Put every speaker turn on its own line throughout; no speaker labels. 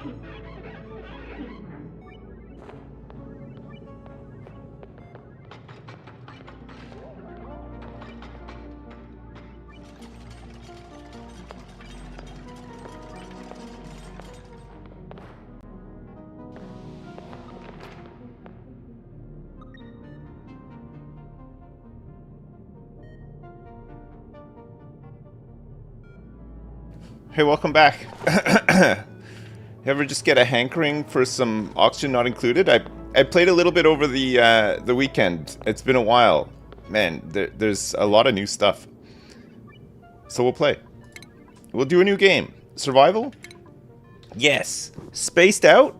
Hey, welcome back. You ever just get a hankering for some oxygen not included? I played a little bit over the weekend. It's been a while. Man, there's a lot of new stuff. So we'll play. We'll do a new game. Survival? Yes. Spaced out?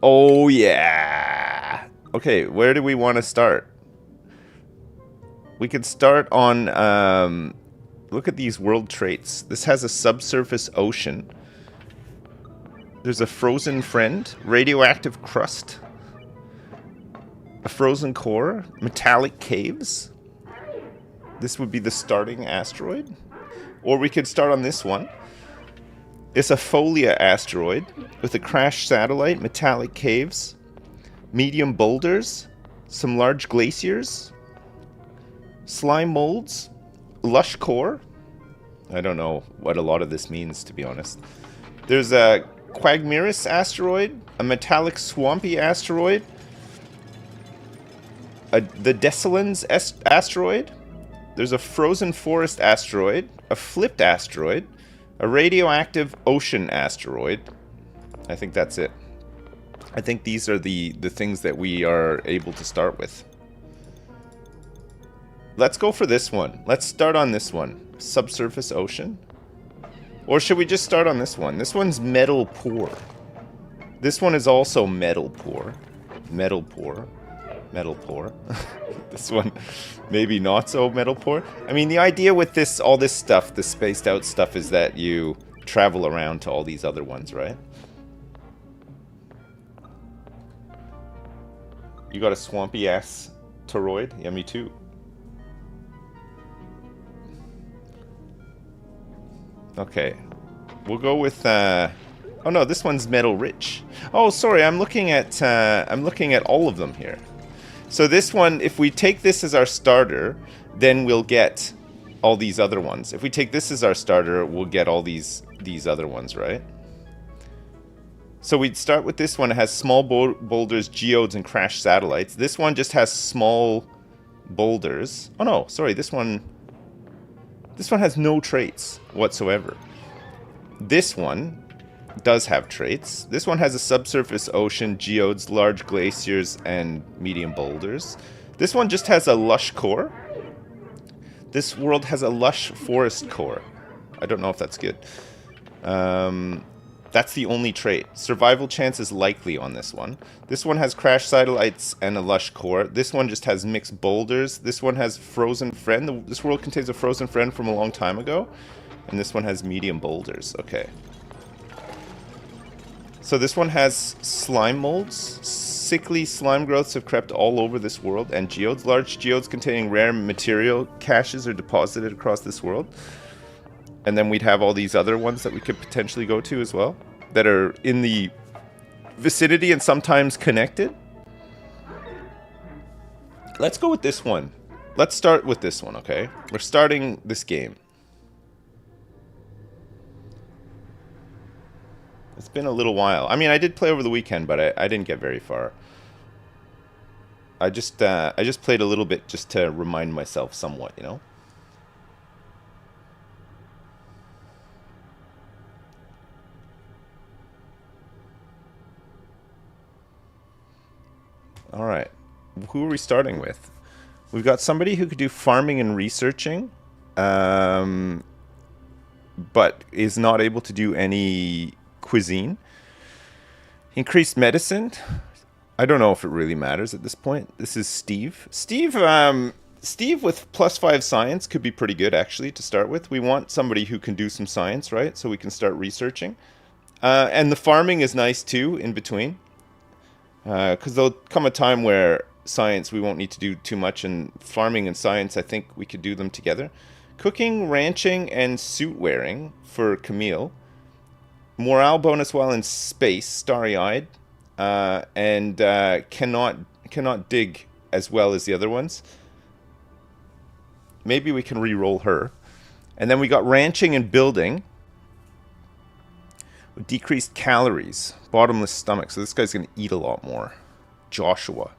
Oh yeah. Okay, where do we want to start? We could start on look at these world traits. This has a subsurface ocean. There's a frozen friend, radioactive crust, a frozen core, metallic caves. This would be the starting asteroid. Or we could start on this one. It's a Folia asteroid with a crashed satellite, metallic caves, medium boulders, some large glaciers, slime molds, lush core. I don't know what a lot of this means, to be honest. There's a Quagmirus asteroid, a metallic swampy asteroid, the Desolans asteroid. There's a frozen forest asteroid, a flipped asteroid, a radioactive ocean asteroid. I think that's it. I think these are the things that we are able to start with. Let's go for this one. Let's start on this one. Subsurface ocean. Or should we just start on this one? This one's metal poor. This one is also metal poor. Metal poor. Metal poor. This one, maybe not so metal poor. I mean, the idea with this, all this stuff, the spaced out stuff, is that you travel around to all these other ones, right? You got a swampy ass toroid? Yeah, me too. Okay, we'll go with. Oh no, this one's metal rich. Oh, sorry, I'm looking at all of them here. So this one, if we take this as our starter, then we'll get all these other ones. If we take this as our starter, we'll get all these other ones, right? So we'd start with this one. It has small boulders, geodes, and crashed satellites. This one just has small boulders. Oh no, sorry, this one has no traits whatsoever. This one does have traits. This one has a subsurface ocean, geodes, large glaciers, and medium boulders. This one just has a lush core. This world has a lush forest core. I don't know if that's good. That's the only trait. Survival chance is likely on this one. This one has crashed satellites and a lush core. This one just has mixed boulders. This one has frozen friend. This world contains a frozen friend from a long time ago. And this one has medium boulders. Okay. So this one has slime molds. Sickly slime growths have crept all over this world. And geodes. Large geodes containing rare material caches are deposited across this world. And then we'd have all these other ones that we could potentially go to as well, that are in the vicinity and sometimes connected. Let's go with this one. Let's start with this one, okay? We're starting this game. It's been a little while. I mean, I did play over the weekend, but I didn't get very far. I just played a little bit just to remind myself somewhat, you know? Alright, who are we starting with? We've got somebody who could do farming and researching, but is not able to do any cuisine. Increased medicine. I don't know if it really matters at this point. This is Steve. Steve with +5 science could be pretty good, actually, to start with. We want somebody who can do some science, right? So we can start researching. And the farming is nice, too, in between. Because there'll come a time where science, we won't need to do too much, and farming and science, I think we could do them together. Cooking, ranching, and suit wearing for Camille. Morale bonus while in space, starry-eyed, and cannot dig as well as the other ones. Maybe we can re-roll her. And then we got ranching and building. Decreased calories, bottomless stomach. So this guy's going to eat a lot more. Joshua.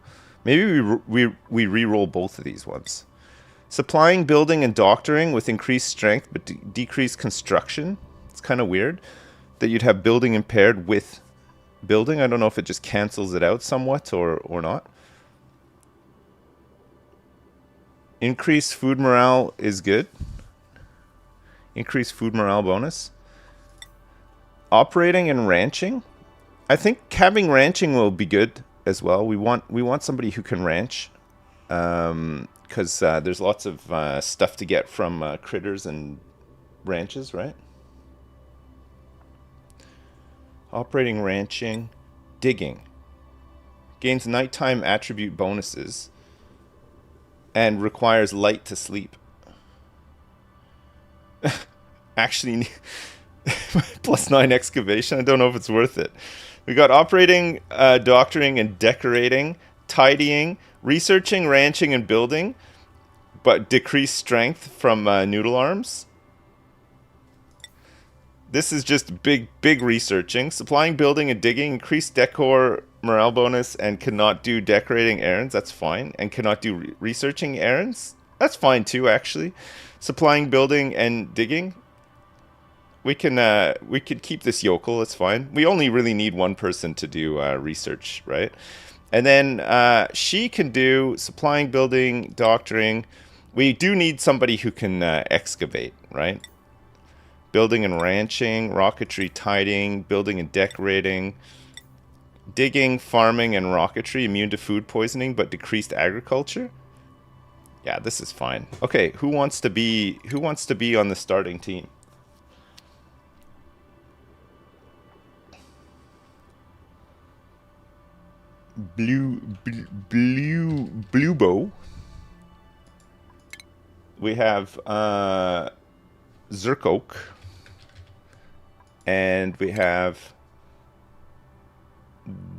Maybe we re-roll both of these ones. Supplying, building, and doctoring with increased strength but decreased construction. It's kind of weird that you'd have building impaired with building. I don't know if it just cancels it out somewhat or not. Increased food morale is good. Increased food morale bonus. Operating and ranching. I think having ranching will be good as well. We want somebody who can ranch, because there's lots of stuff to get from critters and ranches, right? Operating, ranching, digging. Gains nighttime attribute bonuses and requires light to sleep. Actually, +9 excavation. I don't know if it's worth it. We got operating, doctoring, and decorating, tidying, researching, ranching, and building, but decreased strength from noodle arms. This is just big researching. Supplying, building, and digging, increased decor morale bonus, and cannot do decorating errands. That's fine. And cannot do researching errands. That's fine too, actually. Supplying, building, and digging. We could keep this yokel. It's fine. We only really need one person to do research, right? And then she can do supplying, building, doctoring. We do need somebody who can excavate, right? Building and ranching, rocketry, tidying, building and decorating, digging, farming, and rocketry. Immune to food poisoning, but decreased agriculture. Yeah, this is fine. Okay, who wants to be on the starting team? Blue bow. We have Zerkoak, and we have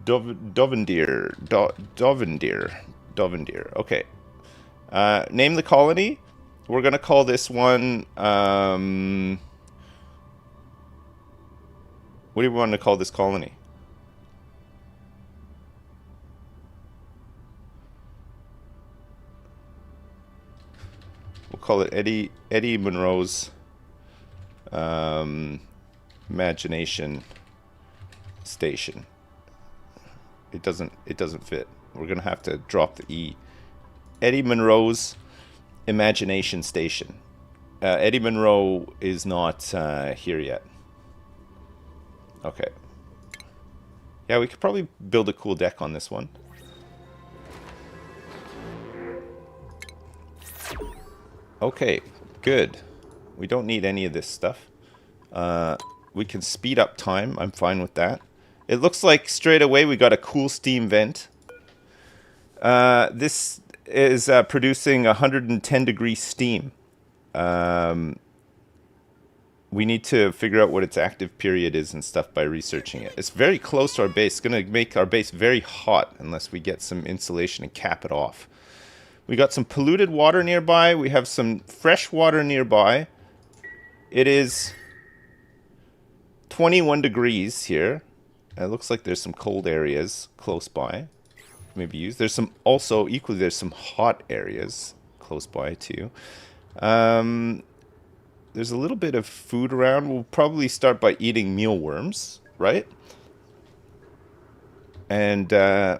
Dovendir. Okay. Name the colony. We're gonna call this one. What do you want to call this colony? We'll call it Eddie Monroe's imagination station. It doesn't fit. We're gonna have to drop the E. Eddie Monroe's imagination station. Eddie Monroe is not here yet. Okay. Yeah, we could probably build a cool deck on this one. Okay, good. We don't need any of this stuff. We can speed up time. I'm fine with that. It looks like straight away we got a cool steam vent. This is producing 110 degree steam. We need to figure out what its active period is and stuff by researching it. It's very close to our base. It's going to make our base very hot unless we get some insulation and cap it off. We got some polluted water nearby. We have some fresh water nearby. It is 21 degrees here. It looks like there's some cold areas close by. Maybe use. There's some also equally. There's some hot areas close by too. There's a little bit of food around. We'll probably start by eating mealworms, right? And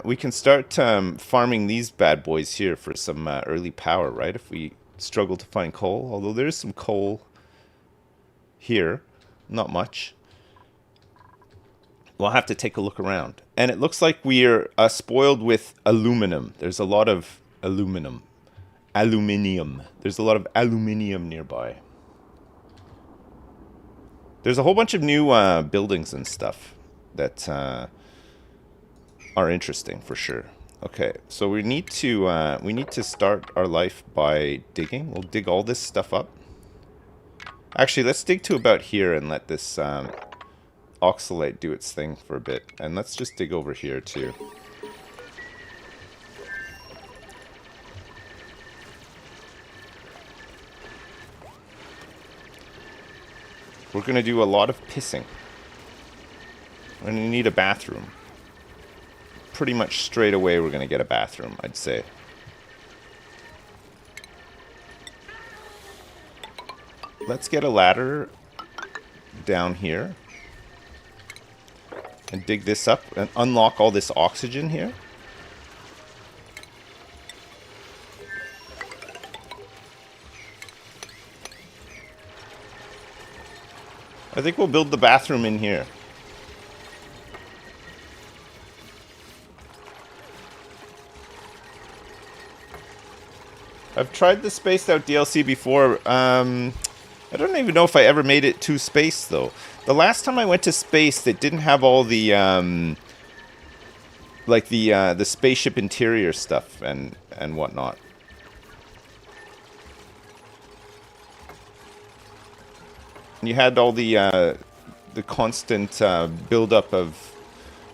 we can start farming these bad boys here for some early power, right? If we struggle to find coal. Although there's some coal here. Not much. We'll have to take a look around. And it looks like we're spoiled with aluminum. There's a lot of aluminium. There's a lot of aluminium nearby. There's a whole bunch of new buildings and stuff that are interesting for sure. Okay, so we need to start our life by digging. We'll dig all this stuff up. Actually, let's dig to about here and let this oxalate do its thing for a bit. And let's just dig over here too. We're going to do a lot of pissing. We're going to need a bathroom. Pretty much straight away we're going to get a bathroom, I'd say. Let's get a ladder down here. And dig this up and unlock all this oxygen here. I think we'll build the bathroom in here. I've tried the spaced out DLC before. I don't even know if I ever made it to space though. The last time I went to space, it didn't have all the like the spaceship interior stuff and whatnot. You had all the constant buildup of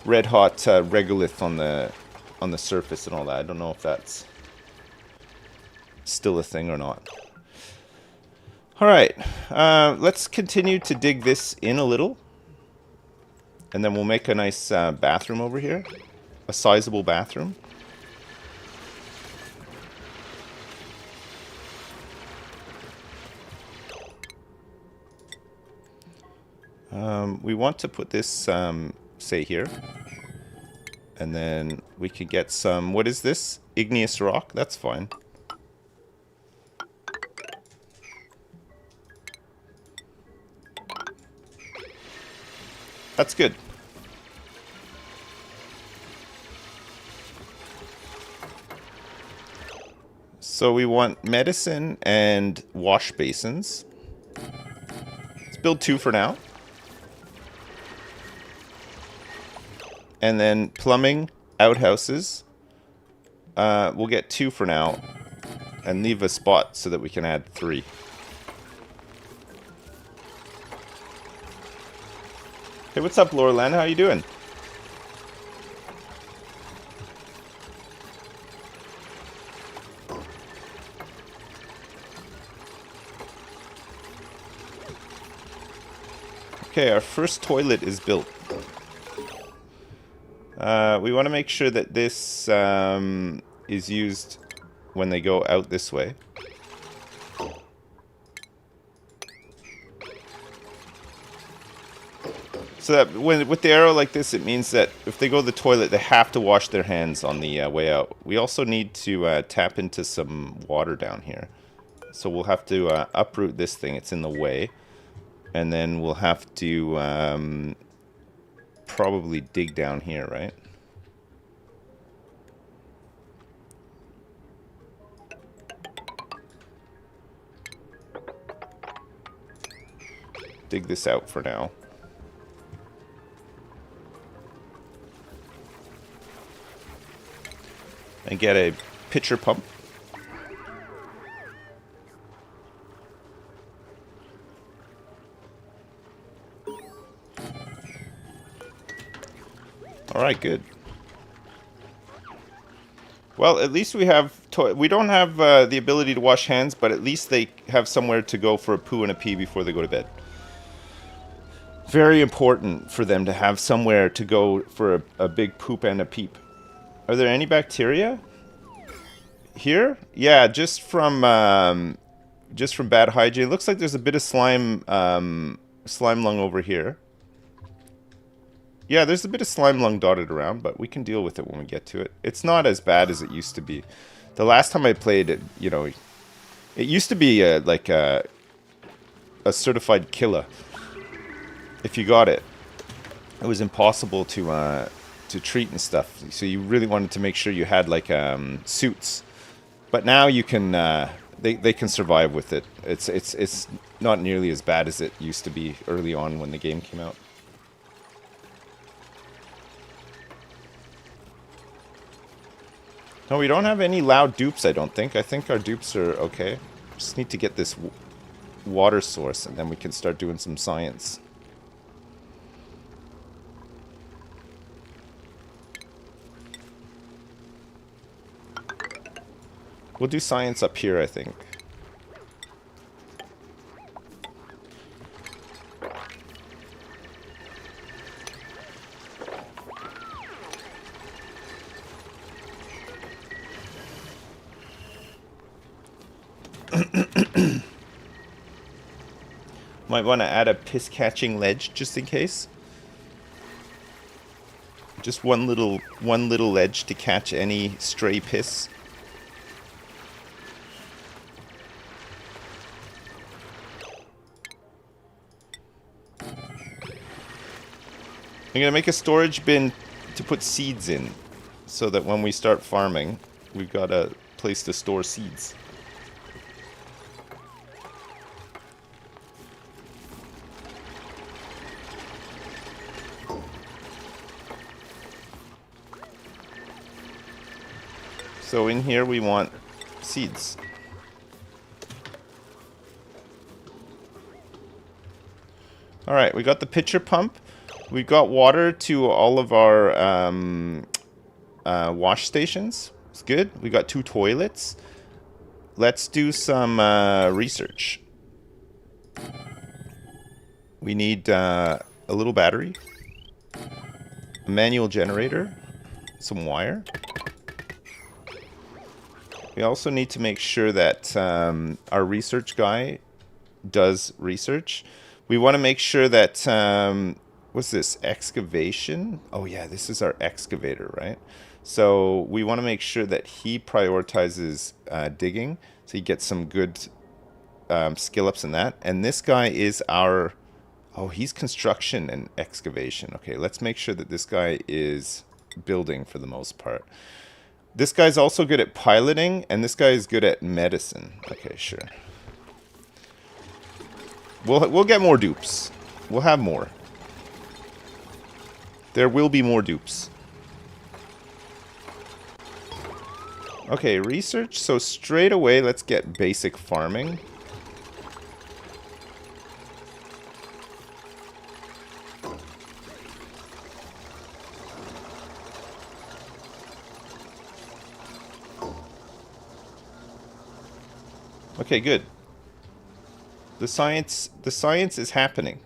red hot regolith on the surface and all that. I don't know if that's still a thing or not. All right, let's continue to dig this in a little, and then we'll make a nice bathroom over here, a sizable bathroom. We want to put this, say here, and then we could get some, what is this? Igneous rock? That's fine. That's good. So we want medicine and wash basins. Let's build 2 for now. And then plumbing, outhouses. We'll get 2 for now. And leave a spot so that we can add 3. Hey, what's up, Laurelyn? How you doing? Okay, our first toilet is built. We want to make sure that this is used when they go out this way. So that with the arrow like this, it means that if they go to the toilet, they have to wash their hands on the way out. We also need to tap into some water down here. So we'll have to uproot this thing. It's in the way. And then we'll have to probably dig down here, right? Dig this out for now. And get a pitcher pump. Alright, good. Well, at least we have... we don't have the ability to wash hands, but at least they have somewhere to go for a poo and a pee before they go to bed. Very important for them to have somewhere to go for a big poop and a peep. Are there any bacteria here? Yeah, just from bad hygiene. It looks like there's a bit of slime lung over here. Yeah, there's a bit of slime lung dotted around, but we can deal with it when we get to it. It's not as bad as it used to be. The last time I played it, you know, it used to be like a certified killer. If you got it, it was impossible to treat and stuff. So you really wanted to make sure you had like suits. But now you can they can survive with it. It's not nearly as bad as it used to be early on when the game came out. No, we don't have any loud dupes, I don't think. I think our dupes are okay. Just need to get this water source, and then we can start doing some science. We'll do science up here, I think. Might want to add a piss-catching ledge just in case. Just one little ledge to catch any stray piss. I'm gonna make a storage bin to put seeds in, so that when we start farming, we've got a place to store seeds. So in here we want seeds. Alright, we got the pitcher pump. We've got water to all of our wash stations. It's good. We got 2 toilets. Let's do some research. We need a little battery, a manual generator, some wire. We also need to make sure that our research guy does research. We want to make sure that, what's this, excavation? Oh yeah, this is our excavator, right? So we want to make sure that he prioritizes digging, so he gets some good skill ups in that. And this guy is our, oh, he's construction and excavation. Okay, let's make sure that this guy is building for the most part. This guy's also good at piloting, and this guy is good at medicine. Okay, sure. We'll get more dupes. We'll have more. There will be more dupes. Okay, research. So straight away, let's get basic farming. Okay, good. The science is happening.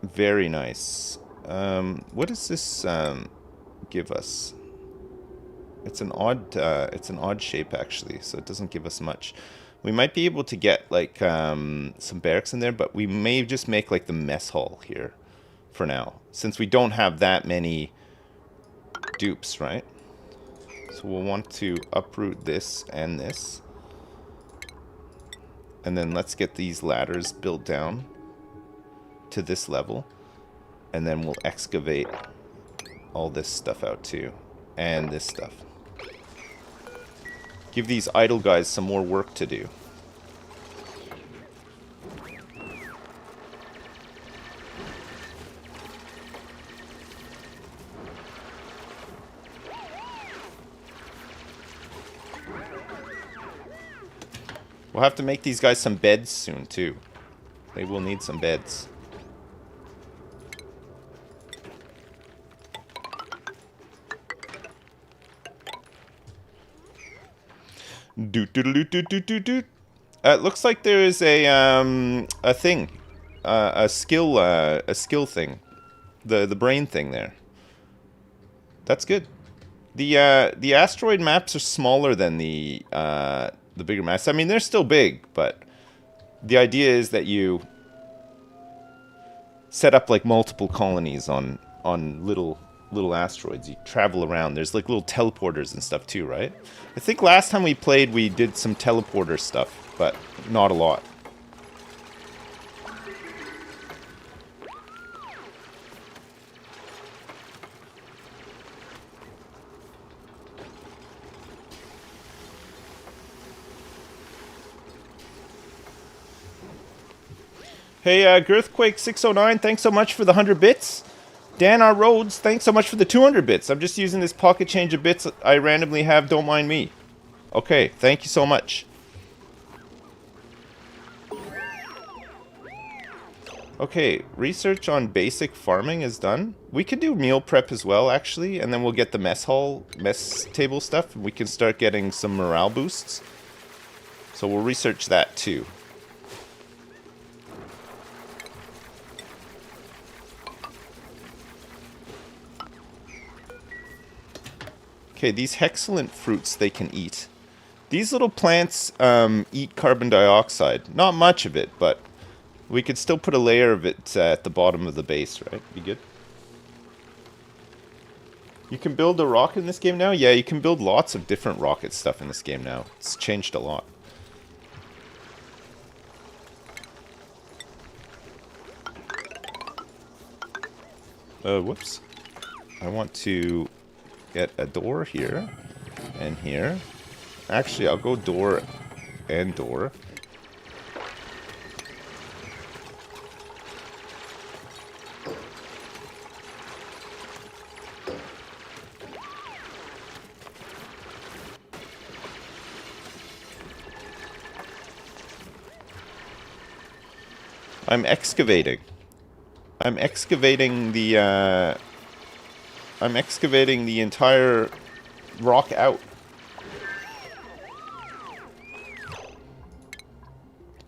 Very nice. What does this give us? It's an odd shape actually, so it doesn't give us much. We might be able to get like some barracks in there, but we may just make like the mess hall here for now, since we don't have that many dupes, right? So we'll want to uproot this and this. And then let's get these ladders built down to this level. And then we'll excavate all this stuff out too. And this stuff. Give these idle guys some more work to do. We'll have to make these guys some beds soon, too. They will need some beds. Doot. It looks like there is a thing, a skill thing, the brain thing there. That's good. The asteroid maps are smaller than the bigger maps. I mean, they're still big, but the idea is that you set up like multiple colonies on little asteroids. You travel around. There's like little teleporters and stuff too, right? I think last time we played, we did some teleporter stuff, but not a lot. Hey, Girthquake609, thanks so much for the 100 bits. Dan R. Rhodes, thanks so much for the 200 bits. I'm just using this pocket change of bits I randomly have, don't mind me. Okay, thank you so much. Okay, research on basic farming is done. We could do meal prep as well, actually, and then we'll get the mess table stuff, and we can start getting some morale boosts. So we'll research that too. Okay, these hexalent fruits they can eat. These little plants eat carbon dioxide. Not much of it, but we could still put a layer of it at the bottom of the base, right? Be good. You can build a rocket in this game now? Yeah, you can build lots of different rocket stuff in this game now. It's changed a lot. Whoops. I want to get a door here and here. Actually, I'll go door and door. I'm excavating. I'm excavating the entire rock out.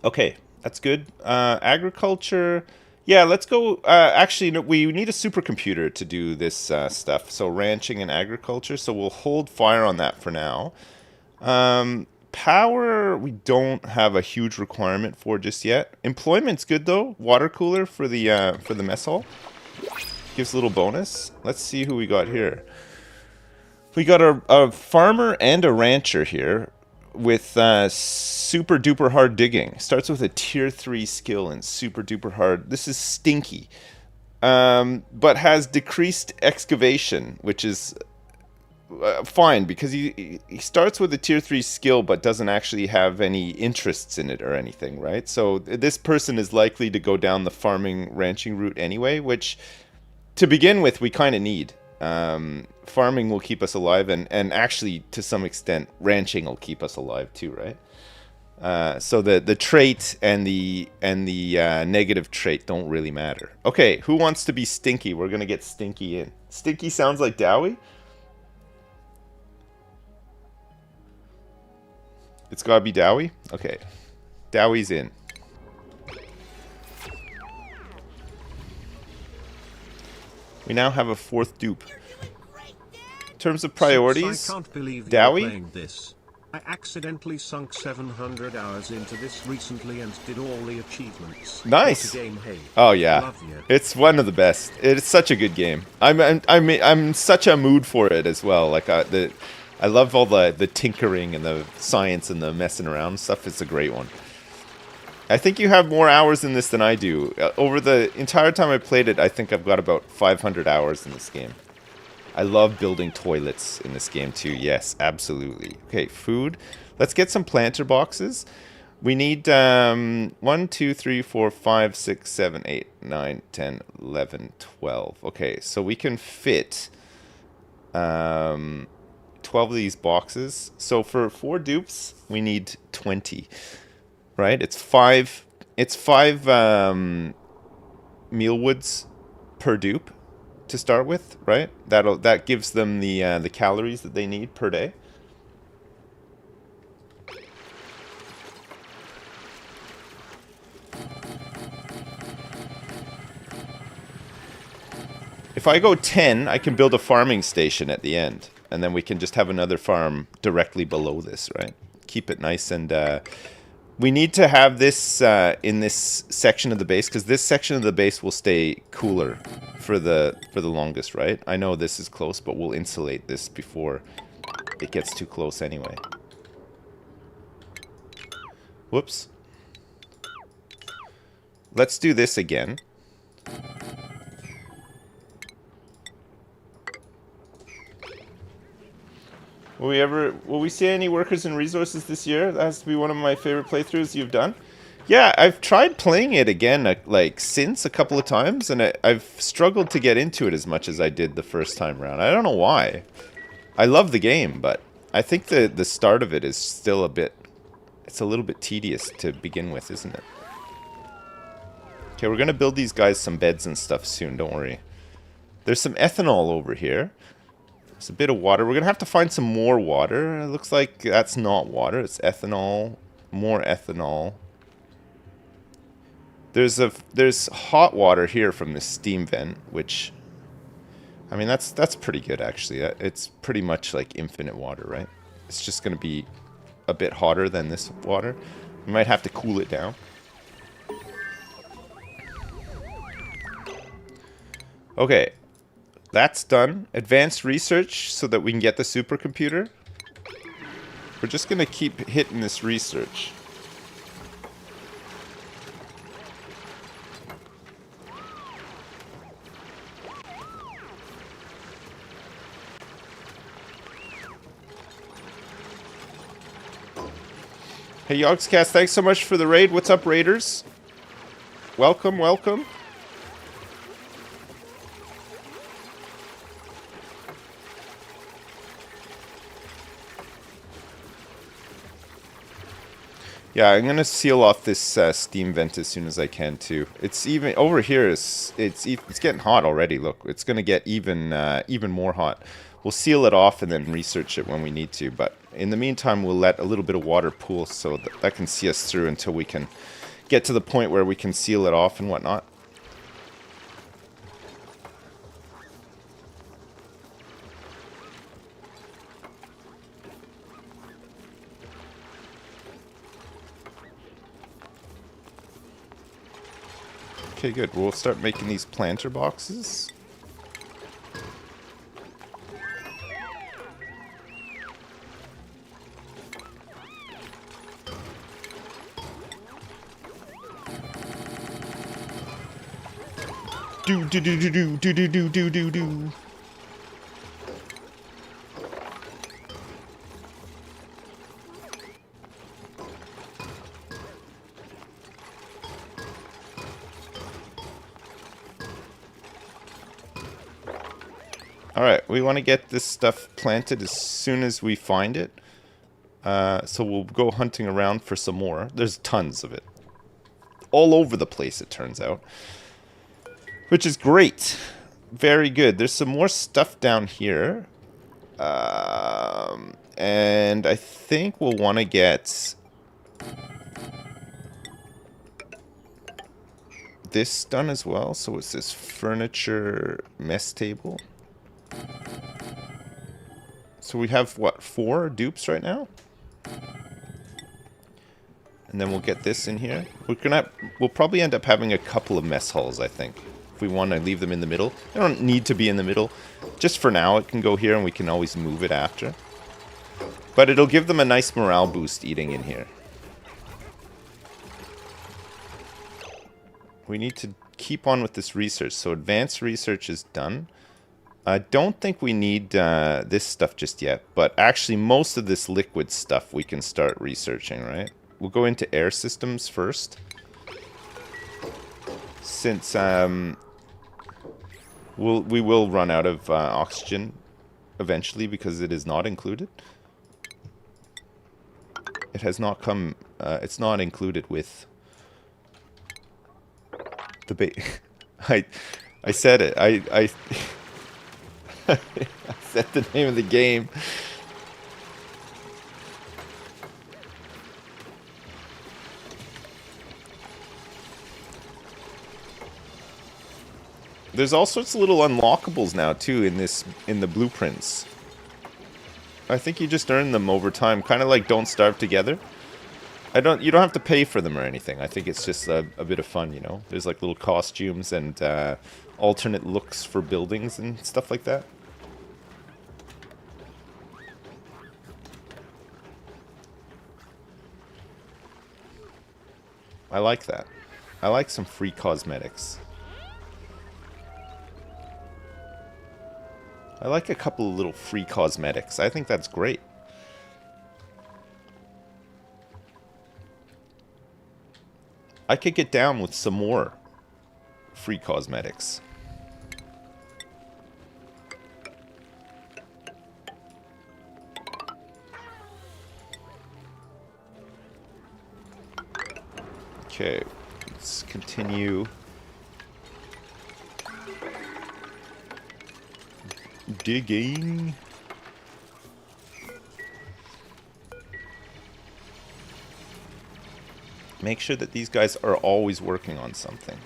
Okay, that's good. Agriculture. Yeah, let's go. Actually, no, we need a supercomputer to do this stuff. So ranching and agriculture. So we'll hold fire on that for now. Power, we don't have a huge requirement for just yet. Employment's good though. Water cooler for the mess hall. Gives a little bonus. Let's see who we got here. We got a farmer and a rancher here with super duper hard digging. Starts with a tier 3 skill and super duper hard. This is stinky. But has decreased excavation, which is fine because he starts with a tier 3 skill but doesn't actually have any interests in it or anything, right? So this person is likely to go down the farming ranching route anyway, which to begin with we kind of need. Farming will keep us alive, and actually to some extent ranching will keep us alive too, right? So the trait and the negative trait don't really matter. Okay, who wants to be Stinky? We're gonna get Stinky in. Stinky sounds like Dowie. It's gotta be Dowie? Okay. Dowie's in. We now have a 4th dupe. In terms of priorities,
I can't believe
Dowie?
you're playing this. I accidentally sunk 700 hours into this recently and did all the achievements.
Nice.
What a game, hey.
Oh yeah,
Love you.
it's one of the best. It's such a good game. I'm in such a mood for it as well. Like I love all the tinkering and the science and the messing around stuff. It's a great one. I think you have more hours in this than I do. Over the entire time I played it, I think I've got about 500 hours in this game. I love building toilets in this game too. Yes, absolutely. Okay, food. Let's get some planter boxes. We need 1, 2, 3, 4, 5, 6, 7, 8, 9, 10, 11, 12. Okay, so we can fit 12 of these boxes. So for 4 dupes, we need 20. Right? It's 5 mealwoods per dupe to start with, right? That gives them the calories that they need per day. If I go 10, I can build a farming station at the end, and then we can just have another farm directly below this, right? Keep it nice and we need to have this in this section of the base, because this section of the base will stay cooler for the longest, right? I know this is close, but we'll insulate this before it gets too close anyway. Whoops. Let's do this again. Will we see any workers and resources this year? That has to be one of my favorite playthroughs you've done. Yeah, I've tried playing it again, like, since a couple of times, and I've struggled to get into it as much as I did the first time around. I don't know why. I love the game, but I think the start of it is still it's a little bit tedious to begin with, isn't it? Okay, we're gonna build these guys some beds and stuff soon, don't worry. There's some ethanol over here. There's a bit of water. We're gonna have to find some more water. It looks like that's not water, it's ethanol. More ethanol. There's hot water here from this steam vent, which, I mean, that's pretty good actually. It's pretty much like infinite water, right? It's just gonna be a bit hotter than this water. We might have to cool it down. Okay, that's done. Advanced research so that we can get the supercomputer. We're just gonna keep hitting this research. Hey Yogscast, thanks so much for the raid. What's up, raiders? Welcome, welcome. Yeah, I'm gonna seal off this steam vent as soon as I can too. It's even over here. It's getting hot already. Look, it's gonna get even more hot. We'll seal it off and then research it when we need to. But in the meantime, we'll let a little bit of water pool so that can see us through until we can get to the point where we can seal it off and whatnot. Okay, good. We'll start making these planter boxes. Do do do do do do do do do do do. Alright, we want to get this stuff planted as soon as we find it. So we'll go hunting around for some more. There's tons of it. All over the place, it turns out. Which is great. Very good. There's some more stuff down here. And I think we'll want to get this done as well. So it's this furniture mess table. So we have, what, 4 dupes right now? And then we'll get this in here. We'll probably end up having a couple of mess halls, I think. If we want to leave them in the middle. They don't need to be in the middle. Just for now, it can go here and we can always move it after. But it'll give them a nice morale boost eating in here. We need to keep on with this research. So advanced research is done. I don't think we need this stuff just yet. But actually, most of this liquid stuff we can start researching, right? We'll go into air systems first. Since we will run out of oxygen eventually because it is not included. It has not come. It's not included with the I said it. I I said the name of the game. There's all sorts of little unlockables now too in the blueprints. I think you just earn them over time, kind of like Don't Starve Together. You don't have to pay for them or anything. I think it's just a bit of fun, you know. There's like little costumes and alternate looks for buildings and stuff like that. I like that. I like some free cosmetics. I like a couple of little free cosmetics. I think that's great. I could get down with some more free cosmetics. Okay, let's continue digging. Make sure that these guys are always working on something.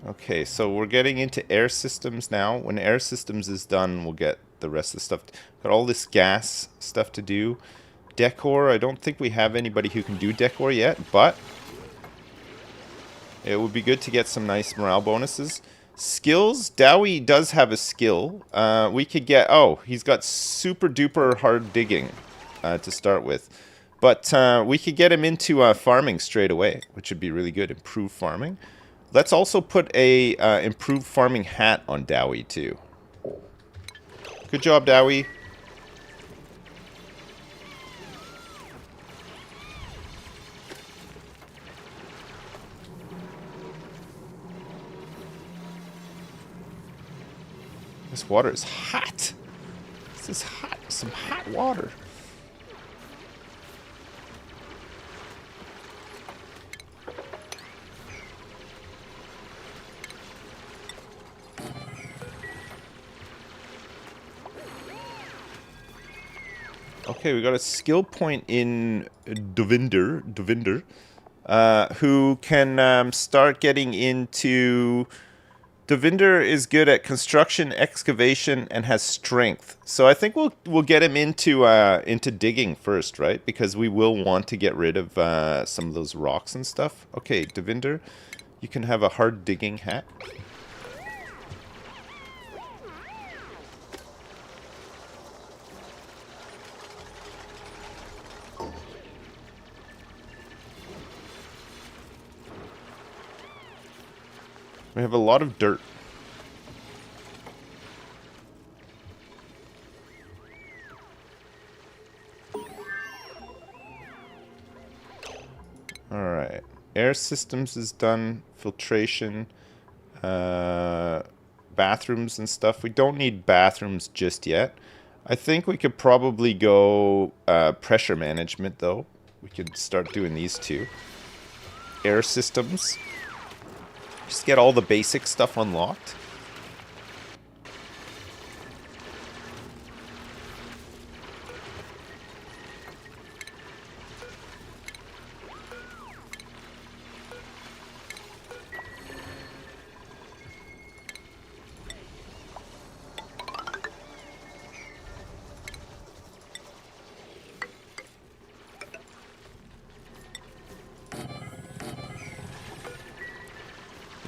Okay, so we're getting into air systems now. When air systems is done, we'll get the rest of the stuff. Got all this gas stuff to do. Decor, I don't think we have anybody who can do decor yet, but it would be good to get some nice morale bonuses. Skills, Dowie does have a skill. We could get, oh, he's got super duper hard digging to start with. But we could get him into farming straight away, which would be really good. Improve farming. Let's also put a improved farming hat on Dowie too. Good job, Dowie. This water is hot. This is hot. Some hot water. Okay, we got a skill point in Devinder, who can start getting into... Devinder is good at construction, excavation, and has strength. So I think we'll get him into digging first, right? Because we will want to get rid of some of those rocks and stuff. Okay, Devinder, you can have a hard digging hat. We have a lot of dirt. Alright. Air systems is done. Filtration. Bathrooms and stuff. We don't need bathrooms just yet. I think we could probably go pressure management, though. We could start doing these two. Air systems. Just get all the basic stuff unlocked.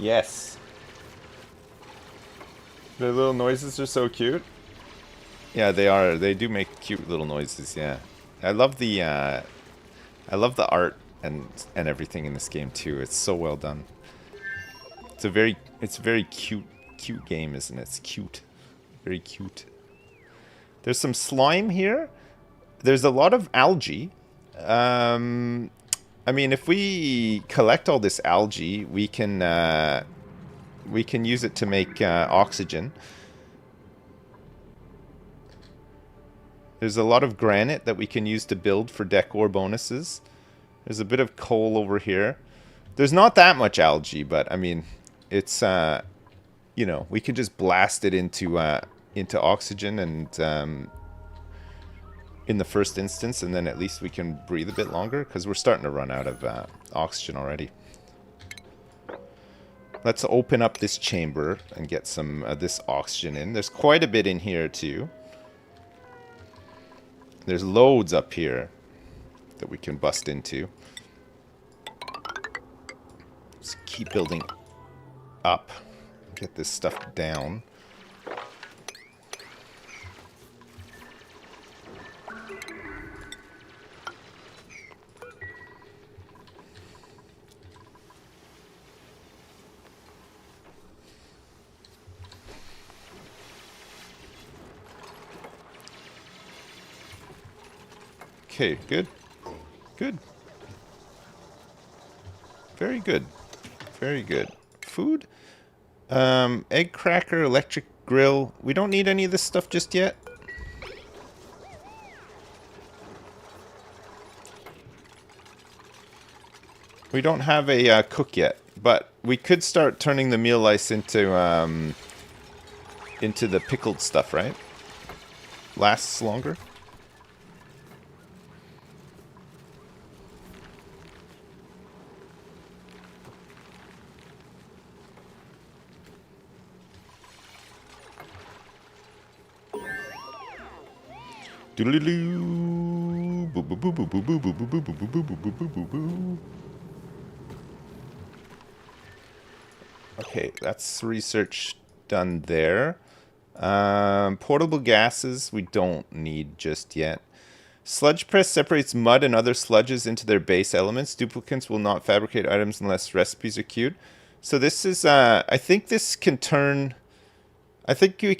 Yes. The little noises are so cute. Yeah, they are. They do make cute little noises, yeah. I love the art and everything in this game too. It's so well done. It's a very cute game, isn't it? It's cute. Very cute. There's some slime here. There's a lot of algae. I mean, if we collect all this algae, we can use it to make oxygen. There's a lot of granite that we can use to build for decor bonuses. There's a bit of coal over here. There's not that much algae, but I mean, it's you know, we can just blast it into oxygen and in the first instance, and then at least we can breathe a bit longer, because we're starting to run out of oxygen already. Let's open up this chamber and get some of this oxygen in. There's quite a bit in here too. There's loads up here that we can bust into. Let's keep building up. Get this stuff down. Okay, good. Good. Very good. Very good. Food? Egg cracker, electric grill. We don't need any of this stuff just yet. We don't have a cook yet. But we could start turning the meal lice into the pickled stuff, right? Lasts longer. Doodaloo. Boo boo boo boo boo boo boo boo boo boo boo boo boo boo boo. Okay, that's research done there. Portable gases we don't need just yet. Sludge press separates mud and other sludges into their base elements. Duplicants will not fabricate items unless recipes are queued. So this is, I think this can turn, I think we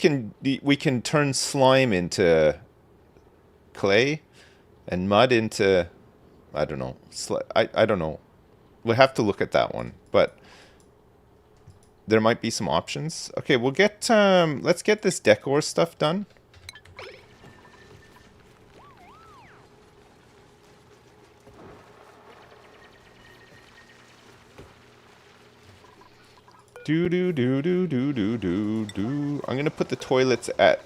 can turn slime into clay and mud into, I don't know, I don't know. We'll have to look at that one, but there might be some options. Okay, we'll get, let's get this decor stuff done. I'm gonna put the toilets at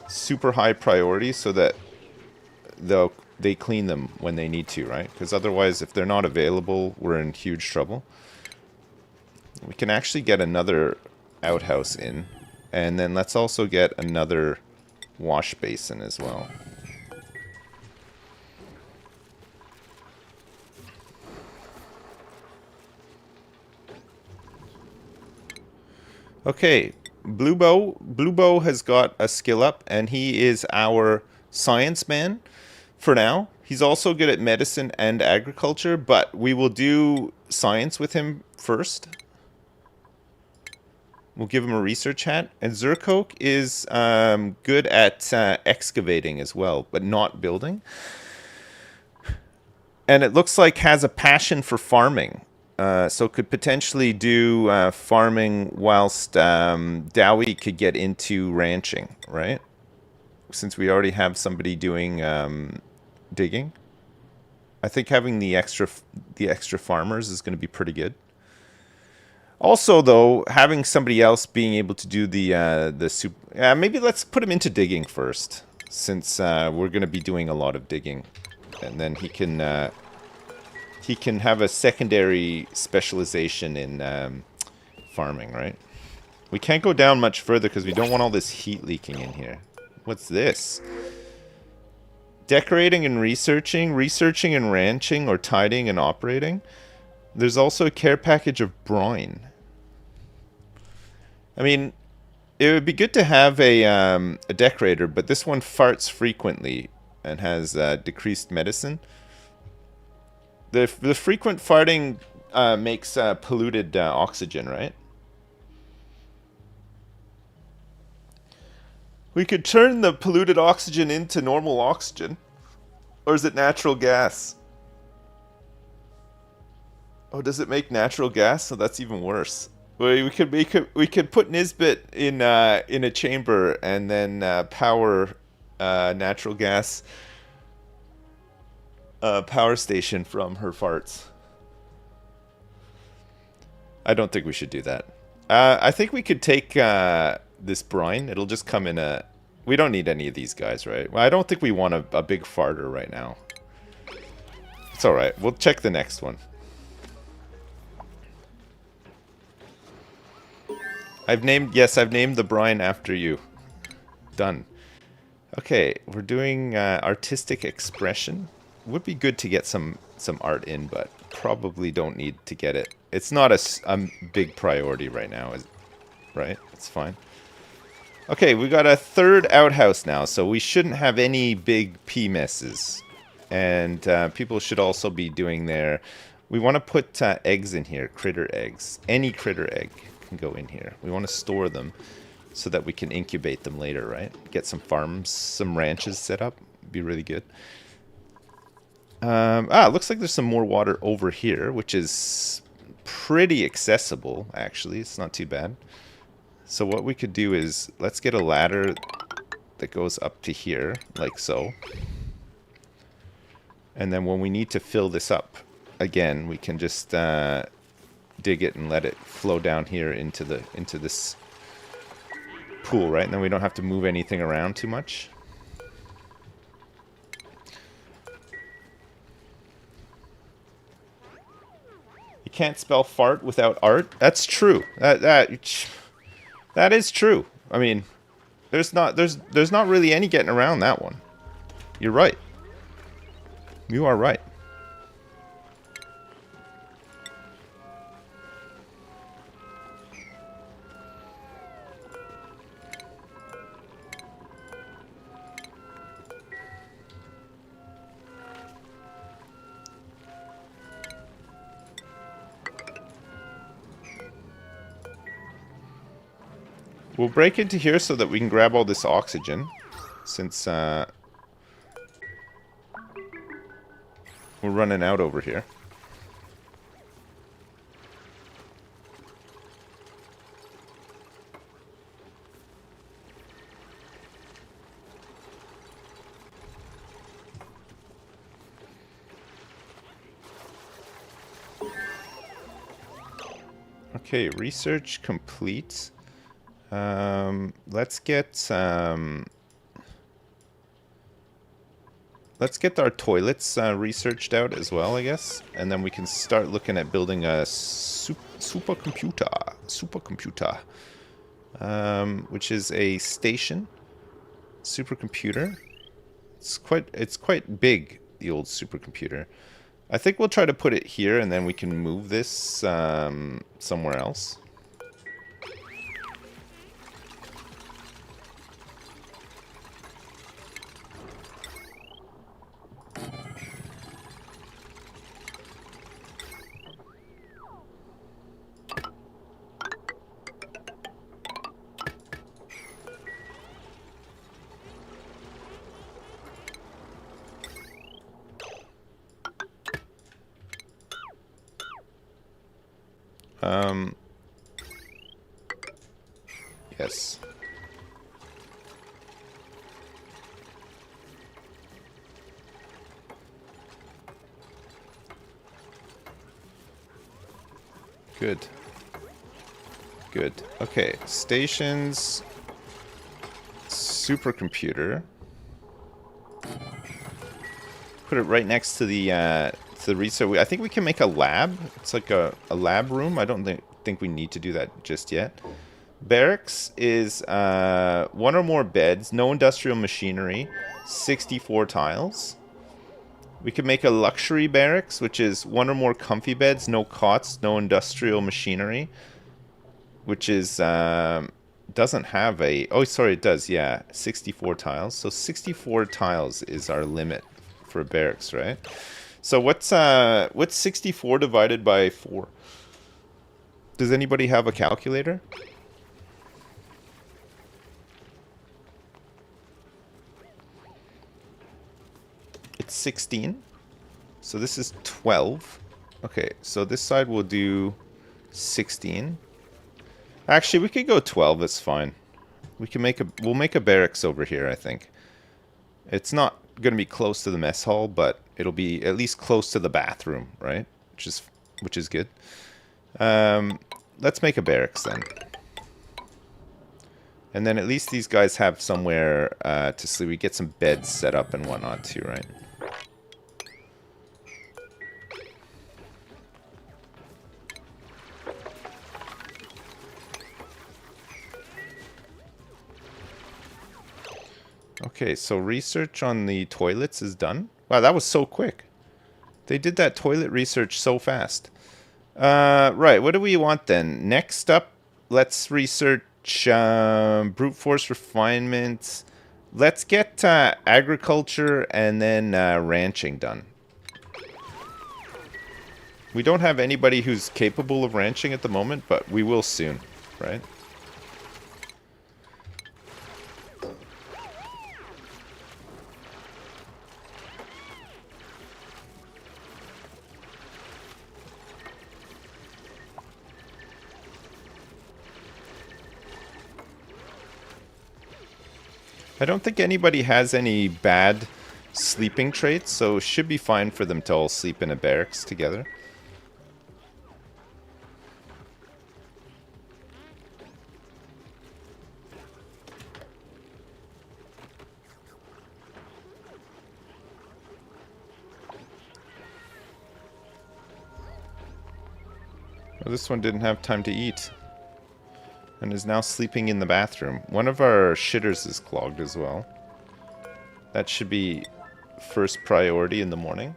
super high priority so that they clean them when they need to, right? Because otherwise, if they're not available, we're in huge trouble. We can actually get another outhouse in, and then let's also get another wash basin as well. Okay, Blue Bow has got a skill up, and he is our science man for now. He's also good at medicine and agriculture, but we will do science with him first. We'll give him a research hat. And Zerkoke is good at excavating as well, but not building. And it looks like has a passion for farming. So could potentially do farming whilst Dowie could get into ranching, right? Since we already have somebody doing digging. I think having the extra farmers is going to be pretty good. Also, though, having somebody else being able to do the soup, maybe let's put him into digging first, since we're going to be doing a lot of digging, and then he can have a secondary specialization in farming, right? We can't go down much further because we don't want all this heat leaking in here. What's this? Decorating and researching and ranching, or tidying and operating. There's also a care package of brine. I mean, it would be good to have a decorator, but this one farts frequently and has decreased medicine. The frequent farting makes polluted oxygen, right? We could turn the polluted oxygen into normal oxygen. Or is it natural gas? Oh, does it make natural gas? So that's even worse. We could put Nisbet in a chamber and then power natural gas power station from her farts. I don't think we should do that. I think we could take this brine. It'll just come in a... We don't need any of these guys, right? Well, I don't think we want a big farter right now. It's alright. We'll check the next one. I've named the brine after you. Done. Okay, we're doing artistic expression. Would be good to get some art in, but probably don't need to get it. It's not a big priority right now, right? It's fine. Okay, we got a third outhouse now, so we shouldn't have any big pea messes. And people should also be doing their... We want to put eggs in here, critter eggs. Any critter egg can go in here. We want to store them so that we can incubate them later, right? Get some farms, some ranches set up. Be really good. Looks like there's some more water over here, which is pretty accessible, actually. It's not too bad. So what we could do is, let's get a ladder that goes up to here, like so. And then when we need to fill this up, again, we can just dig it and let it flow down here into this pool, right? And then we don't have to move anything around too much. You can't spell fart without art. That's true. That is true. I mean, there's not really any getting around that one. You're right. You are right. We'll break into here so that we can grab all this oxygen, since we're running out over here. Okay, research complete. Let's get our toilets researched out as well, I guess, and then we can start looking at building a supercomputer, which is a station supercomputer. It's quite big, the old supercomputer. I think we'll try to put it here, and then we can move this somewhere else. Yes. Good. Good. Okay, stations, supercomputer. Put it right next to the research. I think we can make a lab. It's like a lab room. I don't think we need to do that just yet. Barracks is 1 or more beds, no industrial machinery, 64 tiles. We could make a luxury barracks, which is 1 or more comfy beds, no cots, no industrial machinery, which is doesn't have a... Oh, sorry, it does, yeah. 64 tiles. So 64 tiles is our limit for a barracks, right? So what's 64 divided by 4? Does anybody have a calculator? It's 16. So this is 12. Okay, so this side will do 16. Actually, we could go 12, it's fine. We'll make a barracks over here, I think. It's not going to be close to the mess hall, but it'll be at least close to the bathroom, right? Which is good. Let's make a barracks then. And then at least these guys have somewhere to sleep. We get some beds set up and whatnot too, right? Okay, so research on the toilets is done. Wow, that was so quick. They did that toilet research so fast. Right, what do we want then? Next up, let's research brute force refinement. Let's get agriculture and then ranching done. We don't have anybody who's capable of ranching at the moment, but we will soon, right? I don't think anybody has any bad sleeping traits, so it should be fine for them to all sleep in a barracks together. Well, this one didn't have time to eat. And is now sleeping in the bathroom. One of our shitters is clogged as well. That should be first priority in the morning.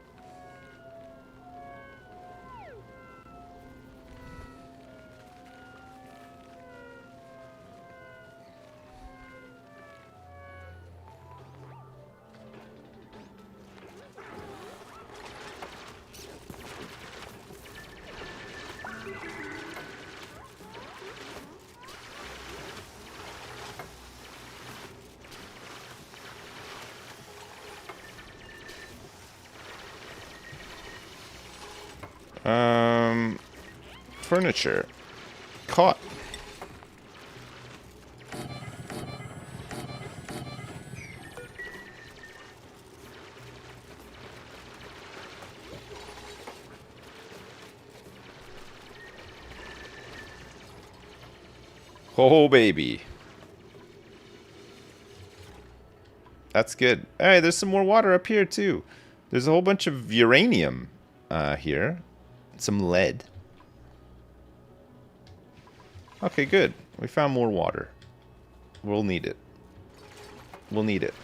Furniture. Caught. Oh, baby. That's good. Hey, there's some more water up here, too. There's a whole bunch of uranium here. Some lead. Okay, good. We found more water. We'll need it. We'll need it.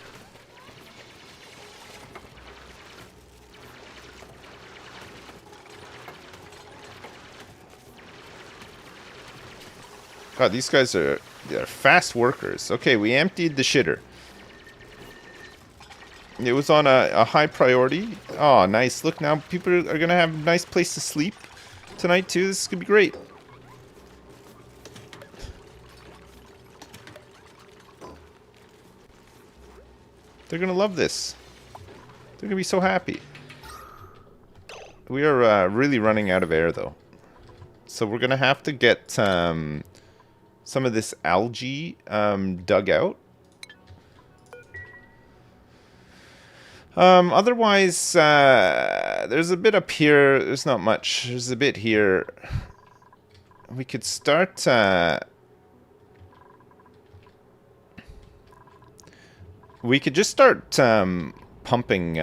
God, these guys they're fast workers. Okay, we emptied the shitter. It was on a high priority. Oh, nice. Look, now people are going to have a nice place to sleep tonight, too. This is going to be great. They're going to love this. They're going to be so happy. We are really running out of air, though. So we're going to have to get some of this algae dug out. Otherwise, there's a bit up here. There's not much. There's a bit here. We could start... we could just start pumping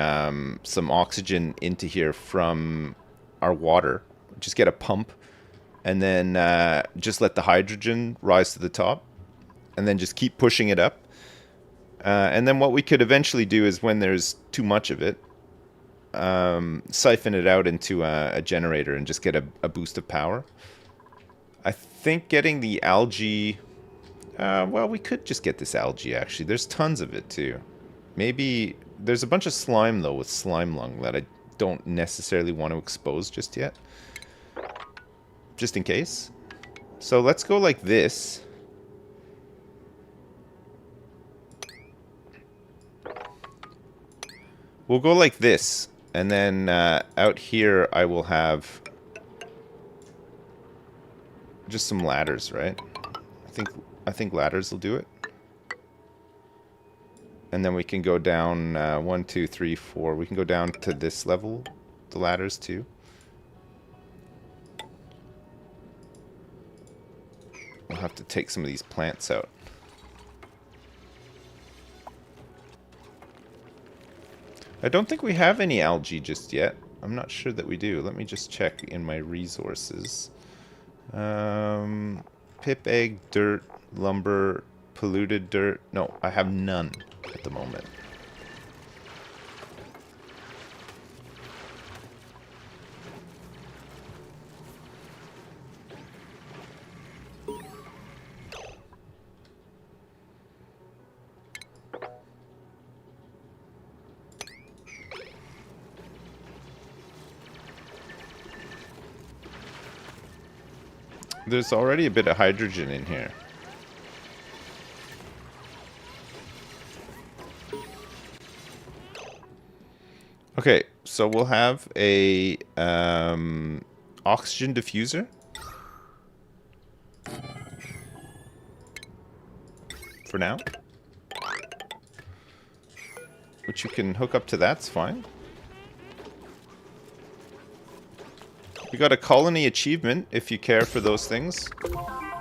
some oxygen into here from our water. Just get a pump and then just let the hydrogen rise to the top and then just keep pushing it up. And then what we could eventually do is when there's too much of it, siphon it out into a generator and just get a boost of power. I think getting the algae... well, we could just get this algae, actually. There's tons of it, too. Maybe... There's a bunch of slime, though, with slime lung that I don't necessarily want to expose just yet. Just in case. So let's go like this. We'll go like this. And then out here I will have just some ladders, right? I think ladders will do it. And then we can go down 1, 2, 3, 4. We can go down to this level, the ladders too. We'll have to take some of these plants out. I don't think we have any algae just yet. I'm not sure that we do. Let me just check in my resources. Pip, egg, dirt, lumber, polluted dirt. No, I have none at the moment. There's already a bit of hydrogen in here. Okay, so we'll have a oxygen diffuser. For now. Which you can hook up to that's fine. We got a colony achievement, if you care for those things.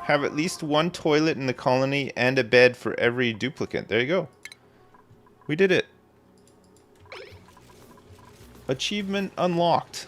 Have at least one toilet in the colony and a bed for every duplicate. There you go. We did it. Achievement unlocked.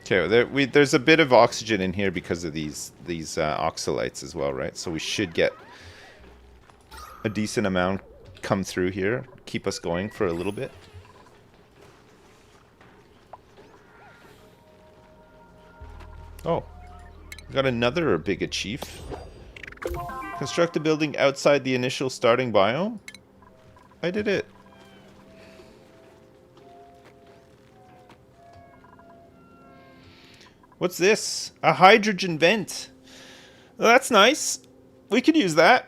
Okay, there's a bit of oxygen in here because of these oxalites as well, right? So we should get a decent amount come through here, keep us going for a little bit. Oh, we got another big achieve. Construct a building outside the initial starting biome. I did it. What's this? A hydrogen vent. Well, that's nice. We could use that.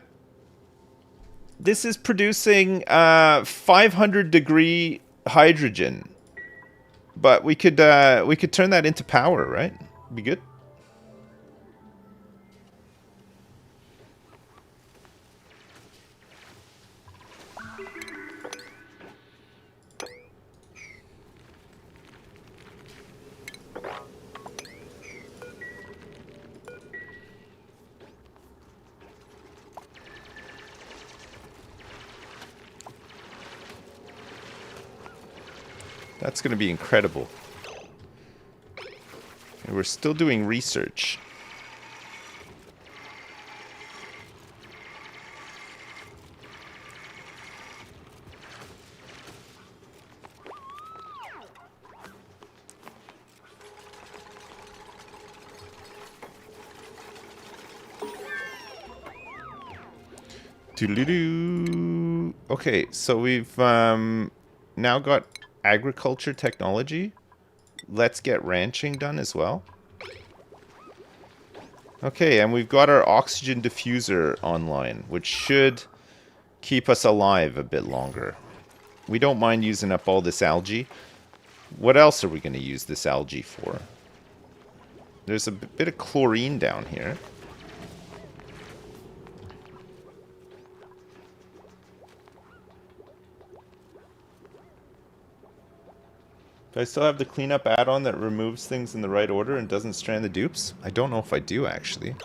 This is producing 500-degree hydrogen. But we could turn that into power, right? Be good. That's going to be incredible. And we're still doing research. Doodle-doo. Okay, so we've now got agriculture technology. Let's get ranching done as well. Okay, and we've got our oxygen diffuser online, which should keep us alive a bit longer. We don't mind using up all this algae. What else are we going to use this algae for? There's a bit of chlorine down here. Do I still have the cleanup add-on that removes things in the right order and doesn't strand the dupes? I don't know if I do, actually.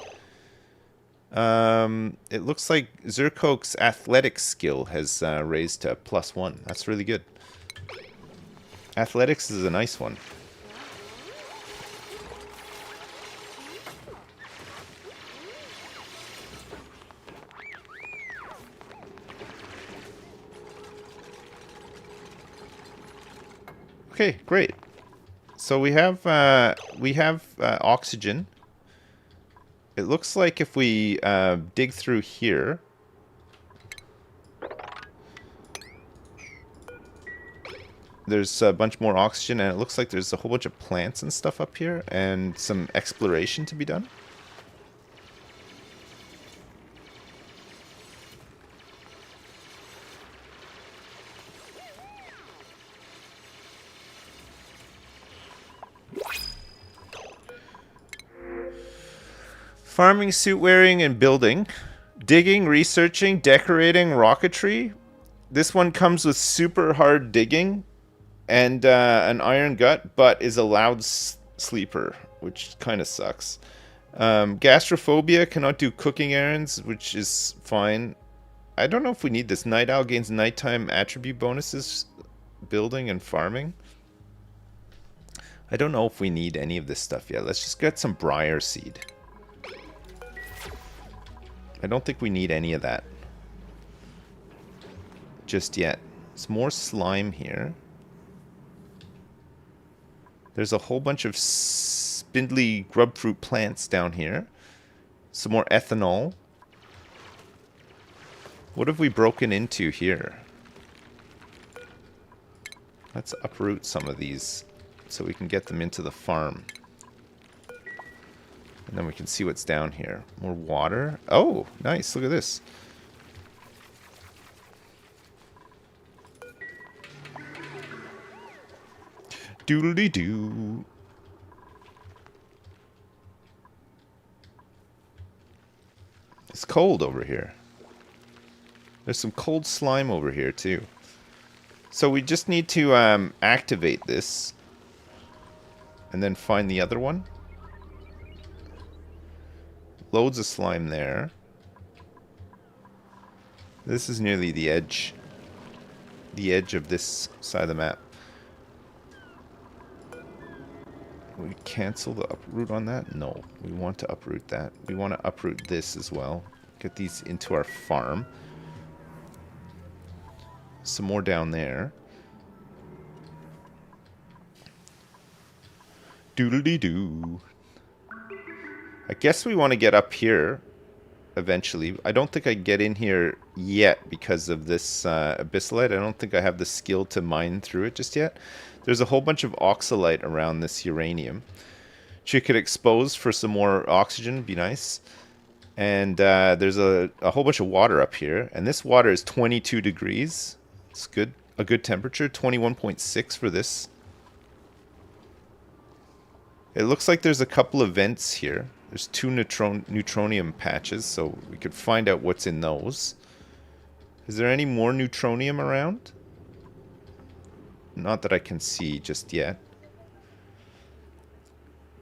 It looks like Zerkok's athletics skill has raised to +1. That's really good. Athletics is a nice one. Okay, great. So we have oxygen. It looks like if we dig through here, there's a bunch more oxygen, and it looks like there's a whole bunch of plants and stuff up here, and some exploration to be done. Farming, suit wearing, and building. Digging, researching, decorating, rocketry. This one comes with super hard digging and an iron gut, but is a loud sleeper, which kind of sucks. Gastrophobia, cannot do cooking errands, which is fine. I don't know if we need this. Night Owl gains nighttime attribute bonuses, building and farming. I don't know if we need any of this stuff yet. Let's just get some briar seed. I don't think we need any of that just yet. There's more slime here. There's a whole bunch of spindly grubfruit plants down here. Some more ethanol. What have we broken into here? Let's uproot some of these so we can get them into the farm. And then we can see what's down here. More water. Oh, nice. Look at this. Doodly-doo. It's cold over here. There's some cold slime over here, too. So we just need to activate this. And then find the other one. Loads of slime there. This is nearly the edge. The edge of this side of the map. We cancel the uproot on that? No. We want to uproot that. We want to uproot this as well. Get these into our farm. Some more down there. Doodly-doo. I guess we want to get up here eventually. I don't think I can get in here yet because of this abyssalite. I don't think I have the skill to mine through it just yet. There's a whole bunch of oxalite around this uranium, which you could expose for some more oxygen. Be nice. And there's a whole bunch of water up here. And this water is 22 degrees. It's good. A good temperature. 21.6 for this. It looks like there's a couple of vents here. There's 2 neutronium patches, so we could find out what's in those. Is there any more neutronium around? Not that I can see just yet.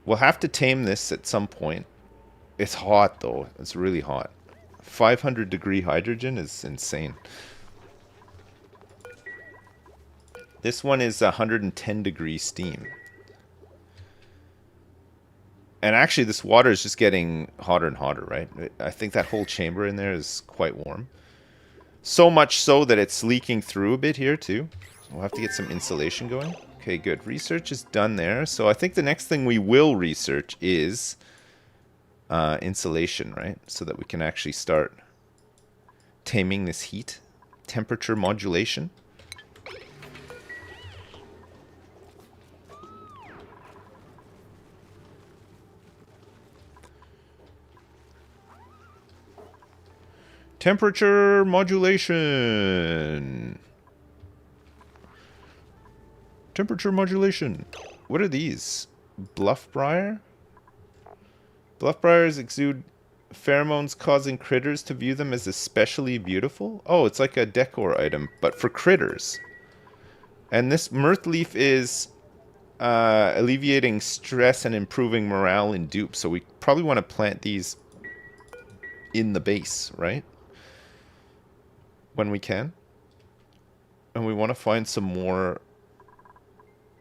We'll have to tame this at some point. It's hot, though. It's really hot. 500 degree hydrogen is insane. This one is 110 degree steam. And actually, this water is just getting hotter and hotter, right? I think that whole chamber in there is quite warm. So much so that it's leaking through a bit here, too. So we'll have to get some insulation going. Okay, good. Research is done there. So I think the next thing we will research is insulation, right? So that we can actually start taming this heat. Temperature modulation. Temperature modulation. Temperature modulation. What are these? Bluffbriar? Bluffbriars exude pheromones causing critters to view them as especially beautiful? Oh, it's like a decor item, but for critters. And this mirth leaf is alleviating stress and improving morale in dupes. So we probably want to plant these in the base, right? When we can. And we want to find some more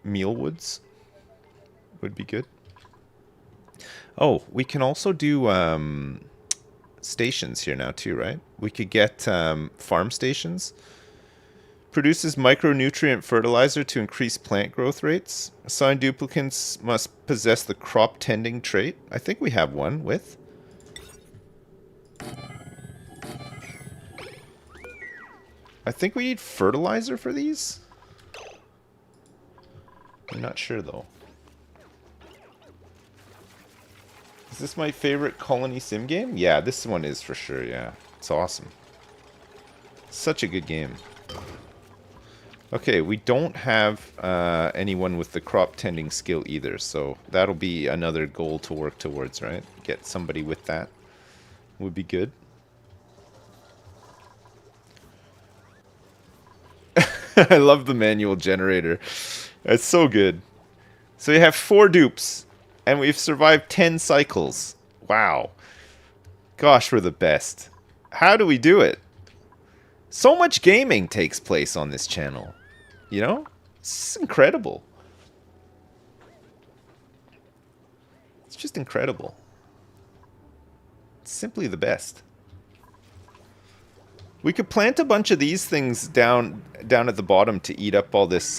mealwoods. Would be good. Oh, we can also do stations here now too, right? We could get farm stations. Produces micronutrient fertilizer to increase plant growth rates. Assigned duplicants must possess the crop tending trait. I think we have one with. I think we need fertilizer for these. I'm not sure though. Is this my favorite colony sim game? Yeah, this one is for sure, yeah. It's awesome. Such a good game. Okay, we don't have anyone with the crop tending skill either, so that'll be another goal to work towards, right? Get somebody with that would be good. I love the manual generator. It's so good. So we have 4 dupes, and we've survived 10 cycles. Wow. Gosh, we're the best. How do we do it? So much gaming takes place on this channel. You know? It's incredible. It's just incredible. It's simply the best. We could plant a bunch of these things down at the bottom to eat up all this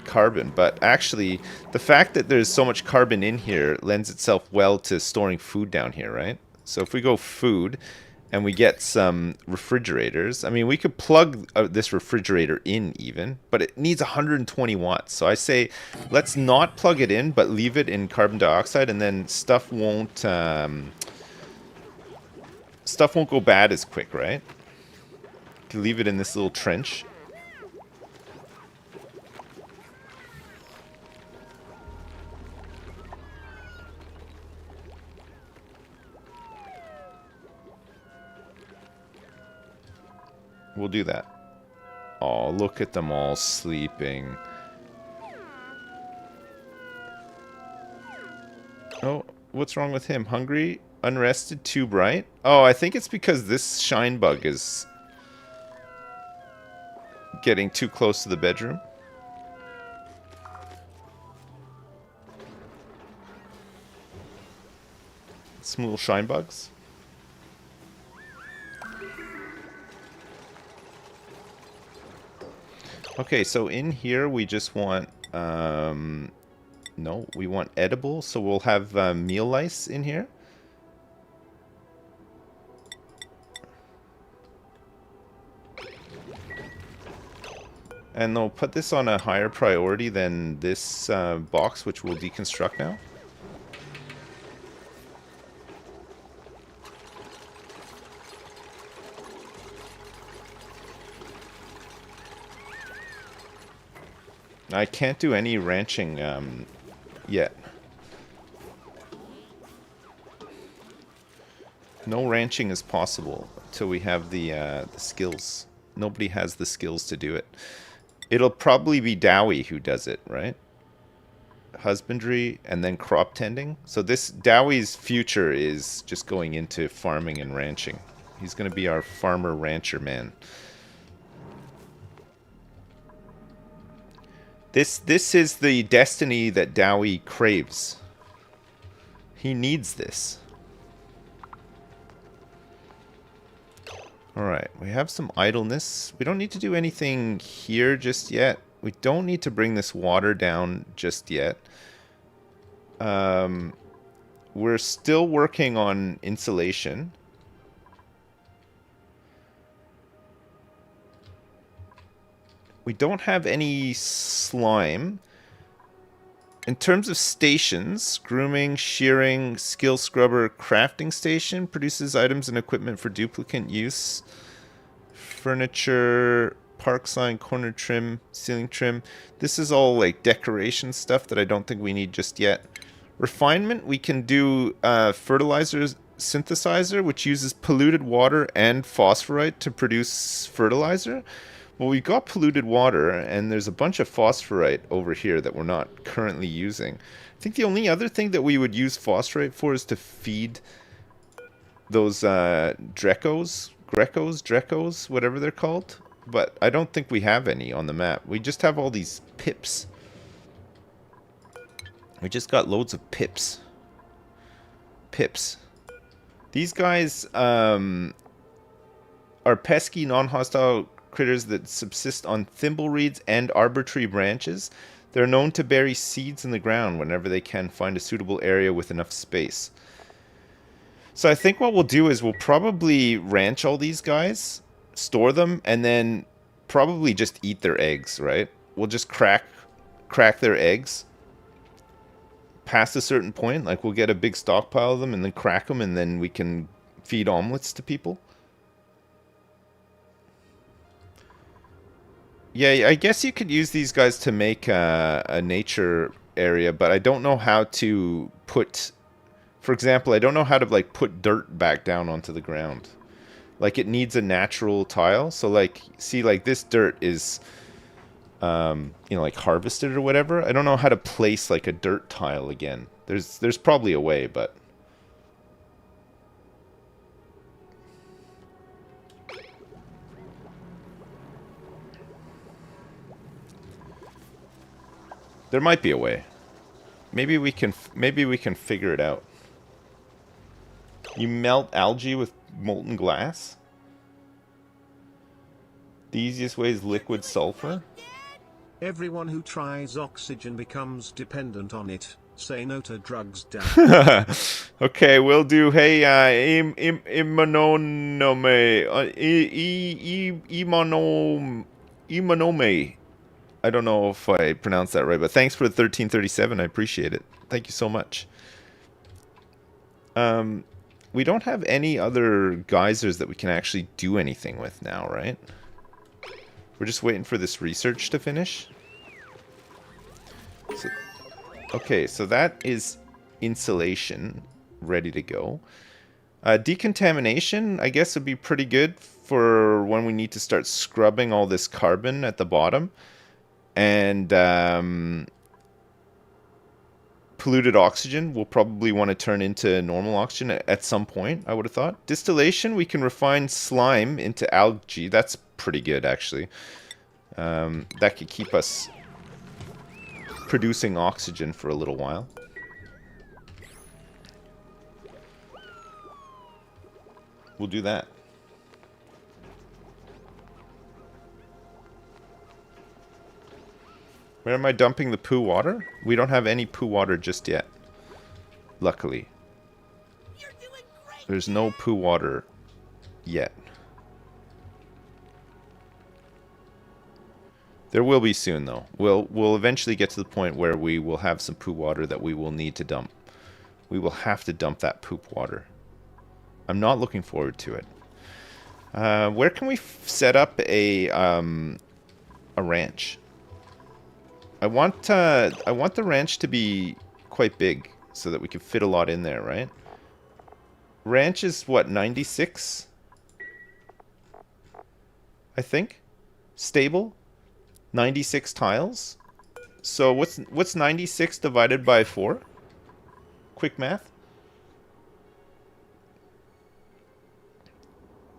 carbon, but actually the fact that there's so much carbon in here lends itself well to storing food down here, right? So if we go food and we get some refrigerators, I mean, we could plug this refrigerator in even, but it needs 120 watts. So I say let's not plug it in, but leave it in carbon dioxide, and then stuff won't go bad as quick, right? Leave it in this little trench. We'll do that. Oh, look at them all sleeping. Oh, what's wrong with him? Hungry? Unrested? Too bright? Oh, I think it's because this shine bug is getting too close to the bedroom. Some little shine bugs. Okay, so in here we just want, no, we want edible, so we'll have meal lice in here. And they'll put this on a higher priority than this box, which we'll deconstruct now. I can't do any ranching yet. No ranching is possible until we have the skills. Nobody has the skills to do it. It'll probably be Dowie who does it, right? Husbandry and then crop tending. So this Dowie's future is just going into farming and ranching. He's going to be our farmer rancher man. This is the destiny that Dowie craves. He needs this. Alright, we have some idleness. We don't need to do anything here just yet. We don't need to bring this water down just yet. We're still working on insulation. We don't have any slime. In terms of stations, grooming, shearing, skill scrubber, crafting station produces items and equipment for duplicate use. Furniture, park sign, corner trim, ceiling trim. This is all like decoration stuff that I don't think we need just yet. Refinement, we can do fertilizer synthesizer, which uses polluted water and phosphorite to produce fertilizer. Well, we got polluted water, and there's a bunch of phosphorite over here that we're not currently using. I think the only other thing that we would use phosphorite for is to feed those Drecos, whatever they're called. But I don't think we have any on the map. We just have all these pips. We just got loads of pips. These guys are pesky, non-hostile critters that subsist on thimblereeds and arbor tree branches. They're known to bury seeds in the ground whenever they can find a suitable area with enough space. So I think what we'll do is we'll probably ranch all these guys, store them, and then probably just eat their eggs, right? We'll just crack their eggs past a certain point. Like we'll get a big stockpile of them and then crack them, and then we can feed omelets to people. Yeah, I guess you could use these guys to make a nature area, but I don't know how to put... For example, I don't know how to like put dirt back down onto the ground. Like it needs a natural tile. So like, see, like this dirt is, you know, like harvested or whatever. I don't know how to place like a dirt tile again. There's probably a way, but... There might be a way. Maybe we can figure it out. You melt algae with molten glass? The easiest way is liquid sulfur?
Everyone who tries oxygen becomes dependent on it. Say no to drugs, Dad.
Okay, we'll do. Hey, Imanome. I don't know if I pronounced that right, but thanks for the 1337. I appreciate it. Thank you so much. We don't have any other geysers that we can actually do anything with now, right? We're just waiting for this research to finish. So, okay, so that is insulation ready to go. Decontamination, I guess, would be pretty good for when we need to start scrubbing all this carbon at the bottom. And polluted oxygen we'll probably want to turn into normal oxygen at some point, I would have thought. Distillation, we can refine slime into algae. That's pretty good, actually. That could keep us producing oxygen for a little while. We'll do that. Where am I dumping the poo water? We don't have any poo water just yet. Luckily. There's no poo water yet. There will be soon, though. We'll eventually get to the point where we will have some poo water that we will need to dump. We will have to dump that poop water. I'm not looking forward to it. Where can we set up a ranch? I want the ranch to be quite big so that we can fit a lot in there, right? Ranch is what, 96? I think. Stable. 96 tiles. So what's 96 divided by 4? Quick math.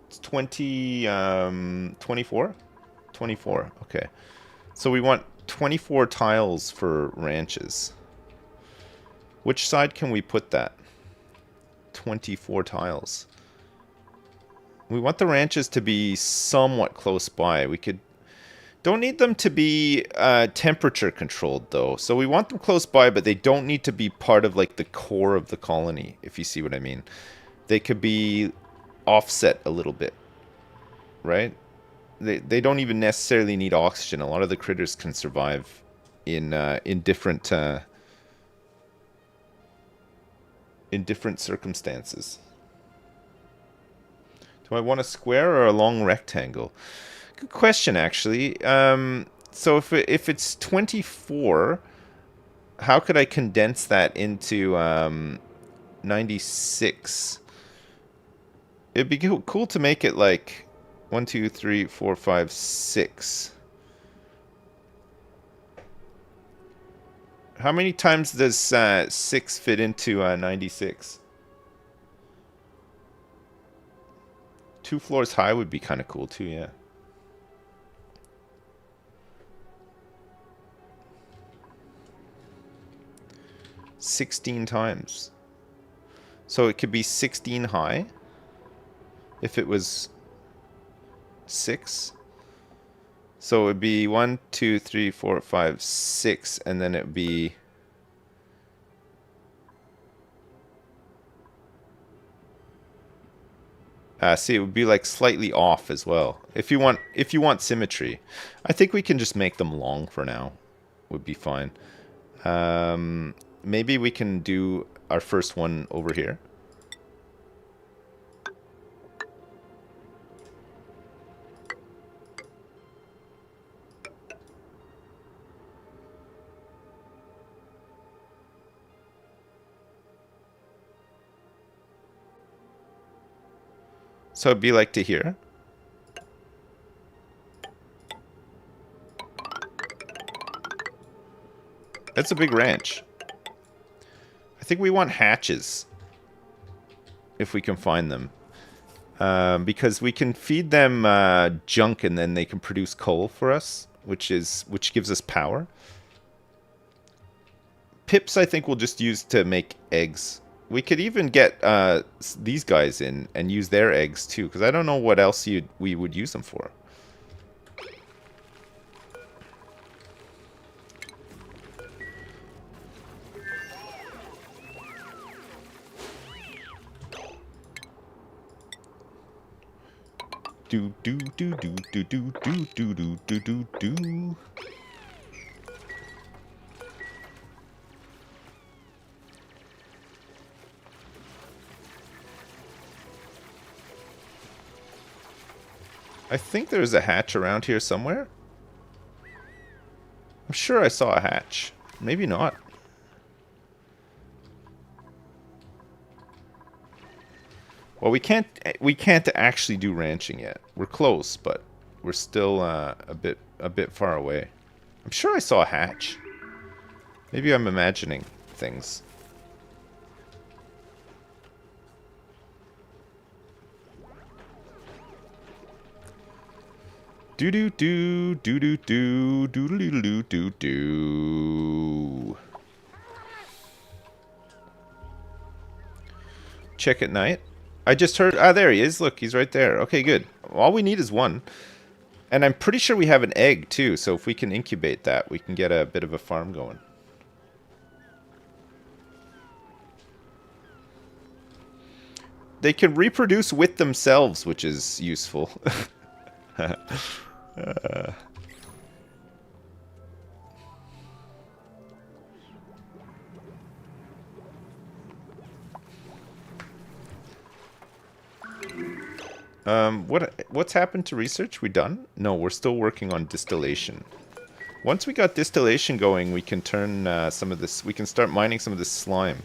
It's 24? 24. Okay. So we want 24 tiles for ranches. Which side can we put that? 24 tiles. We want the ranches to be somewhat close by. We could... Don't need them to be temperature controlled, though. So we want them close by, but they don't need to be part of, like, the core of the colony, if you see what I mean. They could be offset a little bit, right? They don't even necessarily need oxygen. A lot of the critters can survive in different circumstances. Do I want a square or a long rectangle? Good question, actually. So if it's 24, how could I condense that into 96? It'd be cool to make it like 1, 2, 3, 4, 5, 6. How many times does 6 fit into 96? 2 floors high would be kind of cool too, yeah. $16 times. So it could be 16 high if it was 6. So it would be 1, 2, 3, 4, 5, 6, and then it would be see, it would be like slightly off as well. If you want symmetry, I think we can just make them long for now. Would be fine. Maybe we can do our first one over here. So it'd be like to here. That's a big ranch. I think we want hatches, if we can find them, because we can feed them junk and then they can produce coal for us, which gives us power. Pips, I think we'll just use to make eggs. We could even get these guys in and use their eggs too, because I don't know what else we would use them for. Do do do do do do do do do do do do. I think there's a hatch around here somewhere. I'm sure I saw a hatch. Maybe not. Well, we can't actually do ranching yet. We're close, but we're still a bit far away. I'm sure I saw a hatch. Maybe I'm imagining things. Do do do do do do do do do do do. Check at night. I just heard... Ah, there he is. Look, he's right there. Okay, good. All we need is one. And I'm pretty sure we have an egg, too. So if we can incubate that, we can get a bit of a farm going. They can reproduce with themselves, which is useful. What's happened to research? We done? No, we're still working on distillation. Once we got distillation going, we can turn some of this. We can start mining some of this slime.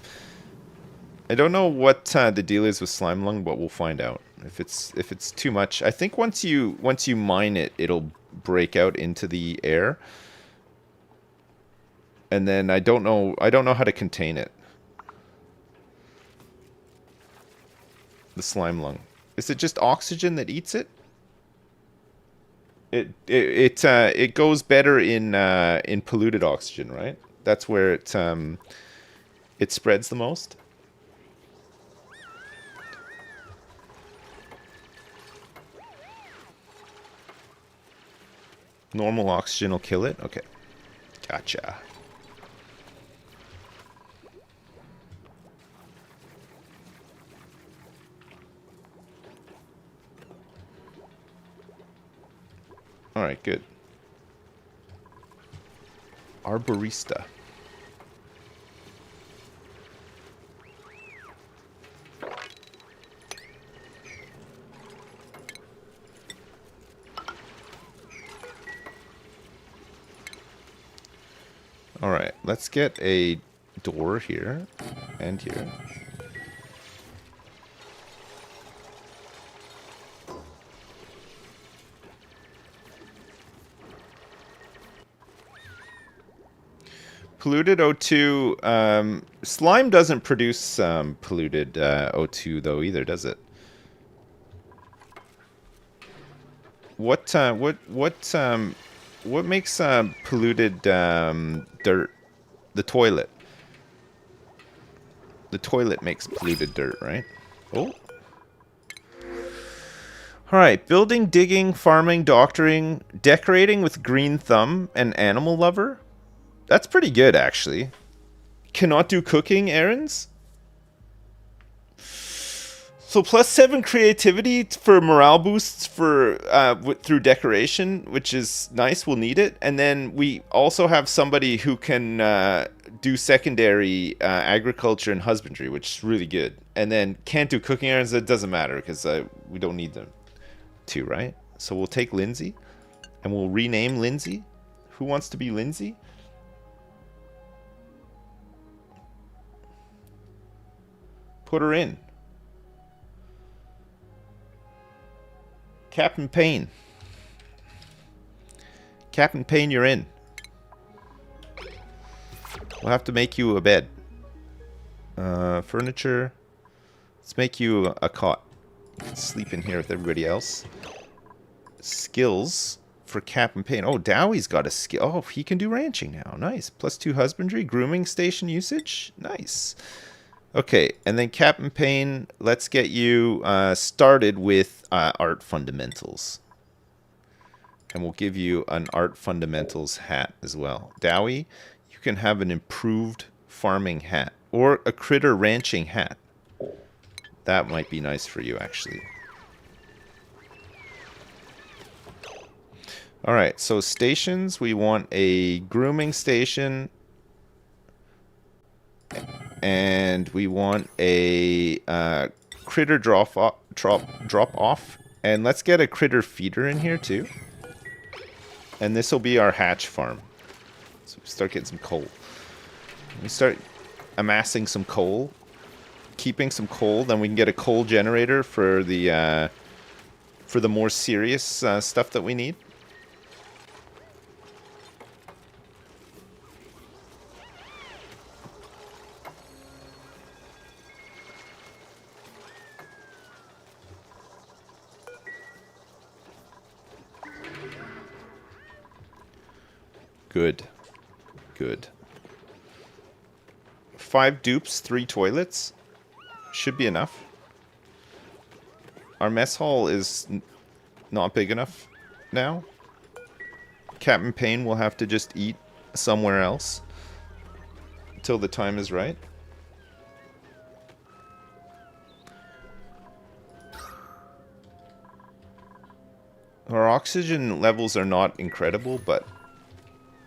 I don't know what the deal is with slime lung, but we'll find out. If it's too much, I think once you mine it, it'll break out into the air. And then I don't know how to contain it. The slime lung. Is it just oxygen that eats it? It goes better in polluted oxygen, right? That's where it spreads the most. Normal oxygen will kill it? Okay. Gotcha. Alright, good. Arborista. Alright, let's get a door here and here. Polluted O2. Slime doesn't produce polluted O2 though either, does it? What makes polluted dirt? The toilet. The toilet makes polluted dirt, right? Oh. Alright, building, digging, farming, doctoring, decorating with green thumb, and animal lover. That's pretty good, actually. Cannot do cooking errands? So +7 creativity for morale boosts for through decoration, which is nice. We'll need it. And then we also have somebody who can do secondary agriculture and husbandry, which is really good. And then can't do cooking errands. That doesn't matter because we don't need them to, right? So we'll take Lindsay and we'll rename Lindsay. Who wants to be Lindsay? Put her in. Captain Payne. Captain Payne, you're in. We'll have to make you a bed. Furniture. Let's make you a cot. You can sleep in here with everybody else. Skills for Captain Payne. Oh, Dowie's got a skill. Oh, he can do ranching now. Nice. +2 husbandry. Grooming station usage. Nice. Okay, and then Captain Payne, let's get you started with art fundamentals. And we'll give you an art fundamentals hat as well. Dowie, you can have an improved farming hat or a critter ranching hat. That might be nice for you, actually. Alright, so stations, we want a grooming station. And we want a critter drop off. And let's get a critter feeder in here too. And this will be our hatch farm. So we start getting some coal. We start amassing some coal, keeping some coal. Then we can get a coal generator for the more serious stuff that we need. Good. Good. 5 dupes, 3 toilets. Should be enough. Our mess hall is not big enough now. Captain Payne will have to just eat somewhere else till the time is right. Our oxygen levels are not incredible, but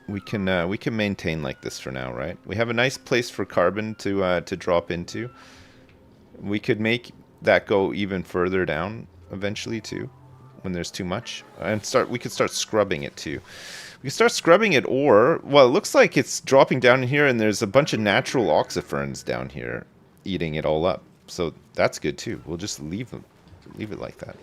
we can maintain like this for now, right? We have a nice place for carbon to drop into. We could make that go even further down eventually too, when there's too much, and we could start scrubbing it too. We can start scrubbing it, or well, it looks like it's dropping down here, and there's a bunch of natural oxiferns down here eating it all up. So that's good too. We'll just leave it like that.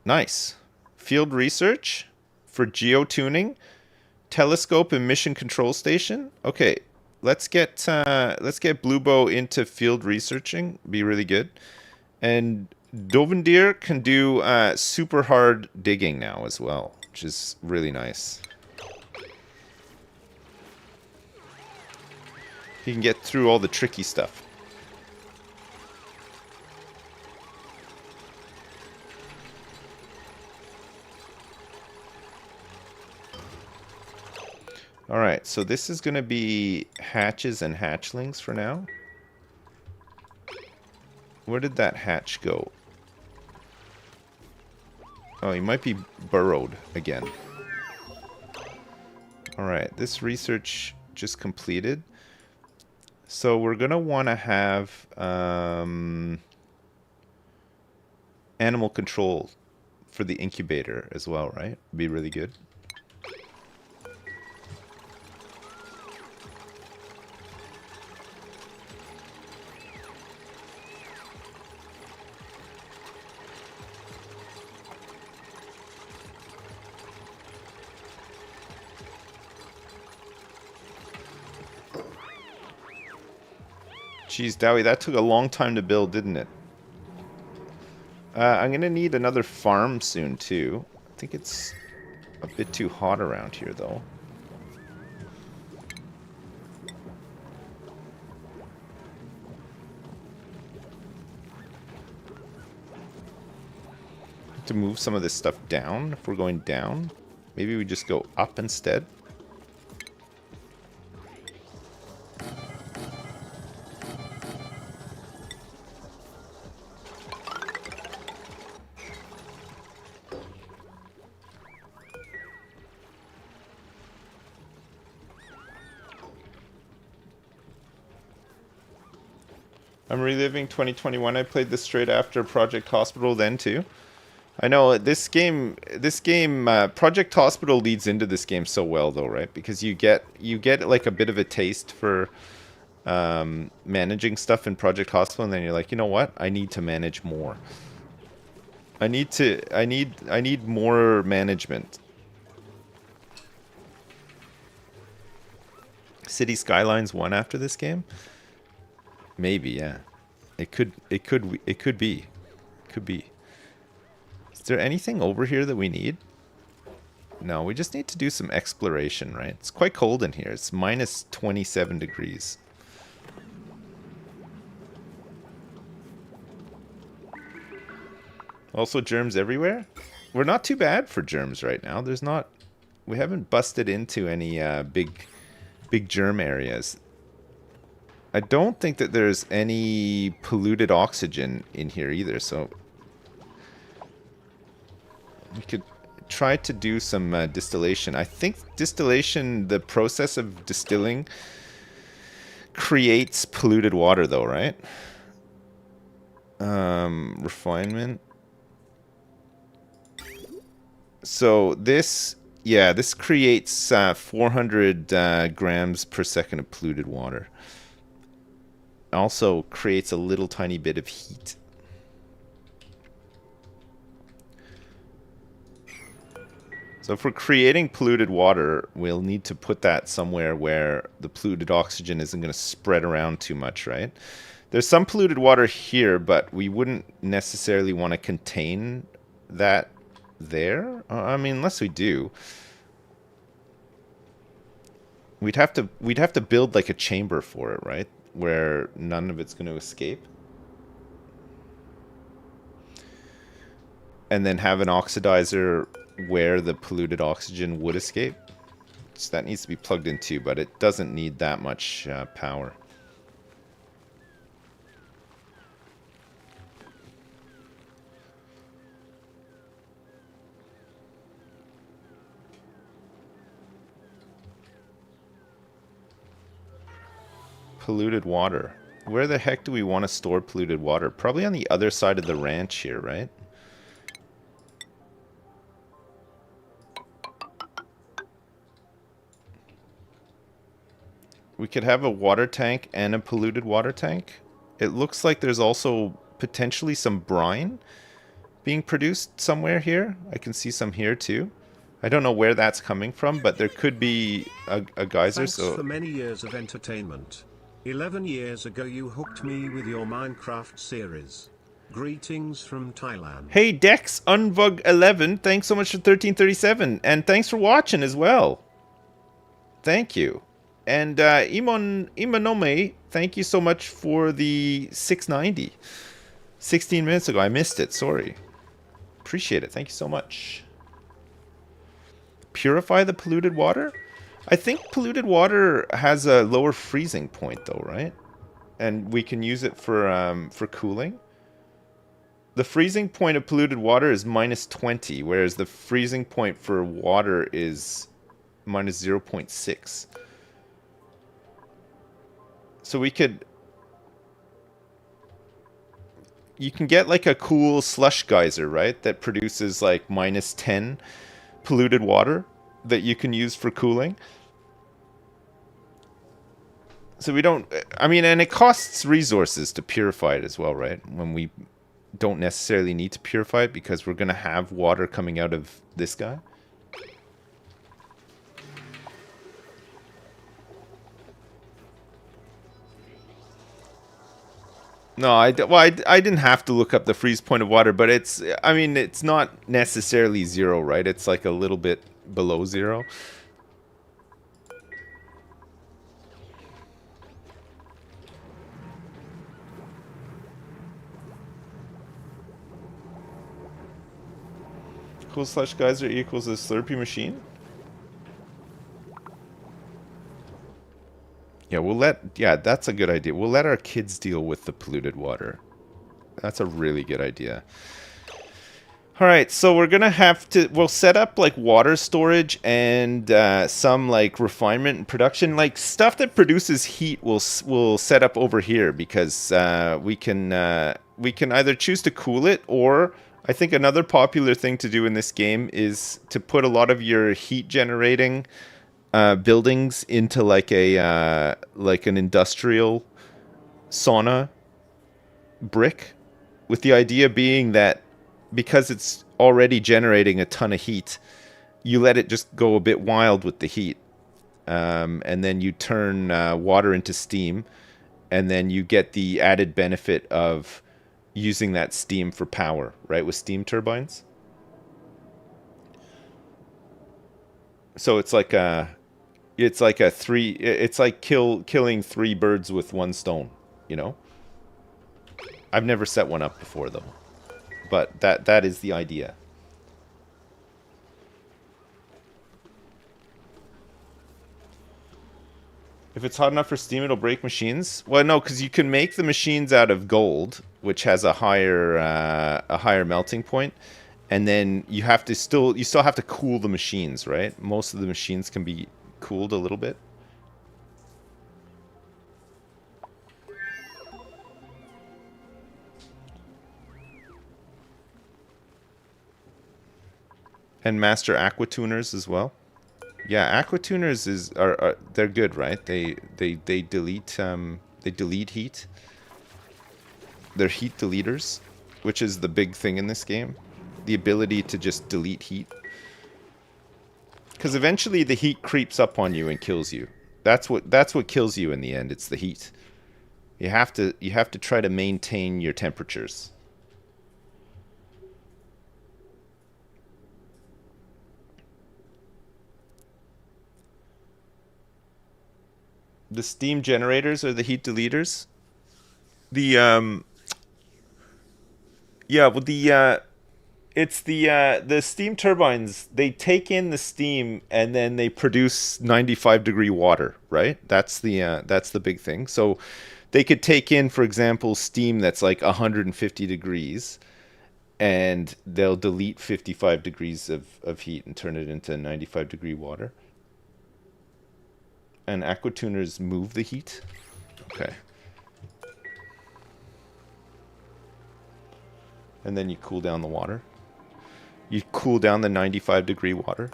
Nice. Field research for geotuning, telescope and mission control station. Okay, let's get Blue Bow into field researching. Be really good. And Dovendir can do super hard digging now as well, which is really nice. He can get through all the tricky stuff. Alright, so this is going to be hatches and hatchlings for now. Where did that hatch go? Oh, he might be burrowed again. Alright, this research just completed. So we're going to want to have animal control for the incubator as well, right? Be really good. Jeez, Dowie, that took a long time to build, didn't it? I'm going to need another farm soon, too. I think it's a bit too hot around here, though. To move some of this stuff down, if we're going down. Maybe we just go up instead. I'm reliving 2021. I played this straight after Project Hospital then too. I know this game Project Hospital leads into this game so well though, right? Because you get like a bit of a taste for managing stuff in Project Hospital, and then you're like, you know what? I need to manage more. I need more management. City Skylines 1 after this game? Maybe, yeah. It could be. Is there anything over here that we need? No, we just need to do some exploration, right? It's quite cold in here. It's minus 27 degrees. Also germs everywhere? We're not too bad for germs right now. We haven't busted into any big germ areas. I don't think that there's any polluted oxygen in here either, so we could try to do some distillation. I think distillation, the process of distilling, creates polluted water though, right? Refinement. So this creates 400 grams per second of polluted water. Also creates a little tiny bit of heat. So if we're creating polluted water, we'll need to put that somewhere where the polluted oxygen isn't going to spread around too much, right? There's some polluted water here, but we wouldn't necessarily want to contain that there. I mean, unless we do. We'd have to build like a chamber for it, right? Where none of it's going to escape. And then have an oxidizer where the polluted oxygen would escape. So that needs to be plugged in too, but it doesn't need that much power. Polluted water. Where the heck do we want to store polluted water? Probably on the other side of the ranch here, right? We could have a water tank and a polluted water tank. It looks like there's also potentially some brine being produced somewhere here. I can see some here too. I don't know where that's coming from, but there could be a geyser.
Thanks for many years of entertainment. 11 years ago you hooked me with your Minecraft series. Greetings from Thailand.
Hey Dex Unvug11, thanks so much for 1337, and thanks for watching as well. Thank you. And Imanome, thank you so much for the 690. 16 minutes ago, I missed it, sorry. Appreciate it, thank you so much. Purify the polluted water? I think polluted water has a lower freezing point though, right? And we can use it for cooling. The freezing point of polluted water is -20, whereas the freezing point for water is -0.6. So we could... You can get like a cool slush geyser, right? That produces like -10 polluted water that you can use for cooling. So we don't... I mean, and it costs resources to purify it as well, right? When we don't necessarily need to purify it because we're going to have water coming out of this guy. No, I didn't have to look up the freeze point of water, but it's... I mean, it's not necessarily 0, right? It's like a little bit below 0. Cool slush geyser equals a Slurpee machine? Yeah, yeah, that's a good idea. We'll let our kids deal with the polluted water. That's a really good idea. Alright, so we're gonna have to... We'll set up, like, water storage and some, like, refinement and production. Like, stuff that produces heat we'll set up over here because we can either choose to cool it, or... I think another popular thing to do in this game is to put a lot of your heat generating buildings into like a like an industrial sauna brick, with the idea being that because it's already generating a ton of heat, you let it just go a bit wild with the heat, and then you turn water into steam, and then you get the added benefit of using that steam for power, right, with steam turbines. So it's like killing 3 birds with 1 stone, you know? I've never set one up before though, but that is the idea. If it's hot enough for steam, it'll break machines. Well, no, because you can make the machines out of gold, which has a higher melting point, and then you still have to cool the machines, right? Most of the machines can be cooled a little bit. And master aqua tuners as well. Yeah, aqua tuners are they're good, right? They delete heat. They're heat deleters, which is the big thing in this game. The ability to just delete heat. Because eventually the heat creeps up on you and kills you. That's what kills you in the end. It's the heat. You have to try to maintain your temperatures. The steam generators are the heat deleters. The yeah, well it's the steam turbines. They take in the steam and then they produce 95-degree water, right? That's the big thing. So they could take in, for example, steam that's like 150 degrees, and they'll delete 55 degrees of heat and turn it into 95-degree water. And aquatuners move the heat. Okay. And then you cool down the water. You cool down the 95-degree water.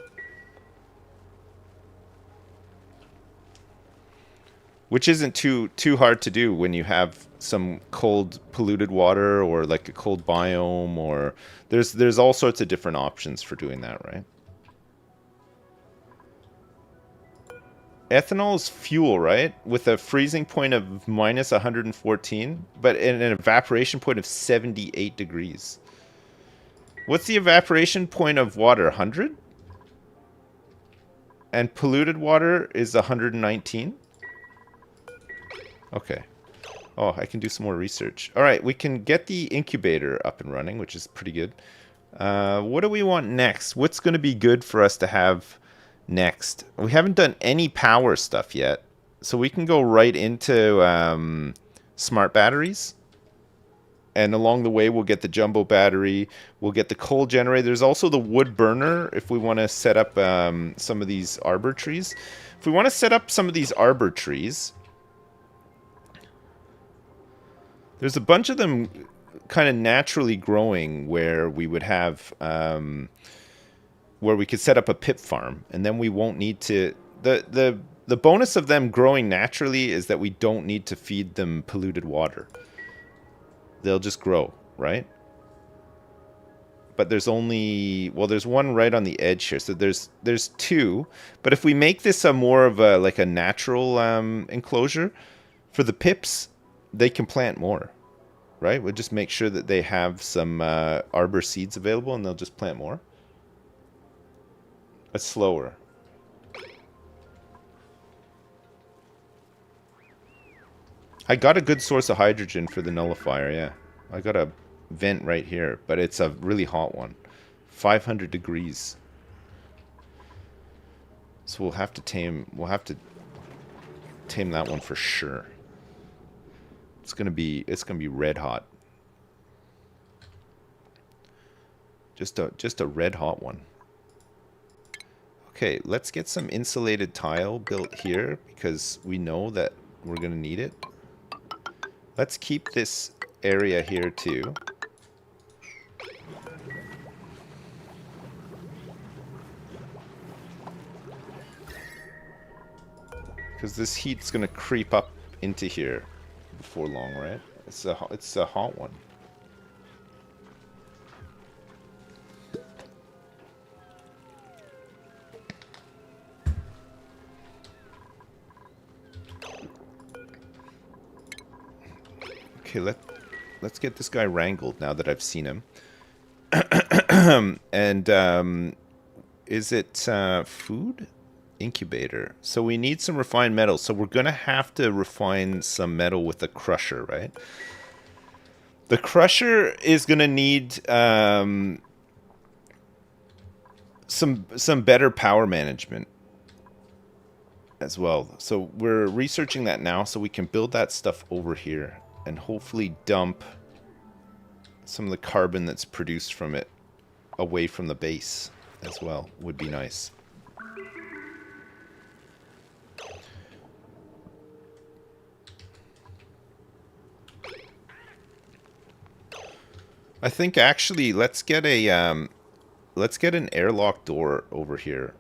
Which isn't too hard to do when you have some cold polluted water or like a cold biome, or there's all sorts of different options for doing that, right? Ethanol is fuel, right? With a freezing point of minus 114, but an evaporation point of 78 degrees. What's the evaporation point of water? 100? And polluted water is 119? Okay. Oh, I can do some more research. All right, we can get the incubator up and running, which is pretty good. What do we want next? What's going to be good for us to have next? We haven't done any power stuff yet, so we can go right into smart batteries. And along the way, we'll get the jumbo battery. We'll get the coal generator. There's also the wood burner if we want to set up some of these arbor trees. If we want to set up some of these arbor trees, there's a bunch of them kind of naturally growing where we would have, where we could set up a pip farm, and then we won't need to. The bonus of them growing naturally is that we don't need to feed them polluted water. They'll just grow, right? But there's only, well, there's one right on the edge here, so there's two. But if we make this a more of a like a natural enclosure for the pips, they can plant more, right? We'll just make sure that they have some arbor seeds available, and they'll just plant more. It's slower. I got a good source of hydrogen for the nullifier, yeah. I got a vent right here, but it's a really hot one. 500 degrees. So we'll have to tame that one for sure. It's gonna be red hot. Just a red hot one. Okay, let's get some insulated tile built here because we know that we're gonna need it. Let's keep this area here too. Because this heat's gonna creep up into here before long, right? It's a hot one. Okay, let's get this guy wrangled now that I've seen him. And is it food? Incubator. So we need some refined metal. So we're going to have to refine some metal with the crusher, right? The crusher is going to need some better power management as well. So we're researching that now so we can build that stuff over here and hopefully dump some of the carbon that's produced from it away from the base as well. Would be nice. I think actually let's get an airlock door over here.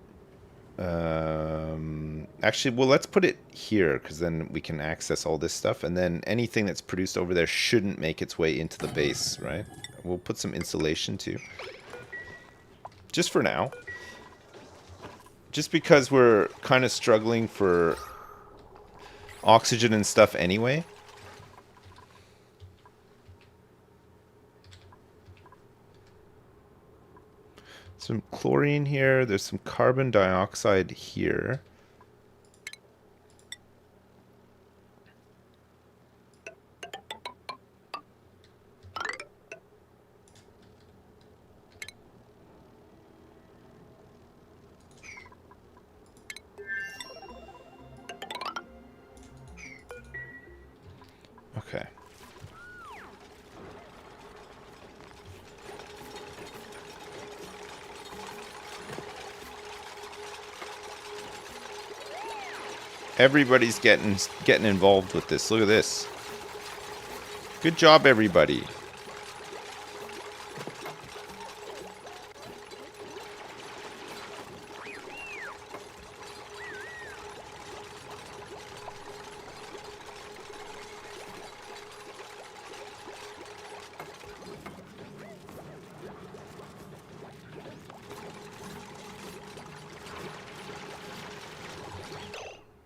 Actually, well, let's put it here because then we can access all this stuff, and then anything that's produced over there shouldn't make its way into the base, right? We'll put some insulation too. Just for now. Just because we're kind of struggling for oxygen and stuff anyway. Some chlorine here. There's some carbon dioxide here. Okay. Everybody's getting involved with this. Look at this. Good job, everybody.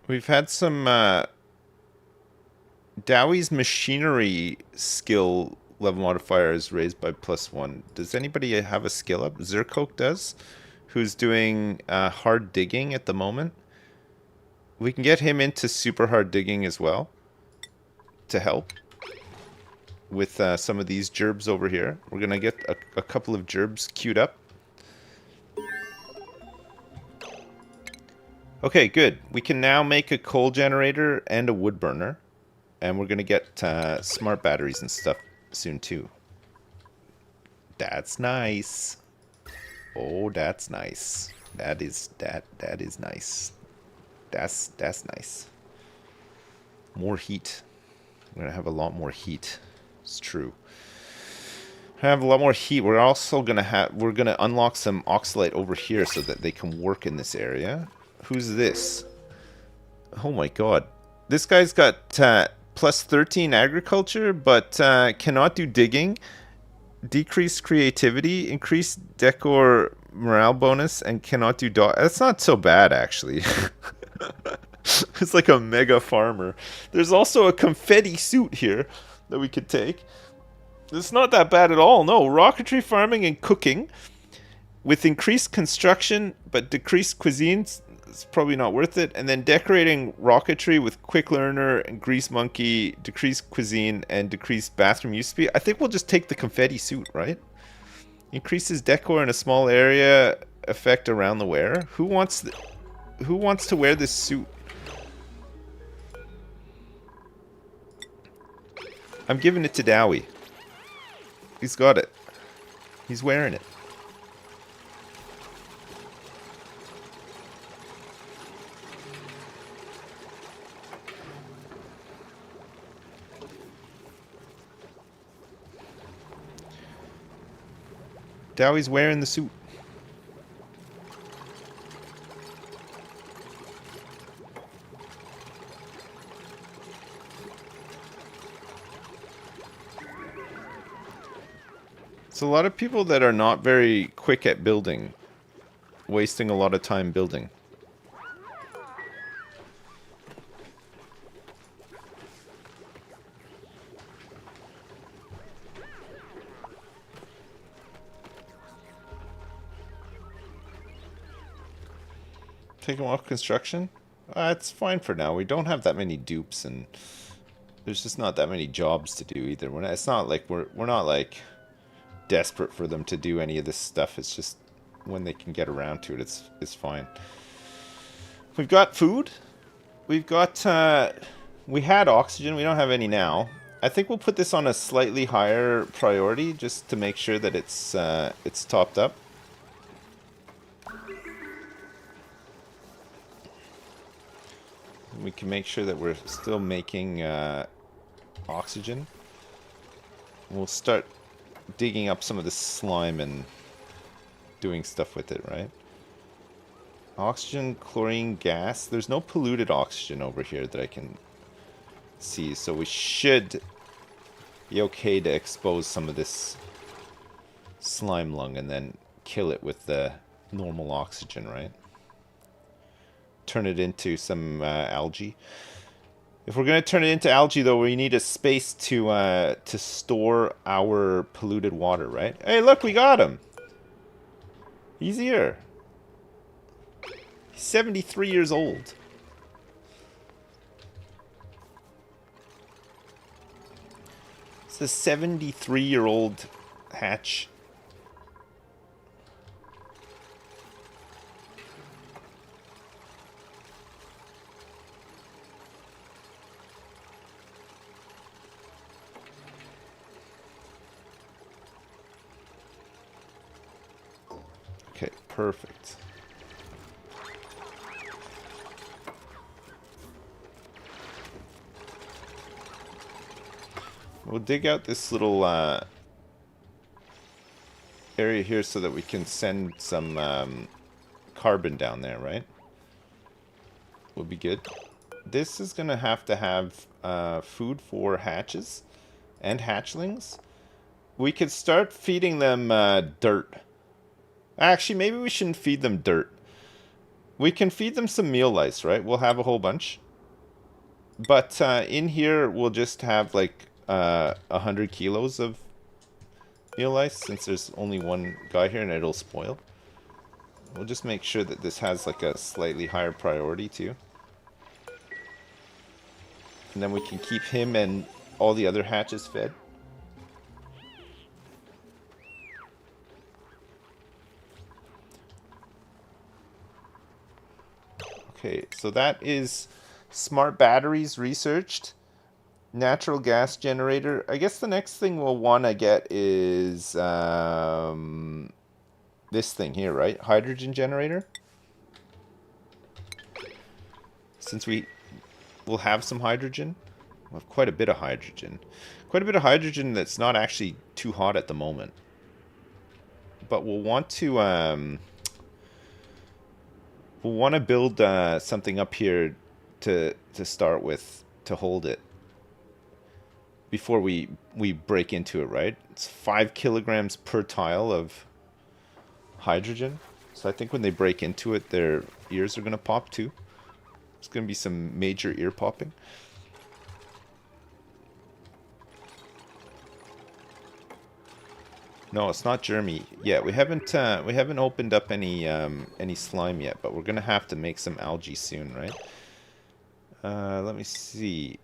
We've had some Dowie's machinery skill level modifier is raised by +1. Does anybody have a skill up? Zercoke does, who's doing hard digging at the moment. We can get him into super hard digging as well to help with some of these gerbs over here. We're going to get a couple of gerbs queued up. Okay, good. We can now make a coal generator and a wood burner. And we're going to get smart batteries and stuff soon too. That's nice. Oh, that's nice. That is nice. That's nice. More heat. We're going to have a lot more heat. It's true. Have a lot more heat. We're also going to unlock some oxalate over here so that they can work in this area. Who's this? Oh my god. This guy's got +13 agriculture, but cannot do digging. Decreased creativity, increased decor morale bonus, and cannot do dog. That's not so bad, actually. It's like a mega farmer. There's also a confetti suit here that we could take. It's not that bad at all. No, rocketry farming and cooking with increased construction but decreased cuisines. It's probably not worth it. And then decorating rocketry with quick learner and grease monkey, decreased cuisine, and decreased bathroom use speed. I think we'll just take the confetti suit, right? Increases decor in a small area, effect around the wearer. Who wants to wear this suit? I'm giving it to Dowie. He's got it. He's wearing it. Dowie's wearing the suit. It's a lot of people that are not very quick at building, wasting a lot of time building. Take them off construction? It's fine for now. We don't have that many dupes, and there's just not that many jobs to do either. It's not like we're not like desperate for them to do any of this stuff. It's just when they can get around to it, it's fine. We've got food. We've got we had oxygen. We don't have any now. I think we'll put this on a slightly higher priority just to make sure that it's topped up. We can make sure that we're still making oxygen. We'll start digging up some of the slime and doing stuff with it, right? Oxygen, chlorine gas. There's no polluted oxygen over here that I can see, so we should be okay to expose some of this slime lung and then kill it with the normal oxygen, right? Turn it into some algae. If we're going to turn it into algae, though, we need a space to store our polluted water, right? Hey, look, we got him. He's here. He's 73 years old. It's a 73-year-old hatch. Perfect. We'll dig out this little area here so that we can send some carbon down there, right? Will be good. This is going to have food for hatches and hatchlings. We could start feeding them dirt. Actually, maybe we shouldn't feed them dirt. We can feed them some meal lice, right? We'll have a whole bunch. But in here, we'll just have like 100 kilos of meal lice, since there's only one guy here and it'll spoil. We'll just make sure that this has like a slightly higher priority too. And then we can keep him and all the other hatches fed. Okay, so that is smart batteries researched. Natural gas generator. I guess the next thing we'll want to get is this thing here, right? Hydrogen generator. Since we will have some hydrogen. We'll have quite a bit of hydrogen. Quite a bit of hydrogen that's not actually too hot at the moment. But we'll want to build something up here to start with, to hold it before we break into it, right? It's 5 kilograms per tile of hydrogen. So I think when they break into it, their ears are going to pop too. It's going to be some major ear popping. No, it's not germy. Yeah, we haven't opened up any slime yet, but we're going to have to make some algae soon, right? Let me see.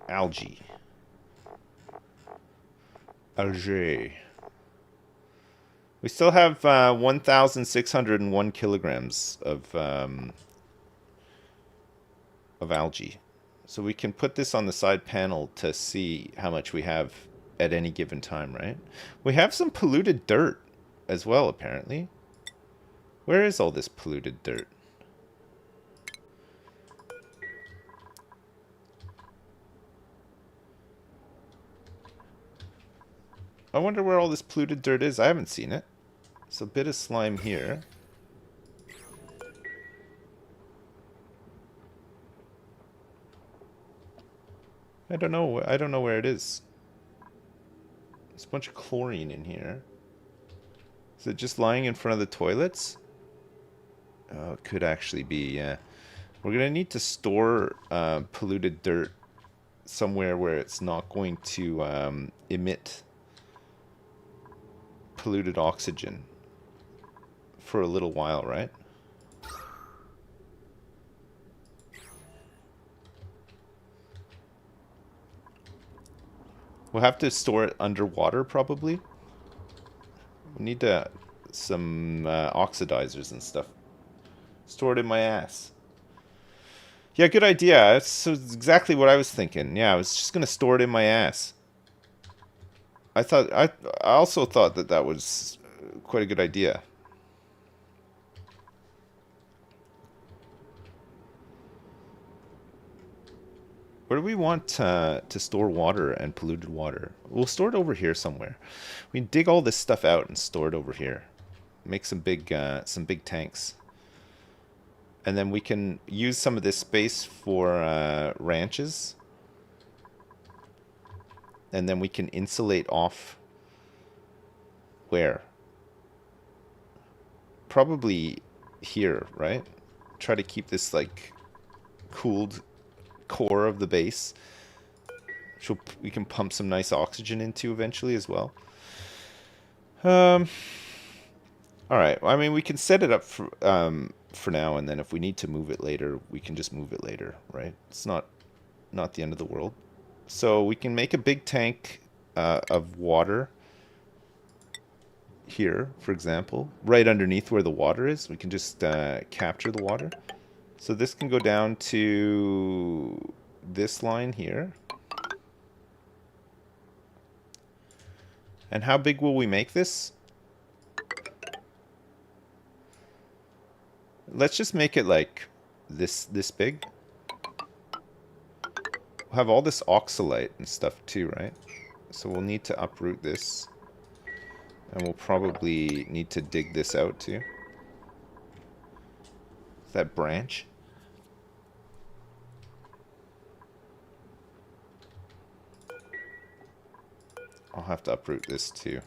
Algae. Algae. We still have 1,601 kilograms of algae. So we can put this on the side panel to see how much we have at any given time, right? We have some polluted dirt as well, apparently. Where is all this polluted dirt? I wonder where all this polluted dirt is. I haven't seen it. So a bit of slime here. I don't know where it is. There's a bunch of chlorine in here. Is it just lying in front of the toilets? Oh, it could actually be, yeah. We're going to need to store polluted dirt somewhere where it's not going to emit polluted oxygen for a little while, right? We'll have to store it underwater, probably. We need some oxidizers and stuff. Store it in my ass. Yeah, good idea. That's exactly what I was thinking. Yeah, I was just gonna store it in my ass. I also thought that was quite a good idea. Where do we want to store water and polluted water? We'll store it over here somewhere. We can dig all this stuff out and store it over here. Make some big tanks. And then we can use some of this space for ranches. And then we can insulate off where? Probably here, right? Try to keep this like cooled core of the base, which we can pump some nice oxygen into eventually as well. All right. I mean, we can set it up for now, and then if we need to move it later, we can just move it later, right? It's not the end of the world. So we can make a big tank of water here, for example, right underneath where the water is. We can just capture the water. So this can go down to this line here. And how big will we make this? Let's just make it like this big. We'll have all this oxalite and stuff too, right? So we'll need to uproot this. And we'll probably need to dig this out too. That branch. I'll have to uproot this too.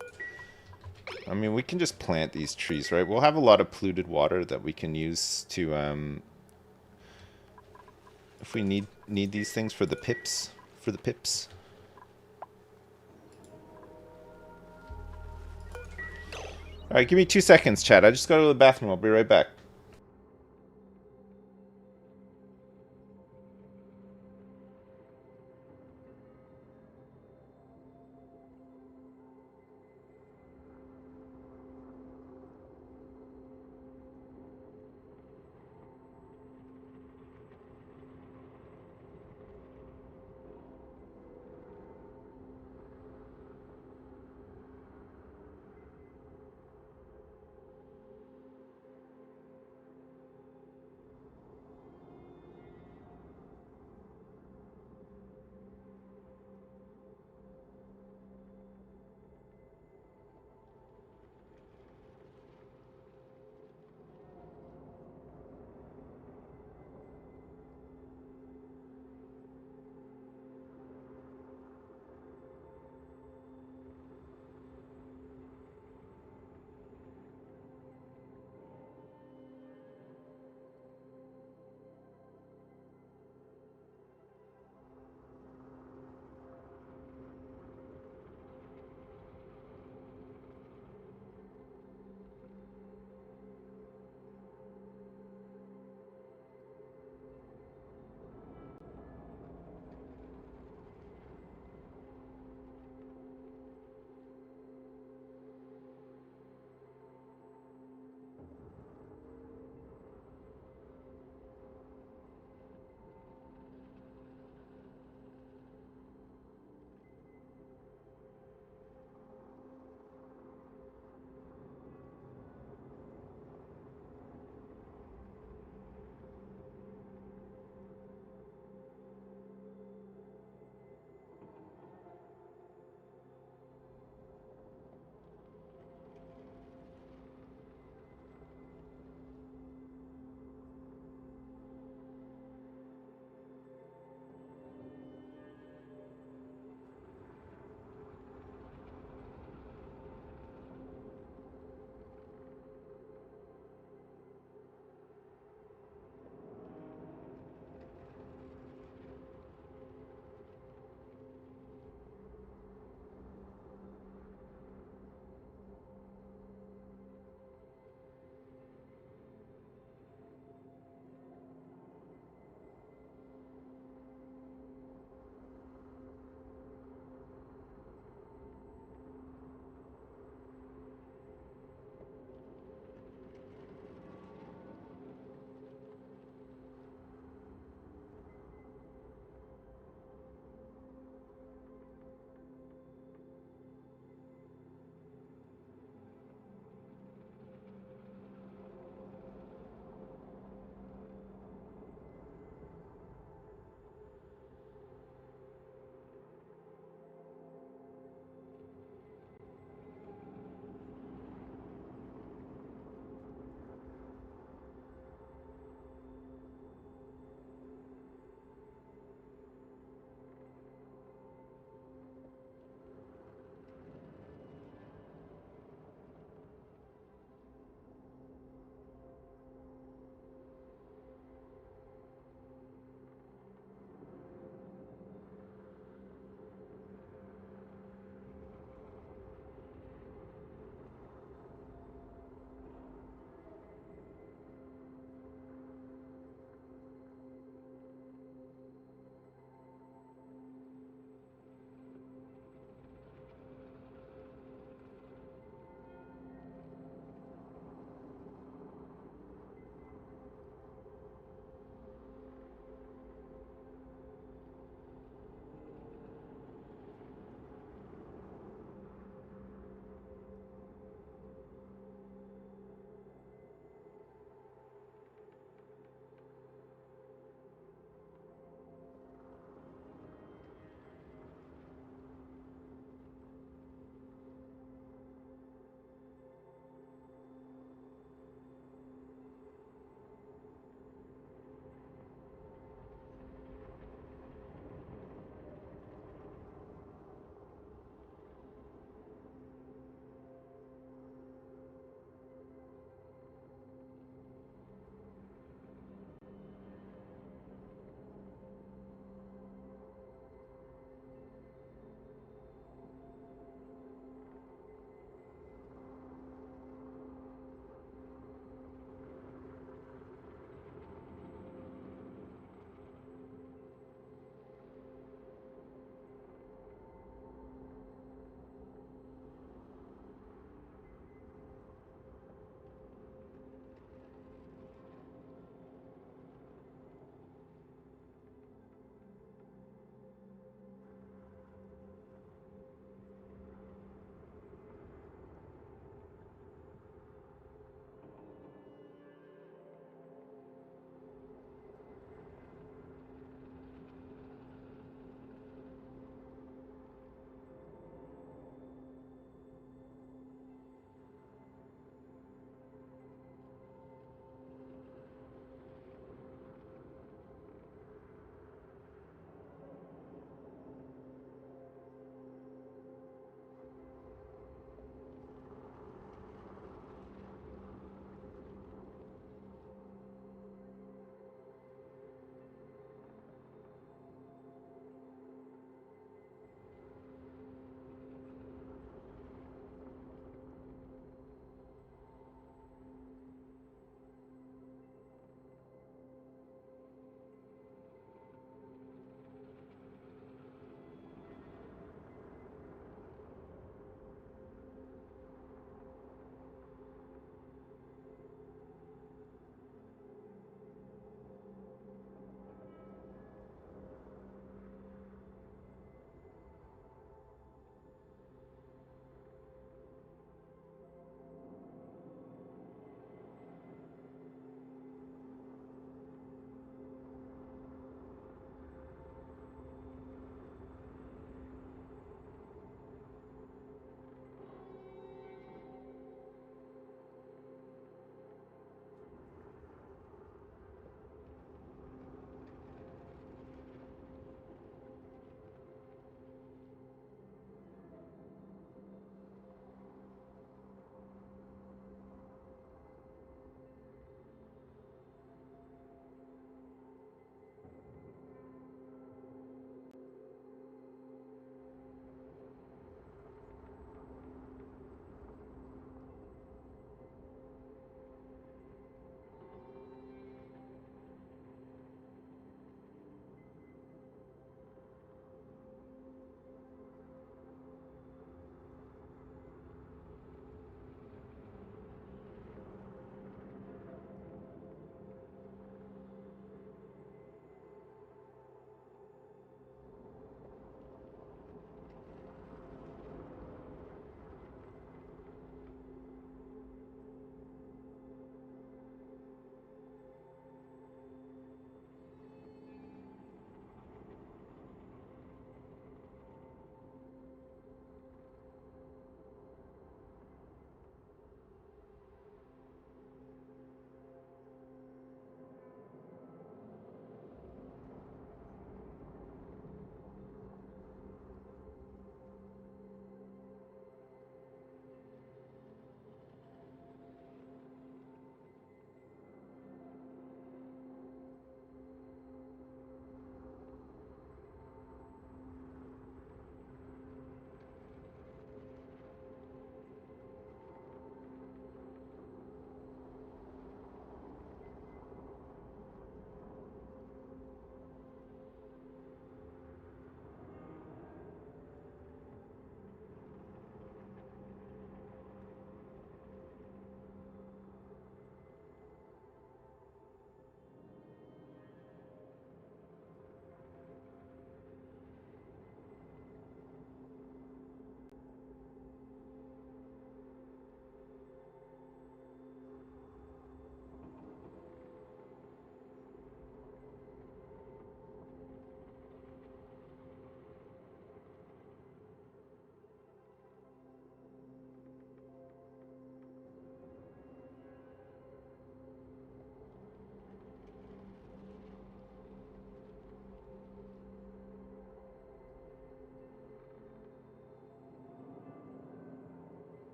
I mean, we can just plant these trees, right? We'll have a lot of polluted water that we can use to, if we need these things for the pips. For the pips. Alright, give me 2 seconds, chat. I just gotta go to the bathroom. I'll be right back.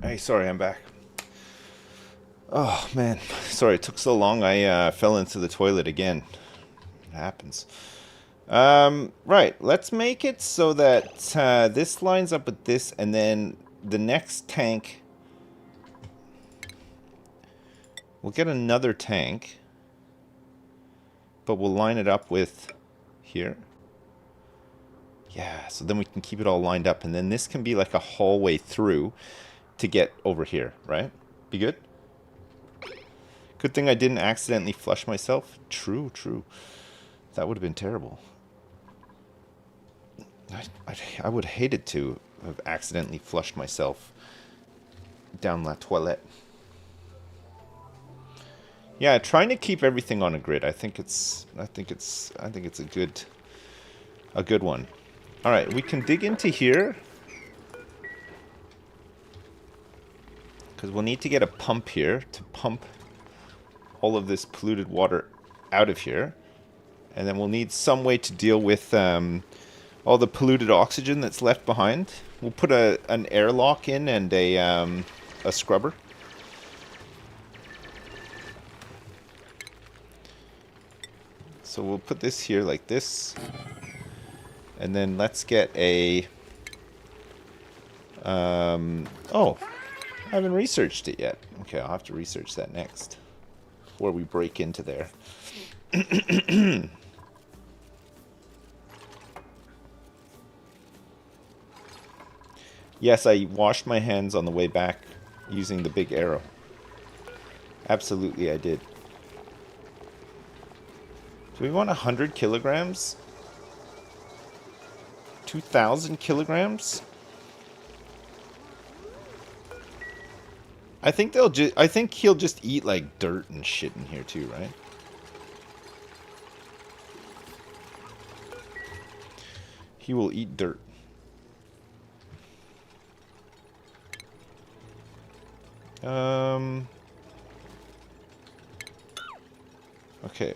Hey, sorry, I'm back. Oh man, sorry it took so long. I fell into the toilet again. It happens. Right, let's make it so that this lines up with this, and then the next tank, we'll get another tank, but we'll line it up with here. Yeah, so then we can keep it all lined up, and then this can be like a hallway through to get over here, right? Be good? Good thing I didn't accidentally flush myself. True, true. That would have been terrible. I would have hated to have accidentally flushed myself down la toilette. Yeah, trying to keep everything on a grid. I think it's a good one. All right, we can dig into here because we'll need to get a pump here to pump all of this polluted water out of here, and then we'll need some way to deal with all the polluted oxygen that's left behind. We'll put an airlock in and a scrubber. So we'll put this here like this. And then let's get a... oh, I haven't researched it yet. Okay, I'll have to research that next. Before we break into there. Yes, I washed my hands on the way back using the big arrow. Absolutely, I did. Do we want 100 kilograms? 2,000 kilograms? I think I think he'll just eat like dirt and shit in here too, right? He will eat dirt. Okay.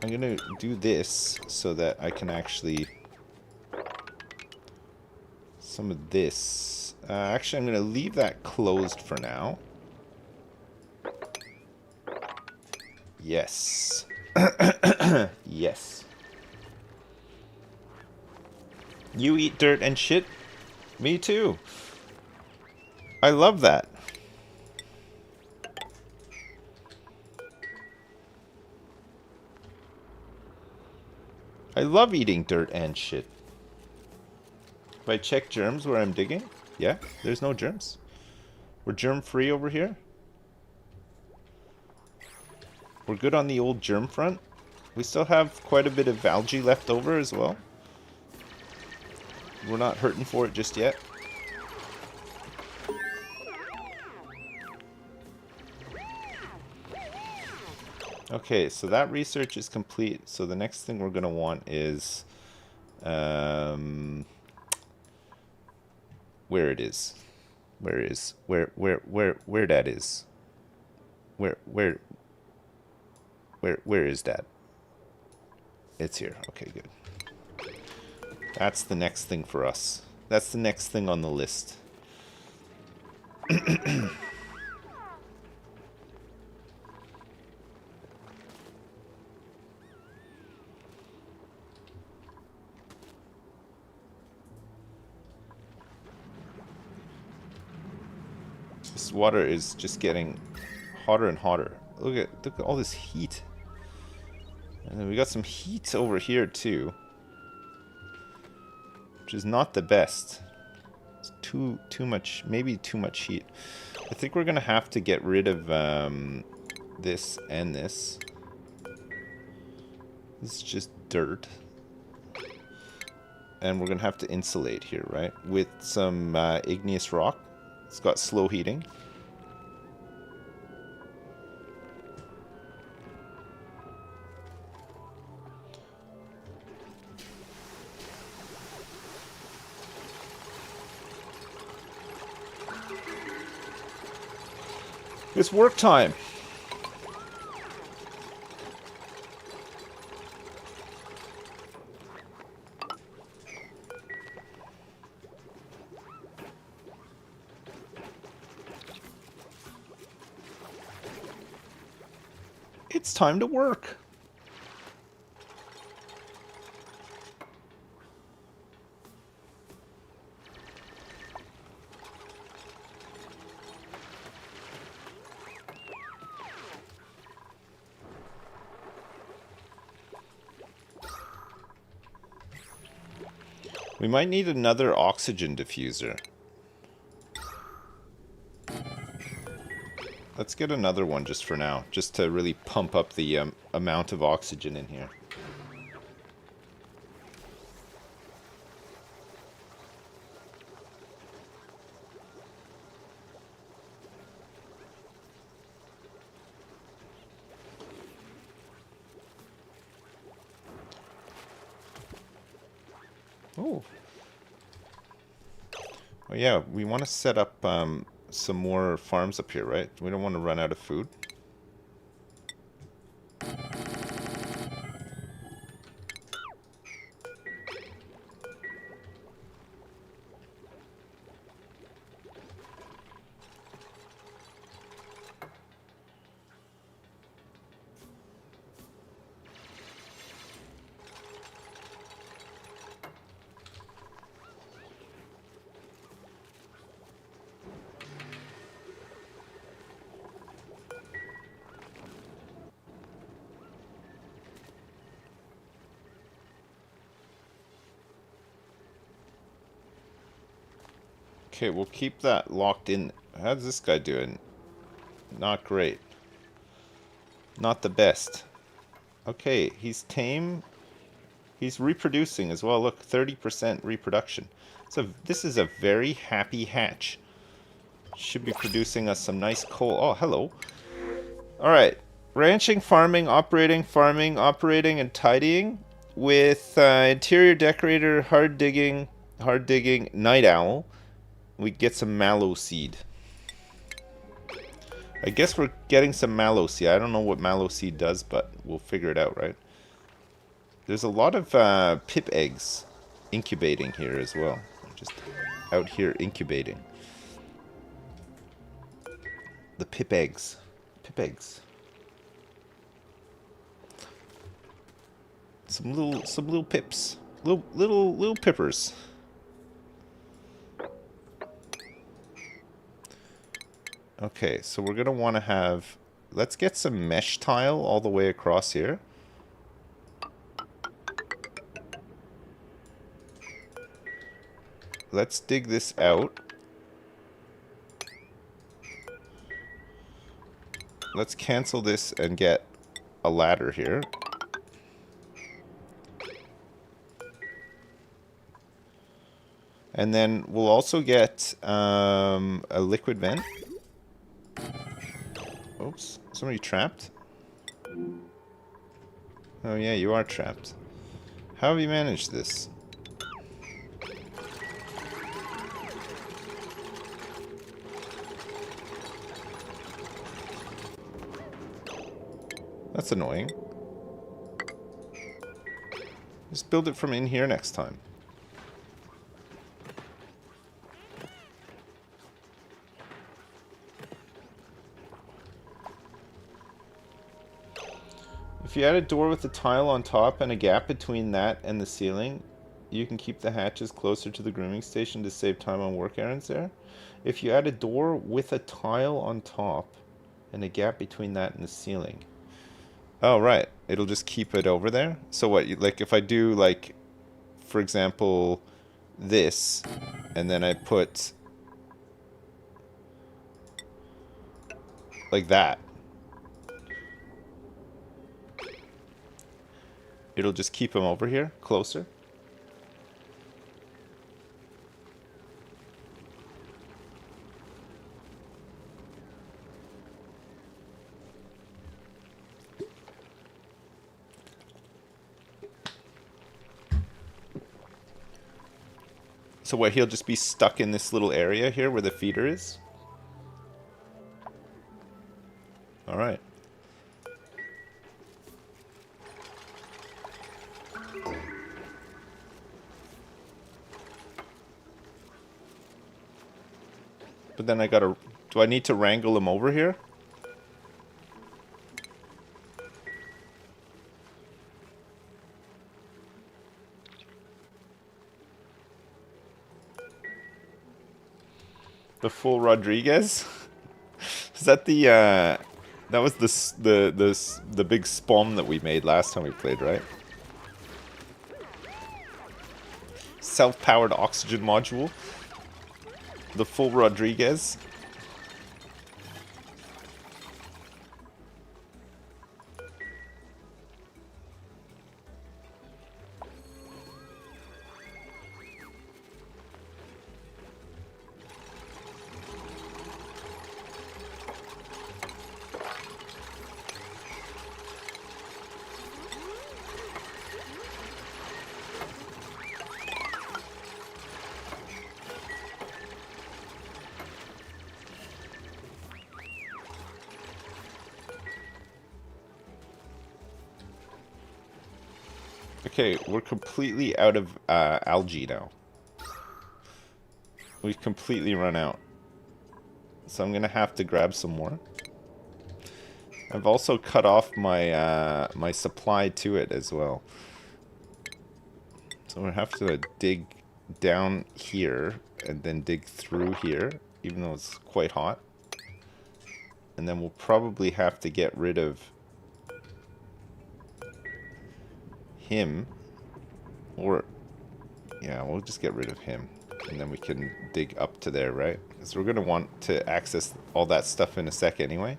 I'm gonna do this so that I can actually... some of this. Actually, I'm gonna leave that closed for now. Yes. Yes. You eat dirt and shit? Me too. I love that. I love eating dirt and shit. If I check germs where I'm digging, yeah, there's no germs. We're germ free over here. We're good on the old germ front. We still have quite a bit of algae left over as well. We're not hurting for it just yet. Okay, so that research is complete. So the next thing we're going to want is where it is. Where that is. Where is that? It's here. Okay, good. That's the next thing for us. That's the next thing on the list. This water is just getting hotter and hotter. Look at all this heat. And then we got some heat over here too, which is not the best. It's too much, maybe too much heat. I think we're gonna have to get rid of this and this. This is just dirt. And we're gonna have to insulate here, right? With some igneous rock. It's got slow heating. It's work time. It's time to work. We might need another oxygen diffuser. Let's get another one just for now, just to really pump up the amount of oxygen in here. Oh. Oh yeah, we want to set up some more farms up here, right? We don't want to run out of food. Okay, we'll keep that locked in. How's this guy doing? Not great. Not the best. Okay, he's tame. He's reproducing as well. Look, 30% reproduction. So this is a very happy hatch. Should be producing us some nice coal. Oh, hello. Alright. Ranching, farming, operating, and tidying. With interior decorator, hard digging, night owl. We get some mallow seed. I guess we're getting some mallow seed. I don't know what mallow seed does, but we'll figure it out, right? There's a lot of pip eggs incubating here as well. Just out here incubating. The pip eggs. Pip eggs. Some little pips. Little pippers. Okay, so we're gonna want to have. Let's get some mesh tile all the way across here. Let's dig this out. Let's cancel this and get a ladder here. And then we'll also get a liquid vent. Oops, somebody trapped? Oh yeah, you are trapped. How have you managed this? That's annoying. Just build it from in here next time. If you add a door with a tile on top and a gap between that and the ceiling, you can keep the hatches closer to the grooming station to save time on work errands there. If you add a door with a tile on top and a gap between that and the ceiling. Oh, right. It'll just keep it over there. So what, like if I do like, for example, this, and then I put like that. It'll just keep them over here, closer. So what, he'll just be stuck in this little area here where the feeder is? Alright. But then I gotta... Do I need to wrangle him over here? The full Rodriguez? Is that the that was the big Spom that we made last time we played, right? Self-powered oxygen module. The full Rodriguez. Okay, we're completely out of algae now. We've completely run out. So I'm gonna have to grab some more. I've also cut off my my supply to it as well. So we'll have to dig down here and then dig through here, even though it's quite hot. And then we'll probably have to get rid of him, or yeah, we'll just get rid of him, and then we can dig up to there, right? Because we're going to want to access all that stuff in a sec anyway.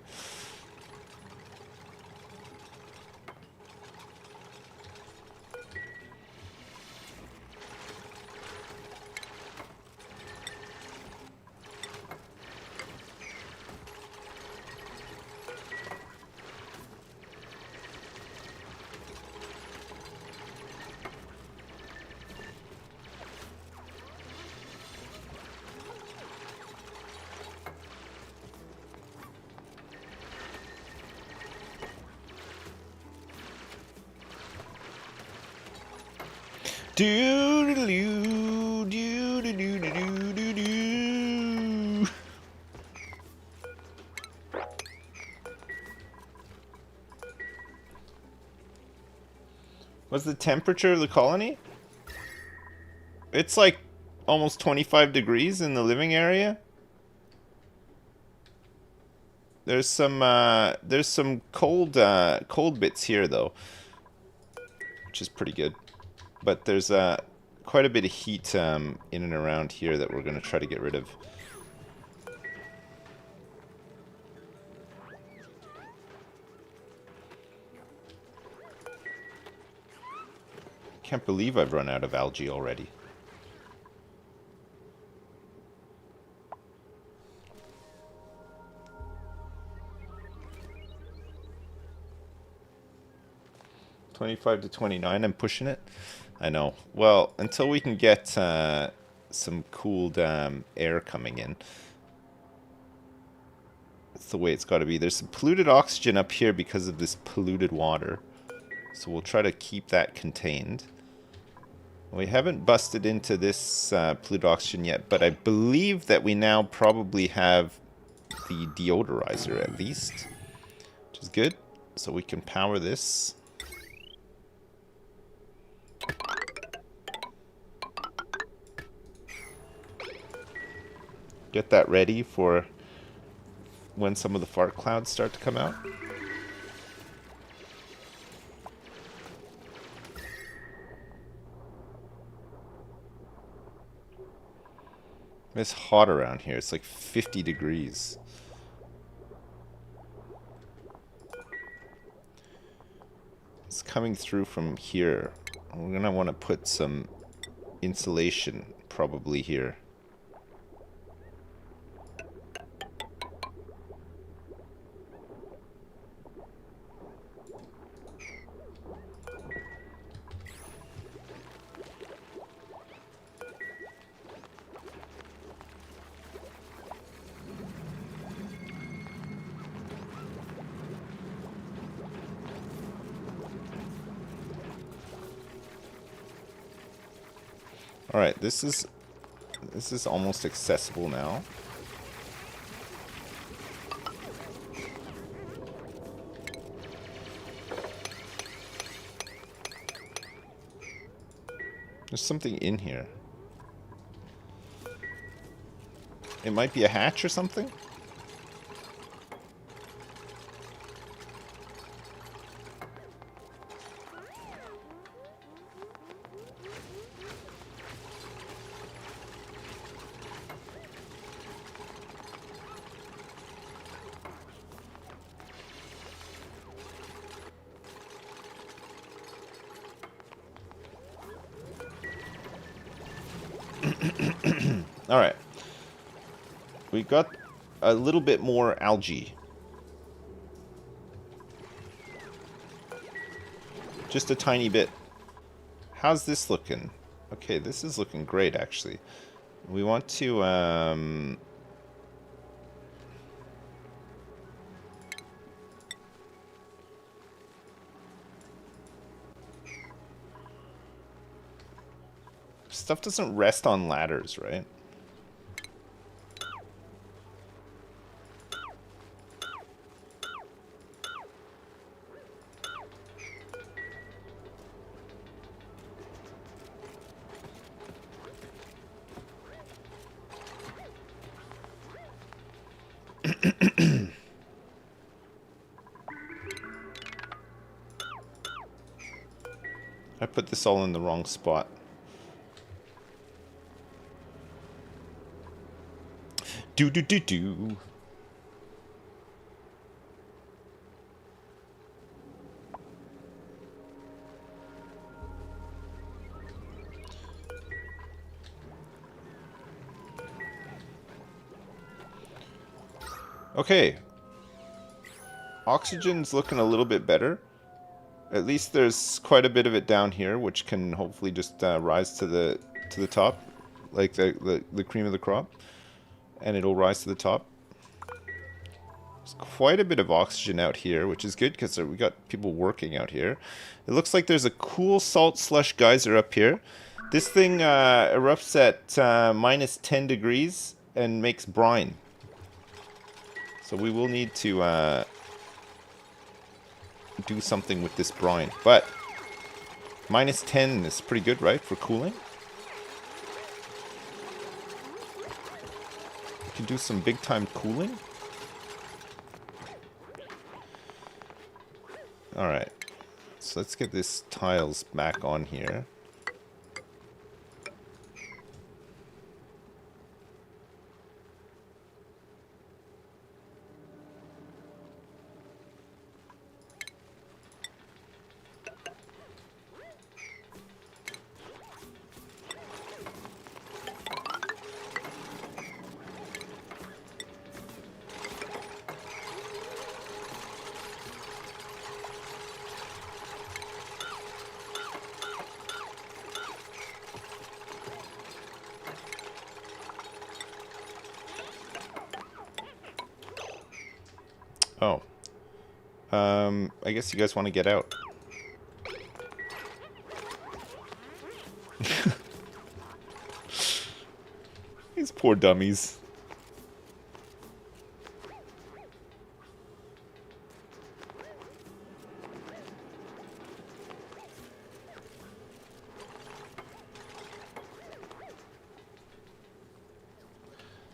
Doo-doo-doo, doo-doo-doo-doo-doo-doo. What's the temperature of the colony? It's like almost 25 degrees in the living area. There's some cold cold bits here though, which is pretty good. But there's quite a bit of heat in and around here that we're going to try to get rid of. Can't believe I've run out of algae already. $25 to $29, I'm pushing it. I know. Well, until we can get some cooled air coming in. That's the way it's got to be. There's some polluted oxygen up here because of this polluted water. So we'll try to keep that contained. We haven't busted into this polluted oxygen yet, but I believe that we now probably have the deodorizer at least, which is good. So we can power this. Get that ready for when some of the fart clouds start to come out. It's hot around here. It's like 50 degrees. It's coming through from here. We're gonna want to put some insulation probably here. Alright, this is almost accessible now. There's something in here. It might be a hatch or something. All right. We got a little bit more algae. Just a tiny bit. How's this looking? Okay, this is looking great, actually. We want to, stuff doesn't rest on ladders, right? I put this all in the wrong spot. Do. Okay. Oxygen's looking a little bit better. At least there's quite a bit of it down here, which can hopefully just rise to the top, like the cream of the crop, and it'll rise to the top. There's quite a bit of oxygen out here, which is good because we got people working out here. It looks like there's a cool salt slush geyser up here. This thing erupts at minus 10 degrees and makes brine. So we will need to do something with this brine. But minus 10 is pretty good, right, for cooling? We can do some big time cooling. Alright. So let's get this tiles back on here. Oh. I guess you guys want to get out. These poor dummies.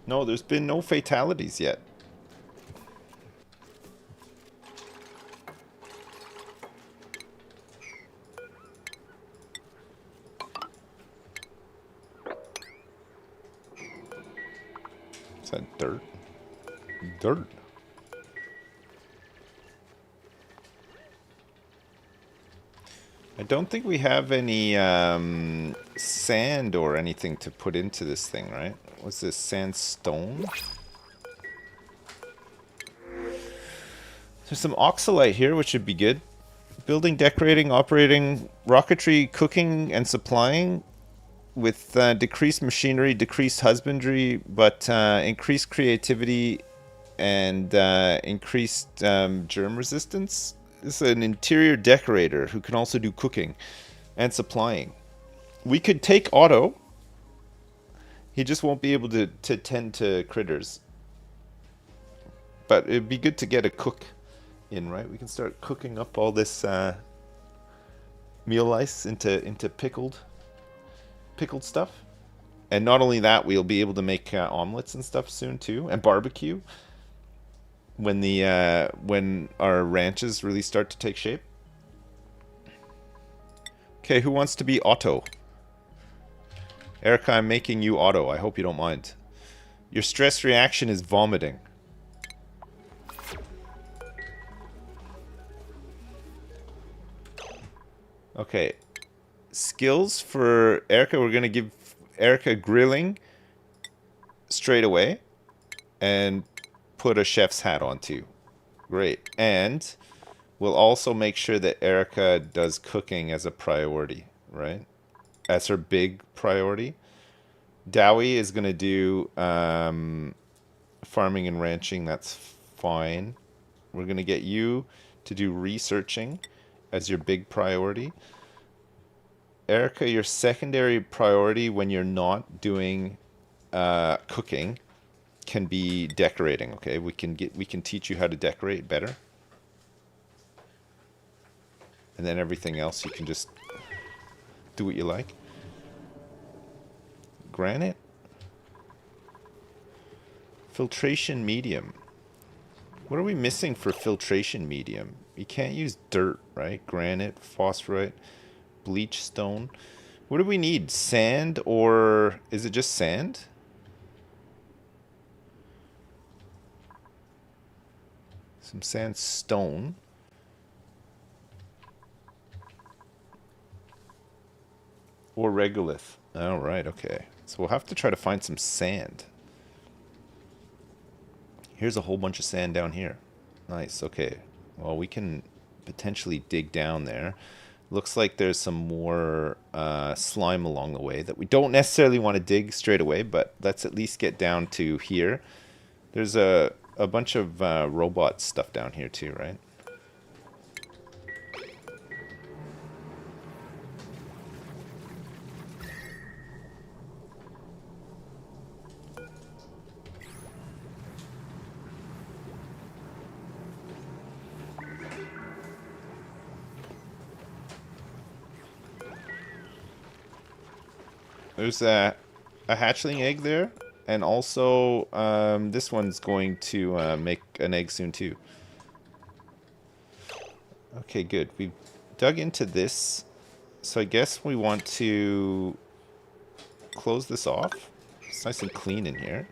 No, there's been no fatalities yet. Is that dirt? Dirt. I don't think we have any sand or anything to put into this thing, right? What's this, sandstone? There's some oxalite here, which should be good. Building, decorating, operating, rocketry, cooking, and supplying. With decreased machinery, decreased husbandry, but increased creativity and increased germ resistance. This is an interior decorator who can also do cooking and supplying. We could take Otto. He just won't be able to tend to critters. But it'd be good to get a cook in, right? We can start cooking up all this meal ice into pickled stuff, And not only that, we'll be able to make omelets and stuff soon too, and barbecue when our ranches really start to take shape. Okay, who wants to be Otto? Erica, I'm making you Otto. I hope you don't mind. Your stress reaction is vomiting. Okay. Skills for Erica. We're going to give Erica grilling straight away. And put a chef's hat on too. Great. And we'll also make sure that Erica does cooking as a priority, right? As her big priority. Dowie is going to do farming and ranching. That's fine. We're going to get you to do researching as your big priority. Erica, your secondary priority when you're not doing cooking can be decorating. Okay, we can teach you how to decorate better, and then everything else you can just do what you like. Granite, filtration medium. What are we missing for filtration medium? You can't use dirt, right? Granite, phosphorite, bleach stone. What do we need? Sand, or is it just sand? Some sandstone. Or regolith. All right, okay. So we'll have to try to find some sand. Here's a whole bunch of sand down here. Nice, okay. Well, we can potentially dig down there. Looks like there's some more slime along the way that we don't necessarily want to dig straight away, but let's at least get down to here. There's a bunch of robot stuff down here too, right? There's a hatchling egg there, and also this one's going to make an egg soon too. Okay, good. We've dug into this, so I guess we want to close this off. It's nice and clean in here.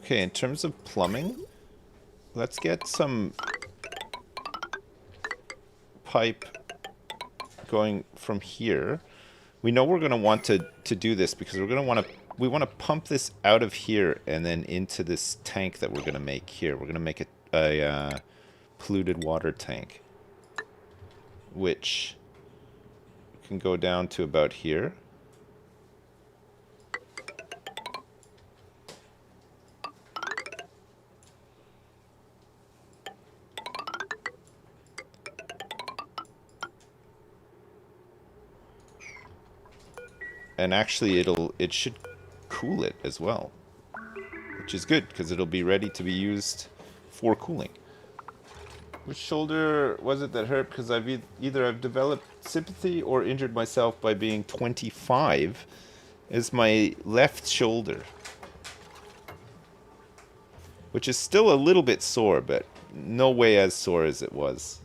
Okay, in terms of plumbing, let's get some pipe going from here. We know we're going to want to do this because we want to pump this out of here and then into this tank that we're going to make here. We're going to make a polluted water tank, which can go down to about here. And actually it should cool it as well, which is good because it'll be ready to be used for cooling. Which shoulder was it that hurt? Because either I've developed sympathy or injured myself by being 25. Is my left shoulder, which is still a little bit sore, but no way as sore as it was.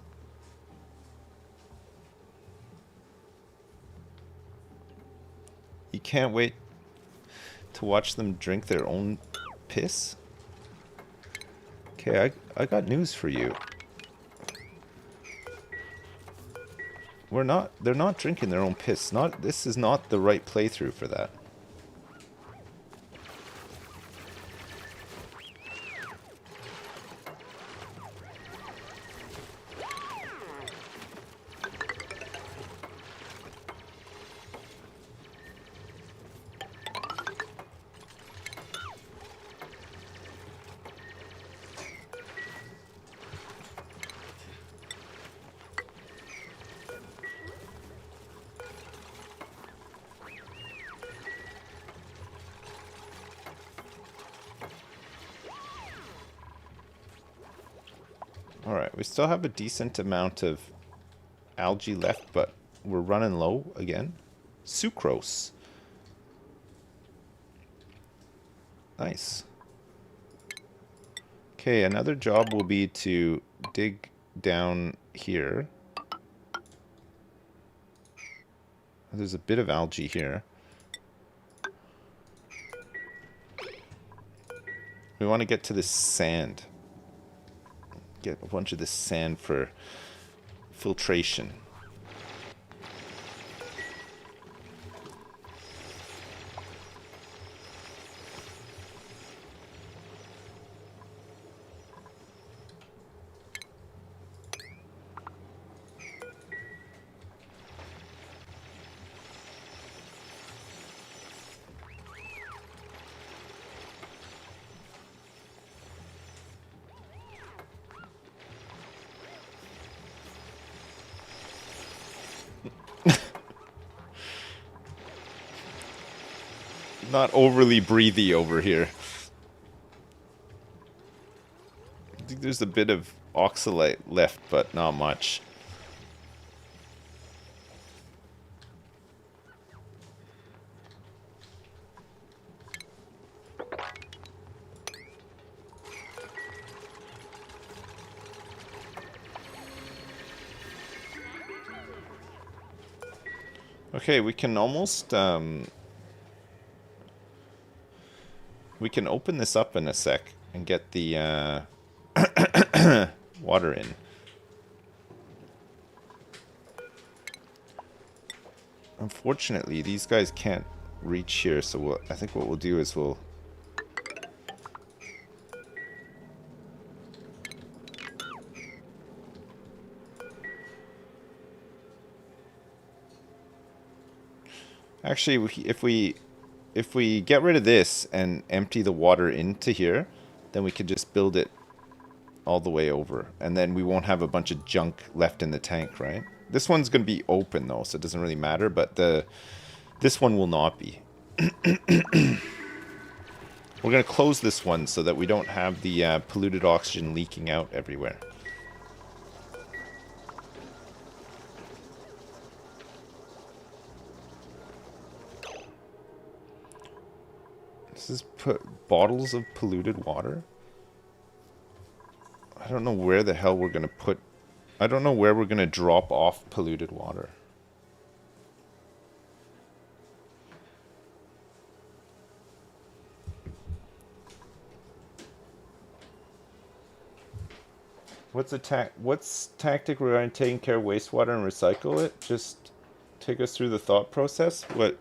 You can't wait to watch them drink their own piss? Okay, I got news for you. They're not drinking their own piss. This is not the right playthrough for that. we still have a decent amount of algae left, but we're running low again. Sucrose. Nice. Okay, another job will be to dig down here. There's a bit of algae here. We want to get to this sand. Get a bunch of this sand for filtration. Not overly breathy over here. I think there's a bit of oxalate left, but not much. Okay, we can almost we can open this up in a sec and get the water in. Unfortunately, these guys can't reach here, so I think what we'll do is we'll... Actually, if we get rid of this and empty the water into here, then we could just build it all the way over. And then we won't have a bunch of junk left in the tank, right? This one's going to be open, though, so it doesn't really matter. But this one will not be. We're going to close this one so that we don't have the polluted oxygen leaking out everywhere. This is bottles of polluted water. I don't know where the hell we're going to put... I don't know where we're going to drop off polluted water. What's tactic regarding taking care of wastewater and recycle it? Just take us through the thought process. What...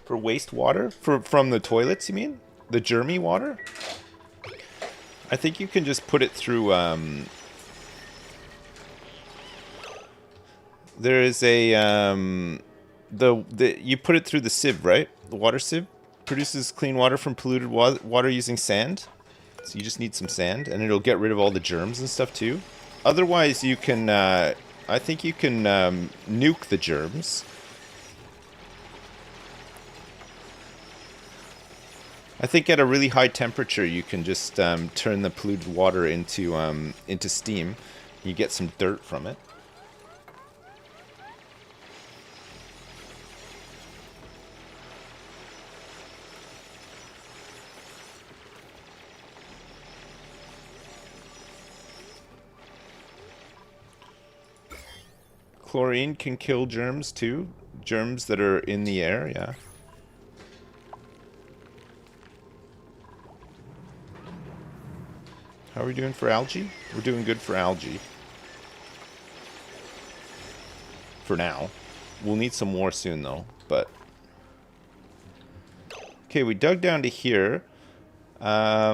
For wastewater? From the toilets, you mean? The germy water? I think you can just put it through, there is a, you put it through the sieve, right? The water sieve produces clean water from polluted water using sand. So you just need some sand, and it'll get rid of all the germs and stuff too. Otherwise, you can, I think you can, nuke the germs. I think at a really high temperature, you can just turn the polluted water into steam. You get some dirt from it. Chlorine can kill germs too. Germs that are in the air, yeah. How are we doing for algae? We're doing good for algae. For now. We'll need some more soon, though. But okay, we dug down to here. I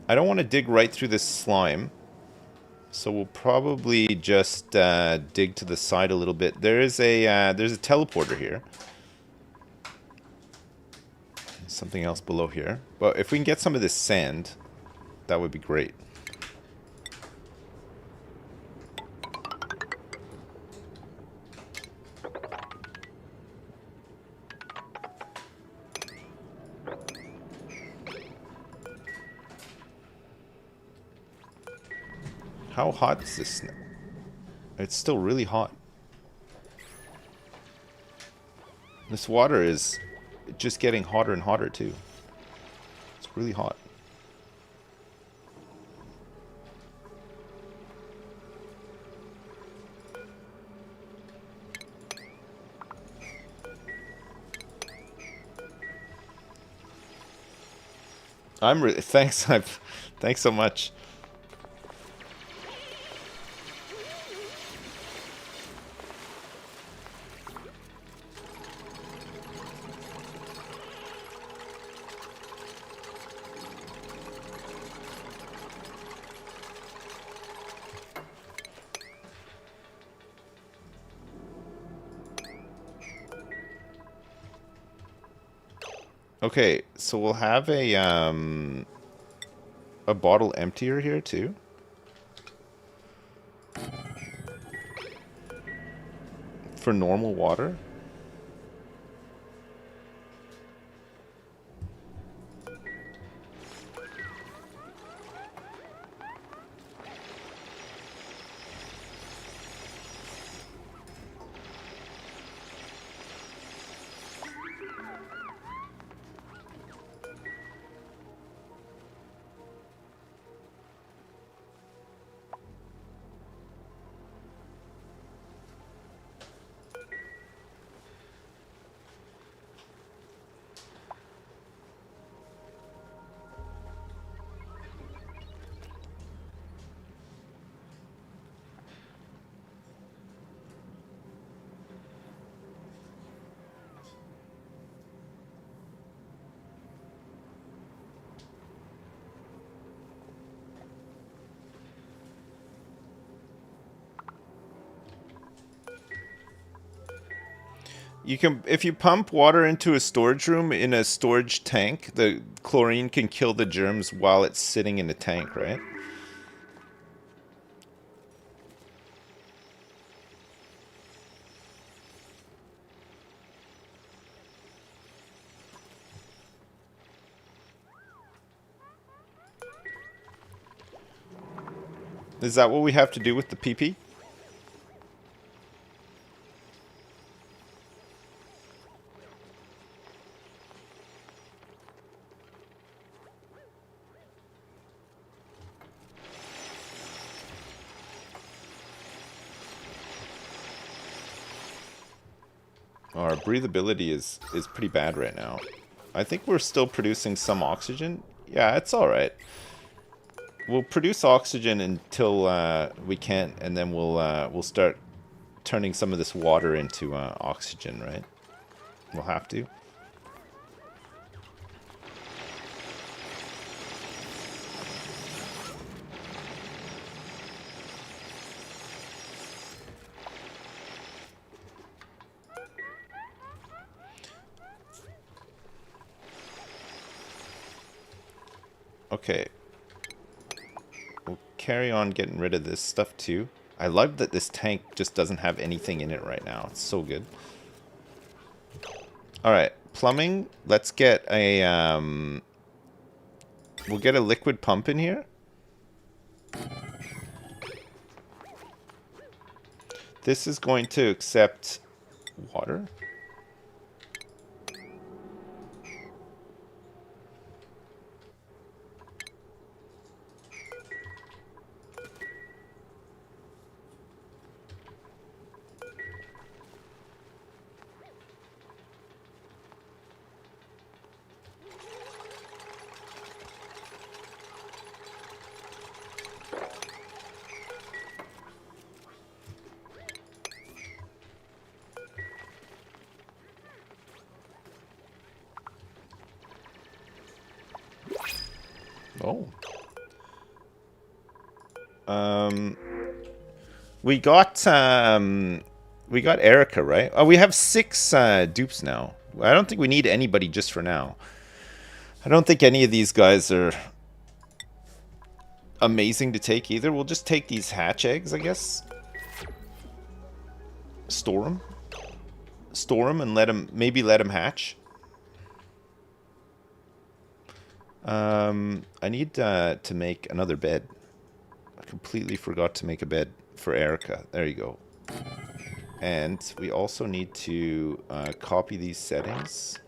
don't want to dig right through this slime. So we'll probably just dig to the side a little bit. There's a teleporter here. Something else below here. But if we can get some of this sand... that would be great. How hot is this? It's still really hot. This water is just getting hotter and hotter too. It's really hot. I'm really thanks. Thanks so much. Okay, so we'll have a bottle emptier here too. For normal water. You can, if you pump water into a storage room in a storage tank, the chlorine can kill the germs while it's sitting in the tank, right? Is that what we have to do with the PP? Our breathability is pretty bad right now. I think we're still producing some oxygen. Yeah, it's all right. We'll produce oxygen until we can't, and then we'll start turning some of this water into oxygen, right? We'll have to. Okay. We'll carry on getting rid of this stuff too. I love that this tank just doesn't have anything in it right now. It's so good. Alright, plumbing. Let's get a, we'll get a liquid pump in here. This is going to accept water. Oh. We got Erica, right? Oh, we have 6 dupes now. I don't think we need anybody just for now. I don't think any of these guys are amazing to take either. We'll just take these hatch eggs, I guess. Store them. Store them and maybe let them hatch. I need to make another bed. completely forgot to make a bed for Erica. There you go. And we also need to copy these settings.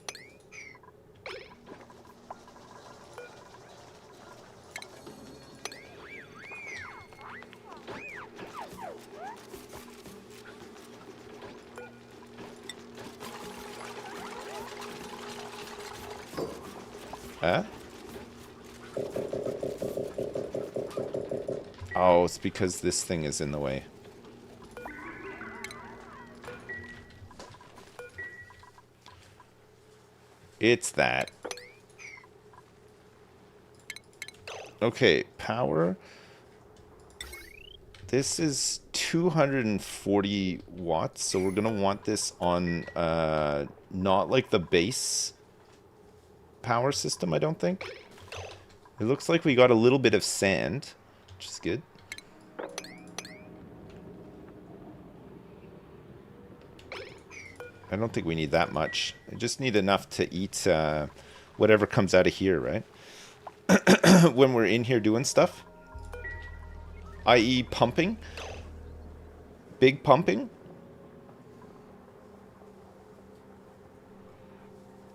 Huh? Oh, it's because this thing is in the way. It's that. Okay, power. This is 240 watts, so we're going to want this on not like the base power system, I don't think. It looks like we got a little bit of sand, which is good. I don't think we need that much. I just need enough to eat whatever comes out of here, right? When we're in here doing stuff. I.e. pumping. Big pumping.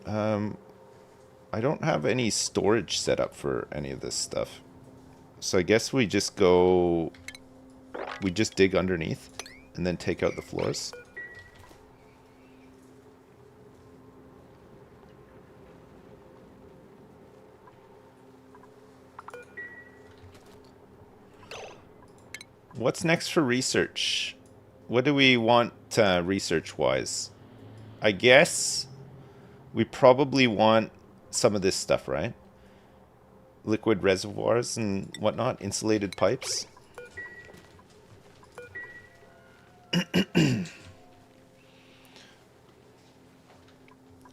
I don't have any storage set up for any of this stuff. So I guess we just go... We just dig underneath and then take out the floors. What's next for research? What do we want research-wise? I guess we probably want some of this stuff, right? Liquid reservoirs and whatnot, insulated pipes.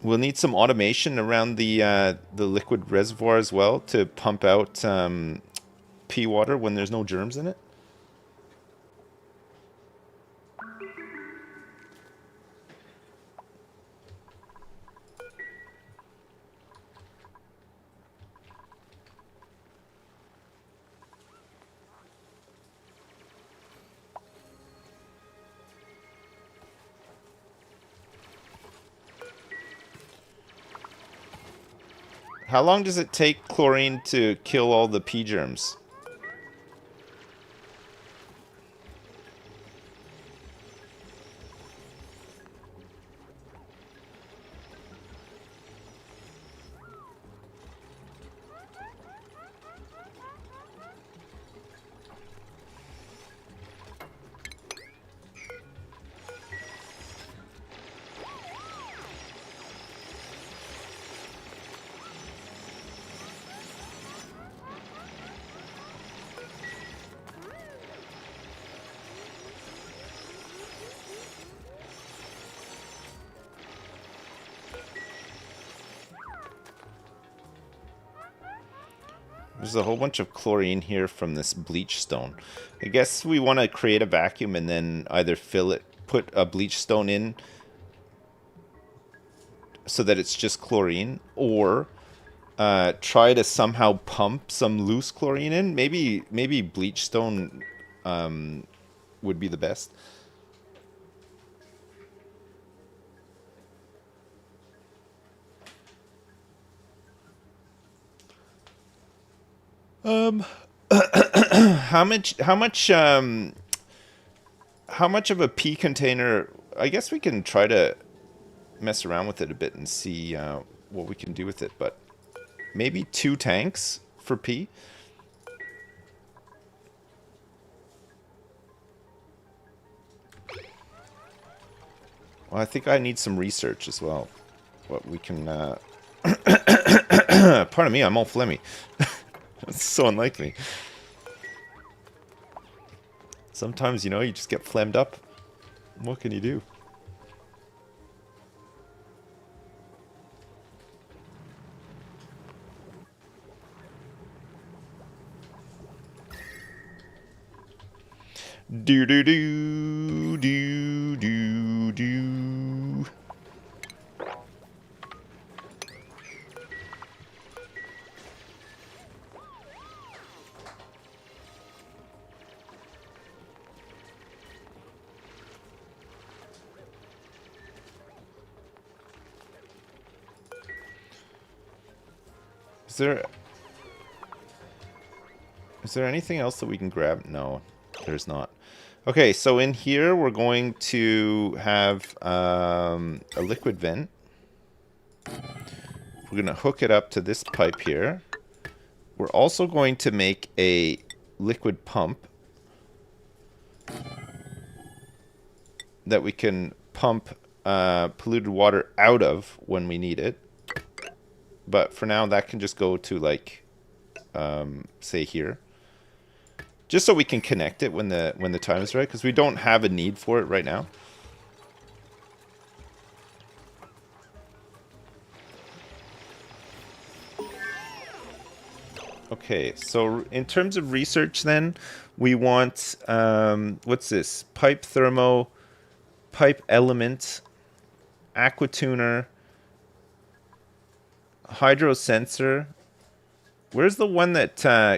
We'll need some automation around the liquid reservoir as well to pump out pea water when there's no germs in it. How long does it take chlorine to kill all the pea germs? There's a whole bunch of chlorine here from this bleach stone. I guess we want to create a vacuum and then either fill it, put a bleach stone in so that it's just chlorine, or try to somehow pump some loose chlorine in. Maybe bleach stone would be the best. How much of a pea container? I guess we can try to mess around with it a bit and see what we can do with it, but maybe 2 tanks for pea. Well, I think I need some research as well. What we can pardon me, I'm all phlegmy. That's so unlike me. Sometimes, you know, you just get phlegmed up. What can you do? Do do do do do do. Is there anything else that we can grab? No, there's not. Okay, so in here we're going to have a liquid vent. We're going to hook it up to this pipe here. We're also going to make a liquid pump that we can pump polluted water out of when we need it. But for now, that can just go to, like, say here. Just so we can connect it when the time is right, because we don't have a need for it right now. Okay, so in terms of research then, we want, what's this? Pipe thermo, pipe element, aquatuner, hydro sensor. Where's the one that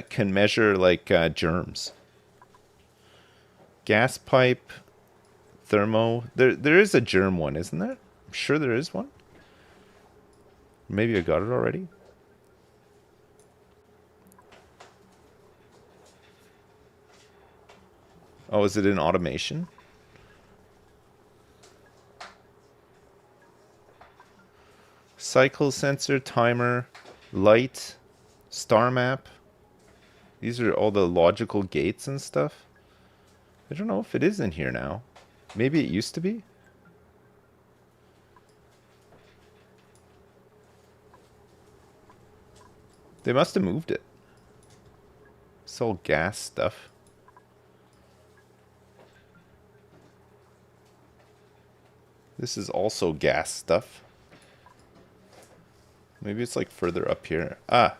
can measure, like, germs? Gas pipe, thermo. There is a germ one, isn't there? I'm sure there is one. Maybe I got it already. Oh, is it in automation? Cycle sensor, timer, light, star map. These are all the logical gates and stuff. I don't know if it is in here now. Maybe it used to be. They must have moved it. It's all gas stuff. This is also gas stuff. Maybe it's like further up here. Ah.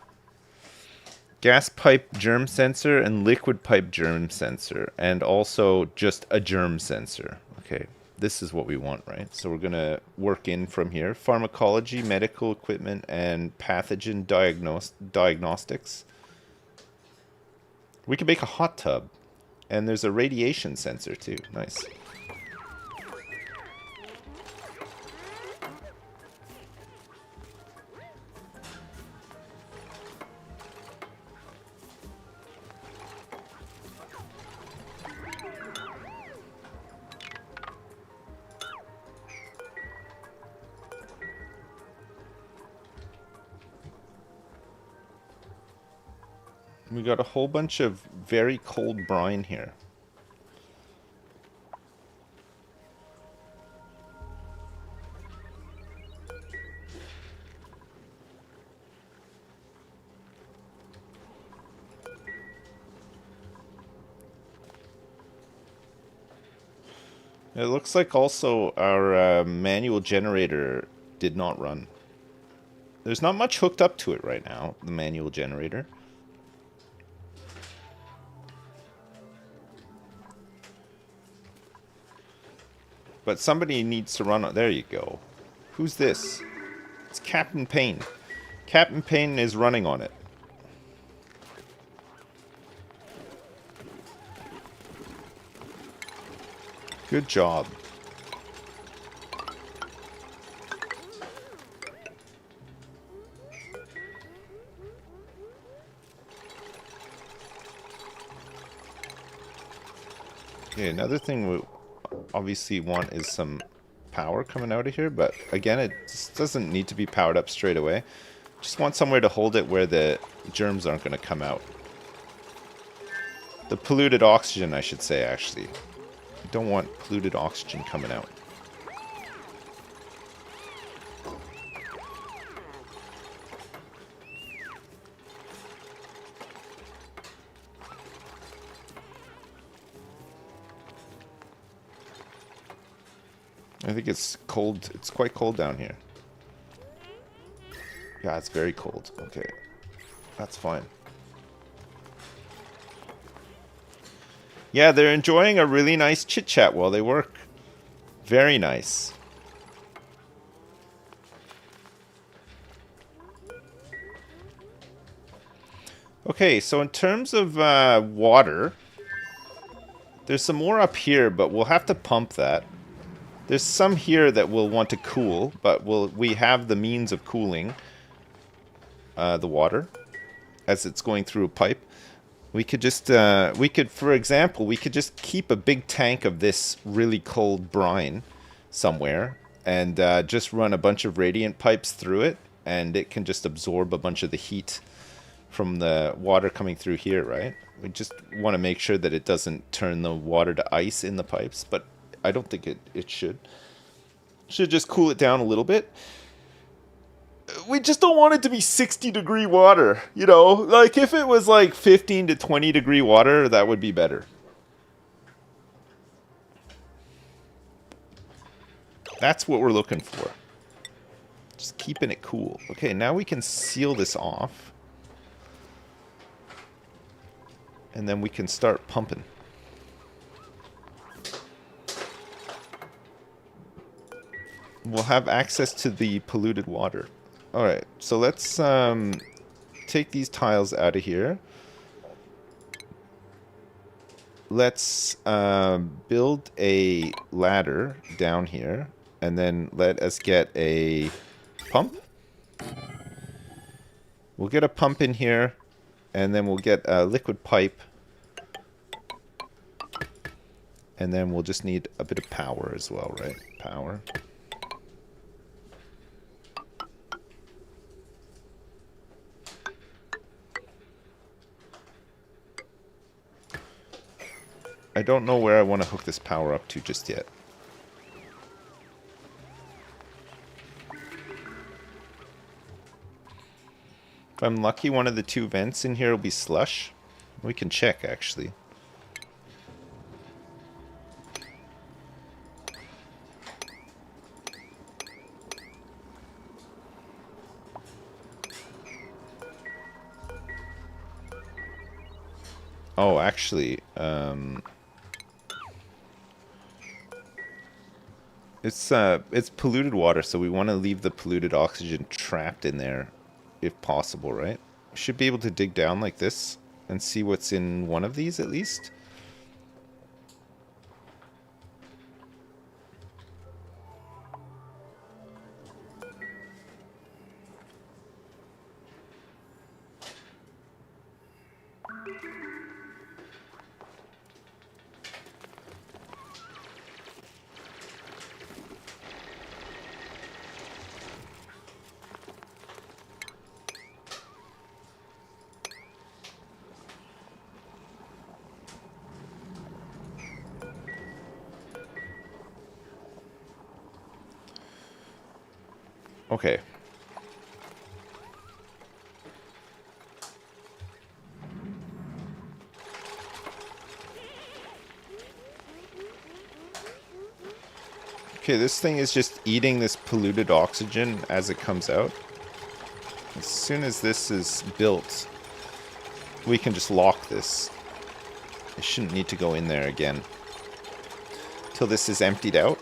Gas pipe germ sensor and liquid pipe germ sensor. And also just a germ sensor. Okay. This is what we want, right? So we're going to work in from here. Pharmacology, medical equipment, and pathogen diagnostics. We can make a hot tub. And there's a radiation sensor too. Nice. We got a whole bunch of very cold brine here. It looks like also our manual generator did not run. There's not much hooked up to it right now, the manual generator. But somebody needs to run it. There you go. Who's this? It's Captain Payne. Captain Payne is running on it. Good job. Okay, another thing we obviously want is some power coming out of here, but again, it just doesn't need to be powered up straight away. Just want somewhere to hold it where the germs aren't going to come out. The polluted oxygen, I should say, actually. I don't want polluted oxygen coming out. I think it's cold. It's quite cold down here. Yeah, it's very cold. Okay. That's fine. Yeah, they're enjoying a really nice chit-chat while they work. Very nice. Okay, so in terms of water, there's some more up here, but we'll have to pump that. There's some here that we'll want to cool, but we have the means of cooling. the water as it's going through a pipe. We could just, for example, we could just keep a big tank of this really cold brine somewhere and just run a bunch of radiant pipes through it, and it can just absorb a bunch of the heat from the water coming through here, right? We just want to make sure that it doesn't turn the water to ice in the pipes, but I don't think it should. Should just cool it down a little bit. We just don't want it to be 60-degree water, you know? Like, if it was like 15 to 20-degree water, that would be better. That's what we're looking for. Just keeping it cool. Okay, now we can seal this off. And then we can start pumping. We'll have access to the polluted water. Alright, so let's take these tiles out of here. Let's build a ladder down here. And then let us get a pump. We'll get a pump in here. And then we'll get a liquid pipe. And then we'll just need a bit of power as well, right? Power. I don't know where I want to hook this power up to just yet. If I'm lucky, one of the two vents in here will be slush. We can check, actually. Oh, actually, it's polluted water, so we want to leave the polluted oxygen trapped in there, if possible, right? We should be able to dig down like this and see what's in one of these at least. Okay. Okay, this thing is just eating this polluted oxygen as it comes out. As soon as this is built, we can just lock this. It shouldn't need to go in there again till this is emptied out.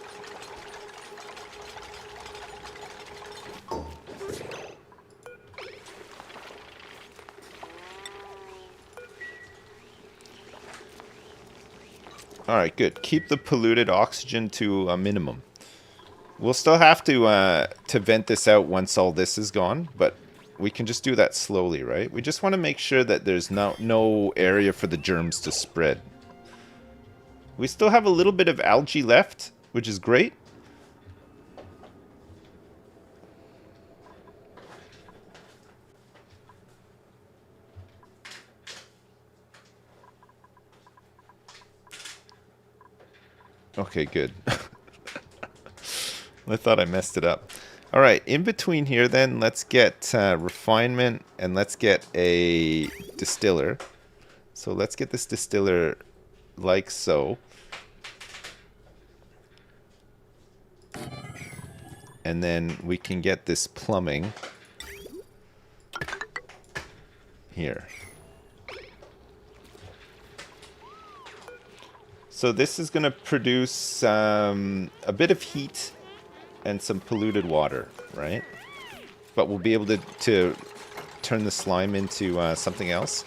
Alright, good. Keep the polluted oxygen to a minimum. We'll still have to vent this out once all this is gone, but we can just do that slowly, right? We just want to make sure that there's no area for the germs to spread. We still have a little bit of algae left, which is great. Okay, good. I thought I messed it up. Alright, in between here then, let's get refinement and let's get a distiller. So let's get this distiller like so. And then we can get this plumbing here. So this is going to produce a bit of heat and some polluted water, right? But we'll be able to turn the slime into something else.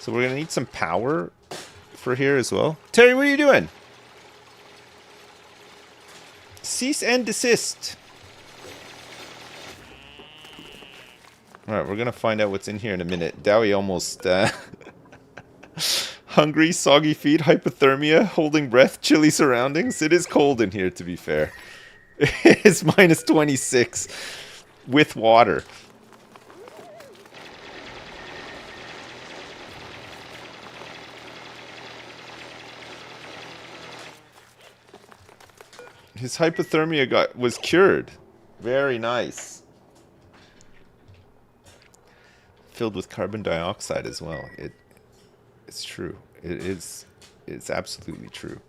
So we're going to need some power for here as well. Terry, what are you doing? Cease and desist. Alright, we're gonna find out what's in here in a minute. Dowie almost, hungry, soggy feet, hypothermia, holding breath, chilly surroundings. It is cold in here, to be fair. It's minus 26 with water. His hypothermia was cured. Very nice. Filled with carbon dioxide as well. It's true. It's absolutely true.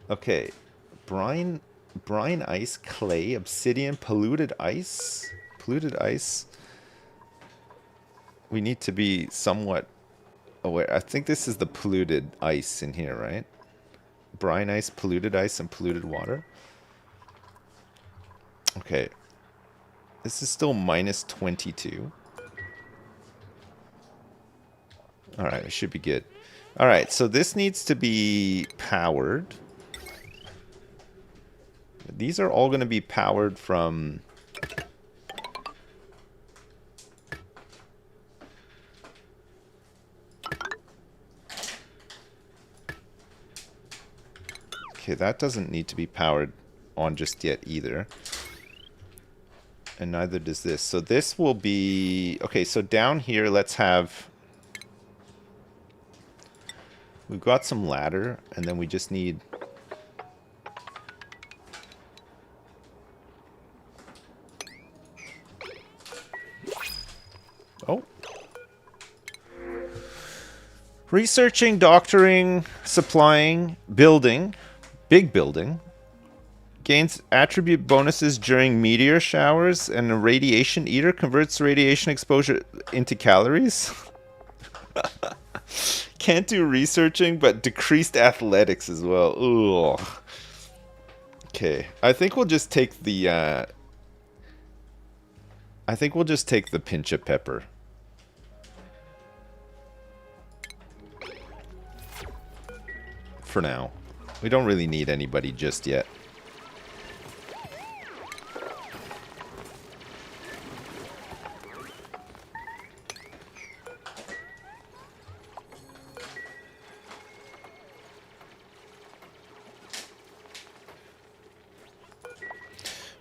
Okay. Brine ice, clay, obsidian, polluted ice. Polluted ice. We need to be somewhat aware. I think this is the polluted ice in here, right? Brine ice, and polluted water. Okay. This is still minus 22. Alright, we should be good. Alright, so this needs to be powered. These are all going to be powered from... Okay, that doesn't need to be powered on just yet either. And neither does this. So this will be... Okay, so down here, let's have... We've got some ladder, and then we just need... Oh. Researching, doctoring, supplying, building... Big building gains attribute bonuses during meteor showers, and a radiation eater converts radiation exposure into calories. Can't do researching, but decreased athletics as well. Ugh. Okay, I think we'll just take the. I think we'll just take the pinch of pepper. For now. We don't really need anybody just yet.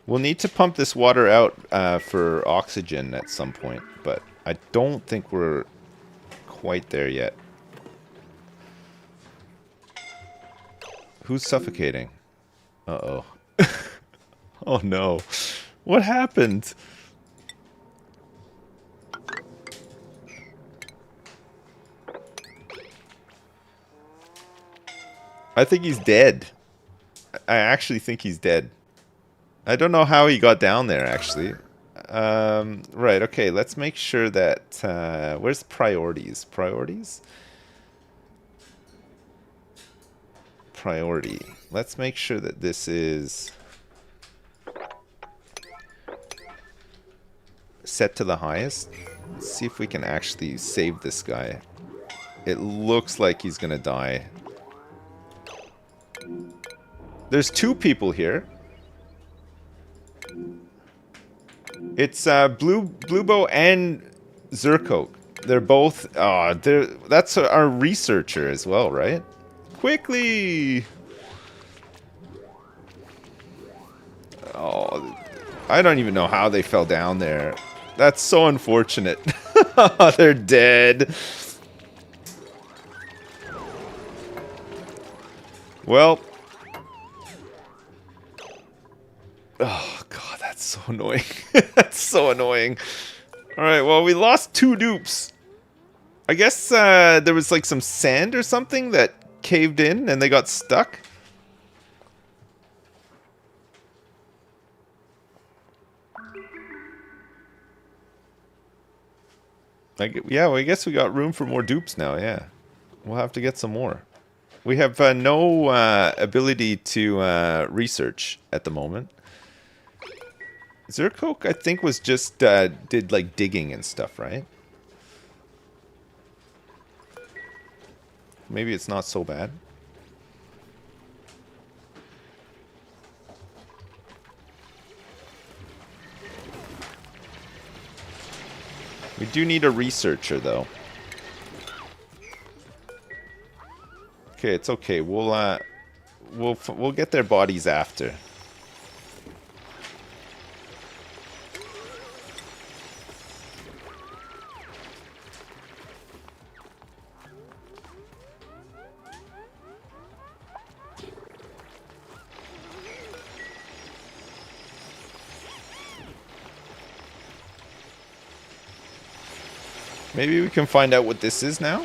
We'll need to pump this water out for oxygen at some point, but I don't think we're quite there yet. Who's suffocating? Uh-oh. Oh no. What happened? I think he's dead. I actually think he's dead. I don't know how he got down there, actually. Right, okay, let's make sure that... where's priorities? Priorities? Priority. Let's make sure that this is... set to the highest. Let's see if we can actually save this guy. It looks like he's gonna die. There's two people here. It's Bluebo and Zerkoak. They're both that's our researcher as well, right? Quickly. Oh, I don't even know how they fell down there. That's so unfortunate. They're dead. Well. Oh, God, that's so annoying. That's so annoying. Alright, well, we lost 2 dupes. I guess there was like some sand or something that caved in and they got stuck. Yeah, well, I guess we got room for more dupes now, yeah. We'll have to get some more. We have no ability to research at the moment. Zerkoak, I think, was just did like digging and stuff, right? Maybe it's not so bad. We do need a researcher, though. Okay, it's okay. We'll get their bodies after. Maybe we can find out what this is now?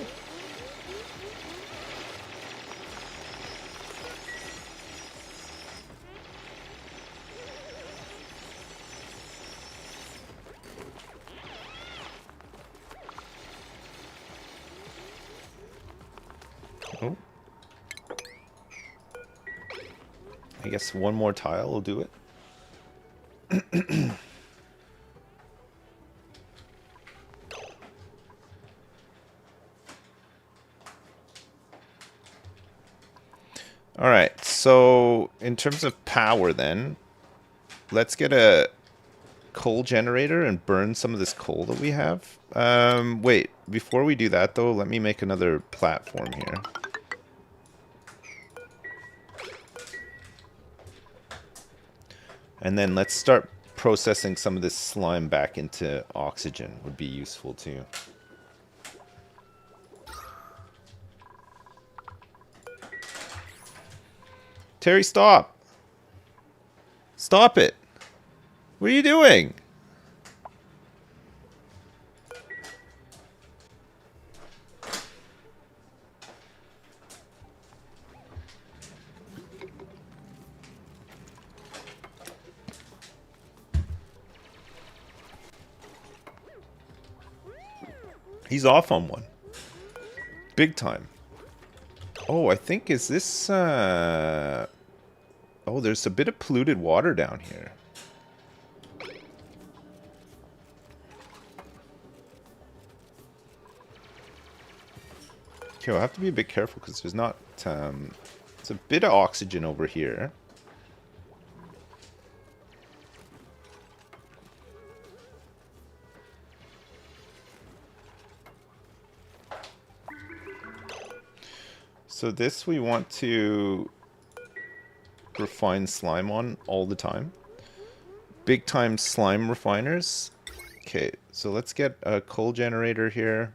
Oh. I guess one more tile will do it. Alright, so in terms of power then, let's get a coal generator and burn some of this coal that we have. Wait, before we do that though, let me make another platform here. And then let's start processing some of this slime back into oxygen, would be useful too. Terry, stop! Stop it! What are you doing? He's off on one. Big time. Oh, I think, is this, Oh, there's a bit of polluted water down here. Okay, I'll have to be a bit careful because there's not, there's a bit of oxygen over here. So this we want to refine slime on all the time. Big time slime refiners. Okay, so let's get a coal generator here.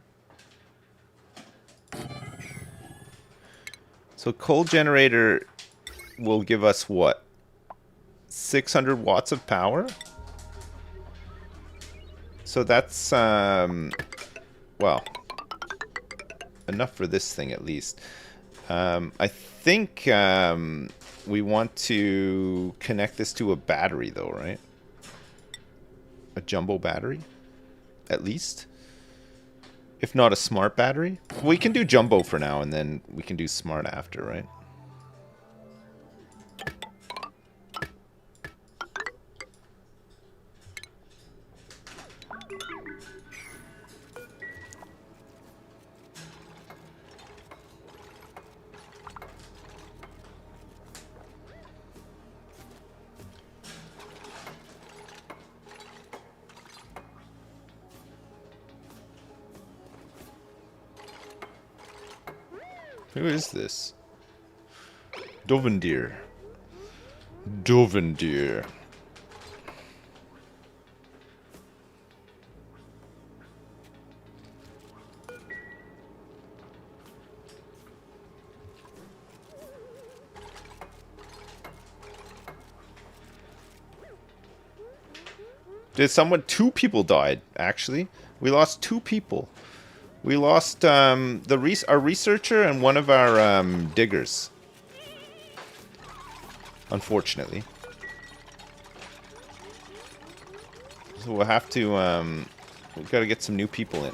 So coal generator will give us what? 600 watts of power? So that's, well, enough for this thing at least. I think we want to connect this to a battery though, right? A jumbo battery, at least. If not a smart battery. We can do jumbo for now and then we can do smart after, right? Who is this? Dovendeer. Dovendeer. Did someone... 2 people died, actually. We lost 2 people. We lost our researcher and one of our diggers. Unfortunately. So we'll have to... we've got to get some new people in.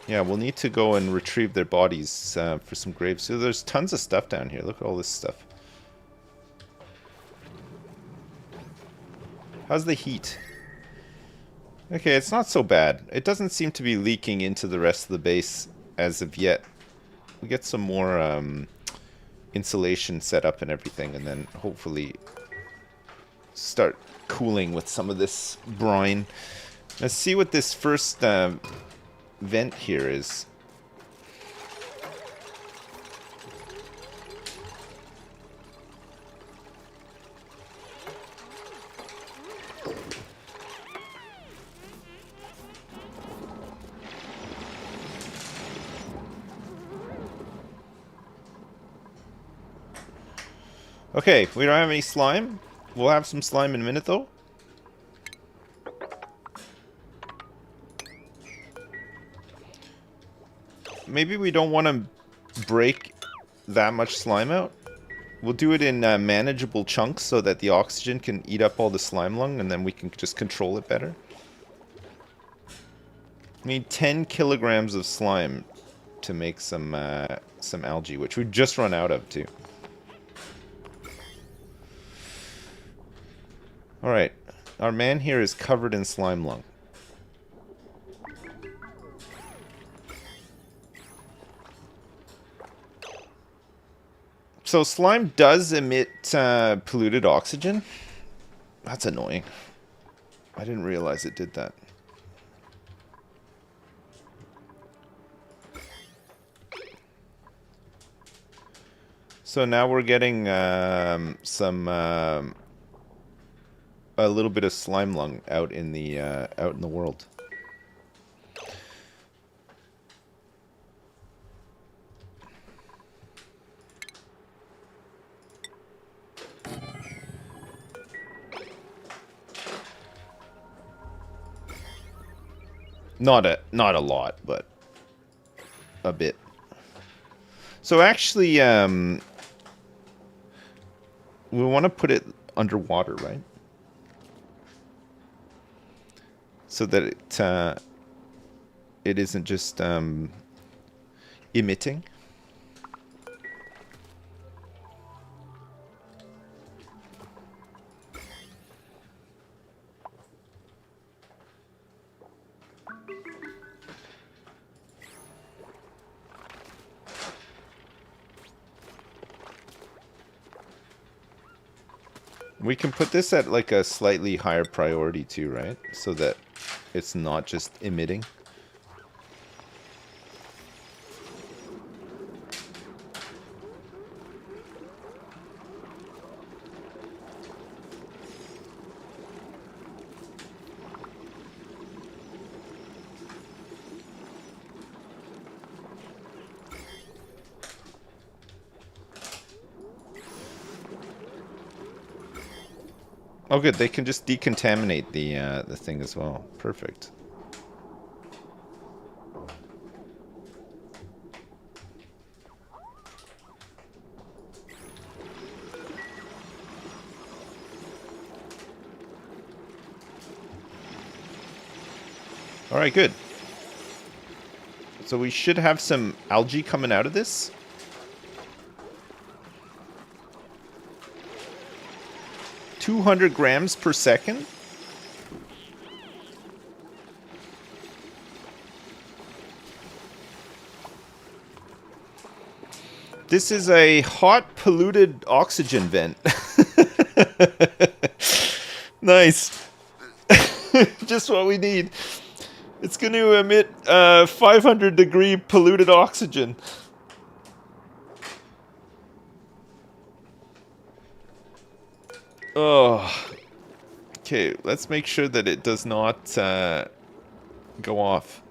Yeah, we'll need to go and retrieve their bodies for some graves. So there's tons of stuff down here. Look at all this stuff. How's the heat? Okay, it's not so bad. It doesn't seem to be leaking into the rest of the base as of yet. We get some more insulation set up and everything, and then hopefully start cooling with some of this brine. Let's see what this first vent here is. Okay, we don't have any slime. We'll have some slime in a minute, though. Maybe we don't want to break that much slime out. We'll do it in manageable chunks so that the oxygen can eat up all the slime lung, and then we can just control it better. We need 10 kilograms of slime to make some algae, which we've just run out of, too. Alright, our man here is covered in slime lung. So slime does emit polluted oxygen. That's annoying. I didn't realize it did that. So now we're getting a little bit of slime lung out in the world. Not a lot, but a bit. So actually, we want to put it underwater, right? So that it isn't just emitting. We can put this at like a slightly higher priority too, right? So that it's not just emitting. Oh, good. They can just decontaminate the thing as well. Perfect. All right, good. So we should have some algae coming out of this. $200 grams per second. This is a hot polluted oxygen vent. Nice. Just what we need. It's going to emit 500 degree polluted oxygen. Oh. Okay, let's make sure that it does not go off.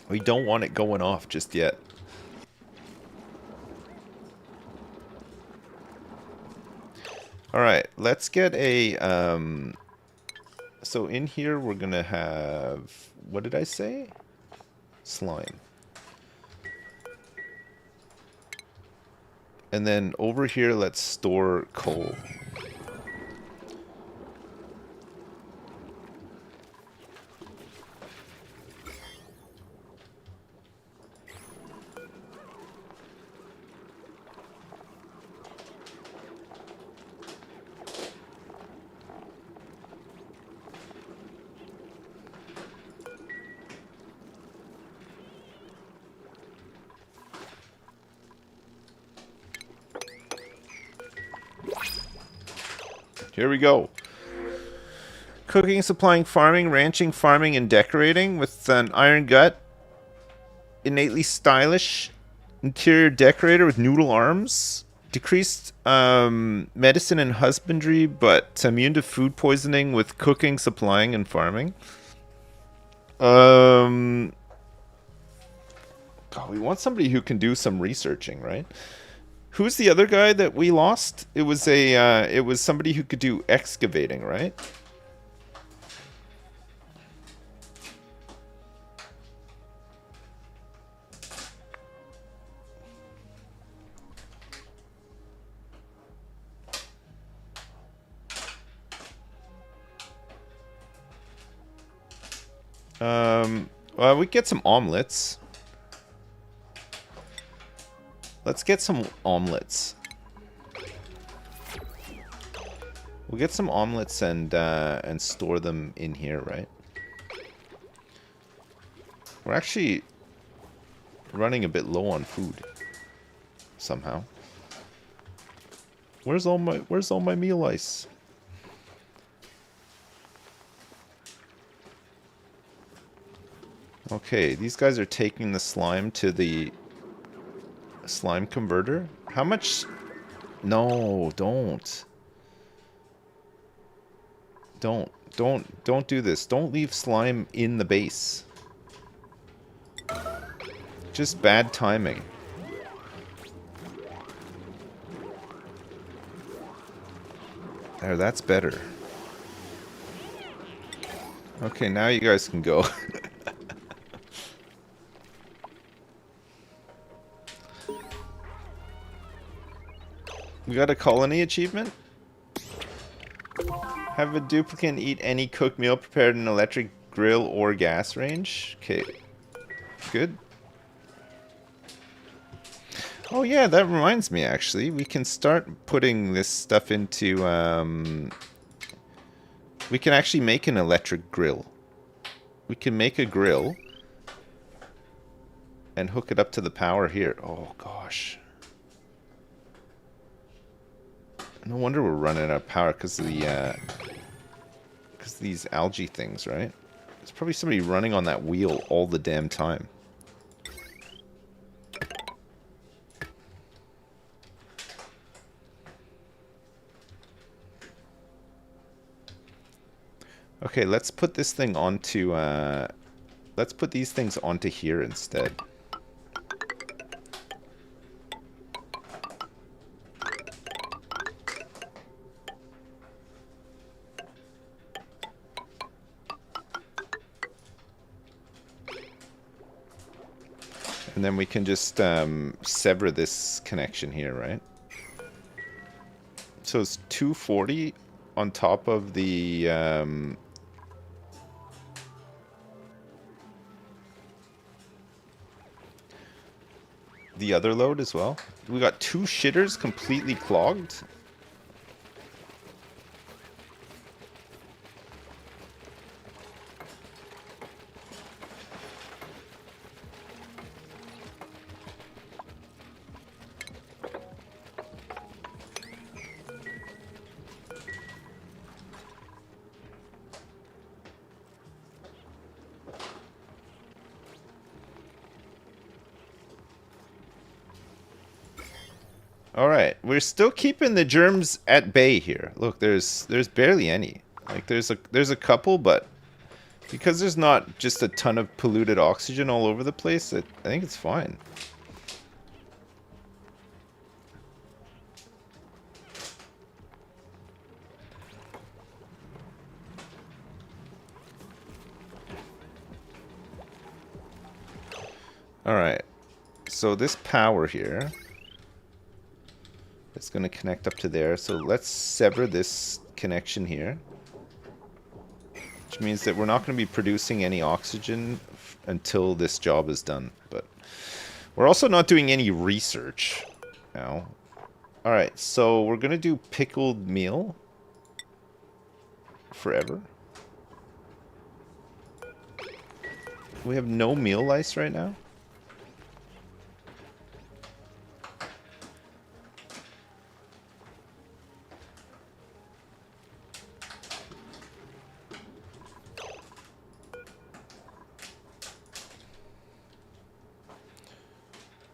We don't want it going off just yet. Alright, let's get a... so in here we're gonna have... What did I say? Slime. And then over here, let's store coal. Here we go. Cooking, supplying, farming, ranching, farming, and decorating with an iron gut. Innately stylish. Interior decorator with noodle arms. Decreased medicine and husbandry, but immune to food poisoning with cooking, supplying, and farming. God, we want somebody who can do some researching, right? Who's the other guy that we lost? It was somebody who could do excavating, right? Well, we get some omelets. Let's get some omelets. We'll get some omelets and store them in here, right? We're actually running a bit low on food somehow. Where's all my meal ice? Okay, these guys are taking the slime to the slime converter. How much? No, don't. Don't do this. Don't leave slime in the base. Just bad timing. There, that's better. Okay, now you guys can go. We got a colony achievement. Have a duplicate eat any cooked meal prepared in an electric grill or gas range. Okay, good. Oh yeah, that reminds me actually. We can start putting this stuff into... we can actually make an electric grill. We can make a grill and hook it up to the power here. Oh gosh. No wonder we're running out of power because of the these algae things, right? There's probably somebody running on that wheel all the damn time. Okay, let's put this thing onto let's put these things onto here instead. And then we can just sever this connection here, right? So it's 240 on top of the... the other load as well. We got 2 shitters completely clogged. All right, we're still keeping the germs at bay here. Look, there's barely any. Like there's a couple, but because there's not just a ton of polluted oxygen all over the place, I think it's fine. All right, so this power here. It's going to connect up to there. So let's sever this connection here. Which means that we're not going to be producing any oxygen until this job is done. But we're also not doing any research now. Alright, so we're going to do pickled meal. Forever. We have no meal lice right now.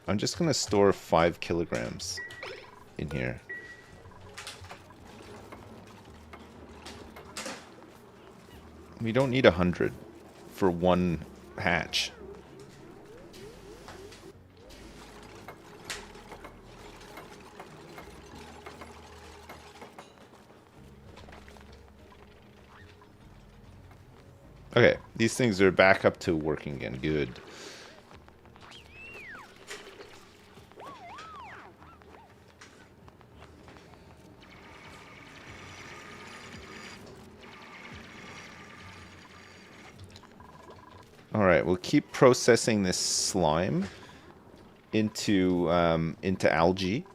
I'm just gonna store 5 kilograms in here. We don't need 100 for one hatch. Okay, these things are back up to working again. Good. All right, we'll keep processing this slime into algae.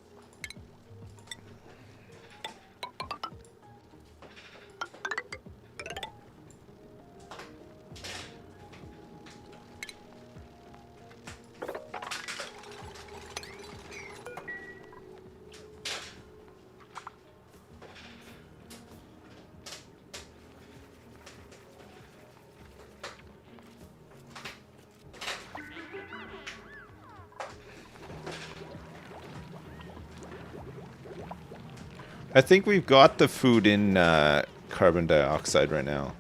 I think we've got the food in carbon dioxide right now.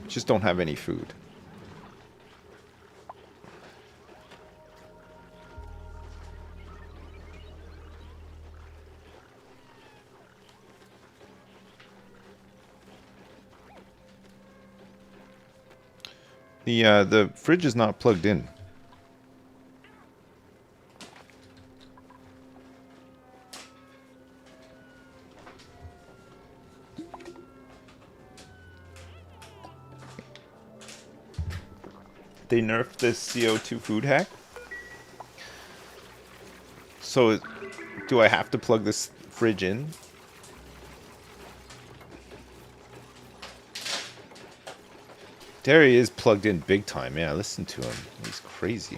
Just don't have any food. The fridge is not plugged in. They nerfed the CO2 food hack. So, do I have to plug this fridge in? Derry is plugged in big time. Yeah, listen to him. He's crazy.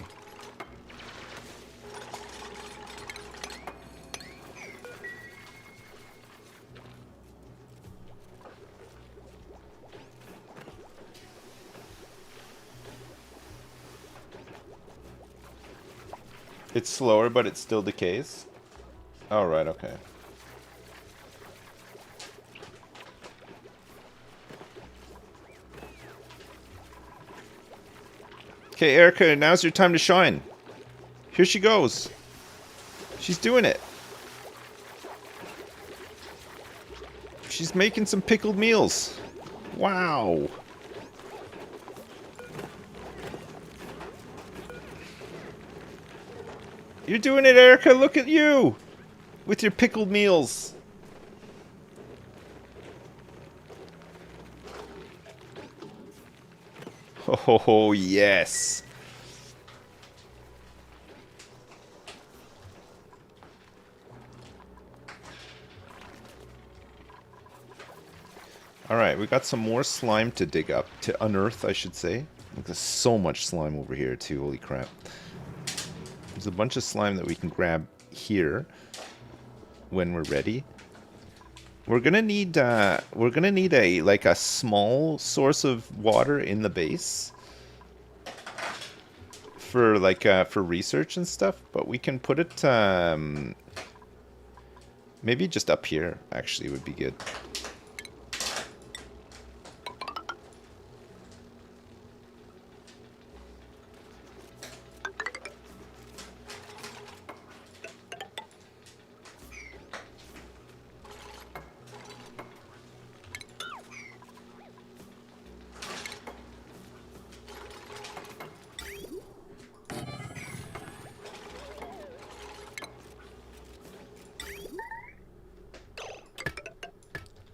It's slower, but it still decays. Oh, right, okay. Okay, Erica, now's your time to shine. Here she goes. She's doing it. She's making some pickled meals. Wow. You're doing it, Erica. Look at you. With your pickled meals. Oh, yes. Alright, we got some more slime to dig up. To unearth, I should say. Look, there's so much slime over here, too. Holy crap. There's a bunch of slime that we can grab here when we're ready. We're gonna need a like a small source of water in the base for like for research and stuff, but we can put it maybe just up here actually would be good.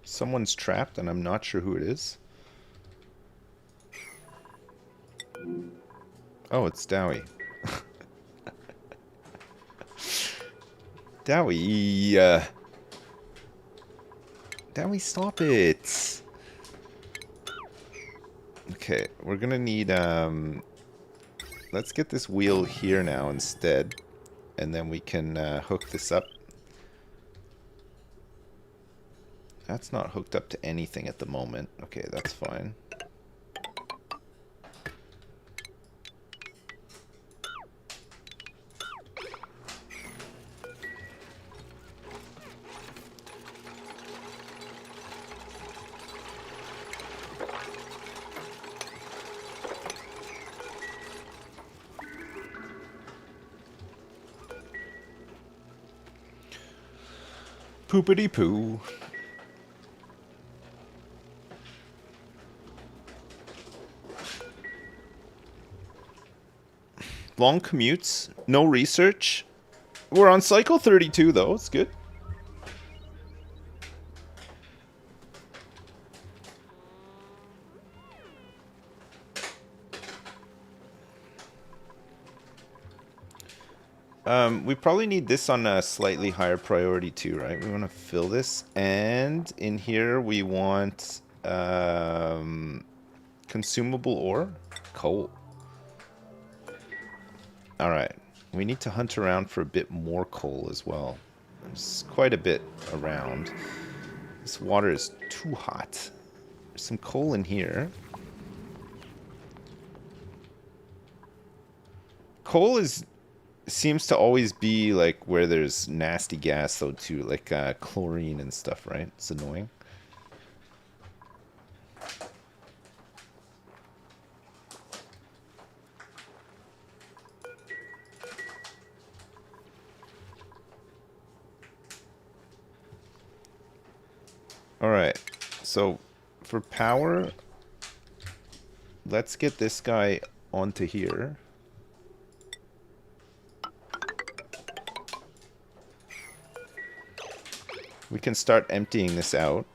Someone's trapped, and I'm not sure who it is. Oh, it's Dowie. Dowie, Dowie, stop it! Okay, we're gonna need, let's get this wheel here now instead, and then we can hook this up. That's not hooked up to anything at the moment. Okay, that's fine. Poopity poo. Long commutes, no research. We're on cycle 32 though, it's good. We probably need this on a slightly higher priority too, right? We want to fill this, and in here we want consumable ore, coal. All right, we need to hunt around for a bit more coal as well. There's quite a bit around. This water is too hot. There's some coal in here. Coal seems to always be like where there's nasty gas though too, like chlorine and stuff, right? It's annoying. All right, so for power, let's get this guy onto here. We can start emptying this out.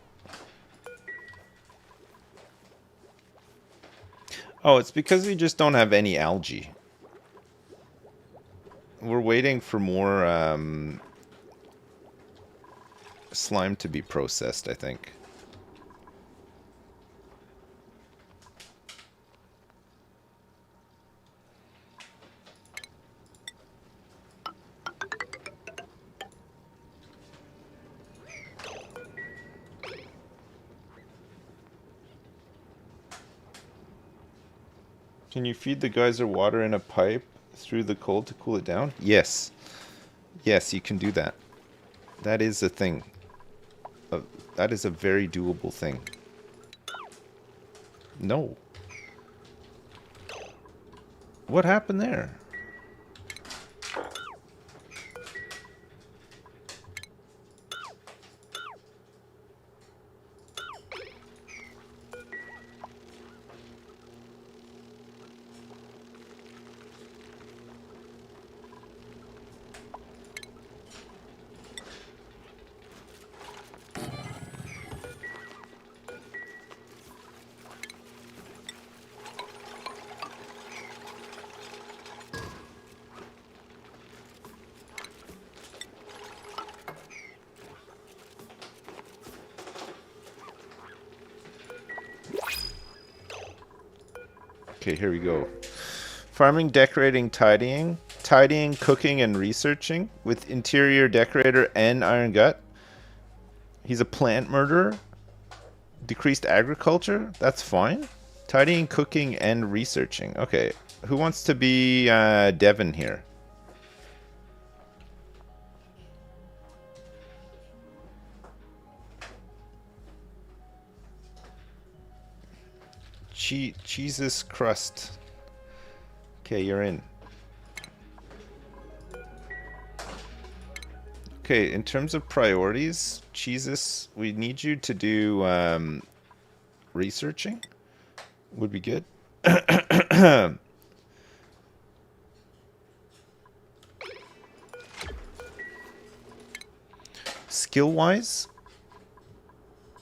Oh, it's because we just don't have any algae. We're waiting for more slime to be processed, I think. Can you feed the geyser water in a pipe through the coal to cool it down? Yes. Yes, you can do that. That is a thing. That is a very doable thing. No. What happened there? Okay, here we go. Farming, decorating, tidying. Tidying, cooking, and researching. With interior decorator and iron gut. He's a plant murderer. Decreased agriculture. That's fine. Tidying, cooking, and researching. Okay, who wants to be Devon here? Jesus crust. Okay, you're in. Okay, in terms of priorities, Jesus, we need you to do researching. Would be good. Skill-wise,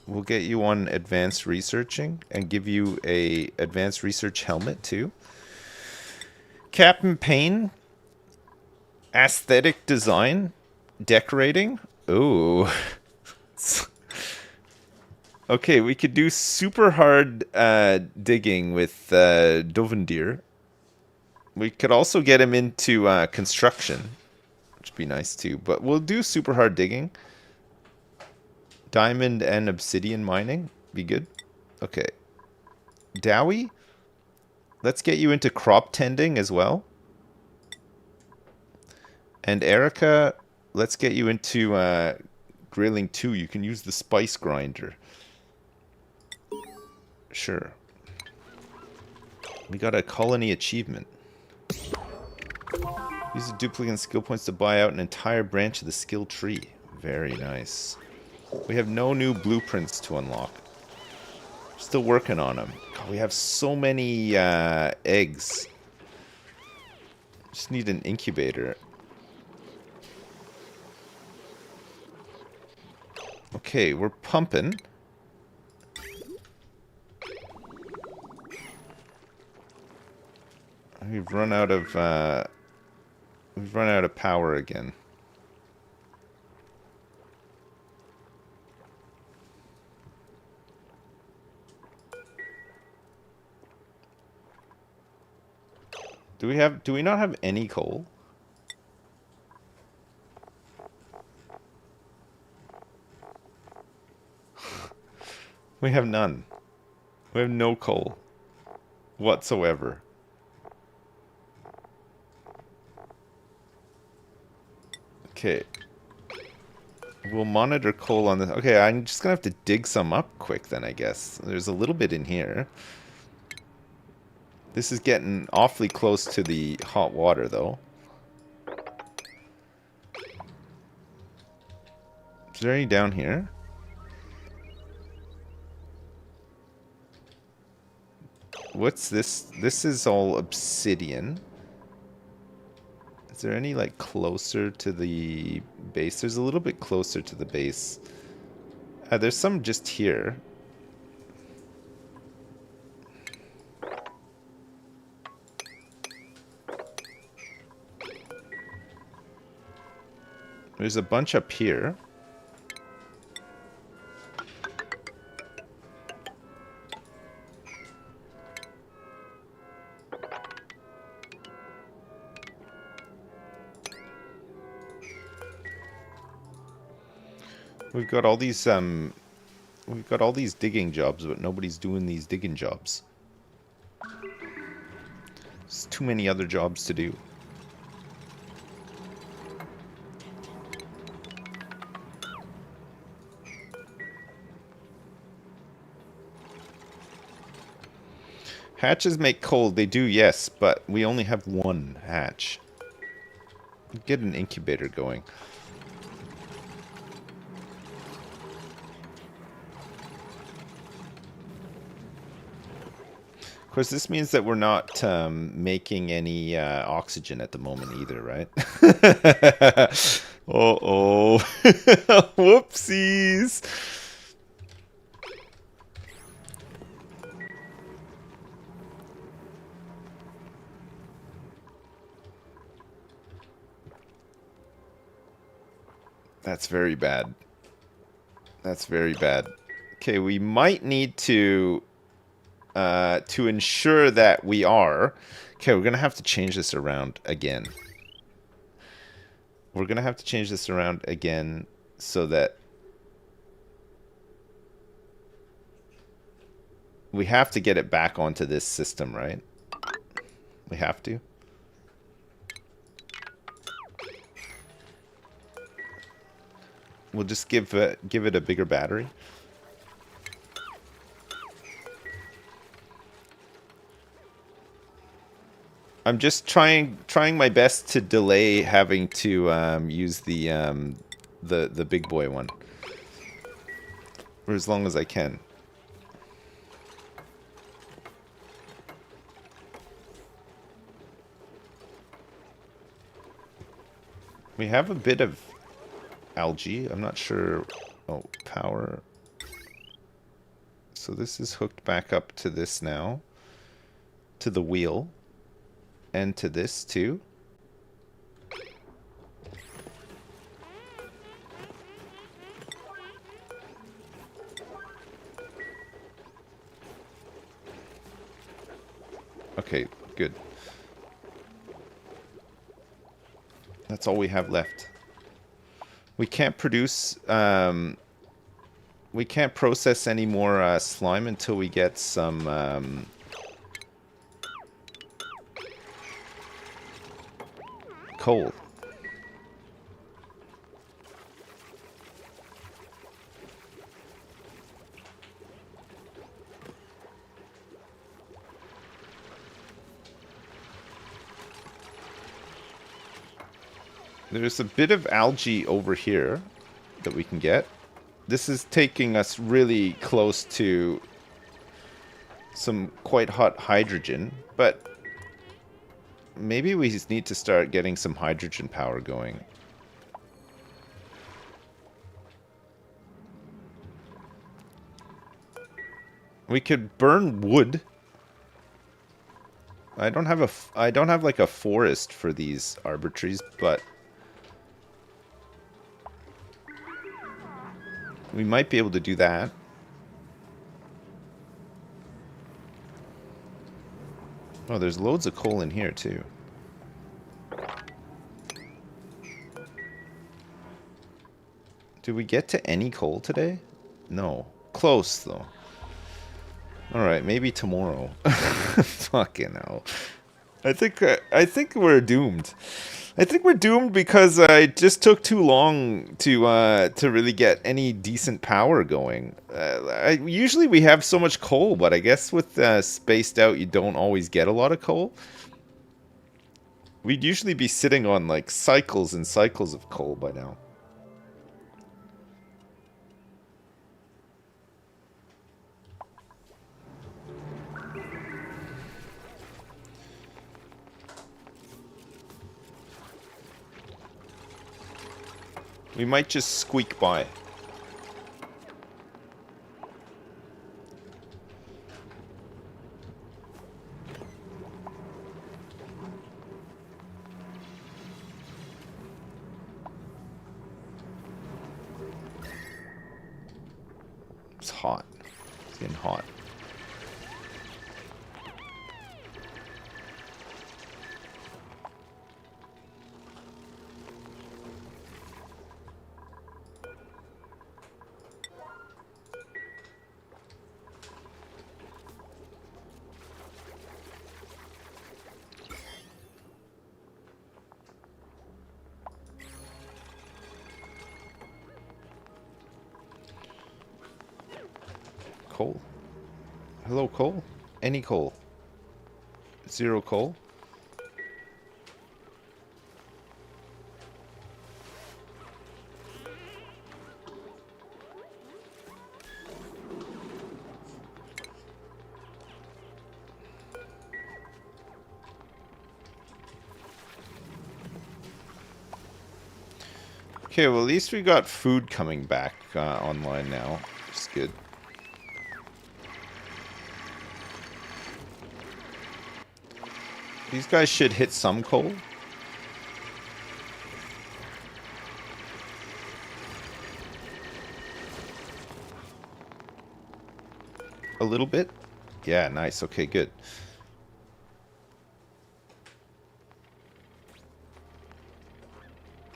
we'll get you on advanced researching and give you a advanced research helmet too. Captain Payne, aesthetic design, decorating. Ooh. Okay, we could do super hard digging with Dovendir. We could also get him into construction, which would be nice too. But we'll do super hard digging. Diamond and obsidian mining. Be good. Okay. Dowie, let's get you into crop tending as well. And Erica, let's get you into grilling too. You can use the spice grinder. Sure. We got a colony achievement. Use the duplicate skill points to buy out an entire branch of the skill tree. Very nice. We have no new blueprints to unlock. Still working on them. God, we have so many eggs. Just need an incubator. Okay, we're pumping. We've run out of power again. Do we not have any coal? We have none. We have no coal whatsoever. Okay. We'll monitor coal on this. Okay, I'm just gonna have to dig some up quick then, I guess. There's a little bit in here. This is getting awfully close to the hot water, though. Is there any down here? What's this? This is all obsidian. Is there any, like, closer to the base? There's a little bit closer to the base. There's some just here. There's a bunch up here. We've got all these digging jobs, but nobody's doing these digging jobs. There's too many other jobs to do. Hatches make coal. They do, yes, but we only have one hatch. Get an incubator going. Of course, this means that we're not making any oxygen at the moment either, right? Uh-oh. Whoopsies. That's very bad. That's very bad. Okay, we might need to ensure that we are... Okay, we're going to have to change this around again. We're going to have to change this around again so that... We have to get it back onto this system, right? We have to. We'll just give it a bigger battery. I'm just trying my best to delay having to use the big boy one for as long as I can. We have a bit of algae. I'm not sure. Oh, power. So this is hooked back up to this now, to the wheel. And to this too. Okay, good. That's all we have left. We can't produce, we can't process any more slime until we get some coal. There's a bit of algae over here. that we can get. This is taking us really close to some quite hot hydrogen, but maybe we just need to start getting some hydrogen power going. We could burn wood. I don't have like a forest for these arbor trees, but we might be able to do that. Oh, there's loads of coal in here too. Did we get to any coal today? No. Close though. Alright, maybe tomorrow. Fucking hell. I think we're doomed. I think we're doomed because I just took too long to really get any decent power going. Usually we have so much coal, but I guess with spaced out, you don't always get a lot of coal. We'd usually be sitting on like cycles and cycles of coal by now. We might just squeak by. It's hot. It's getting hot. Coal. Hello, coal? Any coal? 0 coal? Okay, well at least we got food coming back online now. Which is good. These guys should hit some coal. A little bit? Yeah, nice. Okay, good.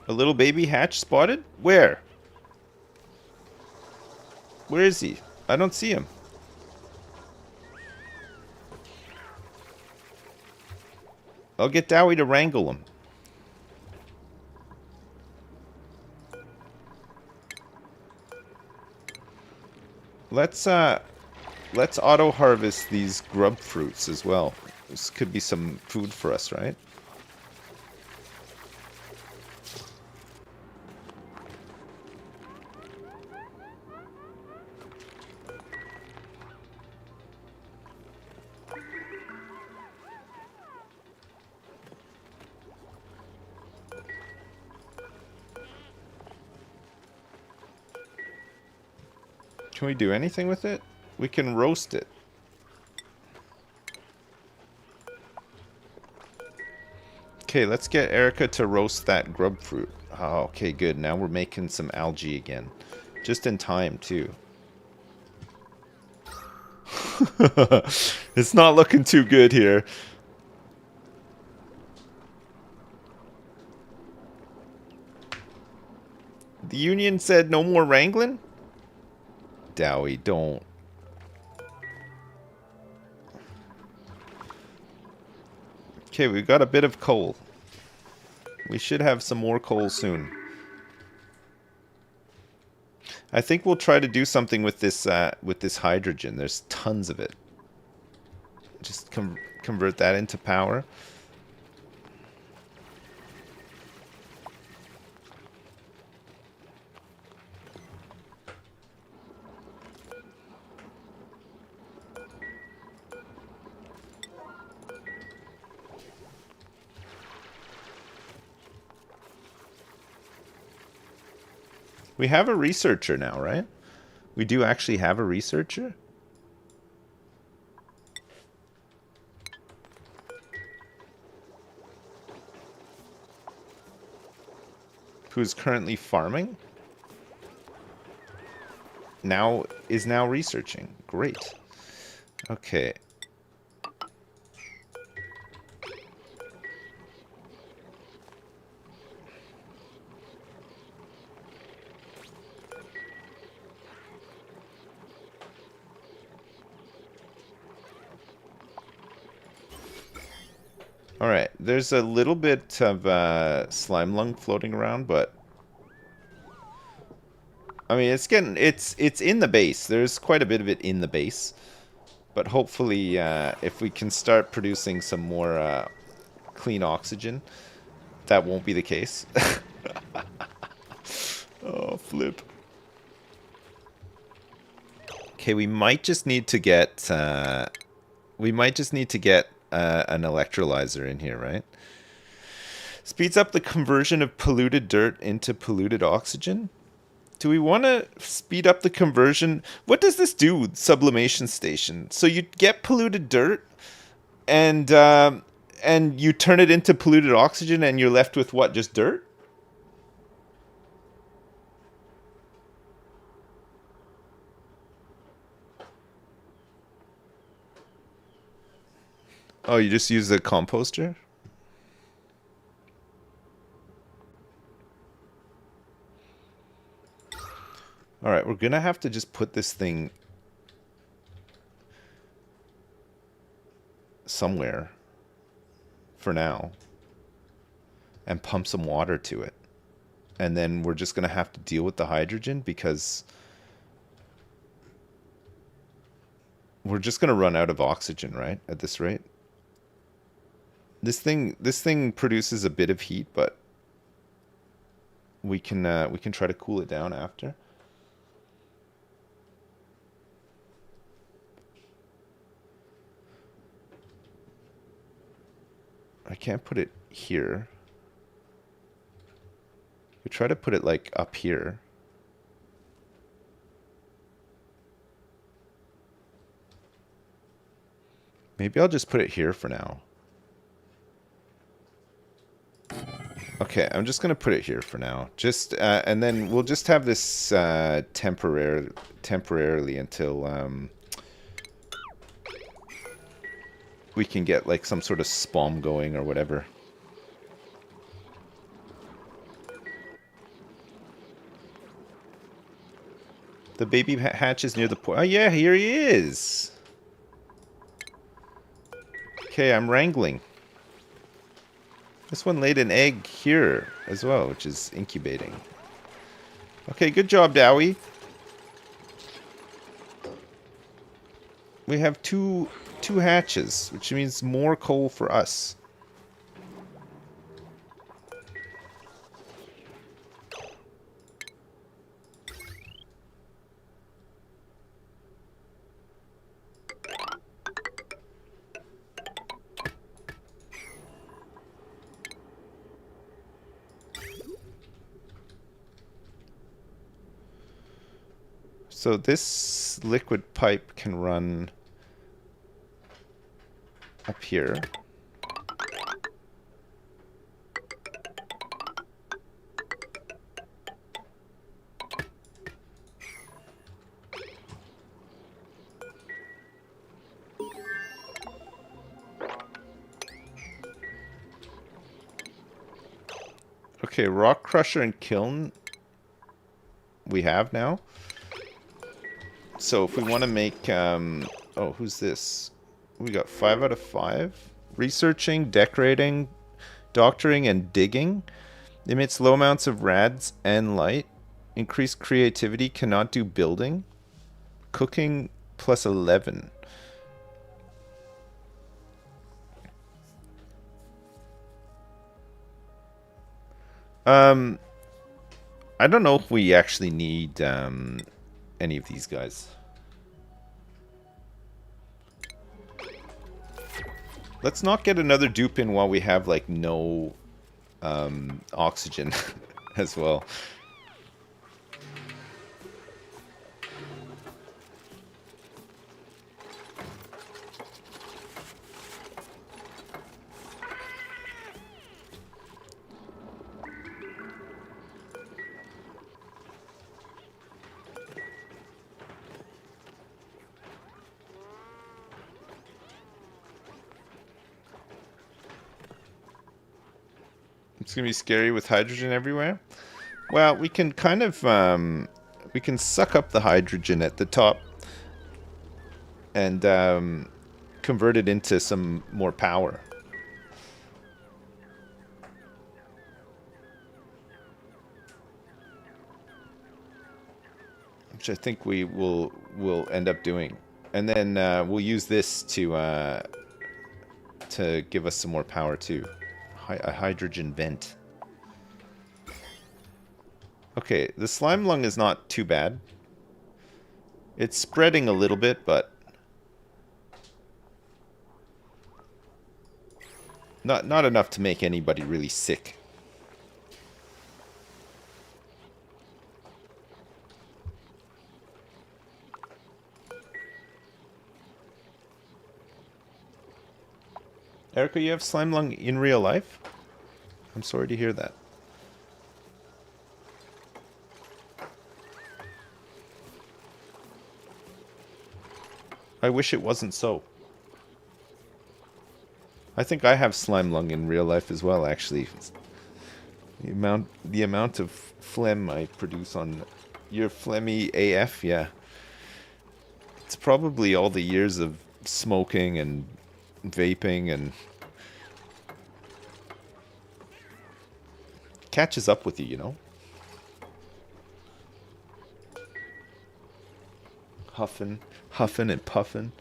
A little baby hatch spotted? Where? Where is he? I don't see him. I'll get Dowie to wrangle him. Let's auto harvest these grub fruits as well. This could be some food for us, right? Can we do anything with it? We can roast it. Okay, let's get Erica to roast that grub fruit. Oh, okay, good. Now we're making some algae again. Just in time, too. It's not looking too good here. The union said no more wrangling? Dowie, don't. Okay, we've got a bit of coal. We should have some more coal soon. I think we'll try to do something with this hydrogen. There's tons of it. Just convert that into power. We have a researcher now, right? We do actually have a researcher. Who's currently farming? Is now researching. Great. Okay. Alright, there's a little bit of slime lung floating around, but I mean it's in the base. There's quite a bit of it in the base. But hopefully if we can start producing some more clean oxygen, that won't be the case. Oh, flip. Okay, we might just need to get an electrolyzer in here, right? Speeds up the conversion of polluted dirt into polluted oxygen. Do we want to speed up the conversion? What does this do, sublimation station? So you get polluted dirt, and you turn it into polluted oxygen, and you're left with what? Just dirt? Oh, you just use the composter? Alright, we're gonna have to just put this thing somewhere for now and pump some water to it. And then we're just gonna have to deal with the hydrogen because we're just gonna run out of oxygen, right? At this rate. This thing produces a bit of heat, but we can try to cool it down after. I can't put it here. We try to put it like up here. Maybe I'll just put it here for now. Okay, I'm just gonna put it here for now. Just and then we'll just have this temporarily until we can get like some sort of Spom going or whatever. The baby hatch is near the point. Oh yeah, here he is. Okay, I'm wrangling. This one laid an egg here as well, which is incubating. Okay, good job, Dowie. We have two hatches, which means more coal for us. So this liquid pipe can run up here. Okay, rock crusher and kiln we have now. So if we want to make, oh, who's this? We got 5 out of 5. Researching, decorating, doctoring, and digging. Emits low amounts of rads and light. Increased creativity, cannot do building. Cooking plus 11. I don't know if we actually need any of these guys. Let's not get another dupe in while we have like no oxygen as well. It's gonna be scary with hydrogen everywhere. Well, we can kind of we can suck up the hydrogen at the top and convert it into some more power. Which I think will end up doing. And then we'll use this to give us some more power too. A hydrogen vent. Okay, the slime lung is not too bad. It's spreading a little bit, but not enough to make anybody really sick. Erica, you have slime lung in real life? I'm sorry to hear that. I wish it wasn't so. I think I have slime lung in real life as well, actually. The amount of phlegm I produce on your phlegmy AF, yeah. It's probably all the years of smoking and vaping and catches up with you, you know? Huffing and puffing.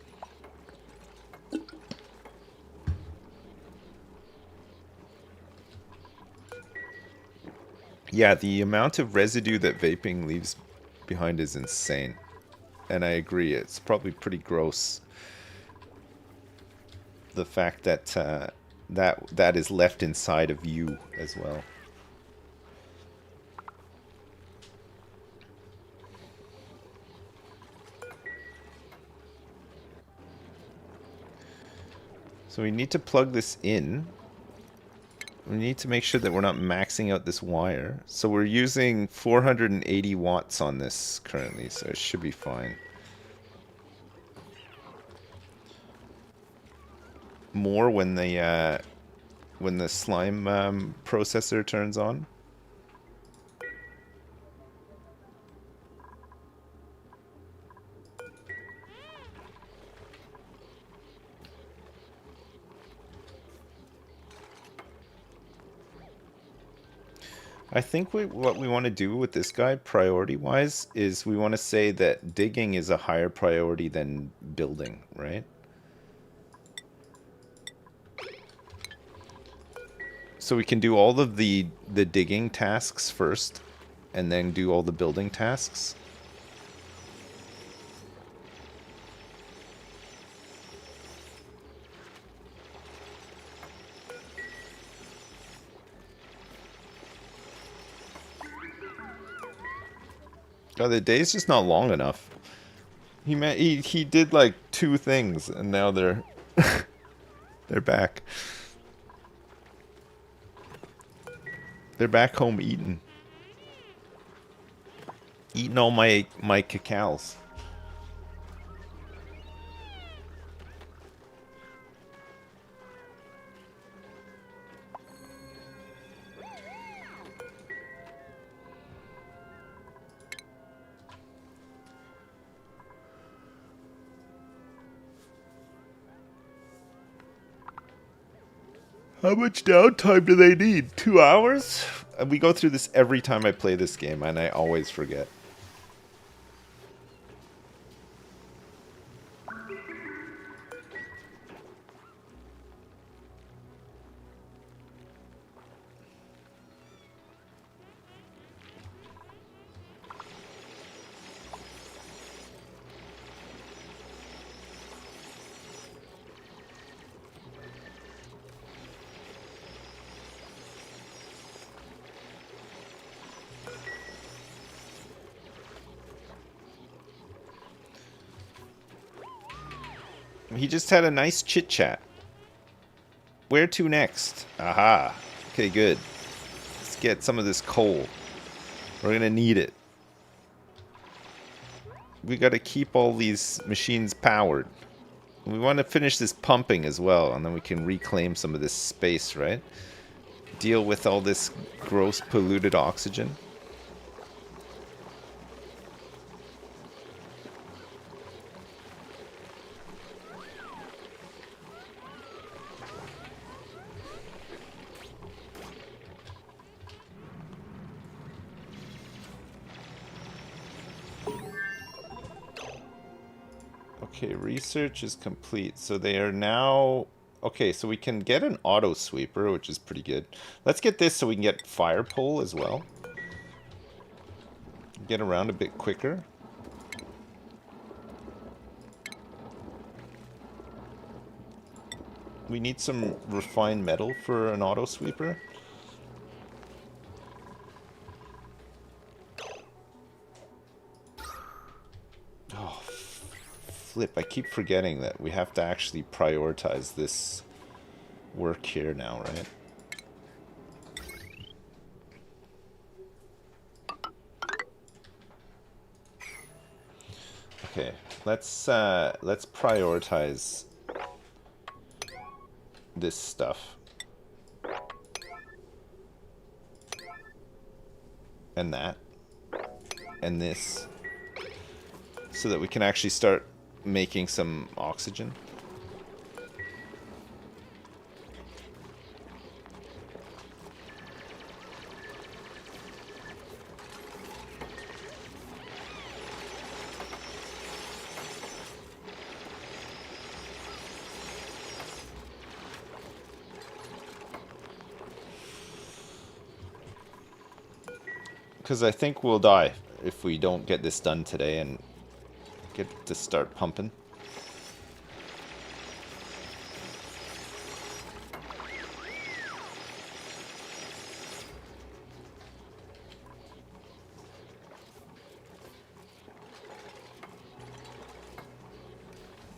Yeah, the amount of residue that vaping leaves behind is insane. And I agree, it's probably pretty gross. The fact that that is left inside of you as well. So we need to plug this in. We need to make sure that we're not maxing out this wire. So we're using 480 watts on this currently, so it should be fine. More when the slime processor turns on. I think what we want to do with this guy, priority-wise, is we want to say that digging is a higher priority than building, right? So we can do all of the digging tasks first, and then do all the building tasks. God, the day's just not long enough. He did like 2 things, and now they're they're back. They're back home eating all my cacaos. How much downtime do they need? 2 hours? We go through this every time I play this game, and I always forget. He just had a nice chit-chat. Where to next? Aha. Okay, good. Let's get some of this coal. We're gonna need it. We gotta keep all these machines powered. We want to finish this pumping as well, and then we can reclaim some of this space, right? deal with all this gross polluted oxygen. Okay, research is complete. So they are now... Okay, so we can get an auto sweeper, which is pretty good. Let's get this so we can get fire pole as well. Get around a bit quicker. We need some refined metal for an auto sweeper. Oh, flip. I keep forgetting that we have to actually prioritize this work here now, right? Okay, let's prioritize this stuff. And that. And this. So that we can actually start making some oxygen. Because I think we'll die if we don't get this done today and get to start pumping.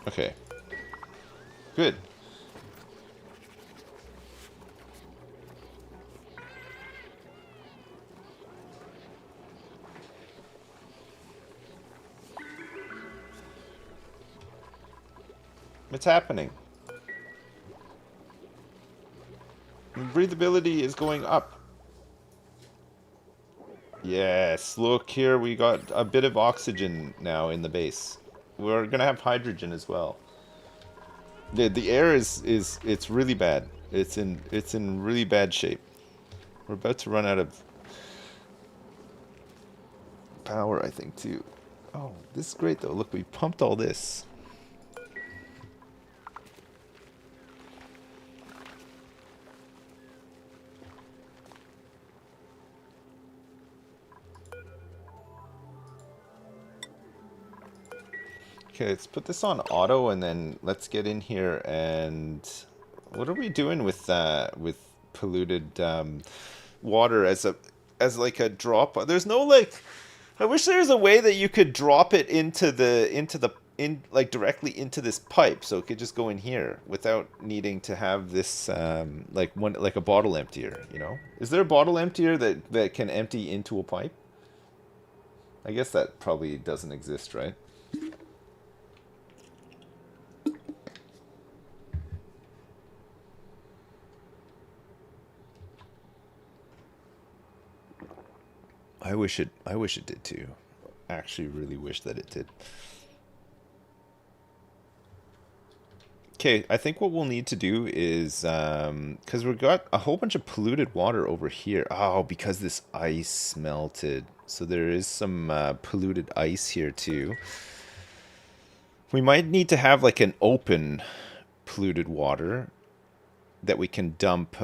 Okay. Good. It's happening. Breathability is going up. Yes, look here, we got a bit of oxygen now in the base. We're gonna have hydrogen as well. The air is it's really bad. It's in really bad shape. We're about to run out of power, I think, too. Oh, this is great though. Look, we pumped all this. Okay, let's put this on auto, and then let's get in here and... What are we doing with polluted water as like a drop? There's no like... I wish there was a way that you could drop it into like directly into this pipe, so it could just go in here without needing to have this like a bottle emptier, you know? Is there a bottle emptier that can empty into a pipe? I guess that probably doesn't exist, right? I wish it did too. Actually really wish that it did. Okay, I think what we'll need to do is because we've got a whole bunch of polluted water over here. Oh, because this ice melted. So there is some polluted ice here too. We might need to have like an open polluted water that we can dump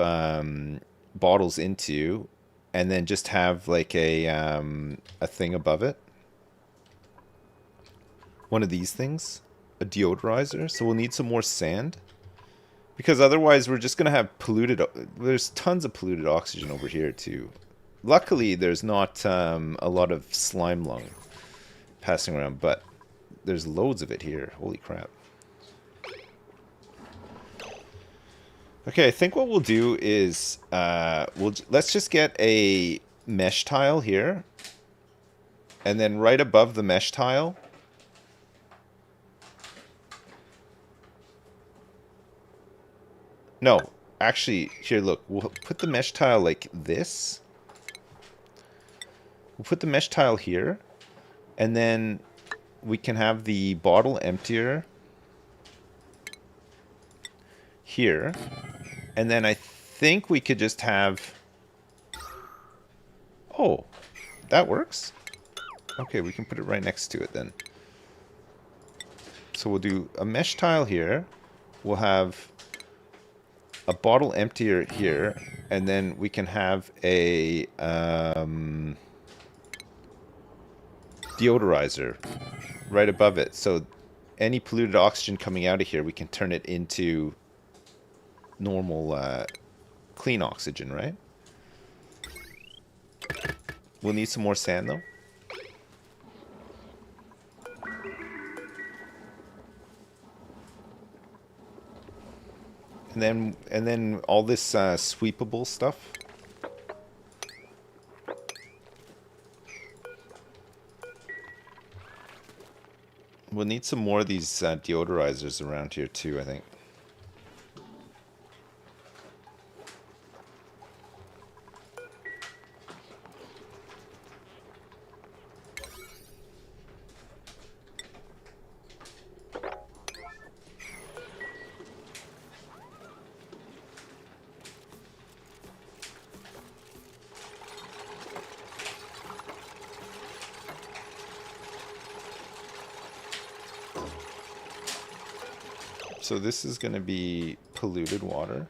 bottles into, and then just have like a thing above it. One of these things, a deodorizer. So we'll need some more sand, because otherwise we're just gonna have polluted. There's tons of polluted oxygen over here too. Luckily, there's not a lot of slime lung passing around, but there's loads of it here. Holy crap. Okay, I think what we'll do is let's just get a mesh tile here, and then right above the mesh tile, no, actually, here, look. We'll put the mesh tile like this. We'll put the mesh tile here. And then we can have the bottle emptier here. And then I think we could just have... Oh, that works? Okay, we can put it right next to it then. So we'll do a mesh tile here. We'll have a bottle emptier here. And then we can have a deodorizer right above it. So any polluted oxygen coming out of here, we can turn it into normal clean oxygen, right? We'll need some more sand though. And then all this sweepable stuff. We'll need some more of these deodorizers around here too, I think. So this is going to be polluted water.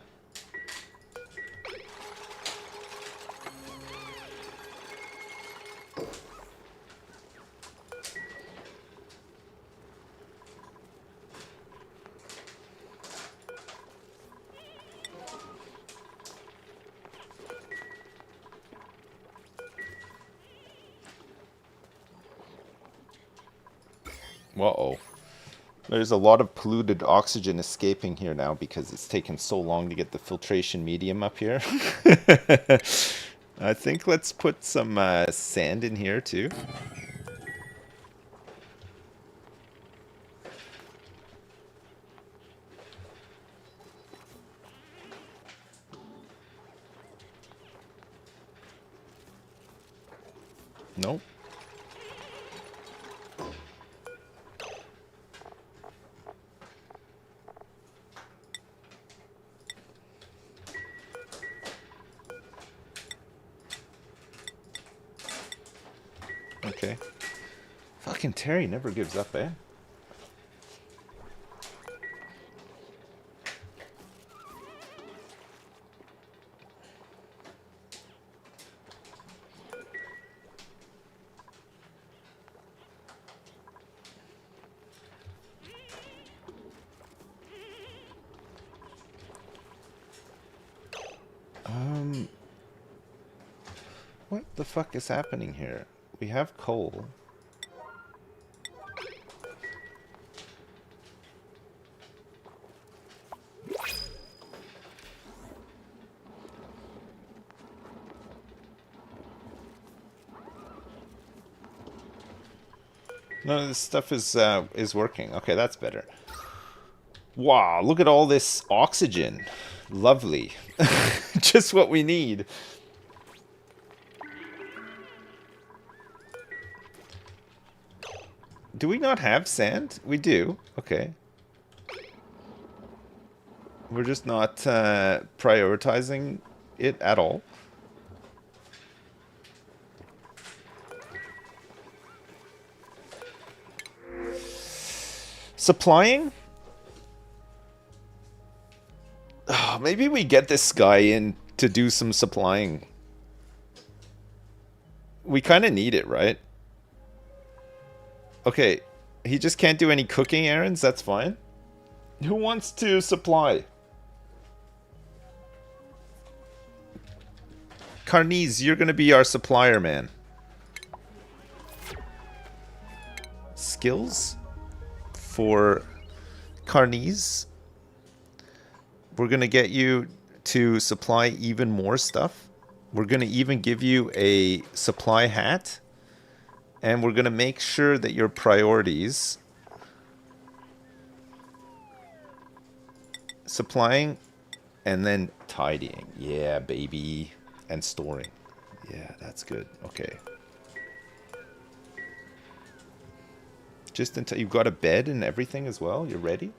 Uh-oh. There's a lot of polluted oxygen escaping here now because it's taken so long to get the filtration medium up here. I think let's put some sand in here too. Nope. Okay. Fucking Terry never gives up, eh? What the fuck is happening here? We have coal. No, this stuff is working. Okay, that's better. Wow, look at all this oxygen. Lovely. Just what we need. Do we not have sand? We do. Okay. We're just not prioritizing it at all. Supplying? Oh, maybe we get this guy in to do some supplying. We kind of need it, right? Okay, he just can't do any cooking errands? That's fine. Who wants to supply? Carniz, you're going to be our supplier, man. Skills? For Carniz. We're going to get you to supply even more stuff. We're going to even give you a supply hat. And we're going to make sure that your priorities... Supplying And then tidying. Yeah, baby. And storing. Yeah, that's good. Okay. Just until you've got a bed and everything as well. You're ready?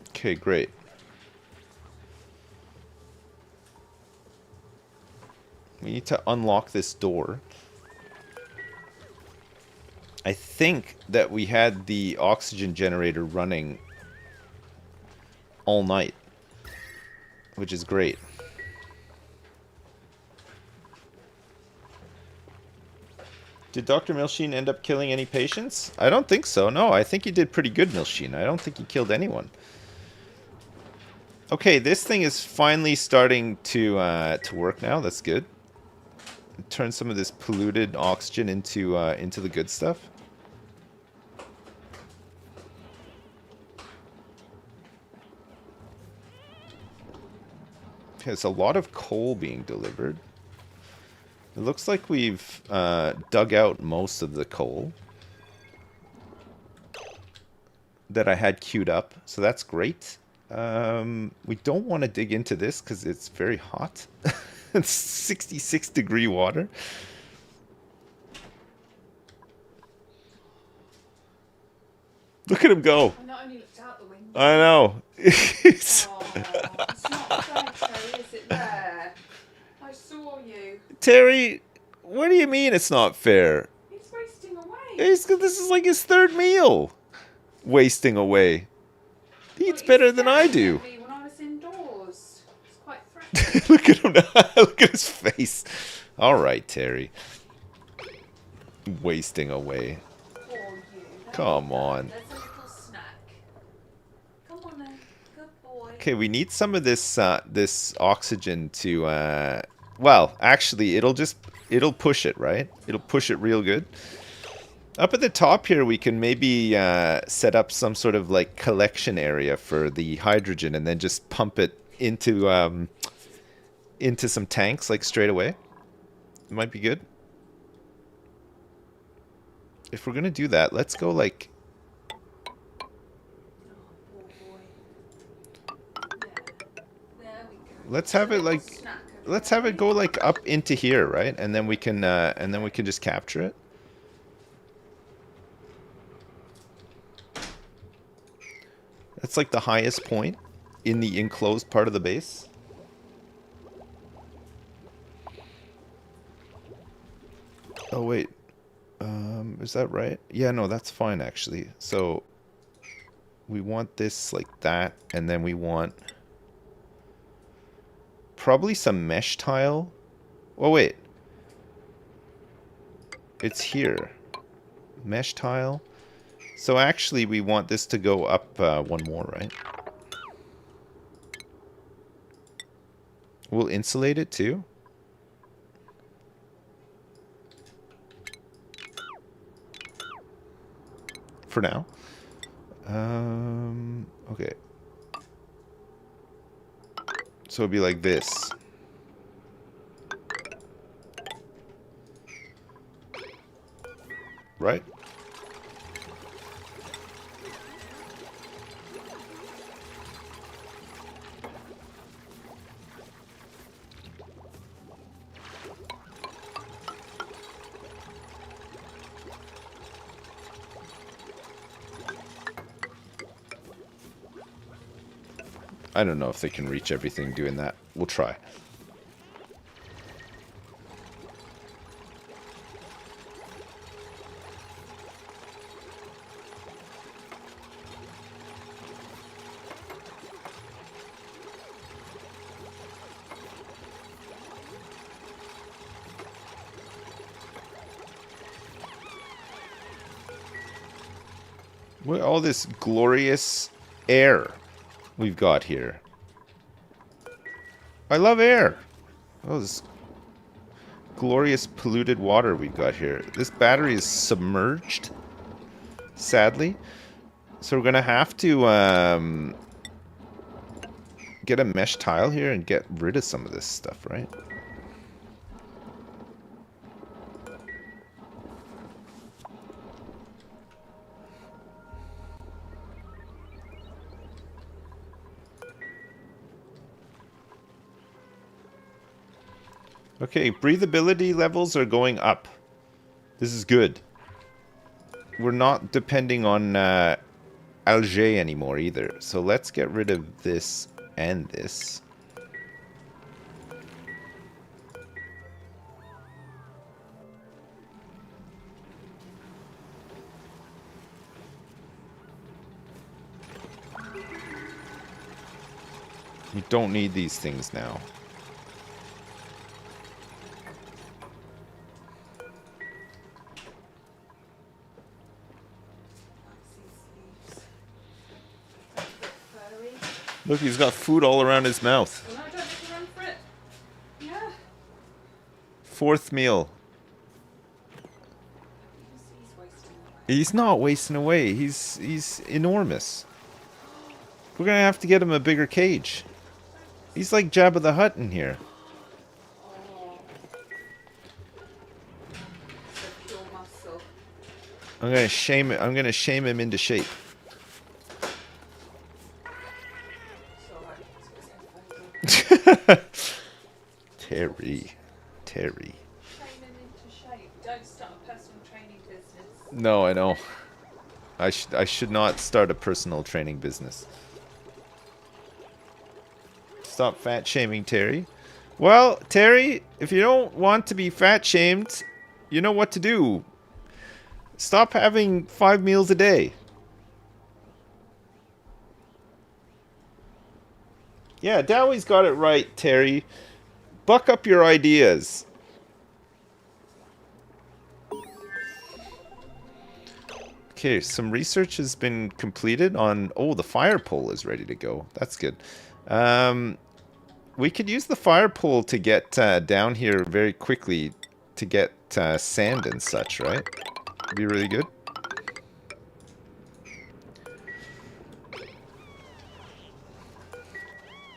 Okay, great. We need to unlock this door. I think that we had the oxygen generator running all night, which is great. Did Dr. Milsheen end up killing any patients? I don't think so. No, I think he did pretty good, Milsheen. I don't think he killed anyone. Okay, this thing is finally starting to work now. That's good. Turn some of this polluted oxygen into the good stuff. Okay, it's a lot of coal being delivered. It looks like we've dug out most of the coal that I had queued up, so that's great. We don't want to dig into this because it's very hot. It's 66 degree water. Look at him go.
I not only looked out the window.
I know.
Oh, it's not fair, Terry, is it there? I saw you.
Terry, what do you mean it's not fair?
He's wasting away.
This is like his third meal. Wasting away. He eats better than I do.
When I was indoors. It's quite threatening.
Look at him now. Look at his face. All right, Terry. Wasting away.
For you.
Come on.
There's a little snack. Come on then. Good boy.
Okay, we need some of this this oxygen to well, actually it'll push it, right? It'll push it real good. Up at the top here we can maybe set up some sort of like collection area for the hydrogen and then just pump it into some tanks like straight away. It might be good. If we're gonna do that, let's go like let's have it like let's have it go like up into here, right? And then we can just capture it. That's like the highest point in the enclosed part of the base. Oh wait. Is that right? Yeah, no, that's fine actually. So we want this like that, and then we want probably some mesh tile. Oh wait. It's here. Mesh tile. So actually we want this to go up one more, right? We'll insulate it too. For now. Okay. So it'd be like this. Right? I don't know if they can reach everything doing that. We'll try. What all this glorious air we've got here. I love air. Oh, this glorious polluted water we've got here. This battery is submerged, sadly. So we're gonna have to get a mesh tile here and get rid of some of this stuff, right? Okay, breathability levels are going up. This is good. We're not depending on algae anymore either. So let's get rid of this and this. We don't need these things now. Look, he's got food all around his mouth.
Well, no, don't make a run for it. Yeah.
Fourth meal.
He's wasting away.
He's not wasting away. He's enormous. We're gonna have to get him a bigger cage. He's like Jabba the Hutt in here.
Oh. So pure muscle.
I'm gonna shame him into shape. Terry.
Shame him into shape. Don't start a personal training business.
No, I know. I should not start a personal training business. Stop fat shaming Terry. Well, Terry, if you don't want to be fat shamed, you know what to do. Stop having 5 meals a day. Yeah, Dowie's got it right, Terry. Buck up your ideas. Okay, some research has been completed on... Oh, the fire pole is ready to go. That's good. We could use the fire pole to get down here very quickly to get sand and such, right? Be really good.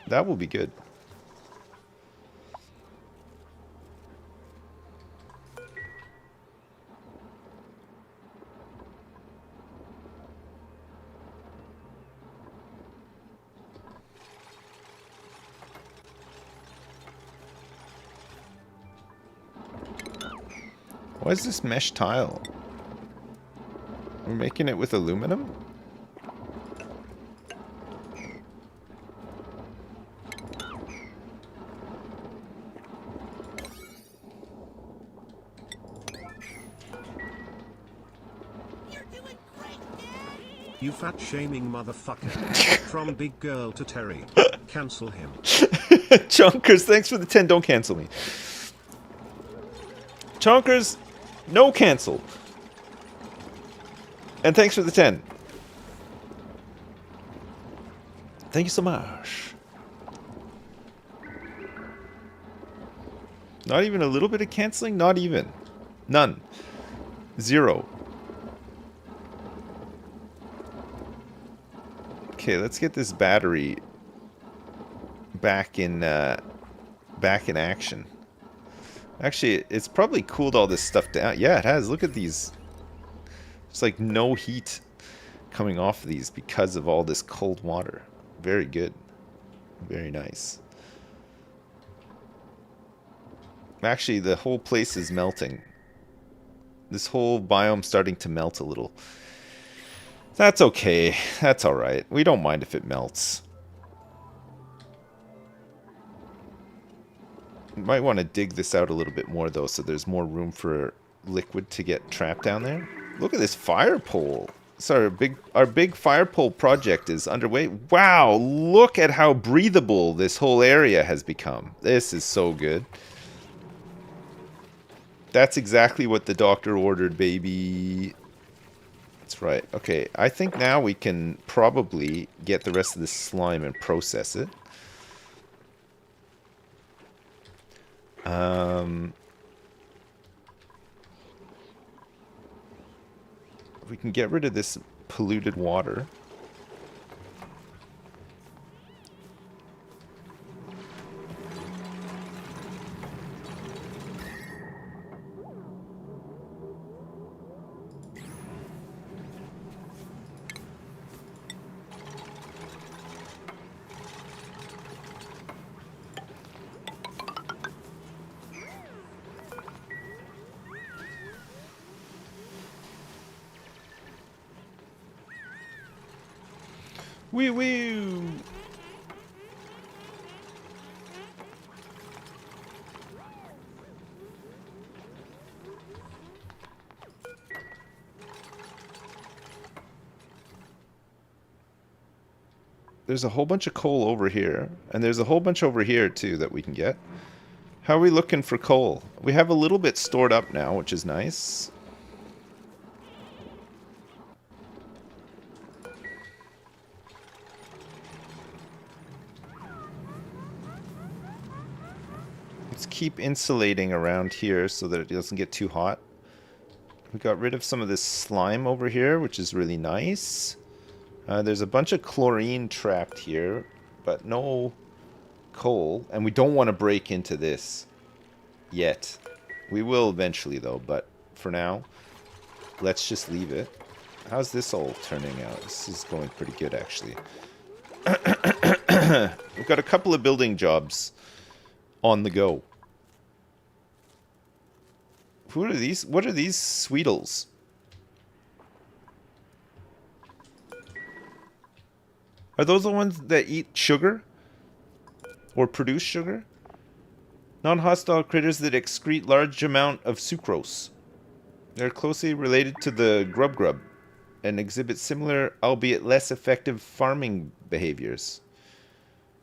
That will be good. Why is this mesh tile? We're making it with aluminum?
You fat shaming motherfucker. From big girl to Terry. Cancel him.
Chonkers, thanks for the 10. Don't cancel me. Chonkers, no cancel. And thanks for the 10. Thank you so much. Not even a little bit of canceling? Not even. None. 0. Okay, let's get this battery back in action. Actually, it's probably cooled all this stuff down. Yeah, it has. Look at these. It's like no heat coming off of these because of all this cold water. Very good. Very nice. Actually, the whole place is melting. This whole biome's starting to melt a little. That's okay. That's alright. We don't mind if it melts. Might want to dig this out a little bit more, though, so there's more room for liquid to get trapped down there. Look at this fire pole. So our big fire pole project is underway. Wow, look at how breathable this whole area has become. This is so good. That's exactly what the doctor ordered, baby. That's right. Okay, I think now we can probably get the rest of this slime and process it. We can get rid of this polluted water. Wee wee! There's a whole bunch of coal over here, and there's a whole bunch over here too that we can get. How are we looking for coal? We have a little bit stored up now, which is nice. Let's keep insulating around here so that it doesn't get too hot. We got rid of some of this slime over here, which is really nice. There's a bunch of chlorine trapped here, but no coal. And we don't want to break into this yet. We will eventually, though, but for now, let's just leave it. How's this all turning out? This is going pretty good, actually. We've got a couple of building jobs on the go. Who are these? What are these Sweetles? Are those the ones that eat sugar? Or produce sugar? Non-hostile critters that excrete large amount of sucrose. They're closely related to the grub and exhibit similar, albeit less effective, farming behaviors.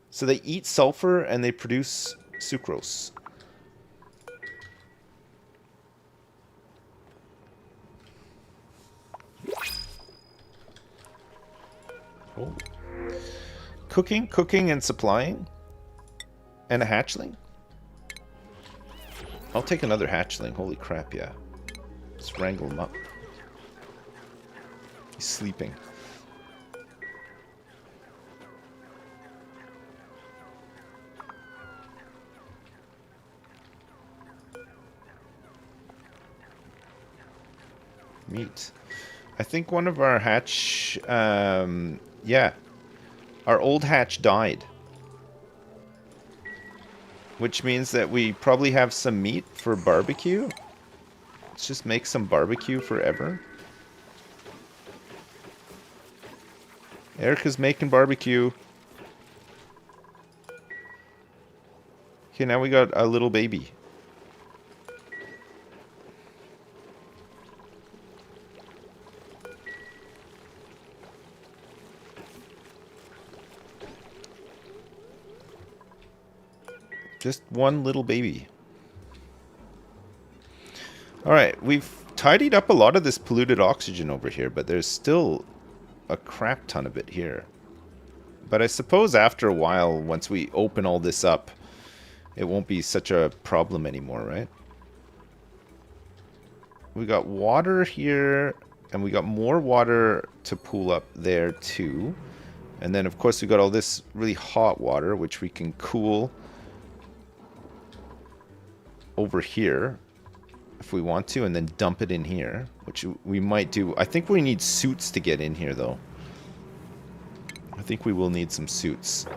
So they eat sulfur and they produce sucrose. Oh. Cooking, and supplying. And a hatchling? I'll take another hatchling. Holy crap, yeah. Let's wrangle him up. He's sleeping. Meat. I think one of our hatch... yeah. Our old hatch died. Which means that we probably have some meat for barbecue. Let's just make some barbecue forever. Erica's making barbecue. Okay, now we got a little baby. Just one little baby. Alright, we've tidied up a lot of this polluted oxygen over here, but there's still a crap ton of it here. But I suppose after a while, once we open all this up, it won't be such a problem anymore, right? We got water here, and we got more water to pool up there too. And then, of course, we got all this really hot water, which we can cool over here if we want to, and then dump it in here, which we might do. I think we need suits to get in here, though. I think we will need some suits.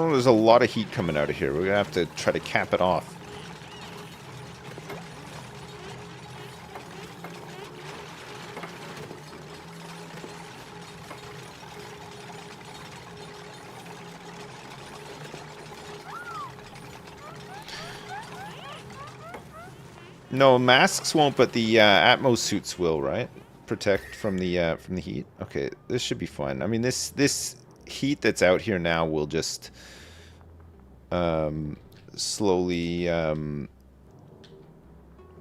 There's a lot of heat coming out of here. We're gonna have to try to cap it off. No, masks won't, but the Atmos suits will, right? Protect from the heat. Okay, this should be fun. I mean, this heat that's out here now will just slowly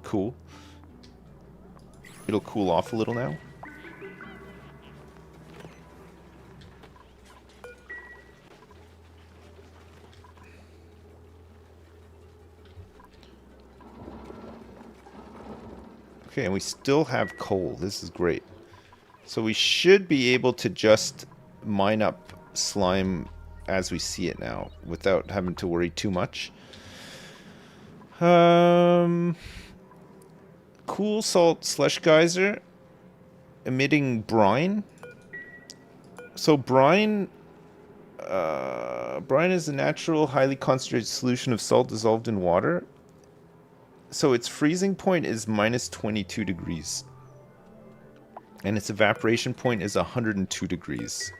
cool. It'll cool off a little now. Okay, and we still have coal. This is great. So we should be able to just mine up slime as we see it now without having to worry too much. Cool salt slush geyser emitting brine. So brine is a natural, highly concentrated solution of salt dissolved in water. So its freezing point is minus 22 degrees. And its evaporation point is 102 degrees.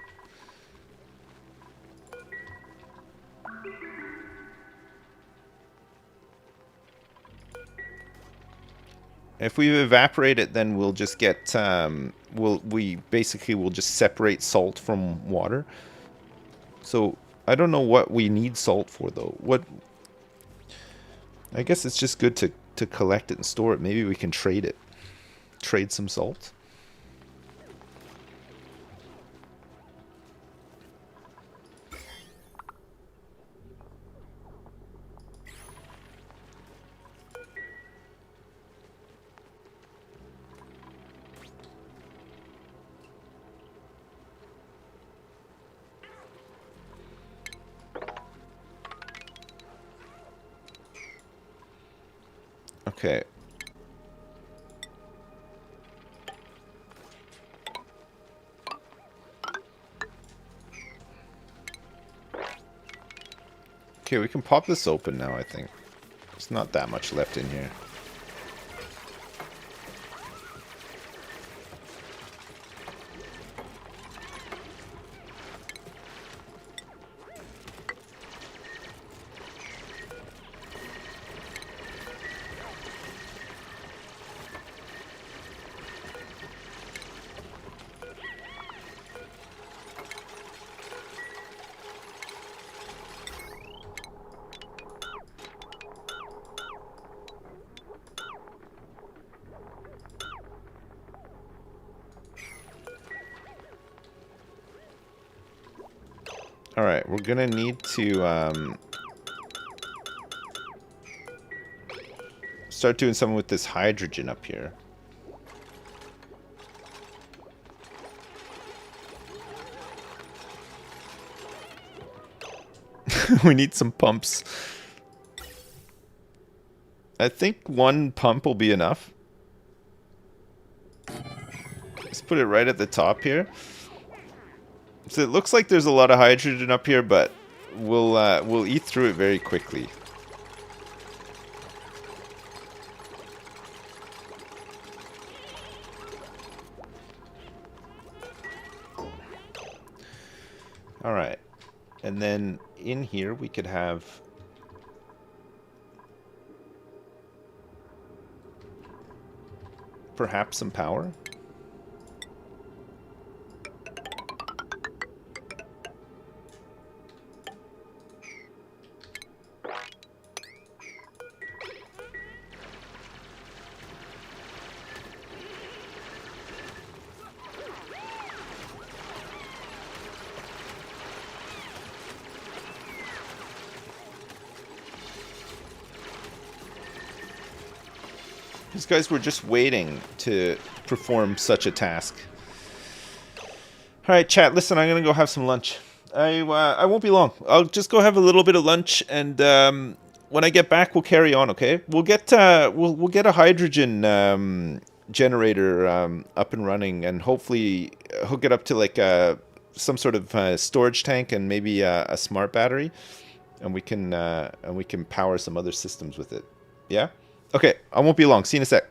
If we evaporate it, then we'll just get we basically will just separate salt from water. So I don't know what we need salt for though. What I guess it's just good to collect it and store it. Maybe we can trade it. Trade some salt. Okay. Okay, we can pop this open now, I think. There's not that much left in here. Alright, we're gonna need to start doing something with this hydrogen up here. We need some pumps. I think one pump will be enough. Let's put it right at the top here. So it looks like there's a lot of hydrogen up here, but we'll eat through it very quickly. All right, and then in here we could have perhaps some power. These guys were just waiting to perform such a task. Alright, chat, listen, I'm gonna go have some lunch. I won't be long. I'll just go have a little bit of lunch, and when I get back, we'll carry on, okay? We'll get we'll get a hydrogen generator up and running, and hopefully hook it up to like some sort of storage tank and maybe a smart battery, and we can power some other systems with it. Yeah? Okay, I won't be long. See you in a sec.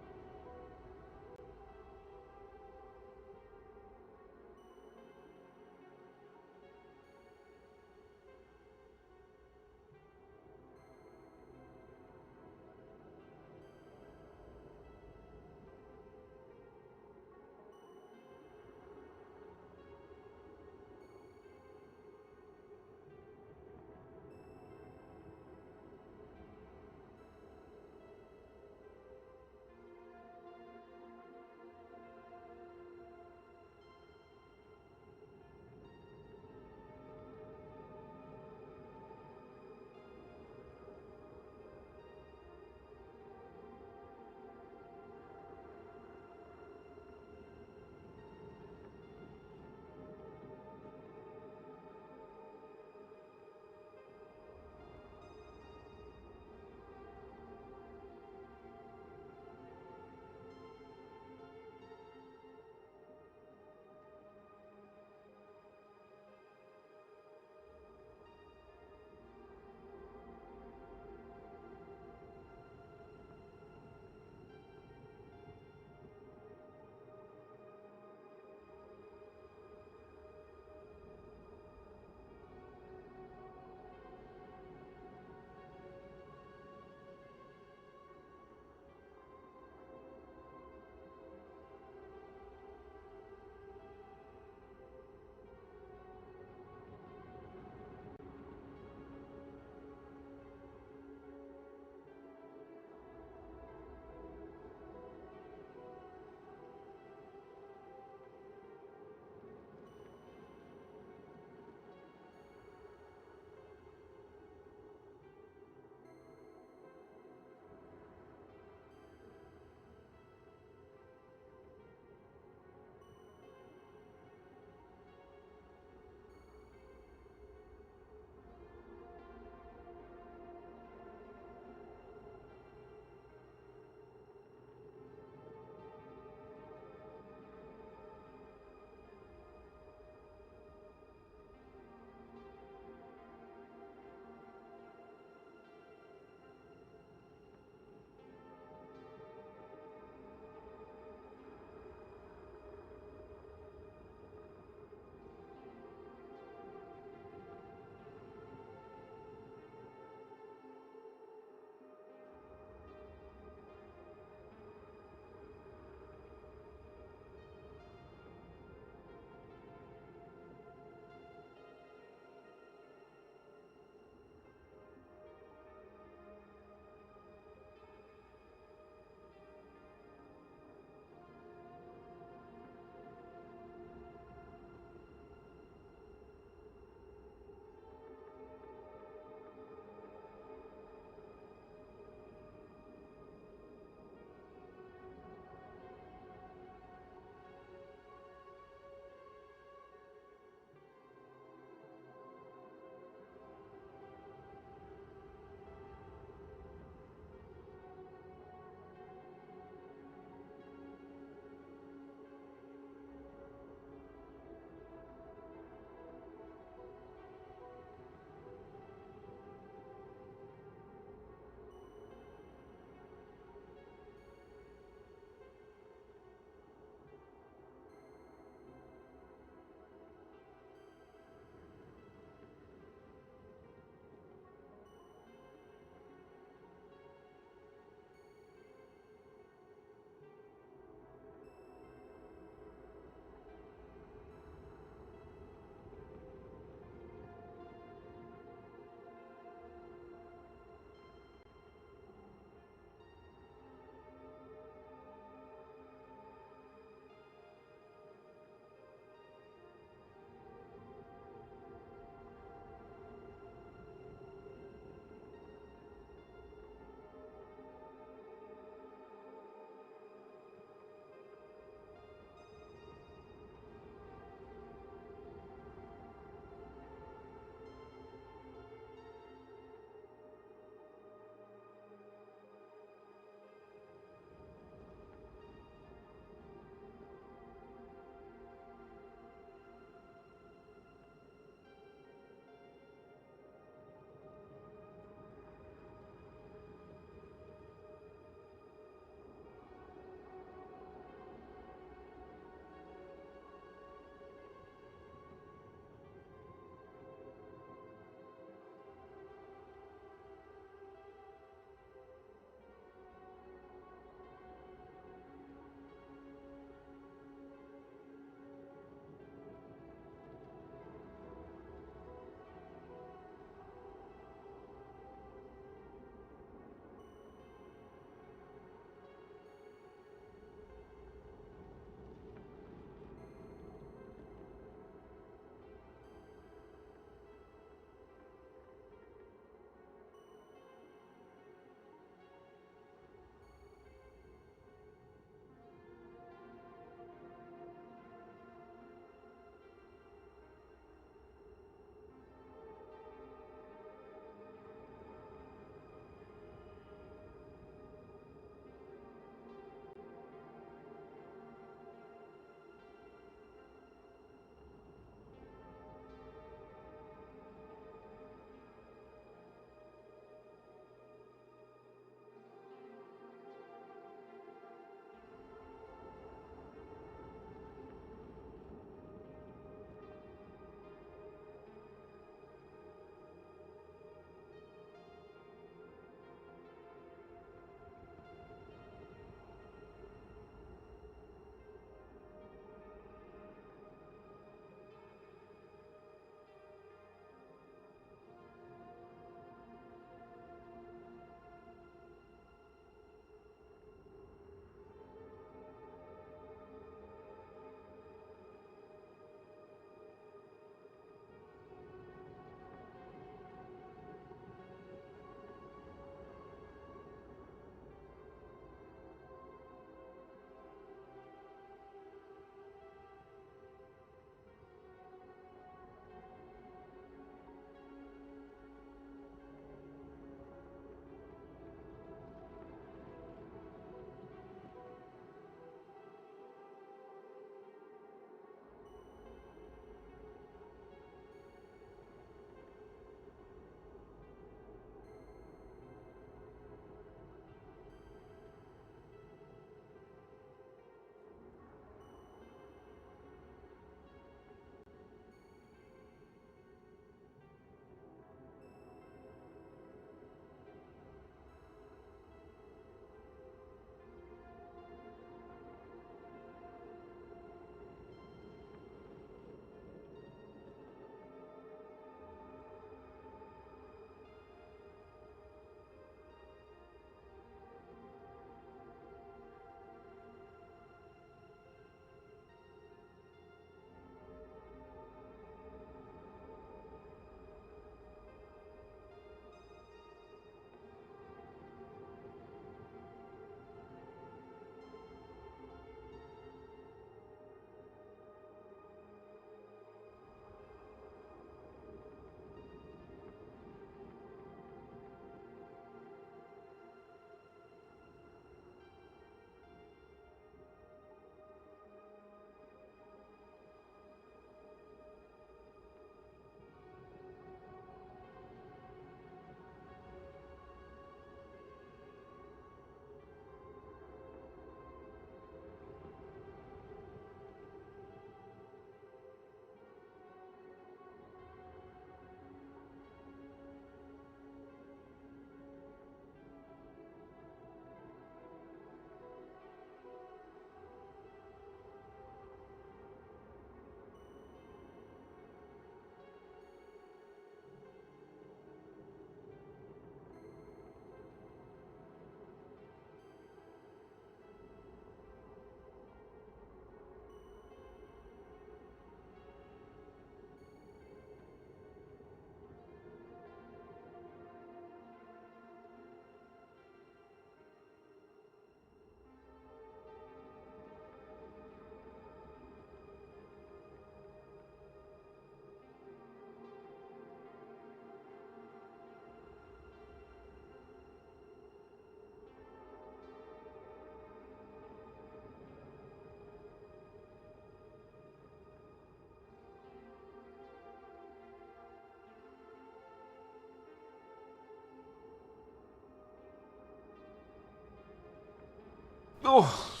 Oh,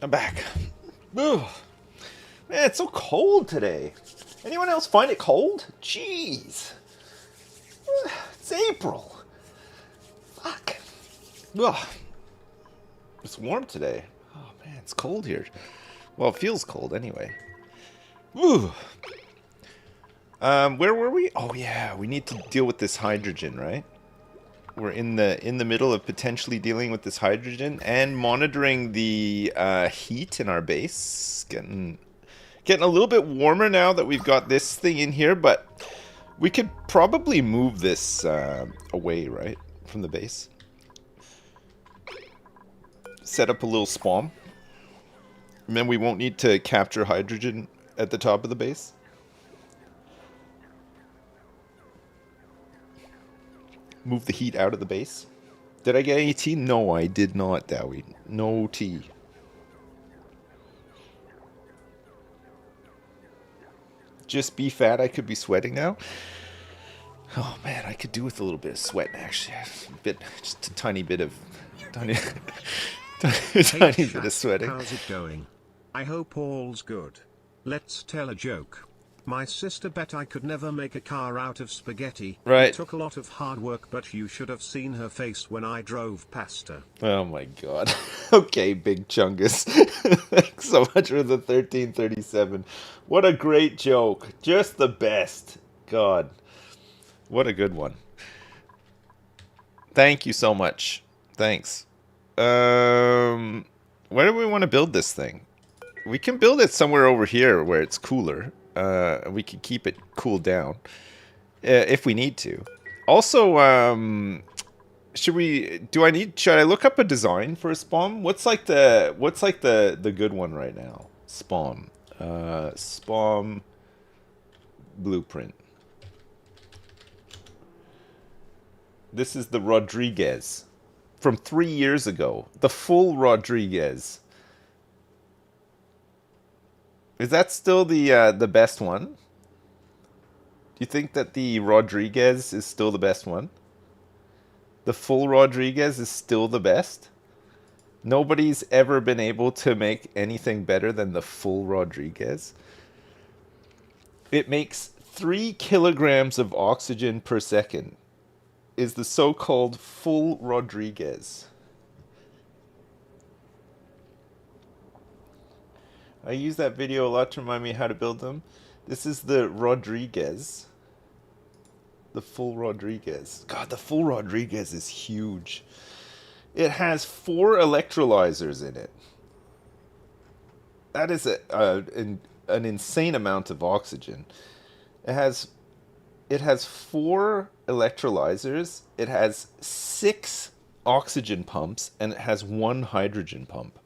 I'm back. Oh, man, it's so cold today. Anyone else find it cold? Jeez. It's April. Fuck. Ugh. It's warm today. Oh, man, it's cold here. Well, it feels cold anyway. Ooh. Where were we? Oh, yeah, we need to deal with this hydrogen, right? We're in the middle of potentially dealing with this hydrogen and monitoring the heat in our base. Getting a little bit warmer now that we've got this thing in here, but we could probably move this away, right, from the base. Set up a little Spom. And then we won't need to capture hydrogen at the top of the base. Move the heat out of the base. Did I get any tea? No, I did not, Dowie. No tea. Just be fat, I could be sweating now. Oh man, I could do with a little bit of sweat actually. Just a tiny bit of tiny
Hey,
bit of sweating.
how's it going? I hope all's good. Let's tell a joke. My sister bet I could never make a car out of spaghetti.
Right.
It took a lot of hard work, but you should have seen her face when I drove past her.
Oh my god. Okay, Big Chungus. Thanks so much for the 1337. What a great joke. Just the best. God. What a good one. Thank you so much. Thanks. Where do we want to build this thing? We can build it somewhere over here where it's cooler. We can keep it cooled down if we need to. Also, should I look up a design for a Spom? What's like the good one right now? Spom. Spom blueprint. This is the Rodriguez from 3 years ago. The full Rodriguez. Is that still the best one? Do you think that the Rodriguez is still the best one? The full Rodriguez is still the best? Nobody's ever been able to make anything better than the full Rodriguez. It makes 3 kilograms of oxygen per second. Is the so-called full Rodriguez. I use that video a lot to remind me how to build them. This is the Rodriguez. The full Rodriguez. God, the full Rodriguez is huge. It has 4 electrolyzers in it. That is an insane amount of oxygen. It has 4 electrolyzers. It has 6 oxygen pumps, and it has 1 hydrogen pump.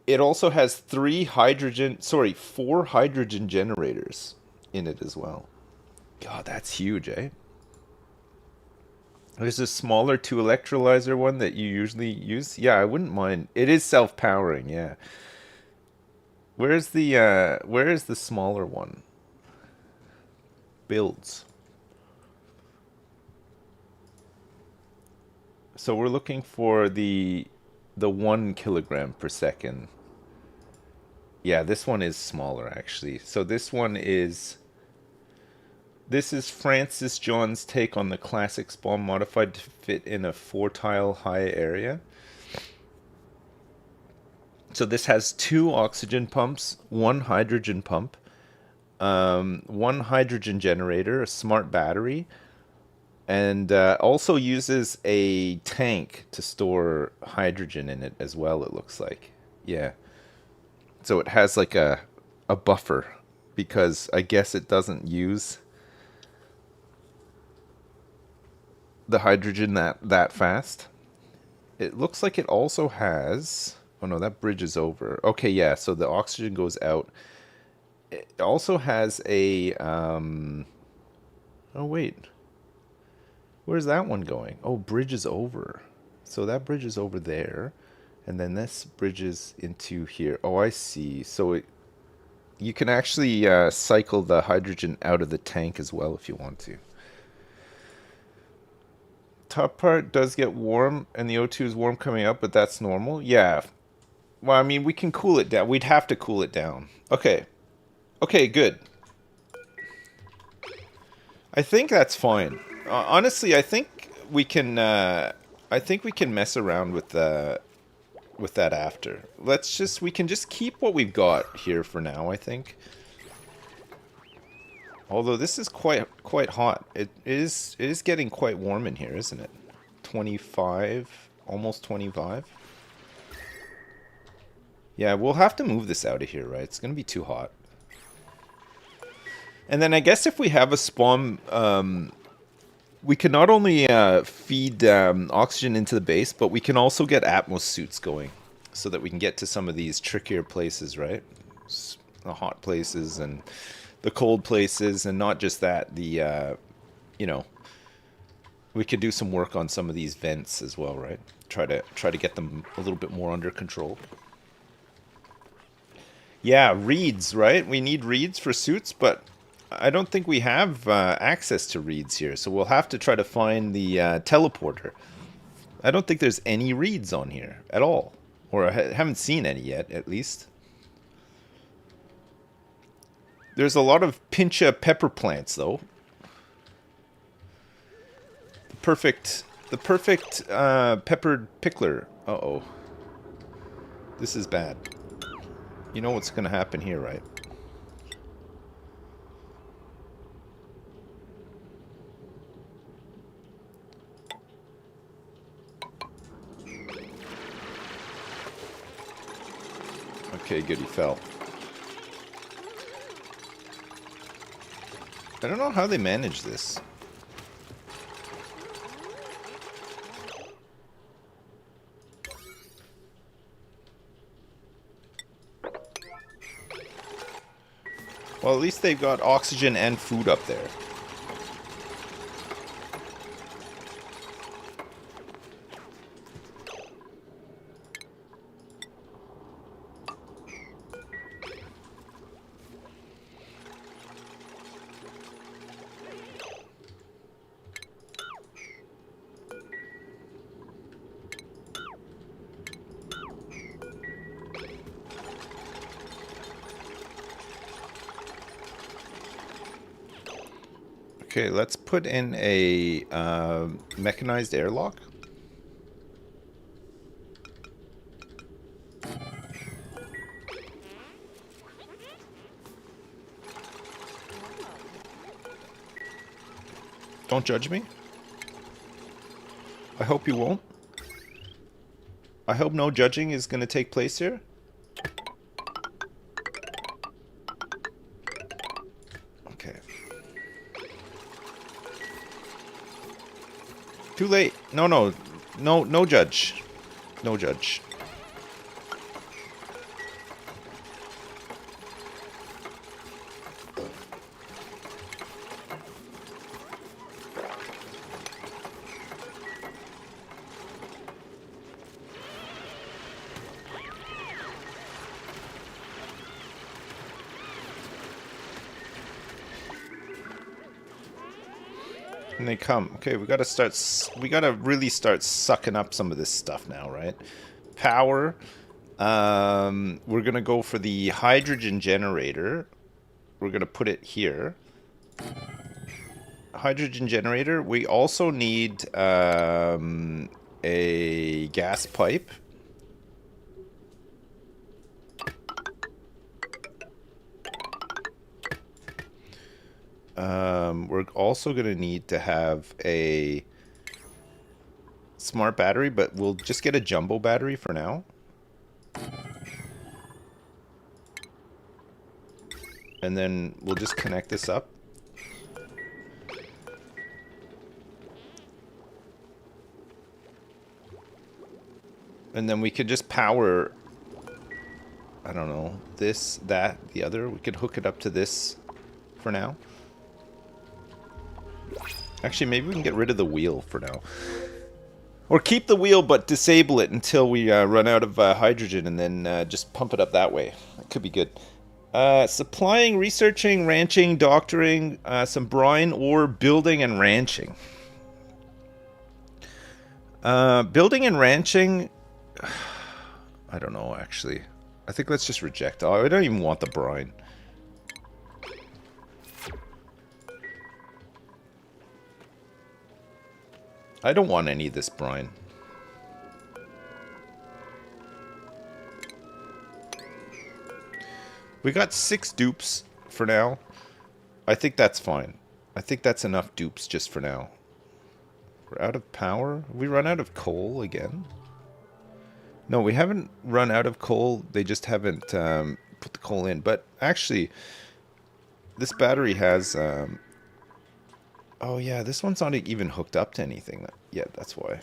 It also has 4 hydrogen generators in it as well. God, that's huge, eh? There's a smaller 2 electrolyzer one that you usually use. Yeah, I wouldn't mind. It is self-powering, yeah. Where is the smaller one? Builds. So we're looking for the 1 kilogram per second. Yeah, this one is smaller actually. So this is Francis John's take on the classic Spom modified to fit in a 4-tile high area. So this has 2 oxygen pumps, 1 hydrogen pump, 1 hydrogen generator, a smart battery, and also uses a tank to store hydrogen in it as well, it looks like. Yeah. So it has like a buffer because I guess it doesn't use the hydrogen that fast. It looks like it also has... Oh no, that bridge is over. Okay, yeah, so the oxygen goes out. It also has a... Oh wait. Where's that one going? Oh, bridge is over. So that bridge is over there. And then this bridges into here. Oh, I see. So you can actually cycle the hydrogen out of the tank as well if you want to. top part does get warm, and the O2 is warm coming up, but that's normal. Yeah. Well, I mean, we can cool it down. We'd have to cool it down. Okay. Okay, good. I think that's fine. Honestly, I think we can. I think we can mess around with that after. We can just keep what we've got here for now, I think. Although this is quite hot. It is getting quite warm in here, isn't it? 25, almost 25. Yeah, we'll have to move this out of here, right? It's going to be too hot. And then I guess if we have a Spom, we can not only feed oxygen into the base, but we can also get Atmos suits going so that we can get to some of these trickier places, right? The hot places and the cold places, and not just that, the, you know, we could do some work on some of these vents as well, right? Try to get them a little bit more under control. Yeah, reeds, right? We need reeds for suits, but I don't think we have access to reeds here, so we'll have to try to find the teleporter. I don't think there's any reeds on here at all, or I haven't seen any yet, at least. There's a lot of pincha pepper plants, though. The perfect peppered pickler. Uh-oh. This is bad. You know what's going to happen here, right? Okay, good, he fell. I don't know how they manage this. Well, at least they've got oxygen and food up there. Okay, let's put in a mechanized airlock. Don't judge me. I hope you won't. I hope no judging is going to take place here. Okay. Too late. No judge. No judge. And they come. Okay, we gotta really start sucking up some of this stuff now, right? Power. We're gonna go for the hydrogen generator. We're gonna put it here. Hydrogen generator. We also need a gas pipe. We're also going to need to have a smart battery, but we'll just get a jumbo battery for now. And then we'll just connect this up. And then we could just power, I don't know, this, that, the other. We could hook it up to this for now. Actually, maybe we can get rid of the wheel for now. Or keep the wheel, but disable it until we run out of hydrogen, and then just pump it up that way. That could be good. Supplying, researching, ranching, doctoring, some brine ore, building, and ranching. Building and ranching... I don't know, actually. I think let's just reject. Oh, I don't even want the brine. I don't want any of this brine. We got 6 dupes for now. I think that's fine. I think that's enough dupes just for now. We're out of power? Have we run out of coal again? No, we haven't run out of coal. They just haven't put the coal in. But actually, this battery has... oh yeah, this one's not even hooked up to anything yet. That's why.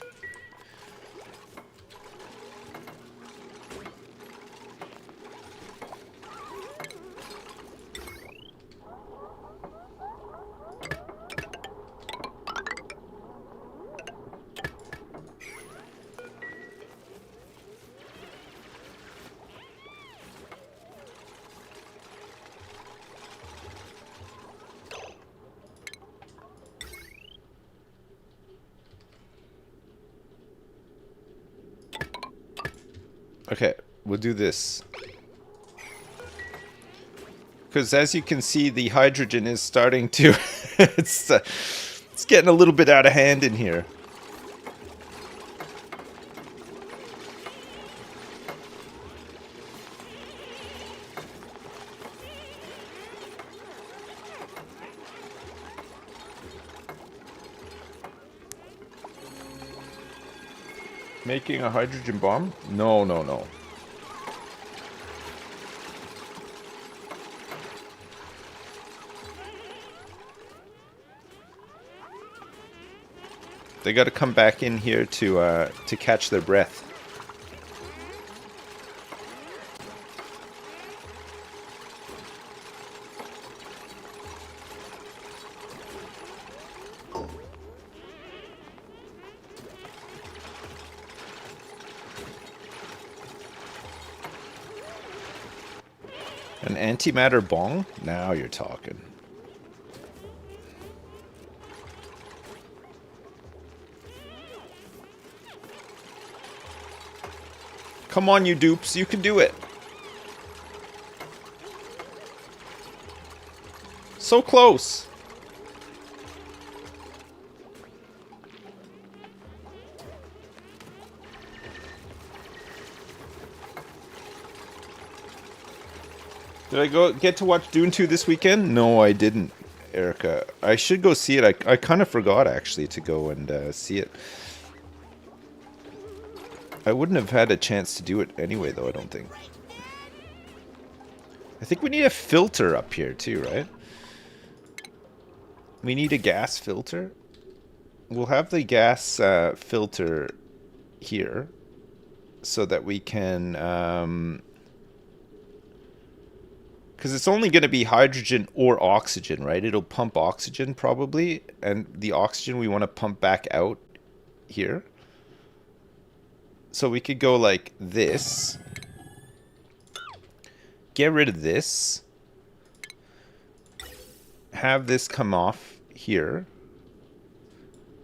Okay, we'll do this. Because as you can see, the hydrogen is starting to... it's getting a little bit out of hand in here. Making a hydrogen bomb? No, no, no. They got to come back in here to catch their breath. An antimatter bong? Now you're talking. Come on, you dupes. You can do it. So close. Did I get to watch Dune 2 this weekend? No, I didn't, Erica. I should go see it. I kind of forgot, actually, to go and see it. I wouldn't have had a chance to do it anyway, though, I don't think. I think we need a filter up here, too, right? We need a gas filter. We'll have the gas filter here so that we can... because it's only going to be hydrogen or oxygen, right? It'll pump oxygen probably, and the oxygen we want to pump back out here. So we could go like this. Get rid of this. Have this come off here.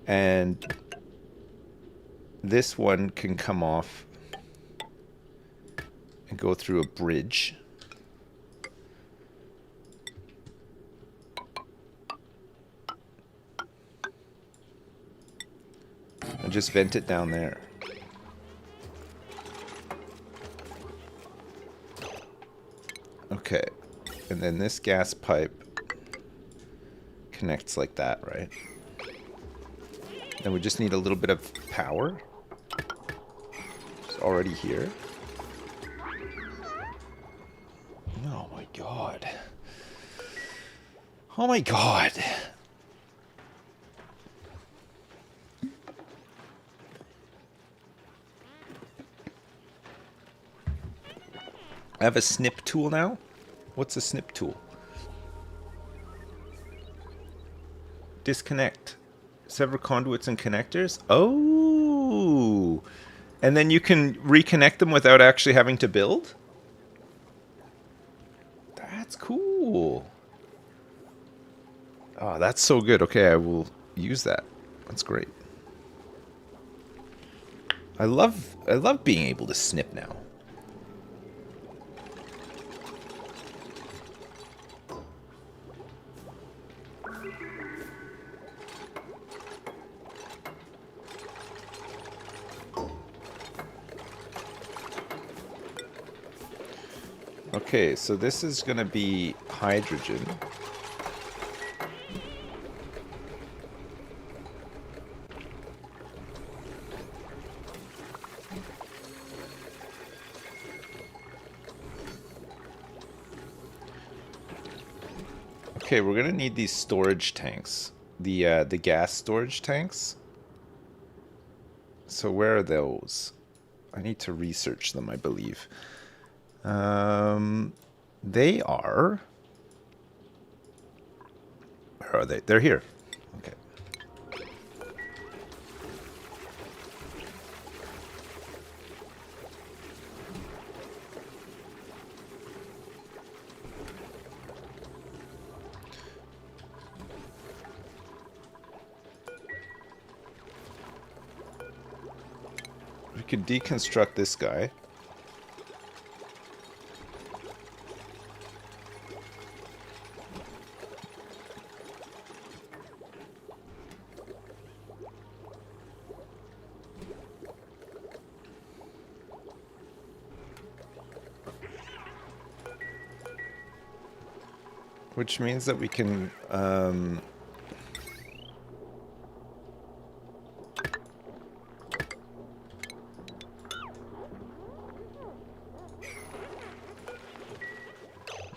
And this one can come off and go through a bridge. And just vent it down there. Okay. And then this gas pipe connects like that, right? And we just need a little bit of power. It's already here. Oh my god. Oh my god. I have a snip tool now? What's a snip tool? Disconnect. Sever conduits and connectors? Oh! And then you can reconnect them without actually having to build? That's cool. Oh, that's so good. Okay, I will use that. That's great. I love being able to snip now. Okay, so this is going to be hydrogen. Okay, we're going to need these storage tanks. The gas storage tanks. So where are those? I need to research them, I believe. They are... Where are they? They're here. Okay. We could deconstruct this guy. Which means that we can,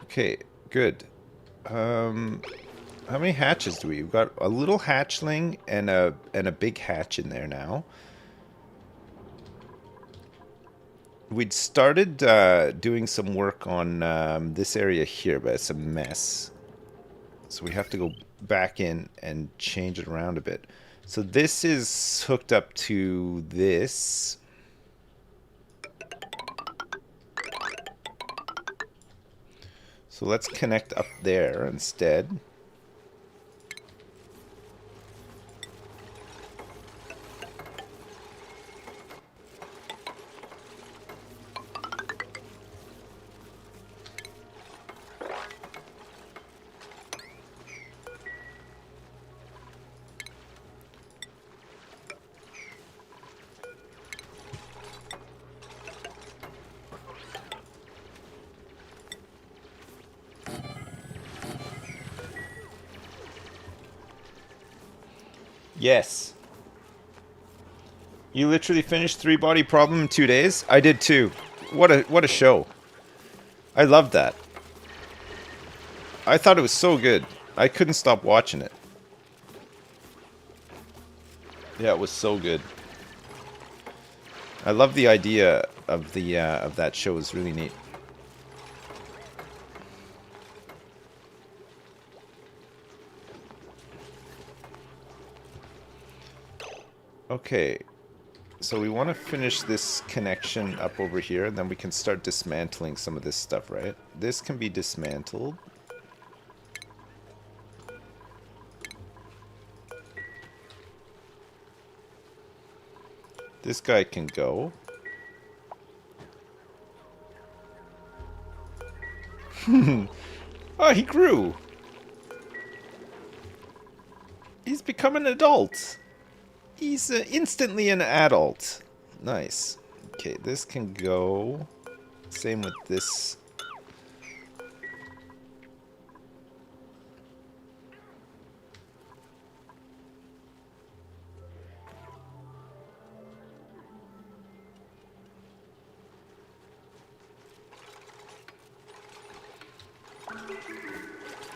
okay, good. How many hatches do we? We've got a little hatchling and a big hatch in there now. We'd started doing some work on this area here, but it's a mess. So we have to go back in and change it around a bit. So this is hooked up to this. So let's connect up there instead. Yes. You literally finished 3-body problem in 2 days? I did too. What a show. I loved that. I thought it was so good. I couldn't stop watching it. Yeah, it was so good. I love the idea of the of that show. It's really neat. Okay, so we want to finish this connection up over here, and then we can start dismantling some of this stuff, right? This can be dismantled. This guy can go. Oh, he grew! He's become an adult! He's instantly an adult. Nice. Okay, this can go. Same with this.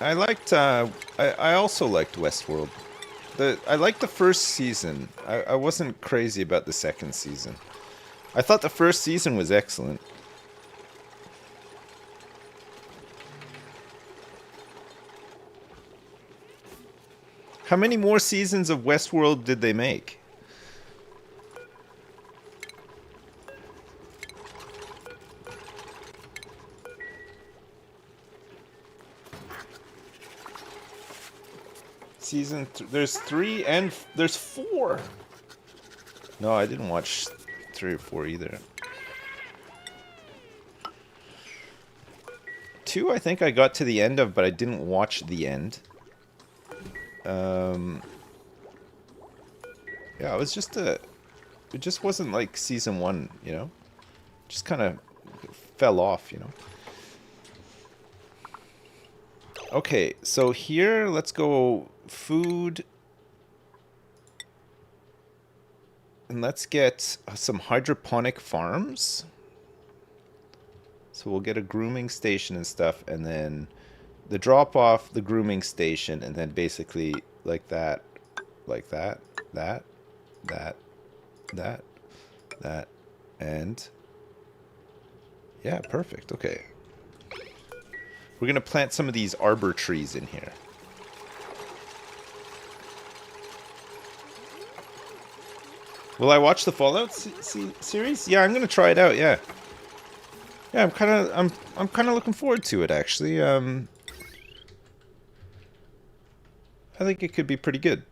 I liked, I also liked Westworld. I liked the first season. I wasn't crazy about the second season. I thought the first season was excellent. How many more seasons of Westworld did they make? There's 3 and there's 4. No, I didn't watch 3. 3 or 4 either. 2, I think I got to the end of, but I didn't watch the end. Yeah, it was just it just wasn't like season 1, you know? Just kind of fell off, you know? Okay, so here, let's go food. And let's get some hydroponic farms. So we'll get a grooming station and stuff, and then the drop off, the grooming station, and then basically like that, that, that, and yeah, perfect. Okay. We're gonna plant some of these arbor trees in here. Will I watch the Fallout series? Yeah, I'm gonna try it out. Yeah, yeah. I'm kind of looking forward to it actually. I think it could be pretty good.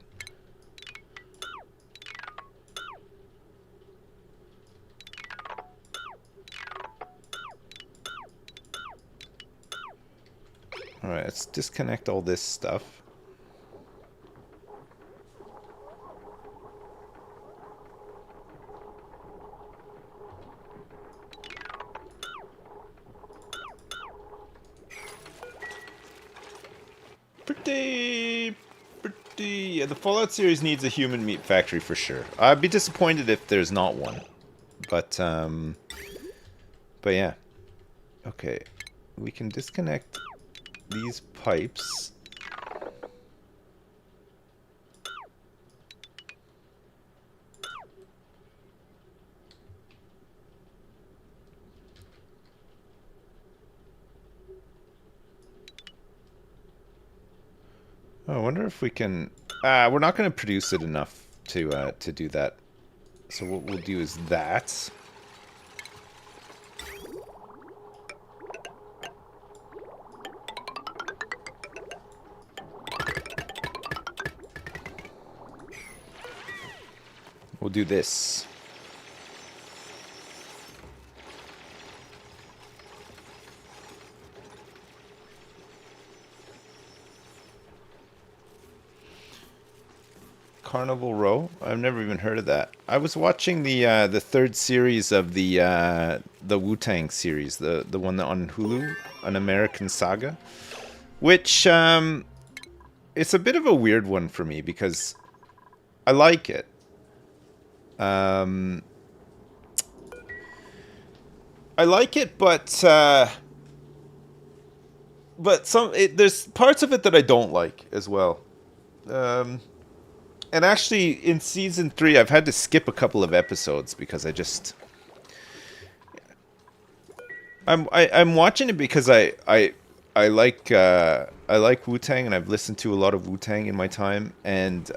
All right, let's disconnect all this stuff. Pretty. Yeah, the Fallout series needs a human meat factory for sure. I'd be disappointed if there's not one. But yeah. Okay. We can disconnect these pipes. Oh, I wonder if we can... we're not going to produce it enough to do that. So what we'll do is that. We'll do this. Carnival Row? I've never even heard of that. I was watching the 3rd series of the Wu-Tang series, the one on Hulu, An American Saga, which it's a bit of a weird one for me because I like it. I like it, but there's parts of it that I don't like as well. And actually, in season 3, I've had to skip a couple of episodes because I'm watching it because I like Wu-Tang, and I've listened to a lot of Wu-Tang in my time, and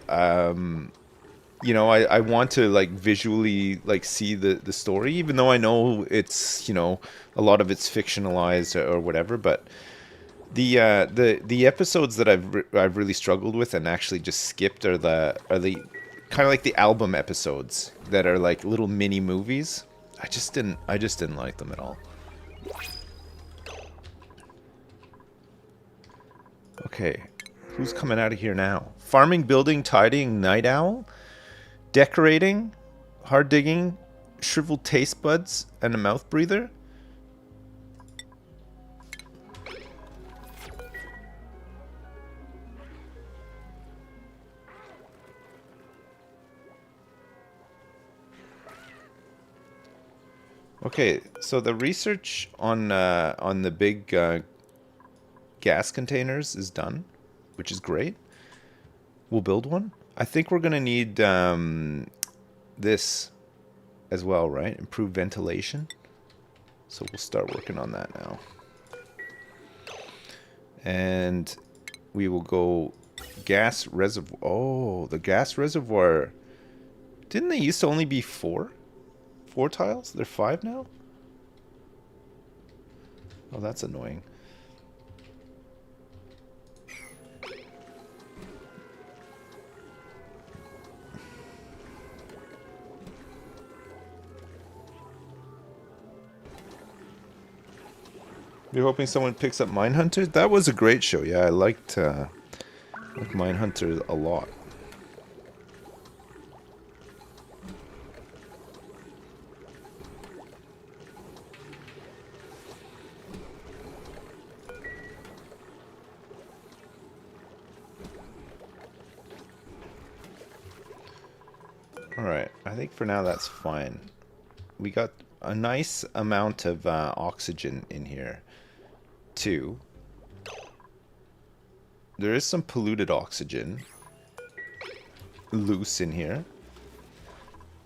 you know, I want to like visually like see the story, even though I know it's, you know, a lot of it's fictionalized or whatever, but the episodes that I've really struggled with and actually just skipped are the kind of like the album episodes that are like little mini movies. I just didn't like them at all. Okay, who's coming out of here now? Farming, building, tidying, night owl, decorating, hard digging, shriveled taste buds, and a mouth breather. Okay, so the research on the big gas containers is done, which is great. We'll build one. I think we're gonna need this as well, right? Improve ventilation. So we'll start working on that now. And we will go gas reservoir. Oh, the gas reservoir. Didn't they used to only be 4 tiles? They're 5 now? Oh, that's annoying. You're hoping someone picks up Mindhunter? That was a great show. Yeah, I liked Mindhunter a lot. Alright, I think for now that's fine. We got a nice amount of oxygen in here, too. There is some polluted oxygen loose in here.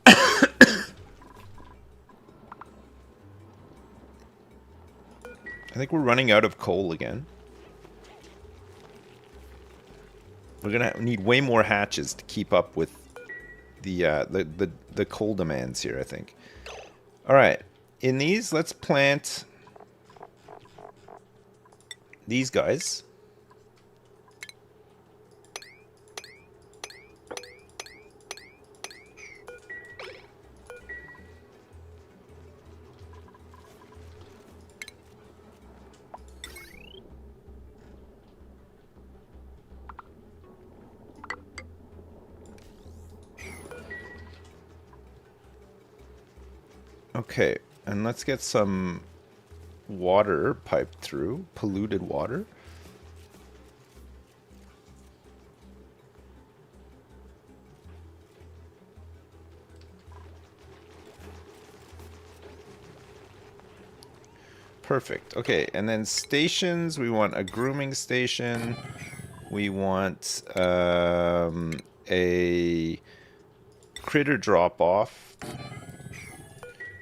I think we're running out of coal again. We're gonna need way more hatches to keep up with the coal demands here, I think. All right, in these, let's plant these guys. Okay, and let's get some water piped through, polluted water. Perfect. Okay, and then stations, we want a grooming station. We want a critter drop-off.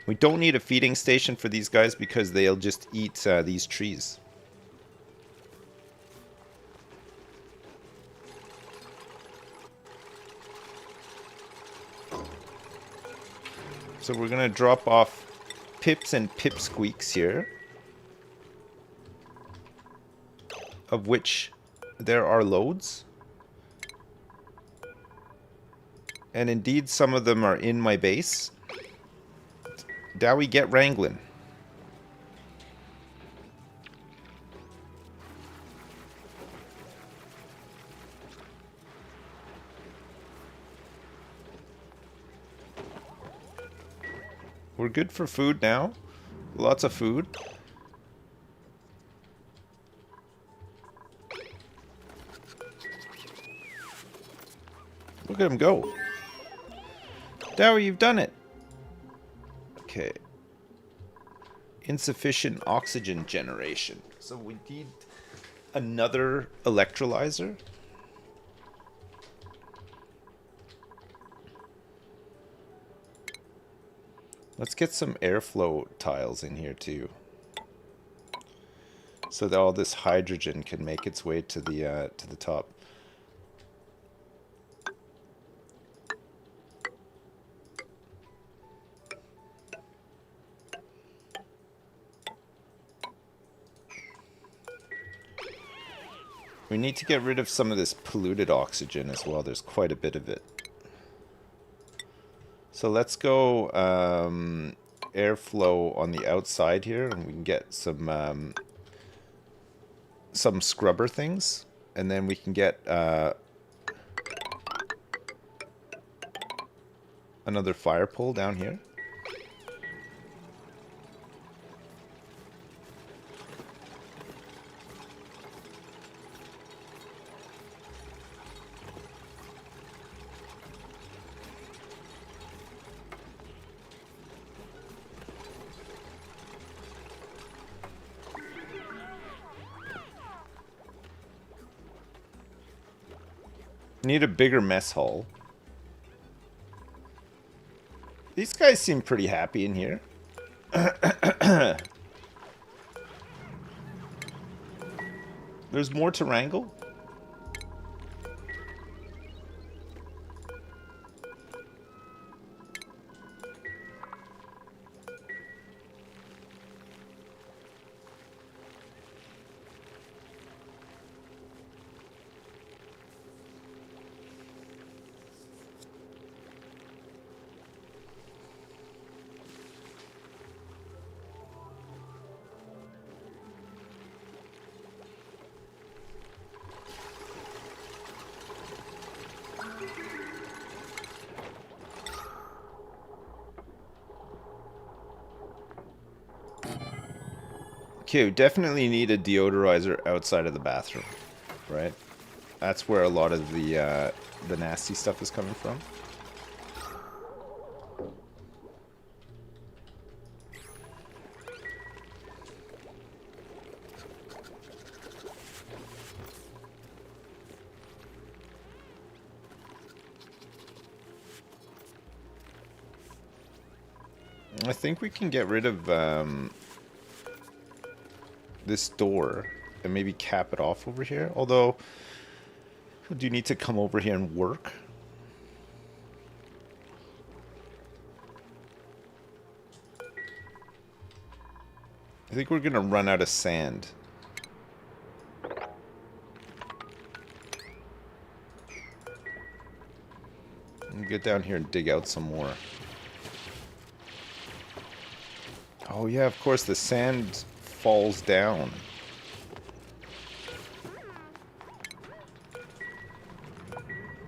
We don't need a feeding station for these guys because they'll just eat these trees. So we're going to drop off pips and pipsqueaks here, of which there are loads. And indeed, some of them are in my base. Dowie, get wrangling. We're good for food now. Lots of food. Look at him go. Dowie, you've done it. Okay. Insufficient oxygen generation. So we need another electrolyzer. Let's get some airflow tiles in here too, so that all this hydrogen can make its way to the top. We need to get rid of some of this polluted oxygen as well. There's quite a bit of it. So let's go airflow on the outside here, and we can get some scrubber things, and then we can get another fire pole down here. Need a bigger mess hall. These guys seem pretty happy in here. There's more to wrangle. Okay, we definitely need a deodorizer outside of the bathroom, right? That's where a lot of the nasty stuff is coming from. I think we can get rid of this door and maybe cap it off over here. Although, do you need to come over here and work? I think we're gonna run out of sand. Get down here and dig out some more. Oh yeah, of course the sand falls down.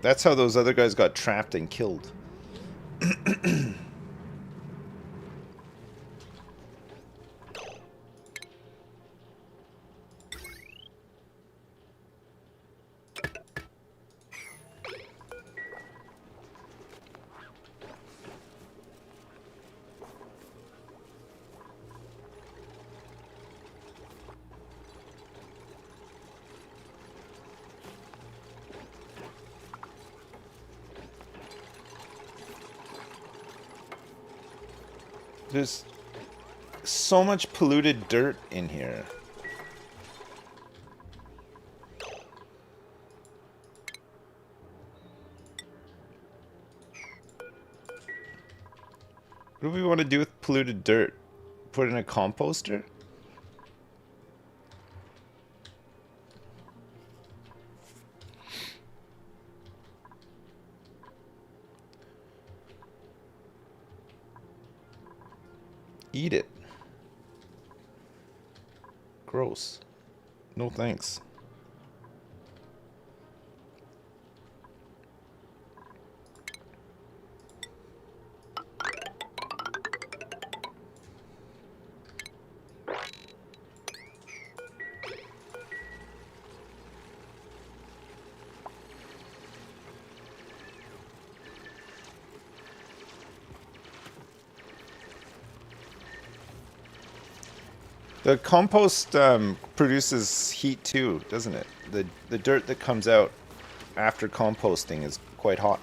That's how those other guys got trapped and killed. There's so much polluted dirt in here. What do we want to do with polluted dirt? Put it in a composter? Eat it. Gross. No thanks. The compost produces heat too, doesn't it? The dirt that comes out after composting is quite hot.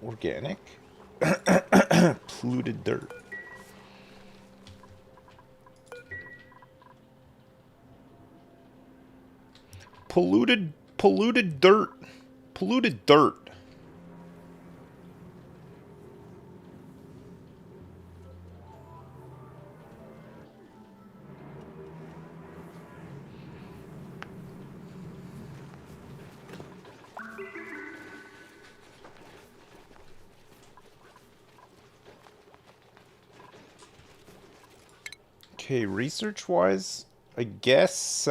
Organic? Polluted dirt. Polluted dirt. Polluted dirt. Okay, research-wise, I guess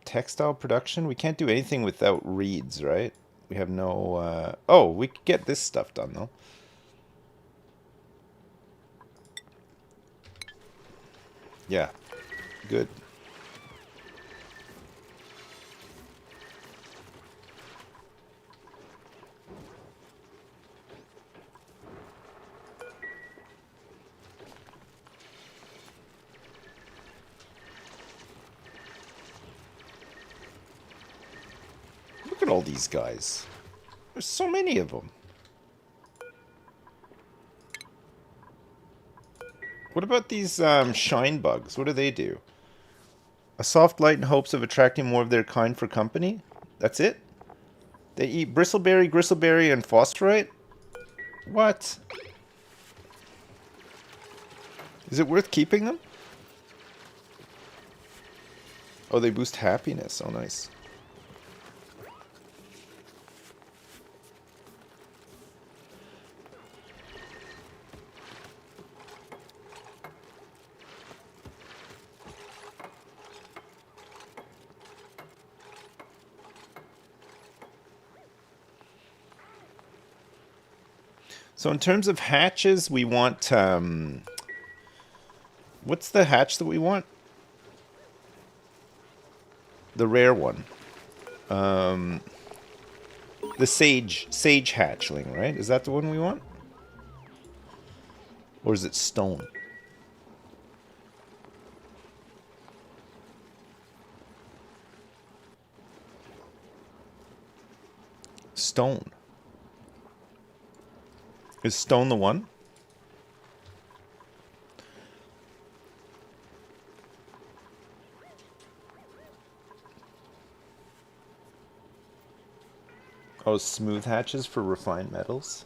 textile production, we can't do anything without reeds, right? We have no... oh, we could get this stuff done, though. Yeah, good. Look at all these guys. There's so many of them. What about these shine bugs? What do they do? A soft light in hopes of attracting more of their kind for company? That's it? They eat bristleberry, gristleberry, and phosphorite? What? Is it worth keeping them? Oh, they boost happiness. Oh, nice. So in terms of hatches, we want... what's the hatch that we want? The rare one. The sage hatchling, right? Is that the one we want? Or is it stone? Stone. Is stone the one? Oh, smooth hatches for refined metals?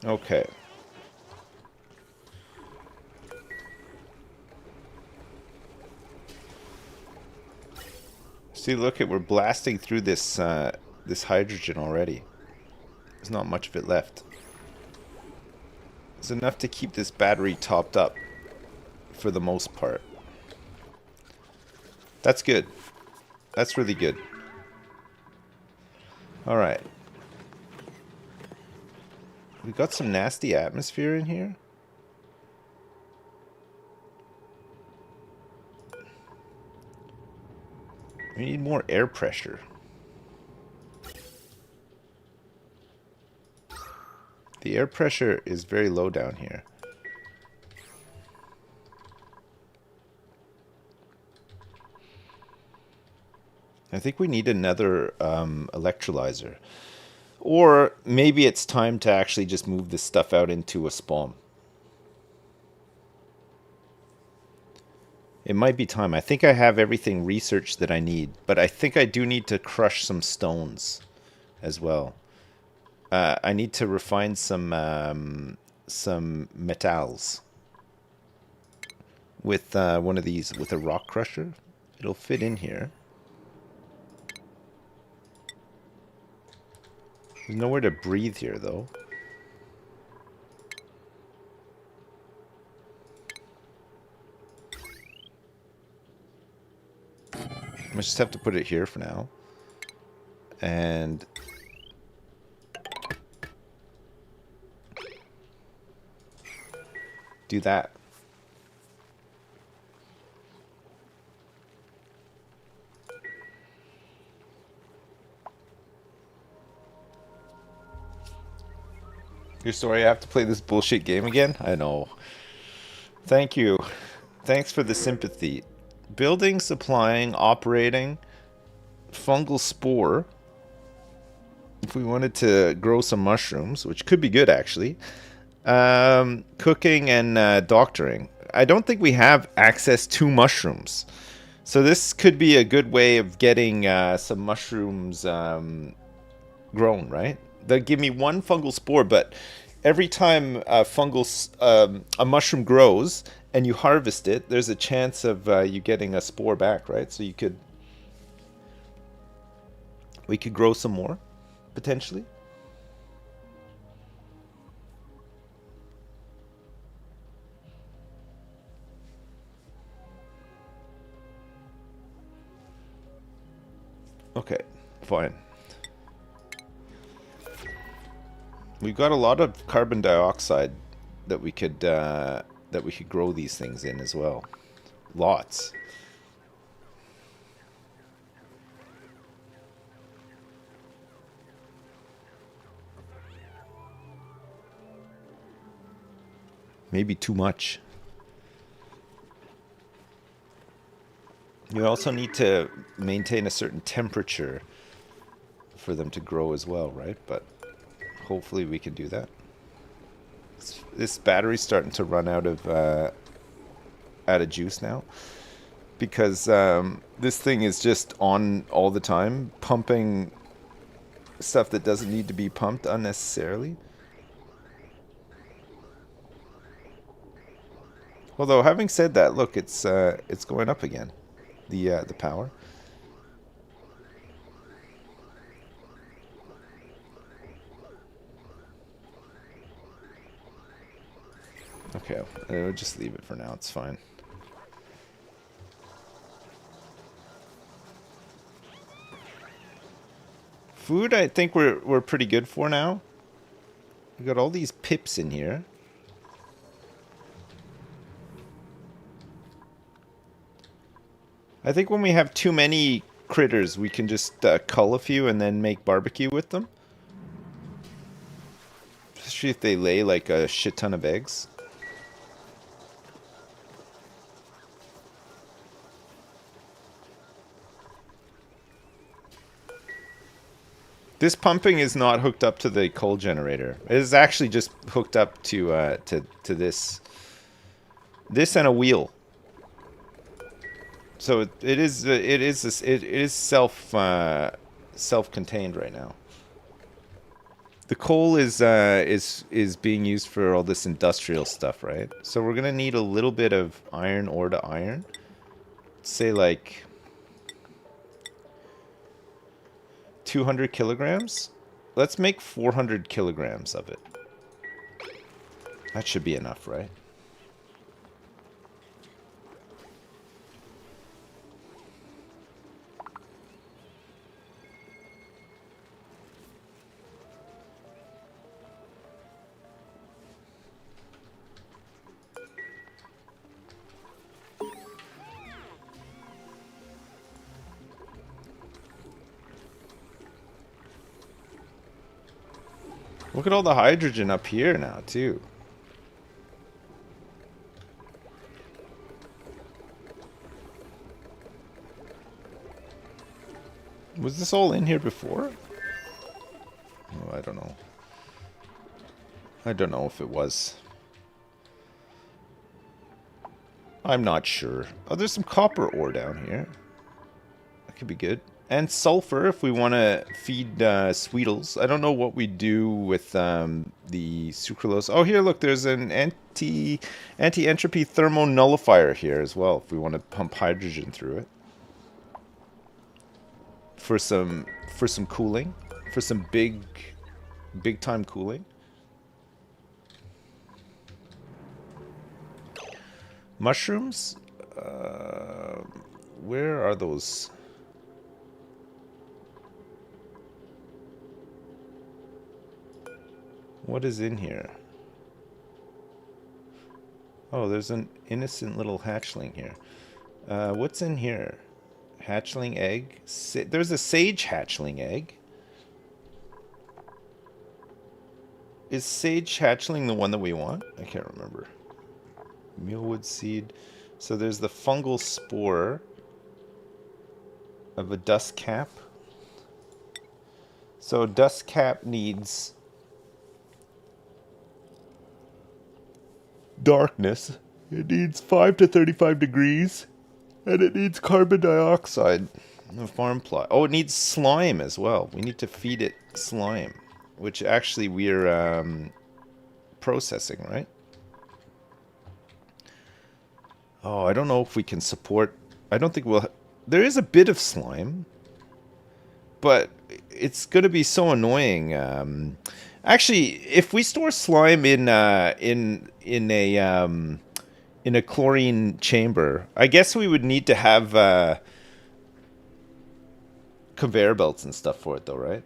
Okay. See, look at we're blasting through this this hydrogen already. There's not much of it left. It's enough to keep this battery topped up for the most part. That's good. That's really good. All right. We got some nasty atmosphere in here. We need more air pressure. The air pressure is very low down here. I think we need another electrolyzer. Or maybe it's time to actually just move this stuff out into a Spom. It might be time. I think I have everything researched that I need, but I think I do need to crush some stones as well. I need to refine some metals with one of these, with a rock crusher. It'll fit in here. There's nowhere to breathe here, though. I just have to put it here for now. And... do that. You're sorry I have to play this bullshit game again? I know. Thank you. Thanks for the sympathy. Building, supplying, operating, fungal spore. If we wanted to grow some mushrooms, which could be good actually. Cooking and doctoring. I don't think we have access to mushrooms. So this could be a good way of getting some mushrooms grown, right? They'll give me one fungal spore, but every time a mushroom grows and you harvest it, there's a chance of you getting a spore back, right? So we could grow some more, potentially. Okay, fine. We've got a lot of carbon dioxide that we could grow these things in as well. Lots. Maybe too much. You also need to maintain a certain temperature for them to grow as well, right? But hopefully we can do that. This battery's starting to run out of juice now, because this thing is just on all the time, pumping stuff that doesn't need to be pumped unnecessarily. Although, having said that, look, it's going up again, the power. Okay, I'll just leave it for now. It's fine. Food, I think we're pretty good for now. We got all these pips in here. I think when we have too many critters, we can just cull a few and then make barbecue with them. Especially if they lay like a shit ton of eggs. This pumping is not hooked up to the coal generator. It is actually just hooked up to this and a wheel. So it is self-contained right now. The coal is being used for all this industrial stuff, right? So we're gonna need a little bit of iron ore to iron. Say like 200 kilograms. Let's make 400 kilograms of it. That should be enough, right? Look at all the hydrogen up here now, too. Was this all in here before? Oh, I don't know. I don't know if it was. I'm not sure. Oh, there's some copper ore down here. That could be good. And sulfur if we want to feed Sweetles. I don't know what we do with the sucralose. Oh, here, look, there's an anti-entropy thermonullifier here as well if we want to pump hydrogen through it. For some cooling. For some big time cooling. Mushrooms? Where are those? What is in here? Oh, there's an innocent little hatchling here. What's in here? Hatchling egg? There's a sage hatchling egg. Is sage hatchling the one that we want? I can't remember. Mealwood seed. So there's the fungal spore of a dust cap. So dust cap needs darkness. It needs 5 to 35 degrees. And it needs carbon dioxide. The farm plot. Oh, it needs slime as well. We need to feed it slime. Which actually we're processing, right? Oh, I don't know if we can support... I don't think we'll... There is a bit of slime. But it's going to be so annoying. Actually, if we store slime in a chlorine chamber, I guess we would need to have conveyor belts and stuff for it, though, right?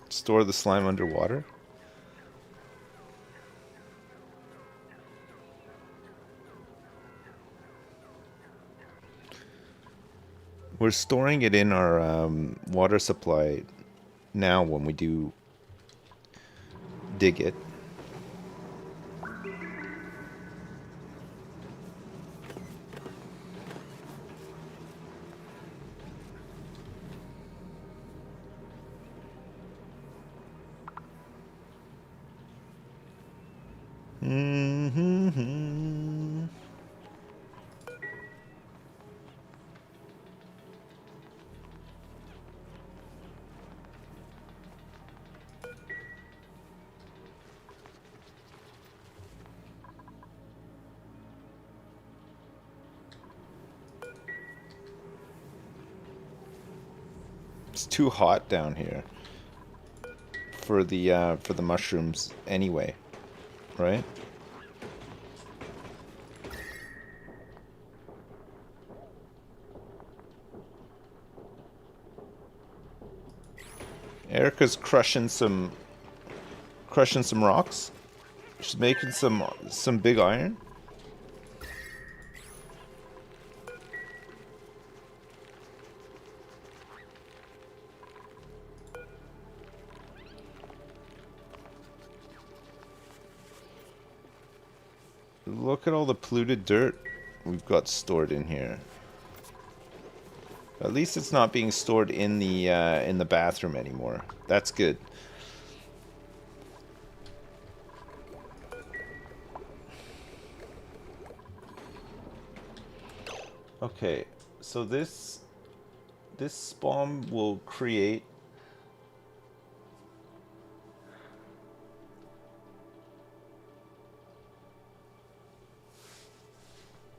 Store the slime underwater. We're storing it in our water supply now when we do dig it. Mm-hmm. It's too hot down here for the mushrooms anyway, right? Erica's crushing some rocks. She's making some big iron. Look at all the polluted dirt we've got stored in here. At least it's not being stored in the bathroom anymore. That's good. Okay, so this Spom will create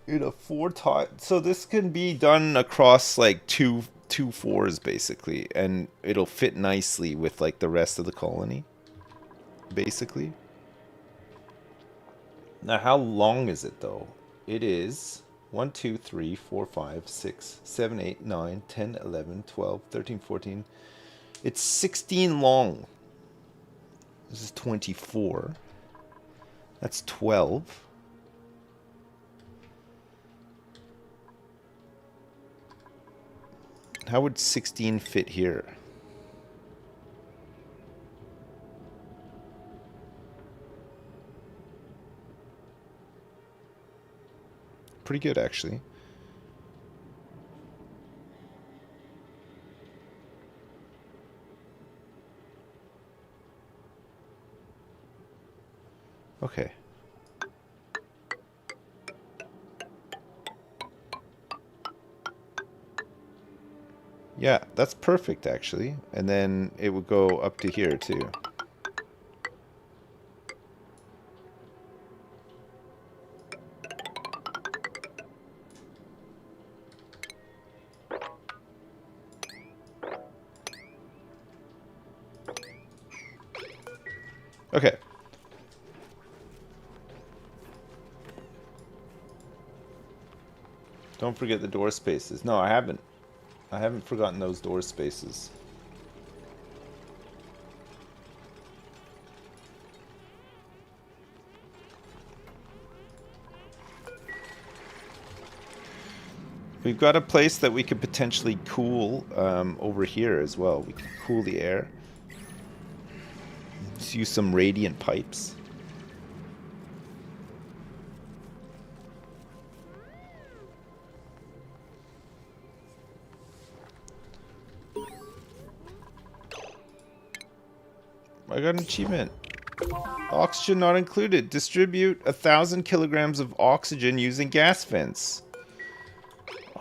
in a 4-tile. So this can be done across like two fours basically, and it'll fit nicely with like the rest of the colony, basically. Now, how long is it though? It is 1, 2, 3, 4, 5, 6, 7, 8, 9, 10, 11, 12, 13, 14. It's 16 long. This is 24. That's 12. How would 16 fit here? Pretty good, actually. Okay. Yeah, that's perfect, actually. And then it would go up to here, too. Okay. Don't forget the door spaces. No, I haven't. I haven't forgotten those door spaces. We've got a place that we could potentially cool over here as well. We can cool the air. Just use some radiant pipes. I got an achievement. Oxygen not included. Distribute 1,000 kilograms of oxygen using gas vents.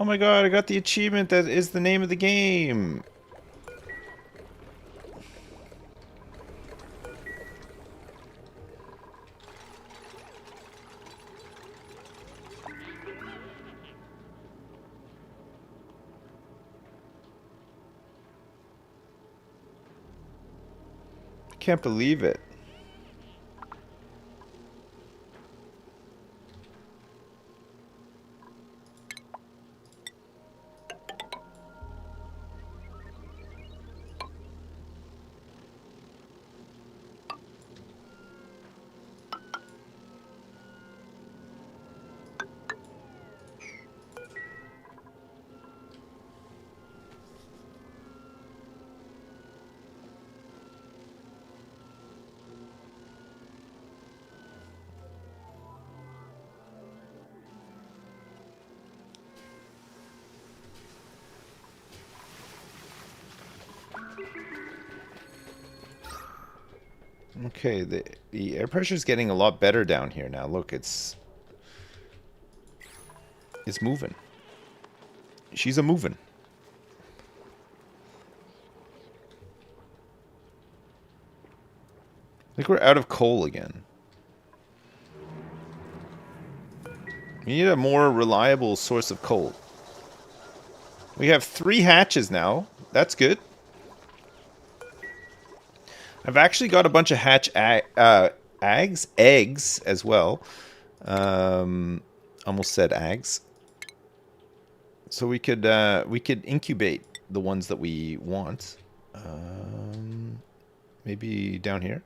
Oh my god, I got the achievement that is the name of the game. Can't believe it. Okay, the air pressure is getting a lot better down here now. Look, it's moving. She's a moving. I think we're out of coal again. We need a more reliable source of coal. We have 3 hatches now. That's good. I've actually got a bunch of hatch eggs as well. Almost said eggs. So we could incubate the ones that we want. Maybe down here.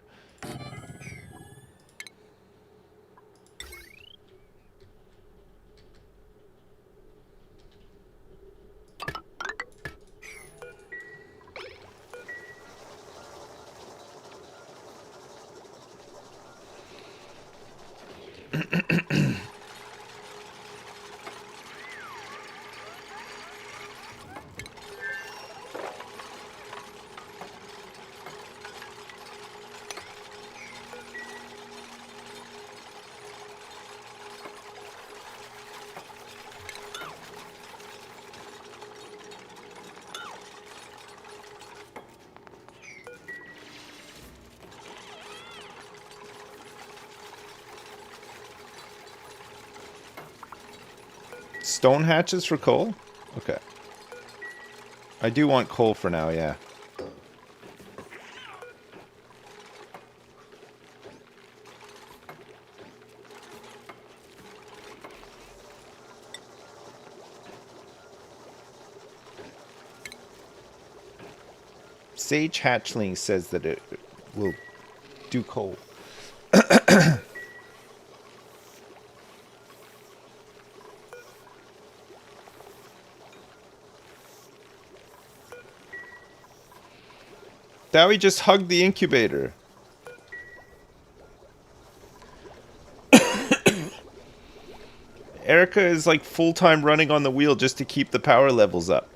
Stone hatches for coal? Okay. I do want coal for now, yeah. Sage Hatchling says that it will do coal. Dowie just hugged the incubator. Erica is like full-time running on the wheel just to keep the power levels up.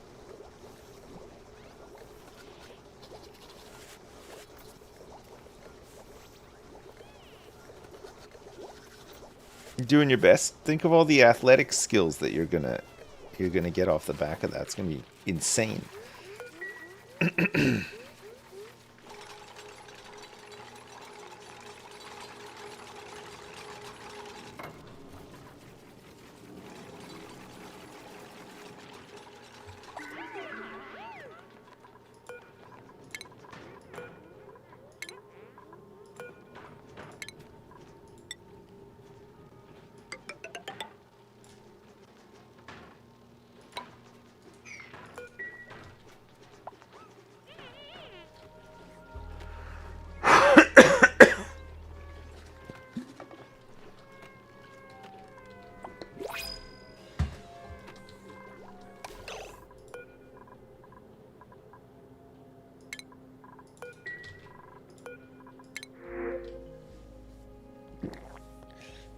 You're doing your best. Think of all the athletic skills that you're gonna get off the back of that. It's gonna be insane.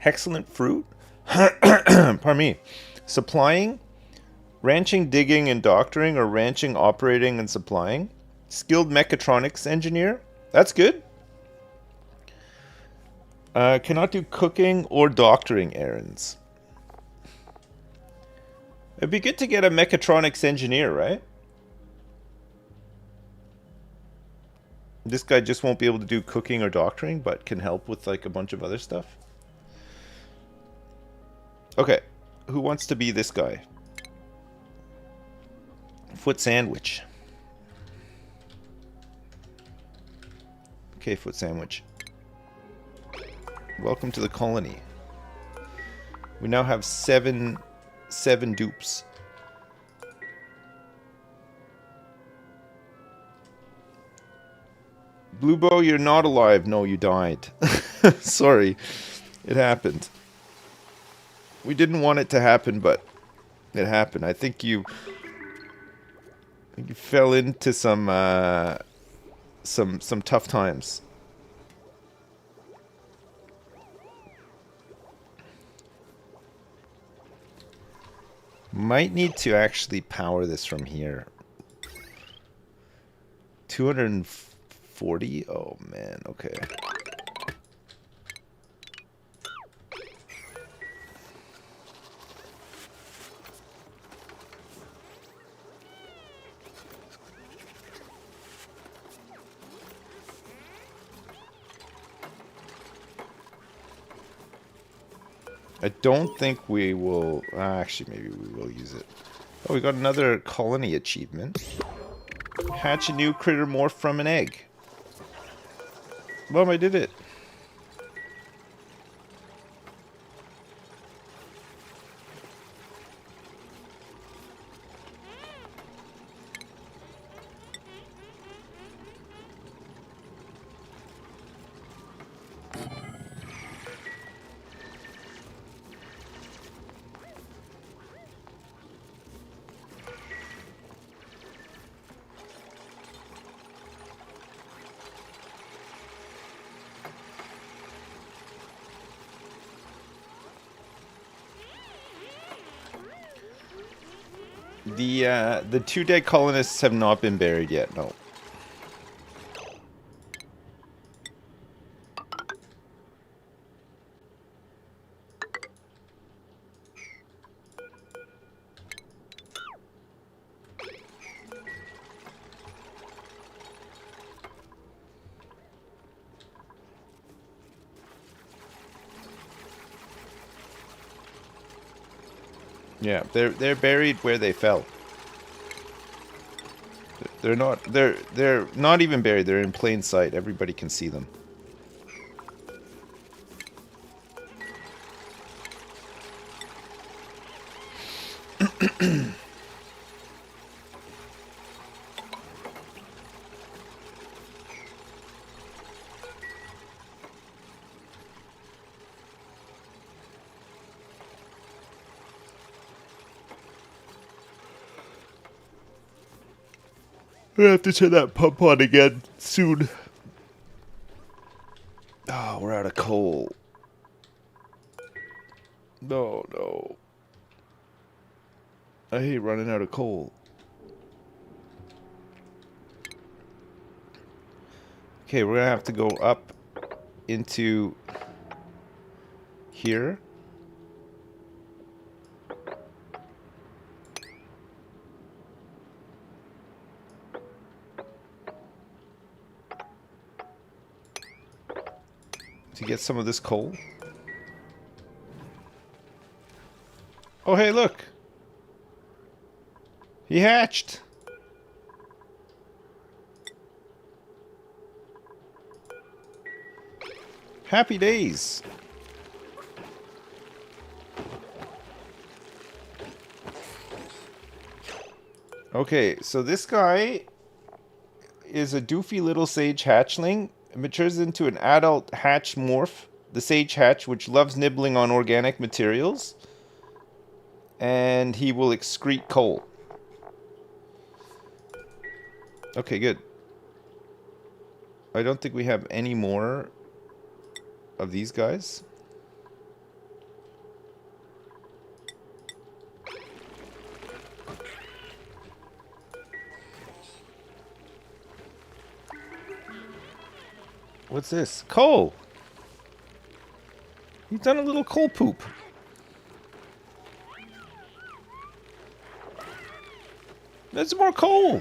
Excellent fruit. Pardon me. Supplying, ranching, digging, and doctoring, or ranching, operating, and supplying. Skilled mechatronics engineer. That's good. Cannot do cooking or doctoring errands. It'd be good to get a mechatronics engineer, right? This guy just won't be able to do cooking or doctoring, but can help with like a bunch of other stuff. Okay, who wants to be this guy? Foot sandwich. Okay, foot sandwich. Welcome to the colony. We now have seven dupes. Bluebow, you're not alive. No, you died. Sorry. It happened. We didn't want it to happen, but it happened. I think you fell into some tough times. Might need to actually power this from here. 240? Oh man, okay. I don't think we will... actually, maybe we will use it. Oh, we got another colony achievement. Hatch a new critter morph from an egg. Well, I did it. The 2 dead colonists have not been buried yet, no. Yeah, they're buried where they fell. They're not even buried, they're in plain sight. Everybody can see them. I have to turn that pump on again soon. Oh, we're out of coal. No, no. I hate running out of coal. Okay, we're gonna have to go up into here. To get some of this coal. Oh, hey, look. He hatched. Happy days. Okay, so this guy is a doofy little sage hatchling. It matures into an adult hatch morph, the sage hatch, which loves nibbling on organic materials. And he will excrete coal. Okay, good. I don't think we have any more of these guys. What's this? Coal! He's done a little coal poop. There's more coal!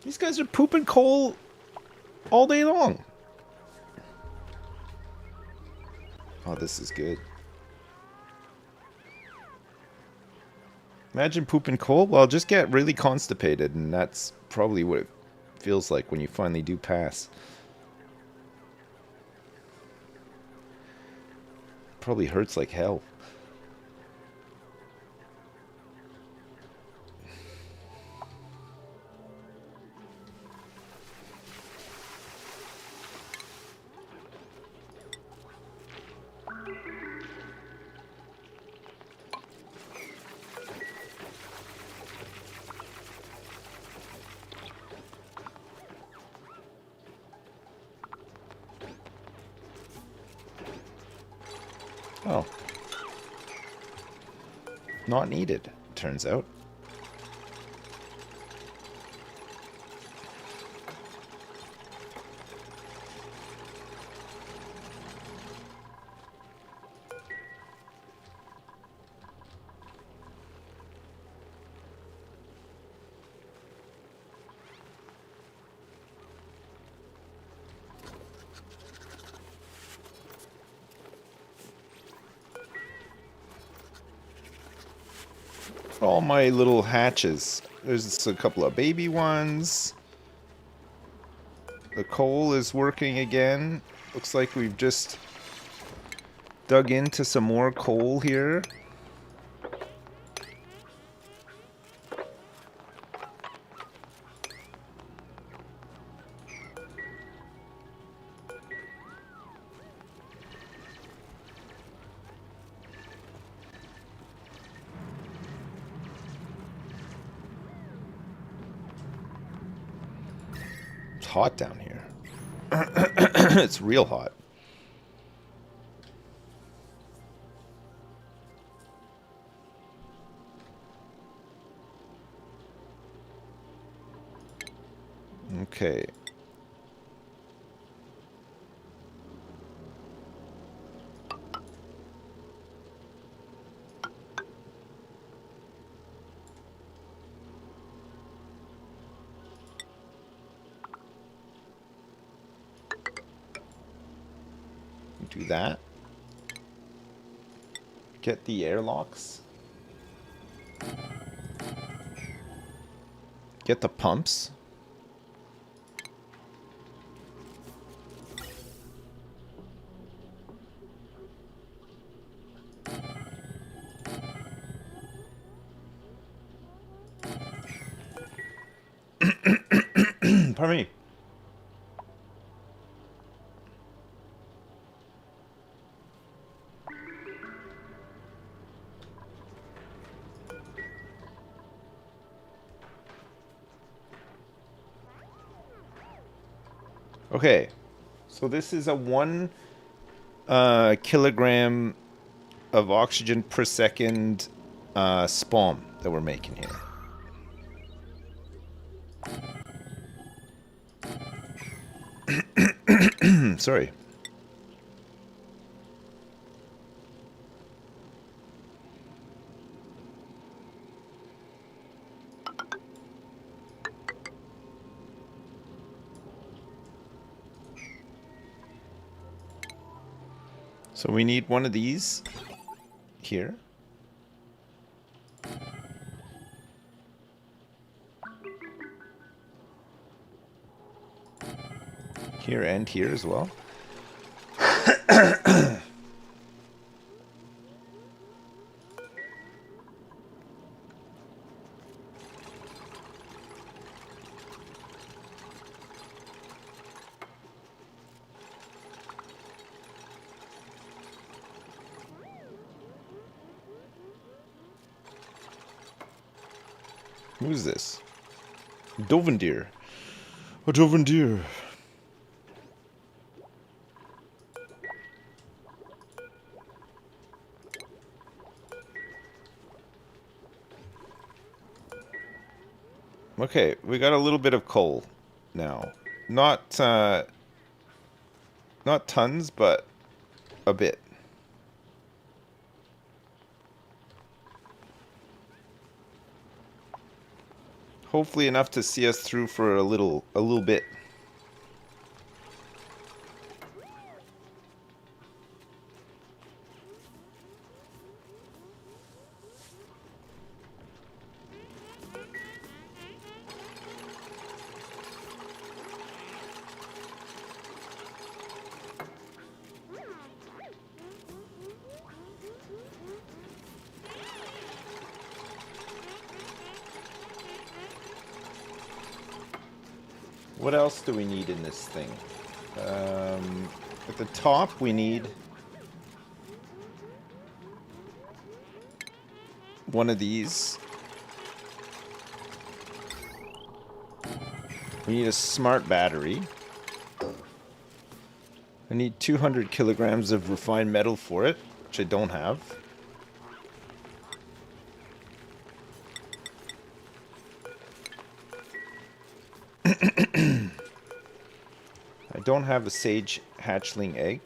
These guys are pooping coal all day long. Oh, this is good. Imagine pooping coal. Well, just get really constipated, and that's probably what it feels like when you finally do pass. Probably hurts like hell. Oh. Not needed, turns out. All my little hatches. There's a couple of baby ones. The coal is working again. Looks like we've just dug into some more coal here. It's hot down here. It's real hot. Okay. Do that. Get the airlocks. Get the pumps. Pardon me. Okay, so this is a 1 kilogram of oxygen per second Spom that we're making here. Sorry. So we need one of these here. Here and here as well. Who's this? Dovendeer. A Dovendeer. Okay, we got a little bit of coal now. Not tons, but a bit. Hopefully enough to see us through for a little bit. What else do we need in this thing? At the top, we need one of these. We need a smart battery. I need 200 kilograms of refined metal for it, which I don't have. I don't have a sage hatchling egg.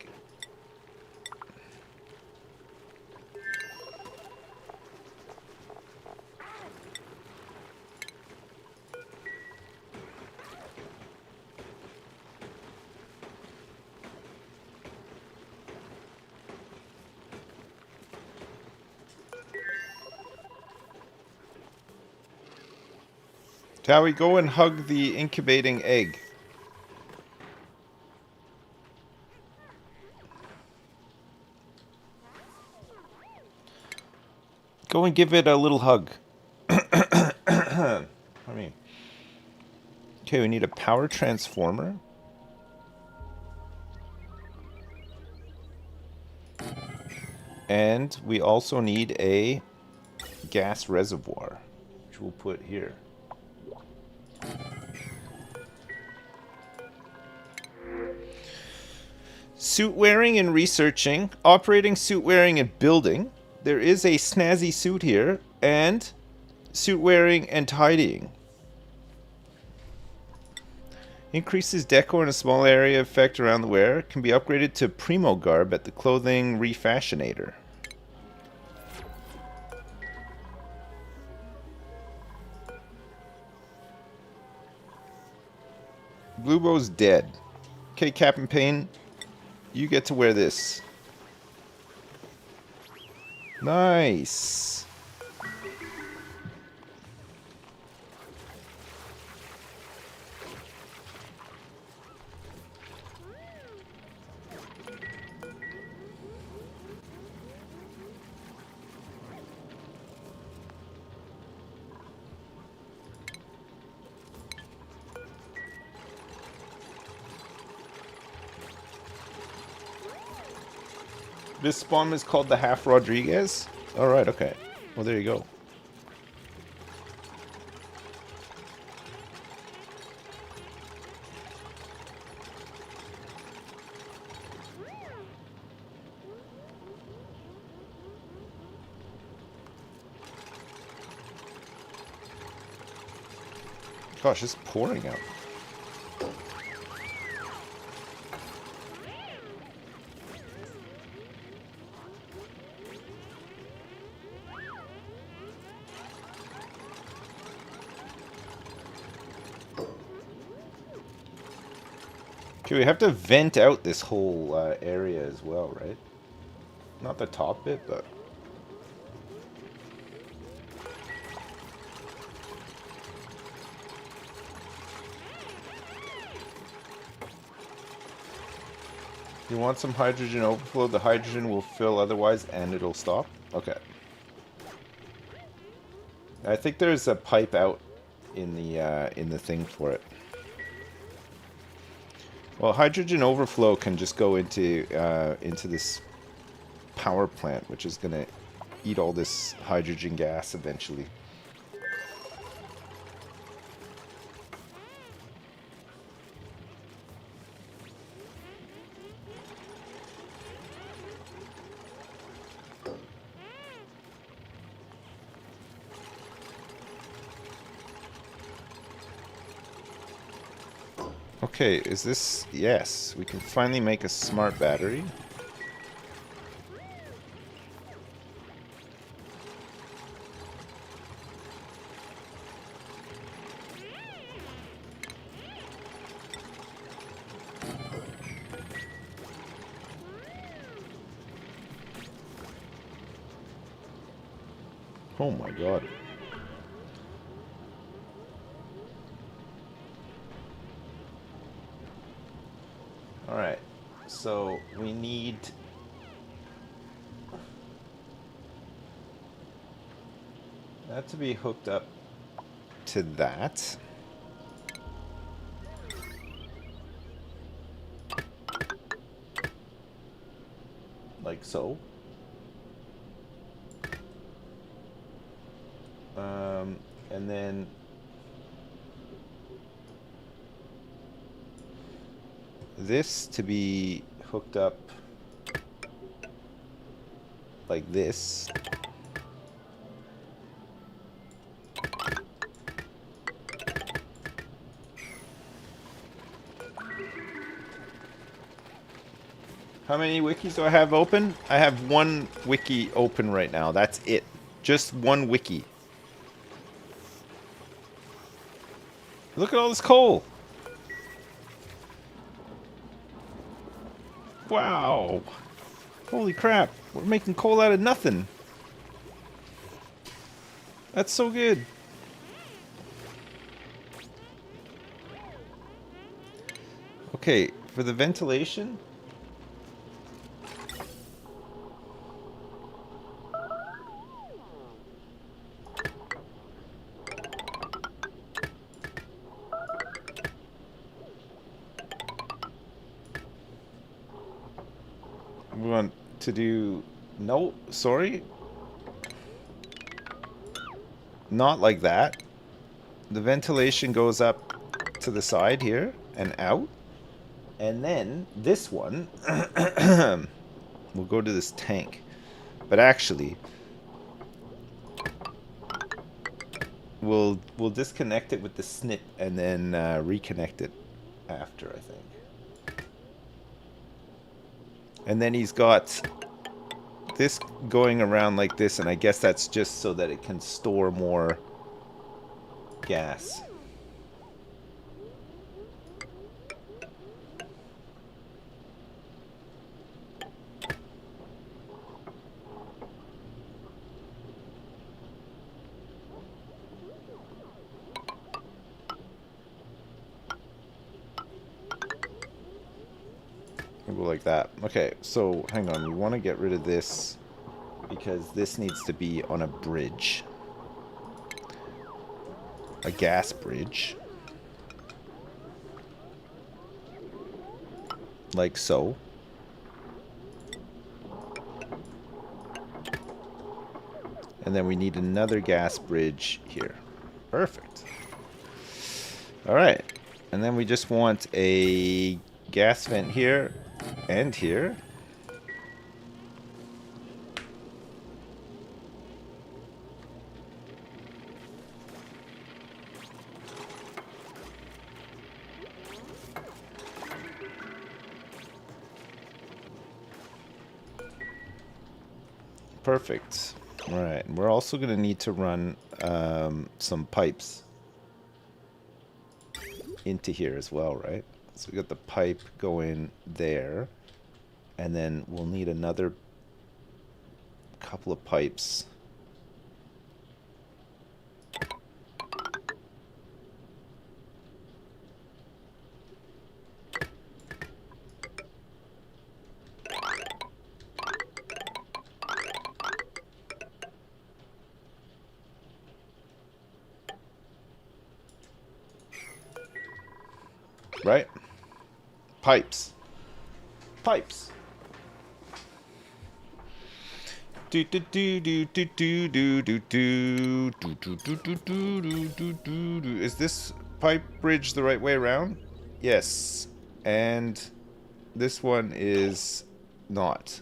Towie, go and hug the incubating egg. Go and give it a little hug. I mean, okay, we need a power transformer. And we also need a gas reservoir, which we'll put here. Suit wearing and researching. Operating, suit wearing, and building. There is a snazzy suit here. And suit wearing and tidying. Increases decor in a small area effect around the wearer. Can be upgraded to Primo Garb at the clothing refashionator. Bluebow's dead. Okay, Captain Payne, you get to wear this. Nice. This spawn is called the Half Rodriguez? Alright, okay. Well, there you go. Gosh, it's pouring out. Okay, we have to vent out this whole area as well, right? Not the top bit, but... You want some hydrogen overflow? The hydrogen will fill otherwise and it'll stop? Okay. I think there's a pipe out in the thing for it. Well, hydrogen overflow can just go into this power plant, which is gonna eat all this hydrogen gas eventually. Okay, is this... Yes, we can finally make a smart battery. Oh my god. Alright, so we need that to be hooked up to that. Like so. And then this to be hooked up like this. How many wikis do I have open? I have one wiki open right now. That's it. Just one wiki. Look at all this coal. Wow. Holy crap. We're making coal out of nothing. That's so good. Okay, for the ventilation. We want to do... No, sorry. Not like that. The ventilation goes up to the side here and out. And then this one will go to this tank. But actually, we'll disconnect it with the snip and then reconnect it after, I think. And then he's got this going around like this, and I guess that's just so that it can store more gas. We'll go like that. Okay, so hang on. We want to get rid of this because this needs to be on a bridge. A gas bridge. Like so. And then we need another gas bridge here. Perfect. Alright. And then we just want a gas vent here and here. Perfect. Alright, we're also going to need to run some pipes into here as well, right? So we got the pipe going there, and then we'll need another couple of pipes. Right? Pipes. Pipes. Do do do do do do do do do do do do do do do do do. Is this pipe bridge the right way around? Yes. And this one is not.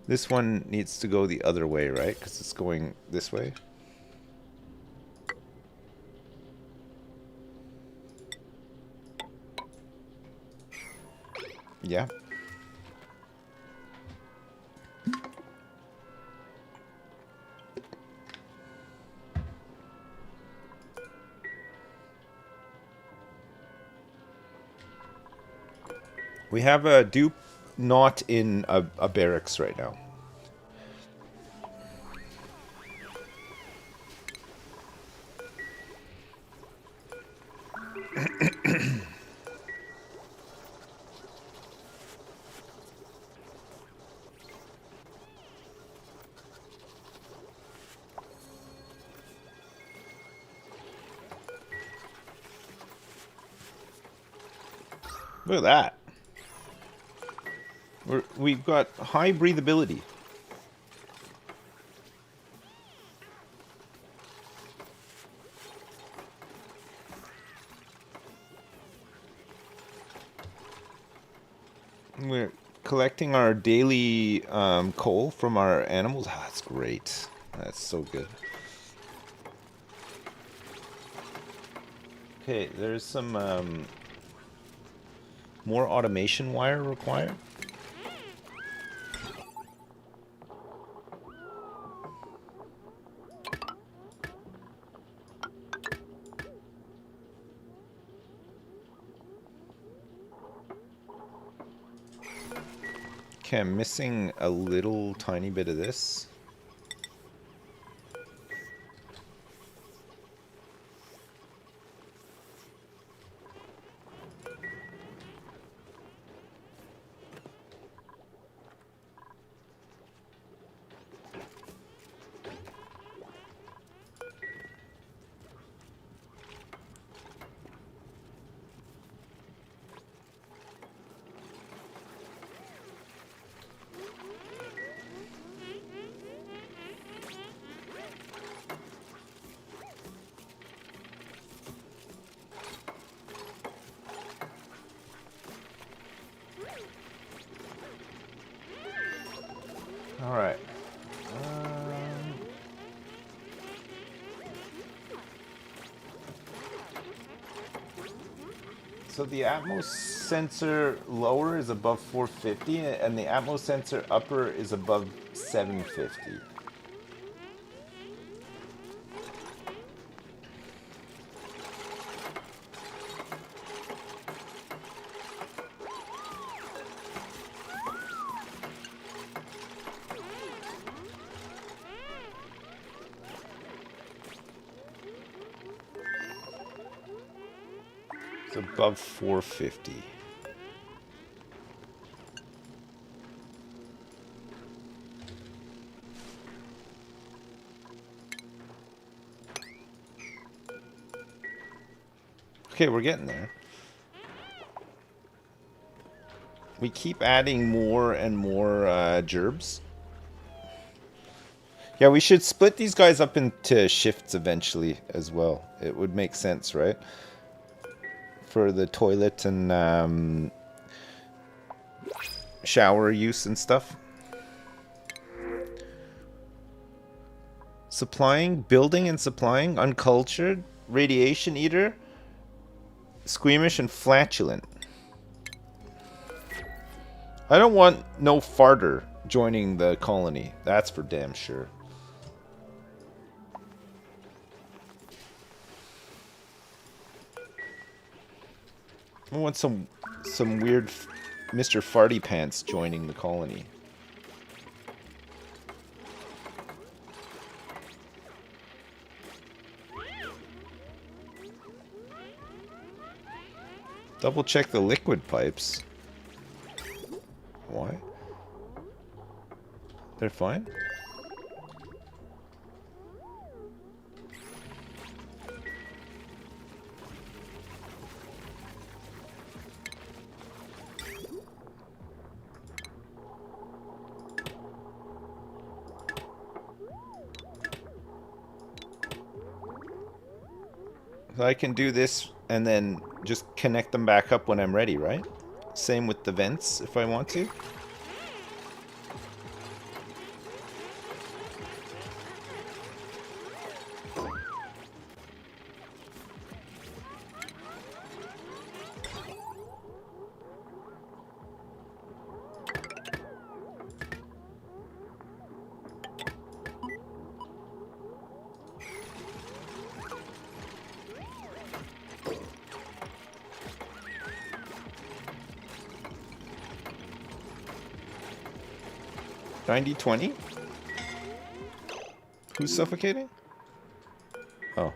This one needs to go the other way, right? Because it's going this way. Yeah. We have a dupe not in a barracks right now. Look at that. We've got high breathability. We're collecting our daily coal from our animals. Ah, that's great. That's so good. Okay, there's some more automation wire required. Okay, I'm missing a little tiny bit of this. All right. So the Atmos sensor lower is above 450, and the Atmos sensor upper is above 750. It's above 450. Okay, we're getting there. We keep adding more and more gerbs. Yeah, we should split these guys up into shifts eventually as well. It would make sense, right? For the toilet and shower use and stuff. Supplying, building and supplying, uncultured, radiation eater, squeamish and flatulent. I don't want no farter joining the colony. That's for damn sure. I want some weird Mr. Farty Pants joining the colony. Double check the liquid pipes. Why? They're fine? So I can do this and then just connect them back up when I'm ready, right? Same with the vents if I want to. $90.20? Who's suffocating? Oh.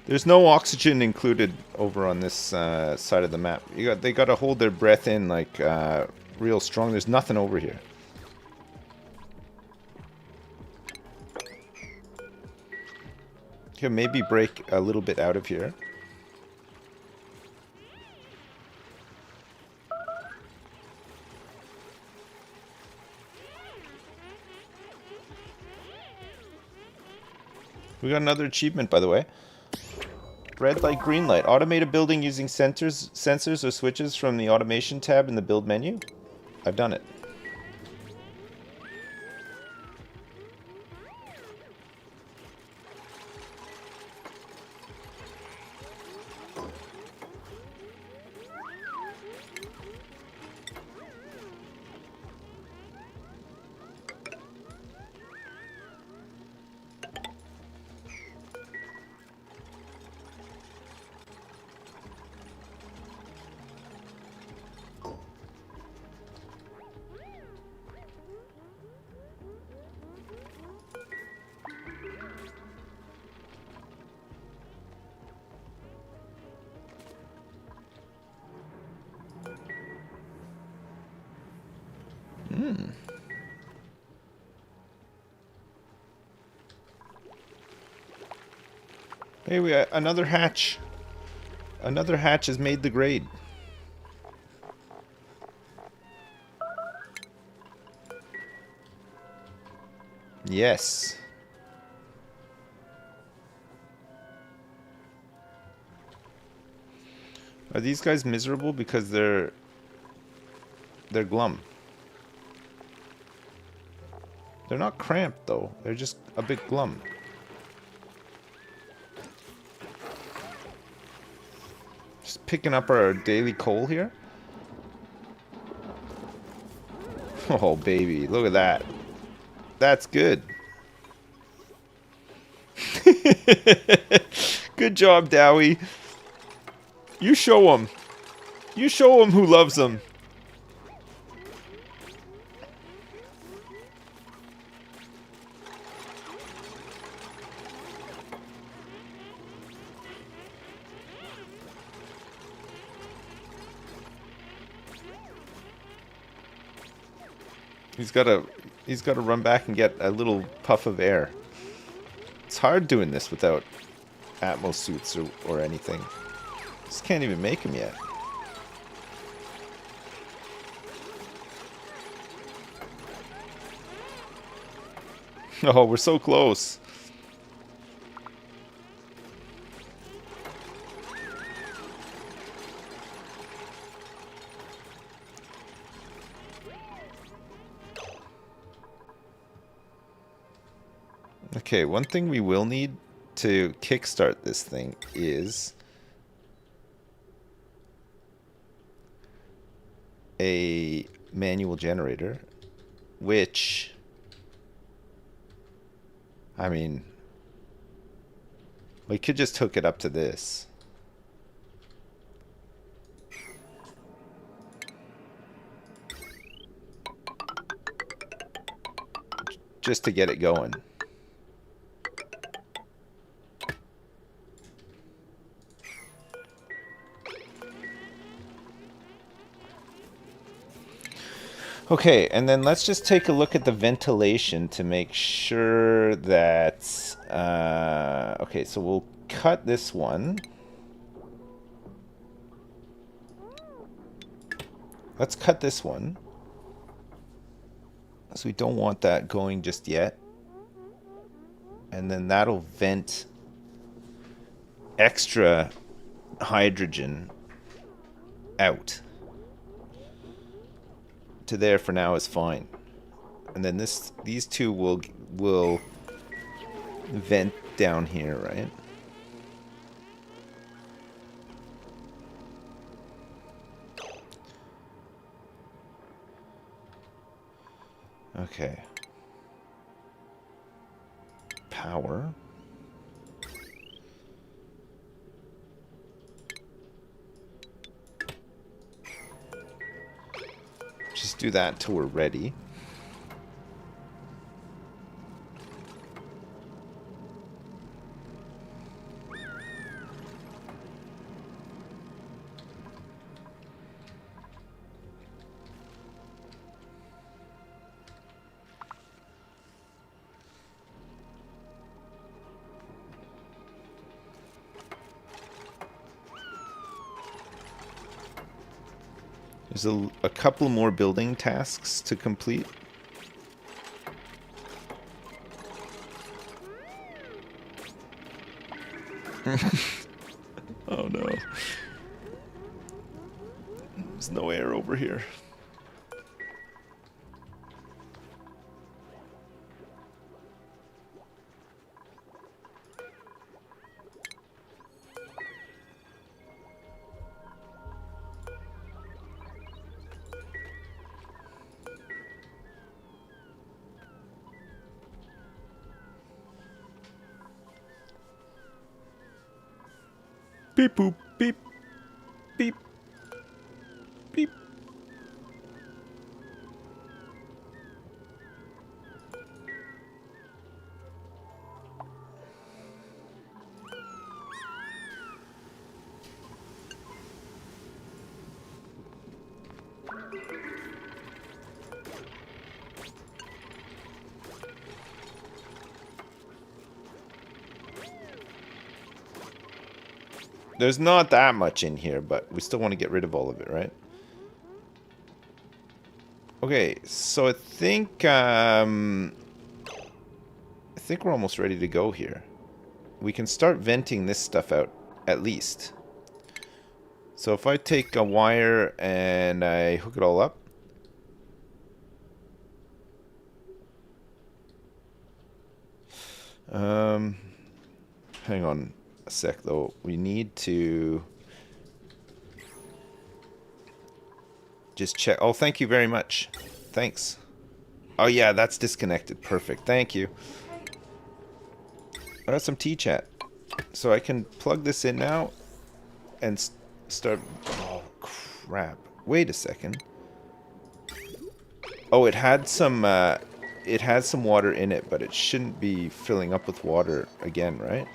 There's no oxygen included over on this side of the map. They gotta hold their breath in like real strong. There's nothing over here. Can maybe break a little bit out of here. We got another achievement, by the way. Red light, green light. Automate a building using sensors or switches from the automation tab in the build menu. I've done it. Hey, we got another hatch. Another hatch has made the grade. Yes. Are these guys miserable because they're They're glum. They're not cramped, though. They're just a bit glum. Just picking up our daily coal here. Oh, baby. Look at that. That's good. Good job, Dowie. You show him. You show him who loves him. He's got to run back and get a little puff of air. It's hard doing this without Atmos suits or anything. Just can't even make them yet. Oh, we're so close. Okay, one thing we will need to kickstart this thing is a manual generator, which, I mean, we could just hook it up to this. Just to get it going. Okay, and then let's just take a look at the ventilation to make sure that... okay, so we'll cut this one. Let's cut this one. So we don't want that going just yet. And then that'll vent extra hydrogen out. To there for now is fine, and then these two will vent down here, right? Okay. Power. Just do that till we're ready. There's a couple more building tasks to complete. Oh no. There's no air over here. Beep boop beep beep beep. There's not that much in here, but we still want to get rid of all of it, right? Okay, so I think we're almost ready to go here. We can start venting this stuff out, at least. So if I take a wire and I hook it all up, Hang on a sec, though. We need to just check. Oh, thank you very much. Thanks. Oh, yeah, that's disconnected. Perfect. Thank you. I got some T-chat. So I can plug this in now and start... Oh, crap. Wait a second. Oh, it had some water in it, but it shouldn't be filling up with water again, right?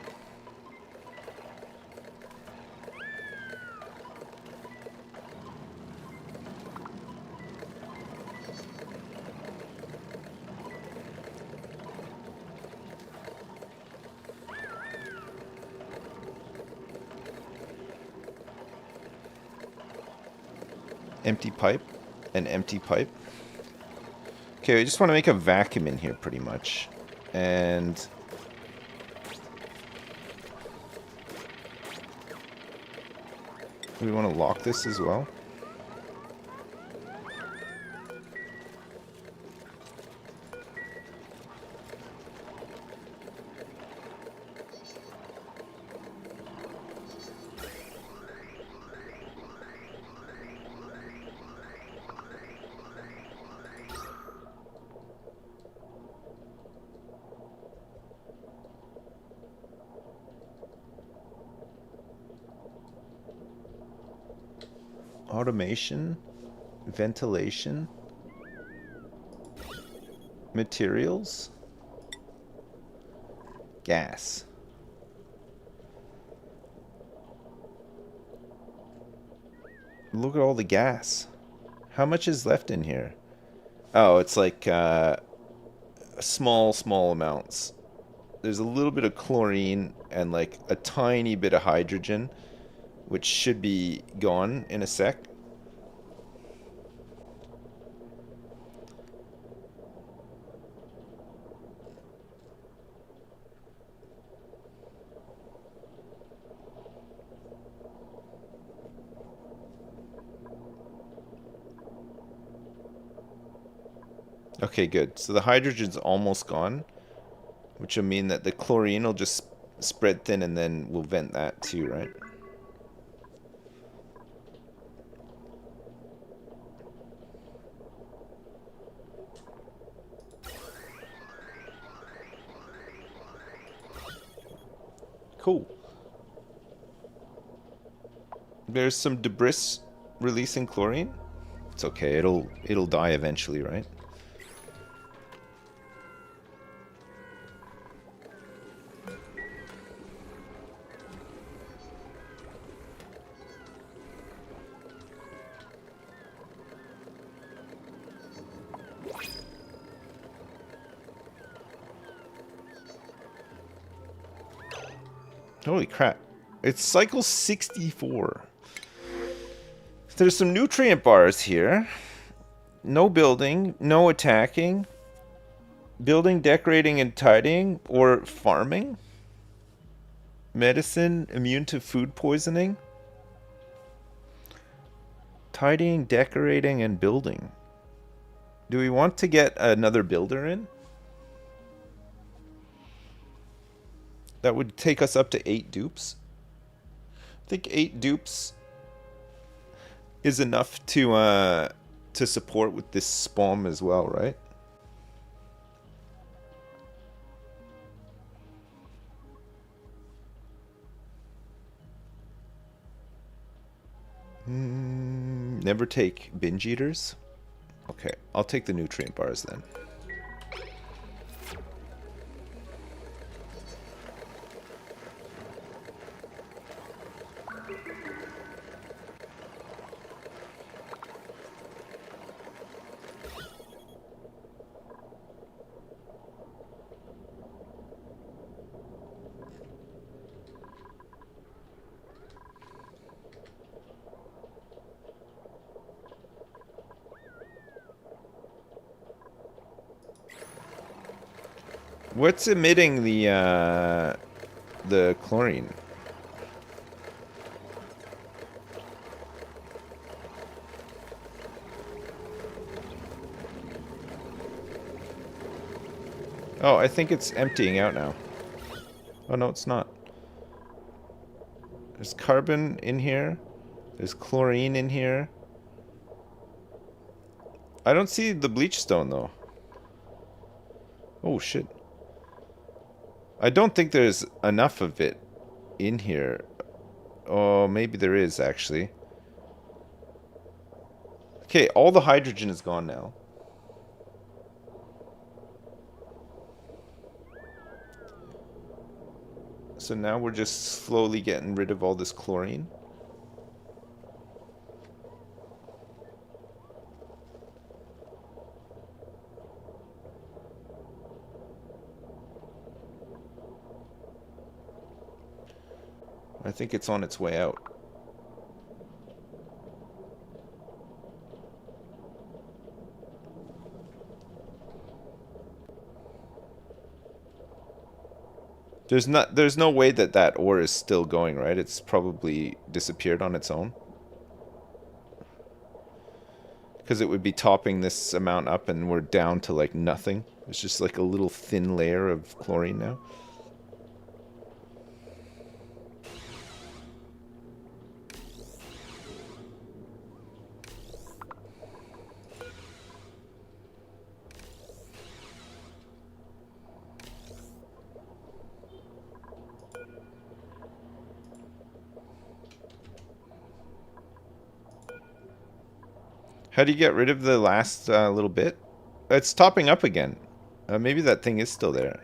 Empty pipe, an empty pipe. Okay, we just want to make a vacuum in here pretty much. And we want to lock this as well. Automation, ventilation, materials, gas. Look at all the gas. How much is left in here? Oh, it's like small amounts. There's a little bit of chlorine and like a tiny bit of hydrogen, which should be gone in a sec. Okay, good. So the hydrogen's almost gone, which will mean that the chlorine will just spread thin and then we'll vent that too, right? Cool. There's some debris releasing chlorine. It's okay. It'll die eventually, right? Holy crap. It's cycle 64. There's some nutrient bars here. No building, no attacking. Building, decorating, and tidying, or farming. Medicine, immune to food poisoning. Tidying, decorating, and building. Do we want to get another builder in? That would take us up to 8 dupes. I think 8 dupes is enough to support with this Spom as well, right? Never take binge eaters. Okay, I'll take the nutrient bars then. What's emitting the chlorine? Oh, I think it's emptying out now. Oh, no, it's not. There's carbon in here. There's chlorine in here. I don't see the bleach stone, though. Oh, shit. I don't think there's enough of it in here. Oh, maybe there is, actually. Okay, all the hydrogen is gone now. So now we're just slowly getting rid of all this chlorine. I think it's on its way out. There's no way that that ore is still going, right? It's probably disappeared on its own. Because it would be topping this amount up and we're down to like nothing. It's just like a little thin layer of chlorine now. How do you get rid of the last little bit? It's topping up again. Maybe that thing is still there.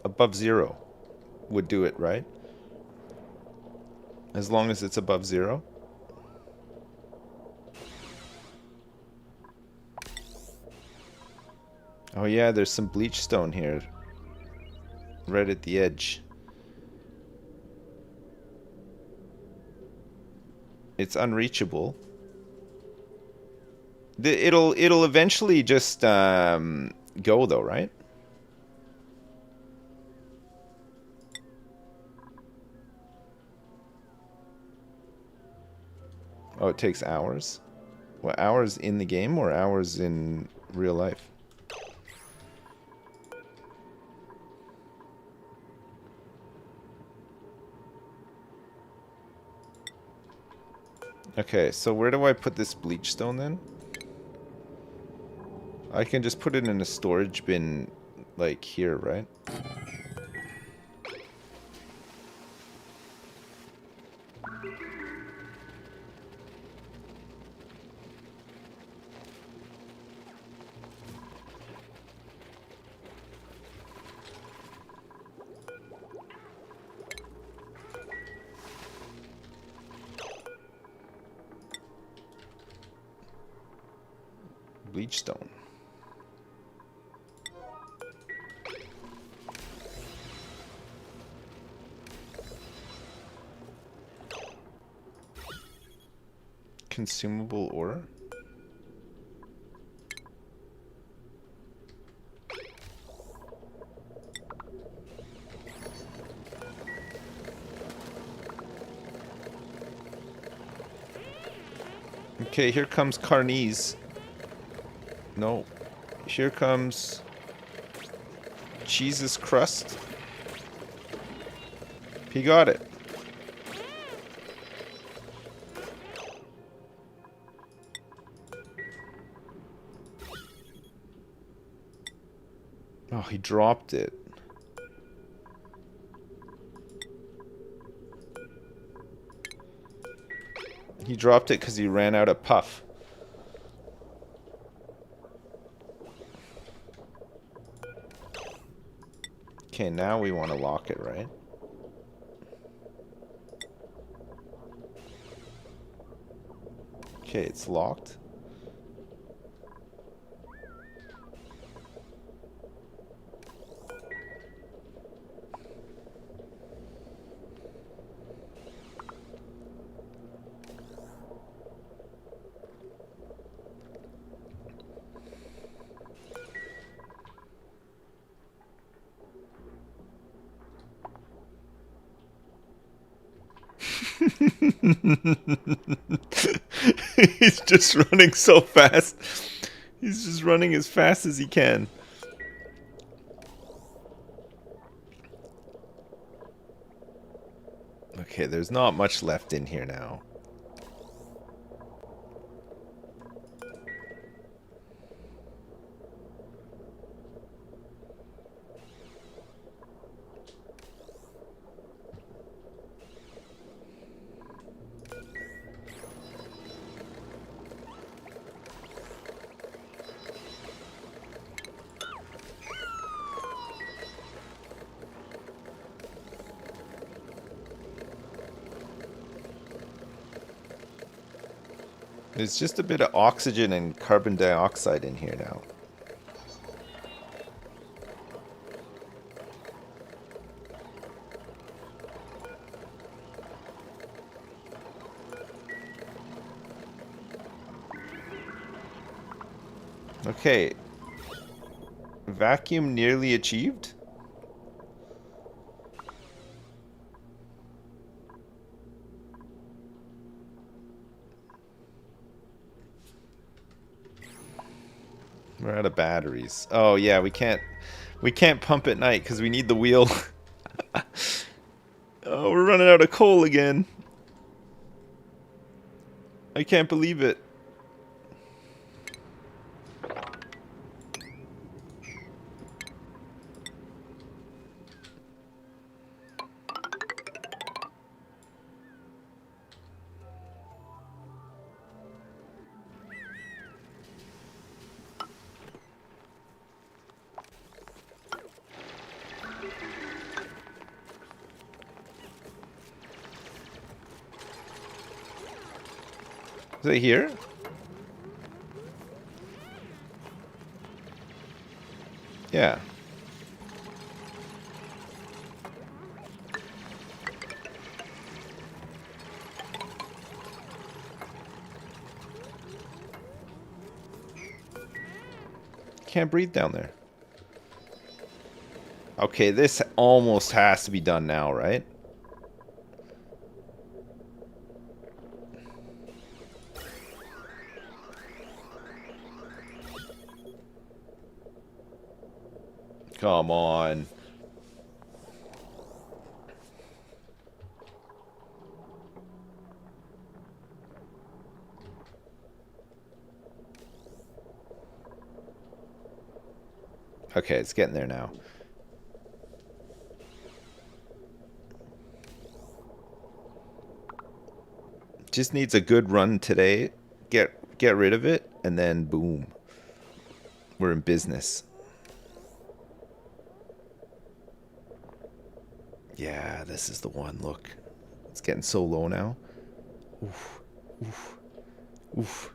Above 0 would do it, right? As long as it's above 0. Oh yeah, there's some bleach stone here. Right at the edge. It's unreachable. It'll eventually just go though, right? Oh, it takes hours? What, hours in the game or hours in real life? Okay, so where do I put this bleach stone then? I can just put it in a storage bin, like here, right? Bleach stone. Consumable ore? Okay, here comes Carnese. No. Here comes Jesus crust. He got it. Oh, he dropped it. He dropped it because he ran out of puff. Okay, now we want to lock it, right? Okay, it's locked. He's just running so fast. He's just running as fast as he can. Okay, there's not much left in here now. There's just a bit of oxygen and carbon dioxide in here now. Okay. Vacuum nearly achieved? We're out of batteries. Oh yeah, we can't pump at night because we need the wheel. Oh, we're running out of coal again. I can't believe it. Is it here? Yeah. Can't breathe down there. Okay, this almost has to be done now, right? Come on. Okay, it's getting there now. Just needs a good run today. Get rid of it, and then boom. We're in business. Yeah, this is the one. Look. It's getting so low now. Oof. Oof. Oof.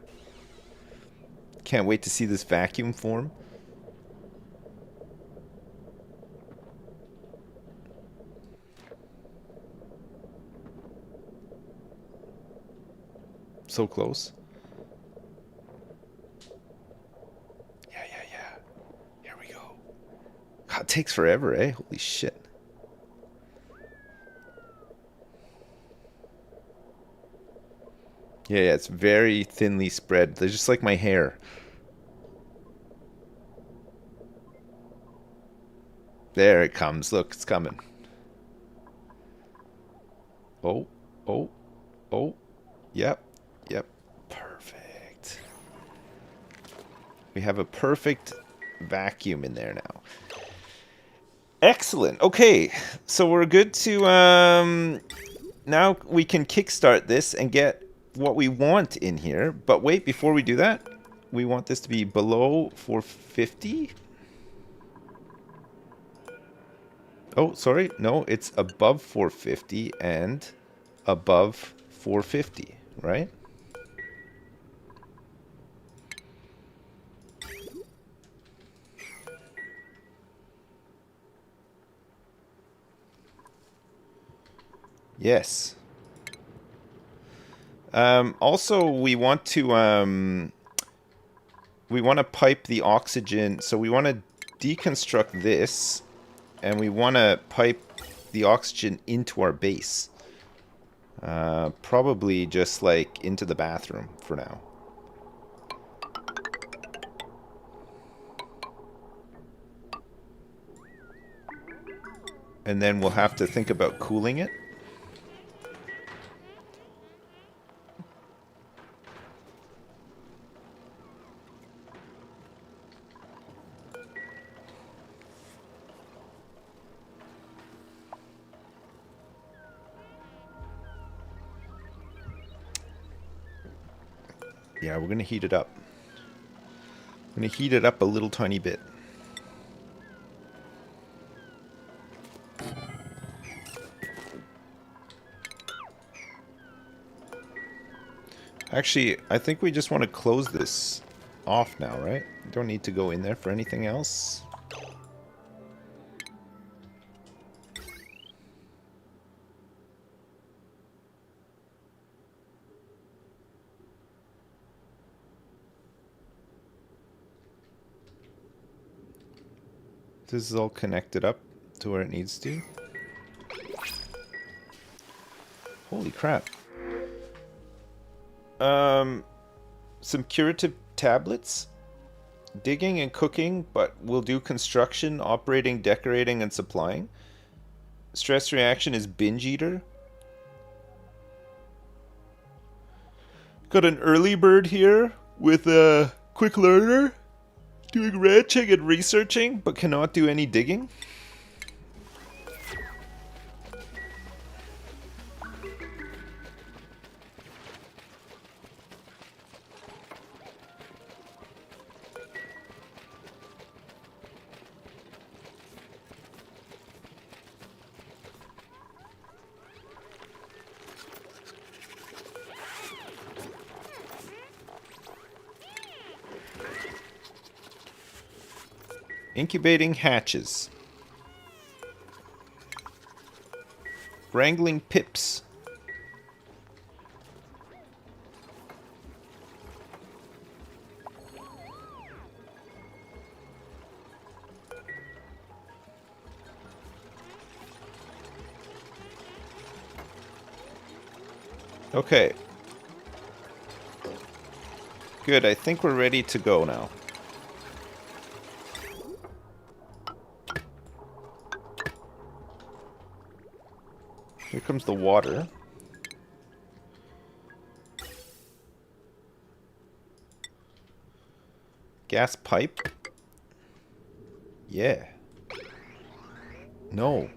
Can't wait to see this vacuum form. So close. Yeah. Here we go. God, it takes forever, eh? Holy shit. Yeah, it's very thinly spread. They're just like my hair. There it comes. Look, it's coming. Oh. Yep. Perfect. We have a perfect vacuum in there now. Excellent. Okay, so we're good to now we can kickstart this and get what we want in here. But wait, before we do that, we want this to be below 450. Oh, sorry. No, it's above 450 and above 450, right? Yes. Also, we want to pipe the oxygen. So we want to deconstruct this, and we want to pipe the oxygen into our base. Probably just like into the bathroom for now. And then we'll have to think about cooling it. Yeah, we're going to heat it up. I'm going to heat it up a little tiny bit. Actually, I think we just want to close this off now, right? Don't need to go in there for anything else. This is all connected up to where it needs to. Holy crap. Some curative tablets. Digging and cooking, but we'll do construction, operating, decorating, and supplying. Stress reaction is binge eater. Got an early bird here with a quick learner. Doing ranching and researching, but cannot do any digging. Incubating hatches. Wrangling pips. Okay. Good, I think we're ready to go now. Here comes the water. Gas pipe. Yeah. No.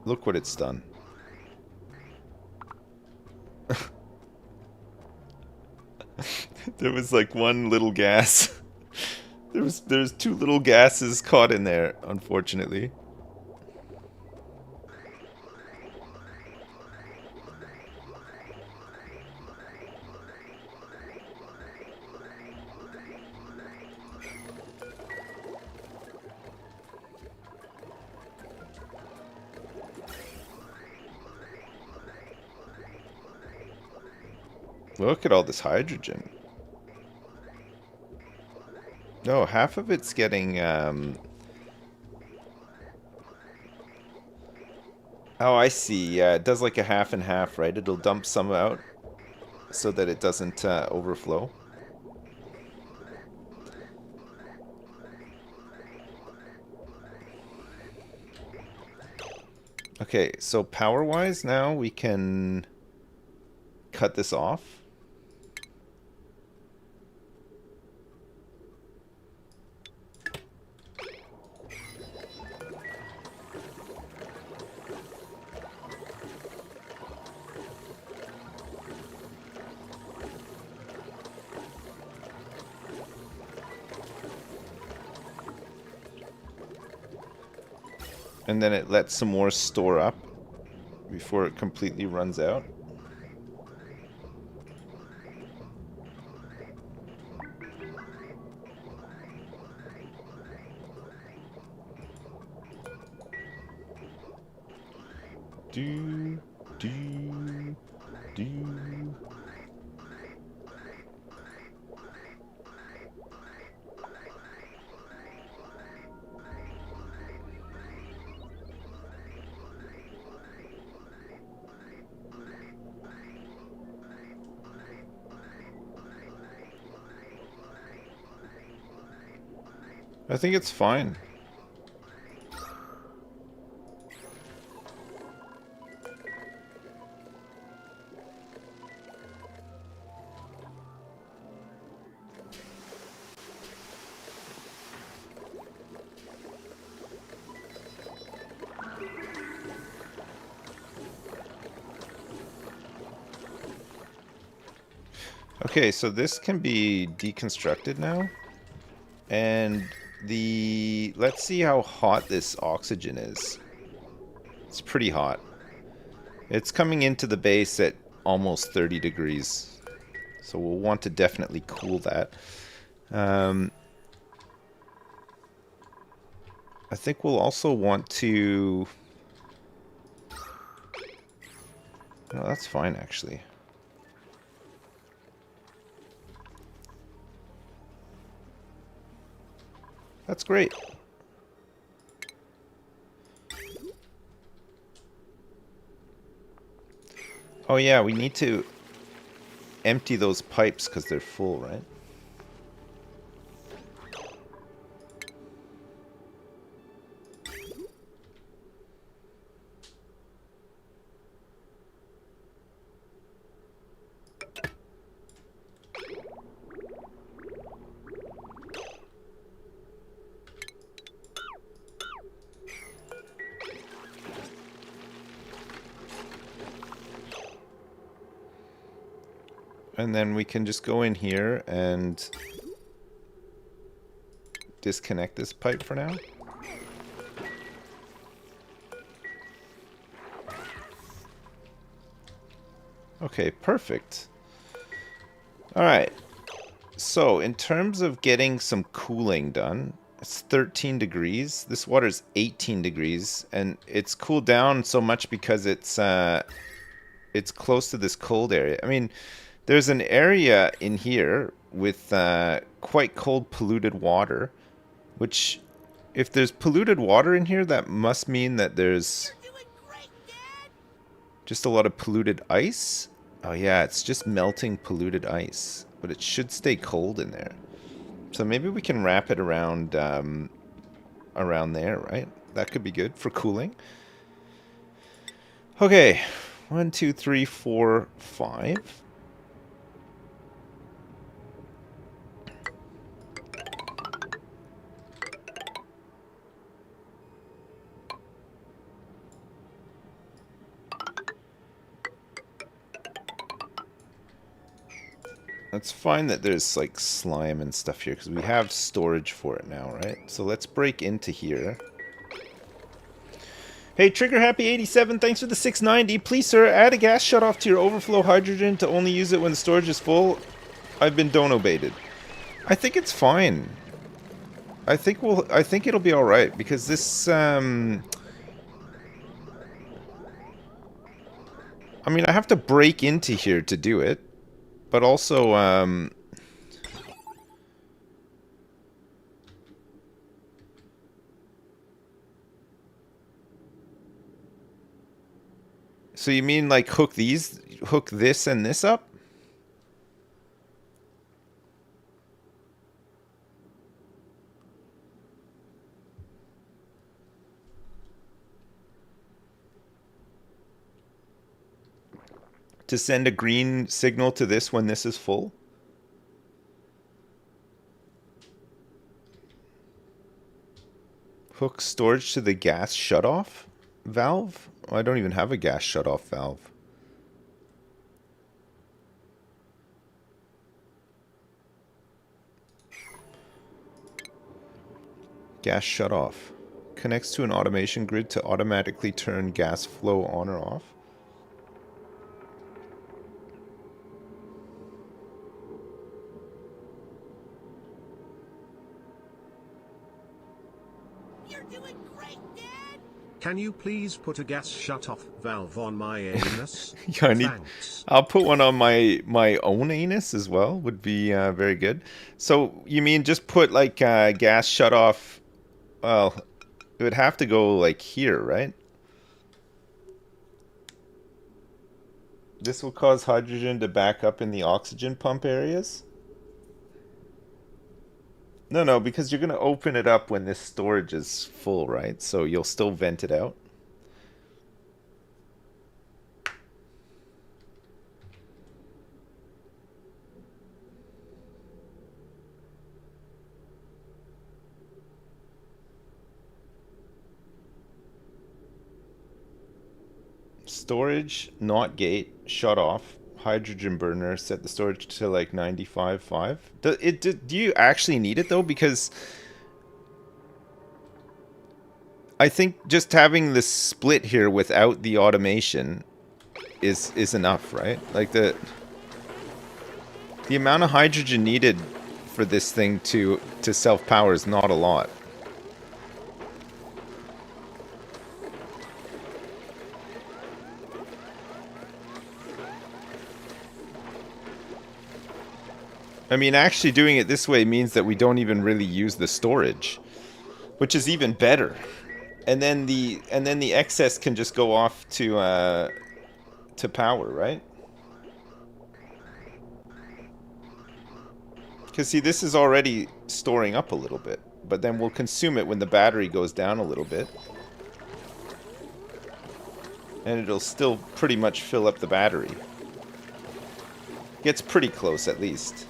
Look what it's done. There was like one little gas. There's two little gases caught in there, unfortunately. Look at all this hydrogen. No, half of it's getting, Oh, I see. Yeah, it does like a half and half, right? It'll dump some out so that it doesn't overflow. Okay, so power-wise now we can cut this off. And then it lets some more store up before it completely runs out. Do, do, do. I think it's fine. Okay, so this can be deconstructed now. And let's see how hot this oxygen is. It's pretty hot. It's coming into the base at almost 30 degrees. So we'll want to definitely cool that. I think we'll also want to... No, that's fine actually. That's great. Oh yeah, we need to empty those pipes because they're full, right? And then we can just go in here and disconnect this pipe for now. Okay, perfect. Alright. So, in terms of getting some cooling done, it's 13 degrees. This water's 18 degrees, and it's cooled down so much because it's close to this cold area. I mean, there's an area in here with quite cold polluted water, which, if there's polluted water in here, that must mean that there's just a lot of polluted ice. Oh yeah, it's just melting polluted ice, but it should stay cold in there. So maybe we can wrap it around around there, right? That could be good for cooling. Okay, 1, 2, 3, 4, 5. It's fine that there's like slime and stuff here because we have storage for it now, right? So let's break into here. Hey, Trigger Happy 87, thanks for the 690. Please, sir, add a gas shutoff to your overflow hydrogen to only use it when the storage is full. I've been dono-baited. I think it's fine. I think it'll be all right because this I mean, I have to break into here to do it. But also, so you mean like hook this and this up? To send a green signal to this when this is full? Hook storage to the gas shutoff valve? Oh, I don't even have a gas shutoff valve. Gas shutoff. Connects to an automation grid to automatically turn gas flow on or off.
Can you please put a gas shut-off valve on my anus?
Yeah,
Thanks.
I'll put one on my own anus as well. Would be very good. So you mean just put like gas shut off? Well, it would have to go like here, right? This will cause hydrogen to back up in the oxygen pump areas. No, no, because you're going to open it up when this storage is full, right? So you'll still vent it out. Storage, not gate, shut off. Hydrogen burner, set the storage to like 95.5. Do you actually need it though? Because I think just having the split here without the automation is enough, right? Like the amount of hydrogen needed for this thing to self-power is not a lot. I mean, actually doing it this way means that we don't even really use the storage, which is even better. And then the excess can just go off to power, right? Because see, this is already storing up a little bit, but then we'll consume it when the battery goes down a little bit. And it'll still pretty much fill up the battery. Gets pretty close at least.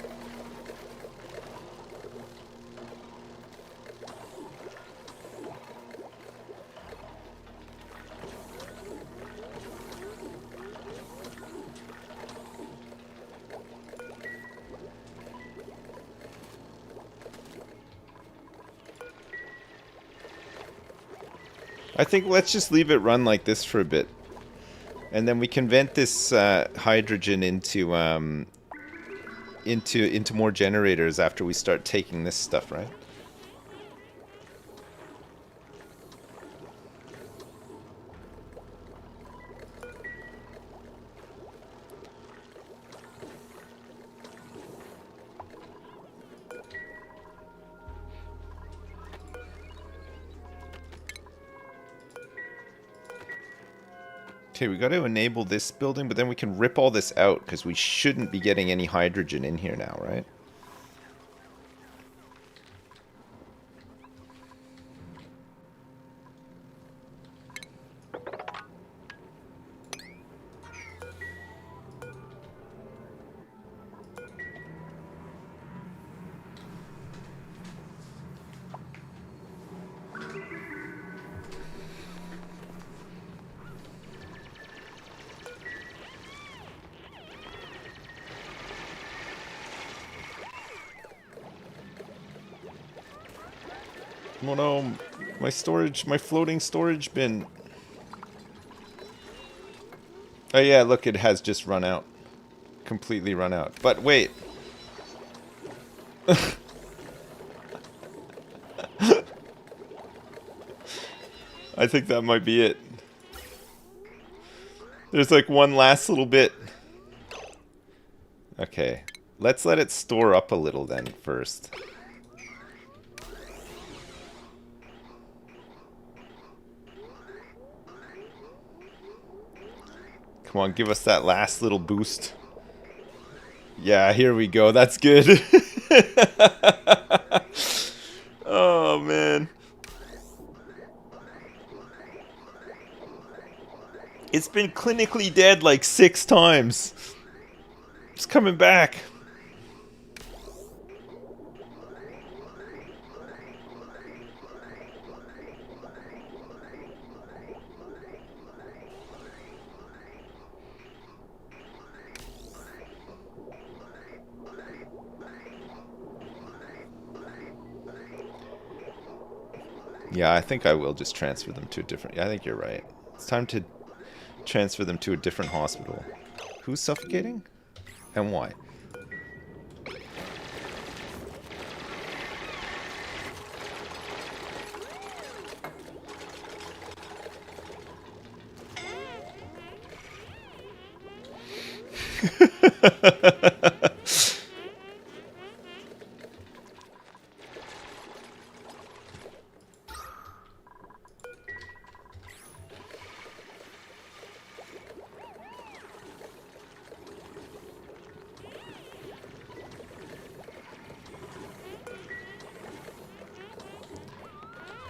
I think let's just leave it run like this for a bit. And then we can vent this hydrogen into more generators after we start taking this stuff, right? Okay, we got to enable this building, but then we can rip all this out because we shouldn't be getting any hydrogen in here now, right? Oh no, my floating storage bin. Oh yeah, look, it has just run out. Completely run out. But wait. I think that might be it. There's like one last little bit. Okay, let's let it store up a little then first. Come on, give us that last little boost. Yeah, here we go. That's good. Oh, man. It's been clinically dead like 6 times. It's coming back. Yeah, I think I will just transfer them to a different... I think you're right. It's time to transfer them to a different hospital. Who's suffocating? And why?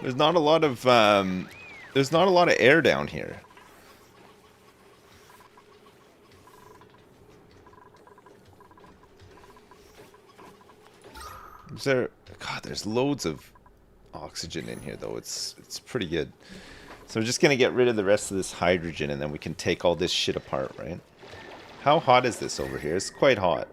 There's not a lot of air down here. Is there? God, there's loads of oxygen in here, though. It's pretty good. So we're just gonna get rid of the rest of this hydrogen, and then we can take all this shit apart, right? How hot is this over here? It's quite hot.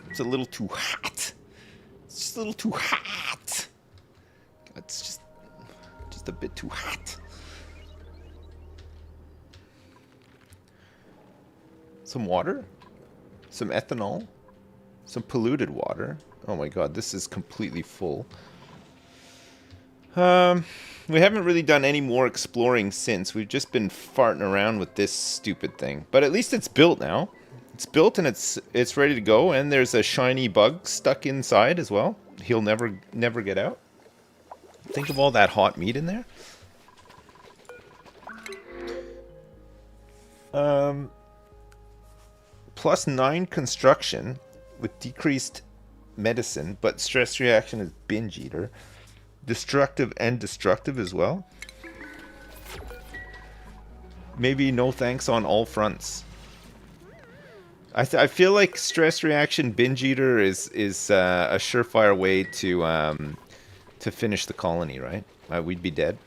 It's a little too hot. It's just a little too hot. It's just a bit too hot. Some water? Some ethanol? Some polluted water? Oh my god, this is completely full. We haven't really done any more exploring since. We've just been farting around with this stupid thing. But at least it's built now. It's built and it's ready to go, and there's a shiny bug stuck inside as well. He'll never get out. Think of all that hot meat in there. +9 construction with decreased medicine, but stress reaction is binge eater. Destructive and destructive as well. Maybe no thanks on all fronts. I feel like stress reaction binge eater is a surefire way to finish the colony, right? We'd be dead.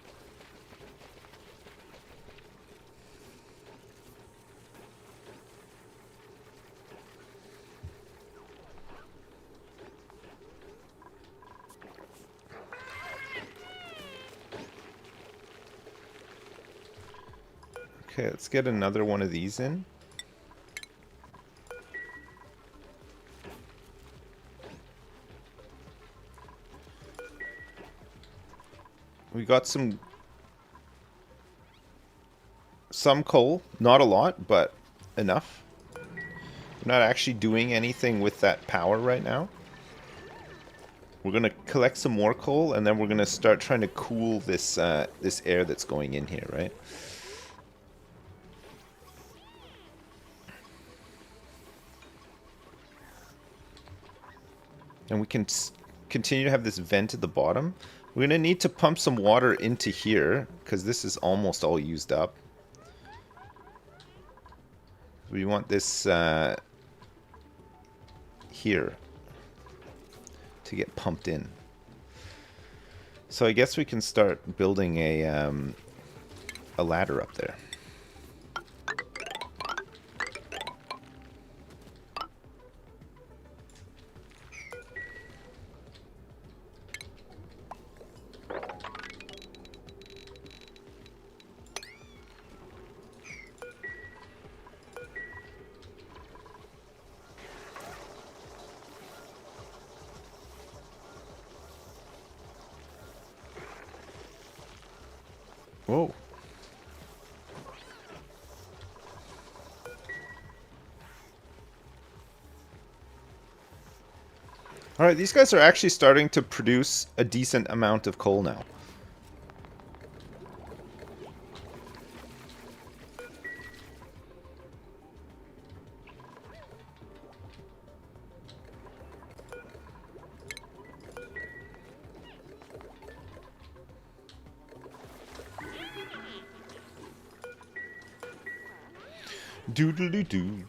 Okay, let's get another one of these in. We got some coal, not a lot, but enough. We're not actually doing anything with that power right now. We're gonna collect some more coal, and then we're gonna start trying to cool this this air that's going in here, right? And we can continue to have this vent at the bottom. We're going to need to pump some water into here, because this is almost all used up. We want this here to get pumped in. So I guess we can start building a ladder up there. Whoa. Alright, these guys are actually starting to produce a decent amount of coal now. Doodly-doo.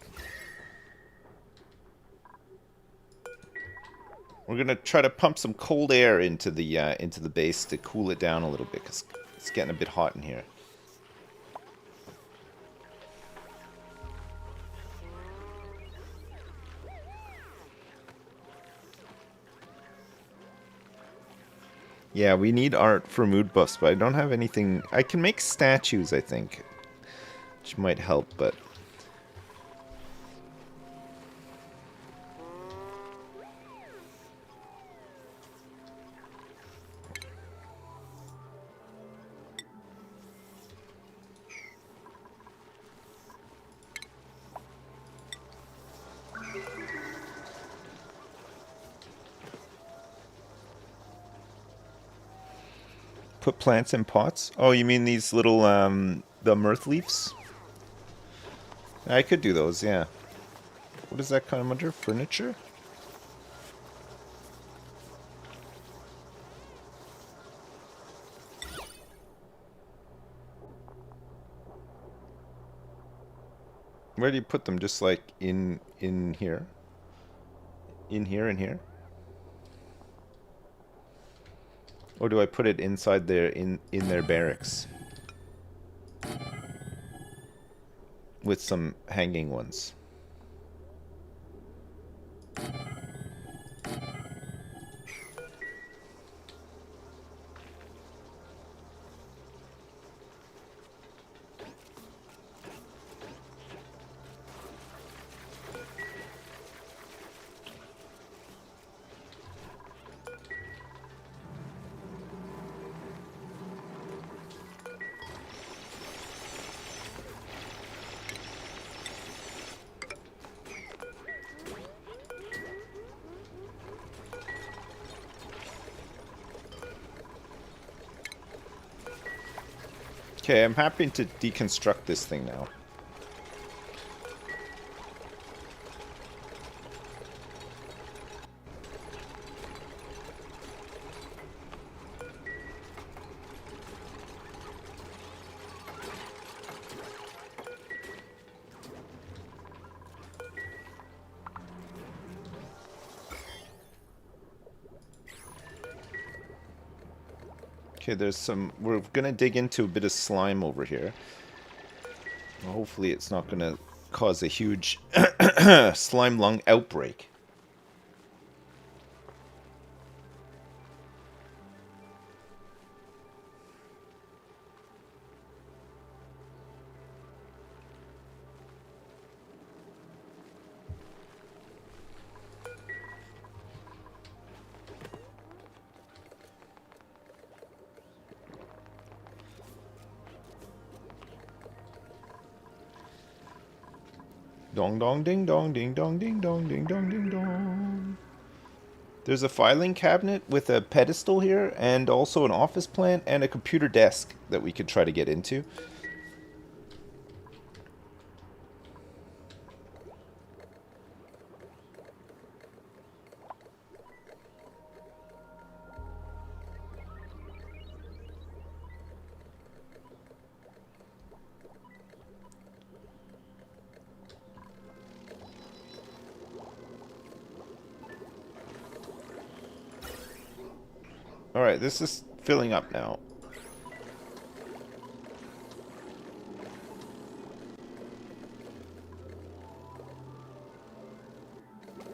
We're gonna try to pump some cold air into the base to cool it down a little bit, because it's getting a bit hot in here. Yeah, we need art for mood buffs, but I don't have anything. I can make statues, I think, which might help, but put plants in pots? Oh, you mean these little The mirth leaves? I could do those, yeah. What does that come under? Furniture? Where do you put them? Just like in here? In here and here? Or do I put it inside their in their barracks? With some hanging ones. Okay, I'm happy to deconstruct this thing now. Okay, there's some... We're gonna dig into a bit of slime over here. Well, hopefully it's not gonna cause a huge slime lung outbreak. Dong dong ding dong ding dong ding dong ding dong ding dong. There's a filing cabinet with a pedestal here, and also an office plant and a computer desk that we could try to get into. Alright, this is filling up now.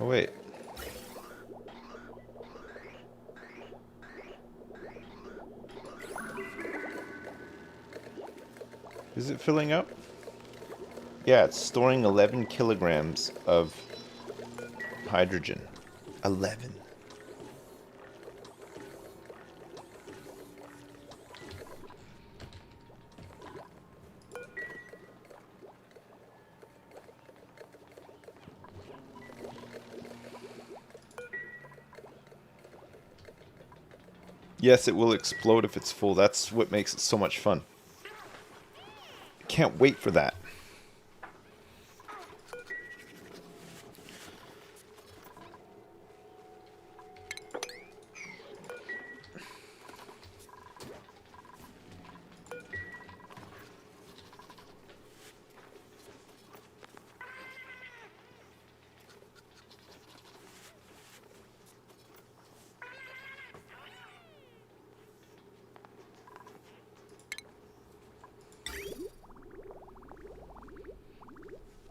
Oh, wait. Is it filling up? Yeah, it's storing 11 kilograms of hydrogen. 11. Yes, it will explode if it's full. That's what makes it so much fun. Can't wait for that.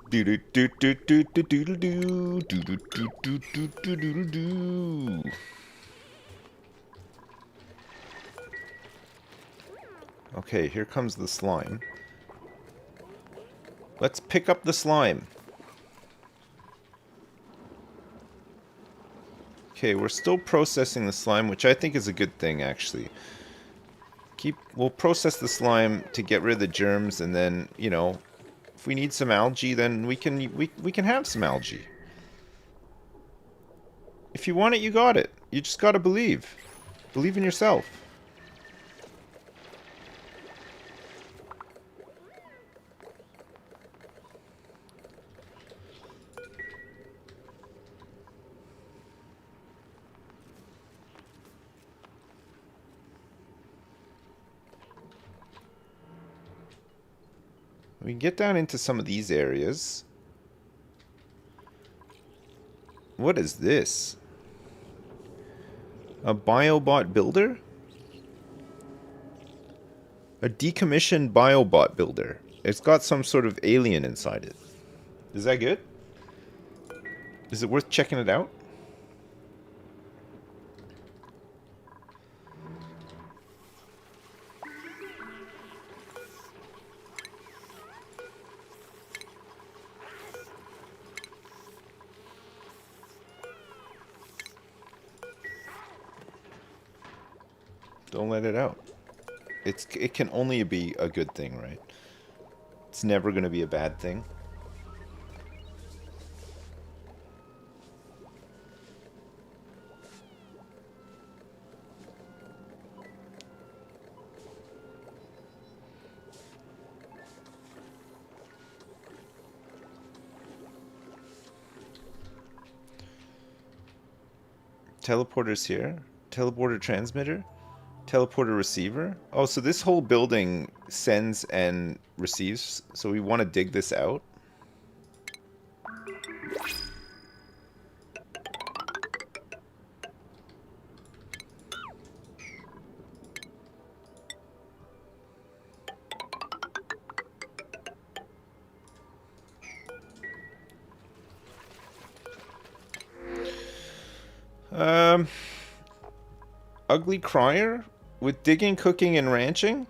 Do do do do do do do do do do do do do do do do. Okay, here comes the slime. Let's pick up the slime. Okay, we're still processing the slime, which I think is a good thing, actually. We'll process the slime to get rid of the germs, and then, you know, if we need some algae, then we can have some algae. If you want it, you got it. You just gotta believe. Believe in yourself. We can get down into some of these areas. What is this? A biobot builder? A decommissioned biobot builder. It's got some sort of alien inside it. Is that good? Is it worth checking it out? Don't let it out. It can only be a good thing, right? It's never going to be a bad thing. Teleporters here. Teleporter transmitter. Teleporter receiver. Oh, so this whole building sends and receives. So we want to dig this out. Ugly crier with digging, cooking, and ranching.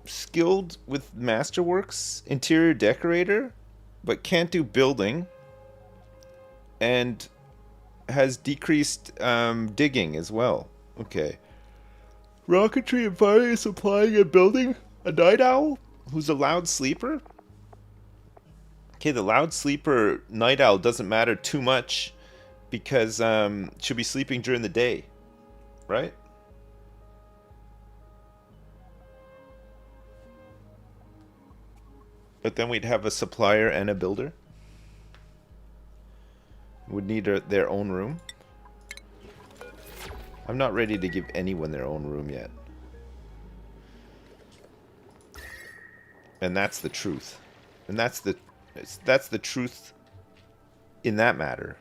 Skilled with masterworks, interior decorator, but can't do building, and has decreased digging as well. Okay. Rocketry and fire supplying and building. A night owl who's a loud sleeper. Okay, the loud sleeper night owl doesn't matter too much because she'll be sleeping during the day, right? But then we'd have a supplier and a builder. Would need their own room. I'm not ready to give anyone their own room yet. And that's the truth. And that's the truth in that matter.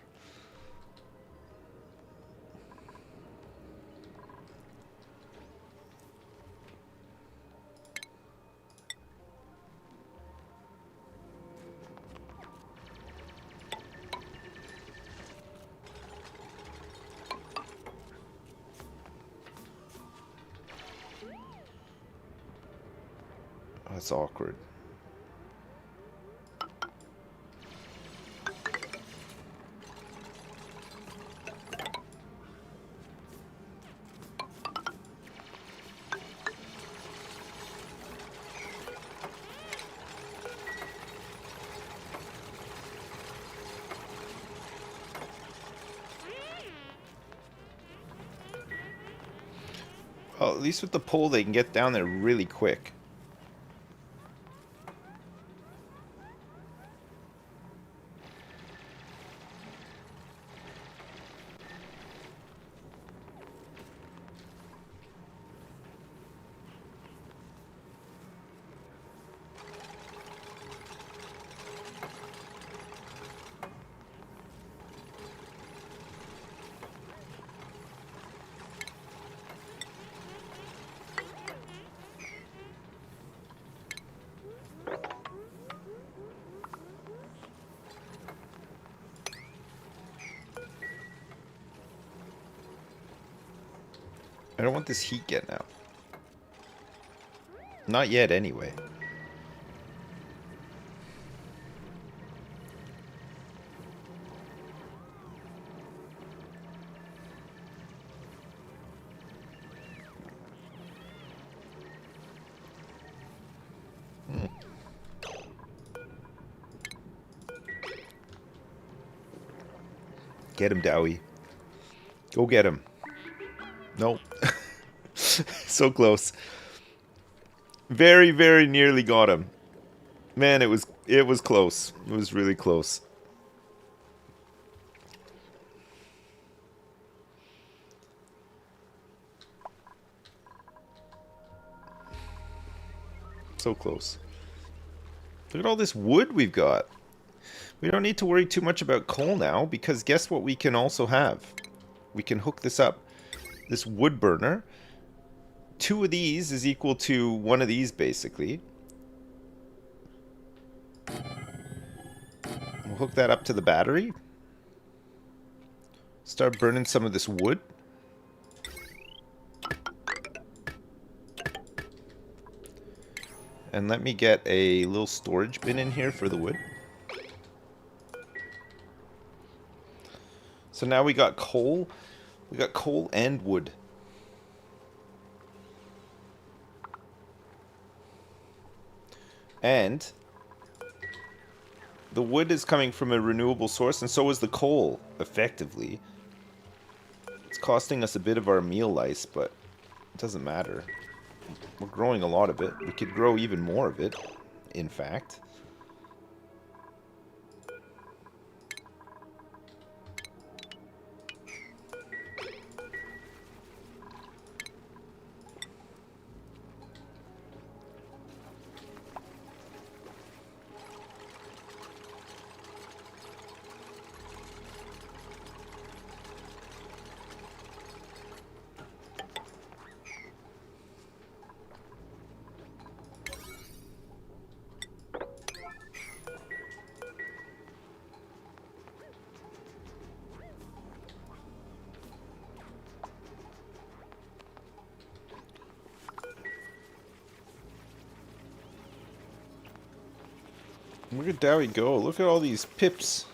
That's awkward. Well, at least with the pole they can get down there really quick. I don't want this heat getting out. Not yet, anyway. Get him, Dowie. Go get him. Nope. So close. Very, very nearly got him. Man, it was close. It was really close. So close. Look at all this wood we've got. We don't need to worry too much about coal now, because guess what we can also have? We can hook this up. This wood burner. 2 of these is equal to 1 of these, basically. We'll hook that up to the battery. Start burning some of this wood. And let me get a little storage bin in here for the wood. So now we got coal. We got coal and wood. And the wood is coming from a renewable source, and so is the coal, effectively. It's costing us a bit of our meal lice, but it doesn't matter. We're growing a lot of it. We could grow even more of it, in fact. Look at Dowie go. Look at all these pips.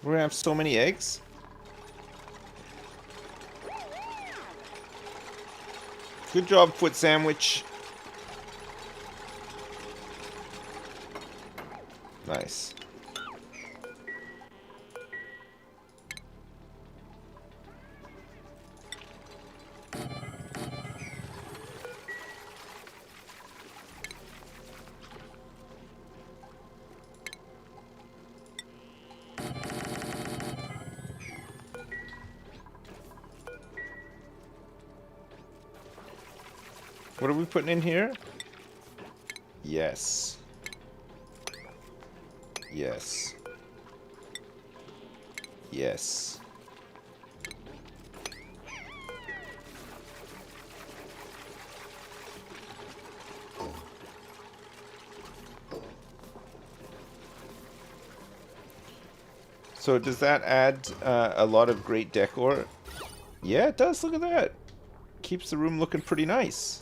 We're gonna have so many eggs. Good job, Foot Sandwich. Nice. What are we putting in here? Yes. Yes. Yes. So does that add a lot of great decor? Yeah, it does. Look at that. Keeps the room looking pretty nice.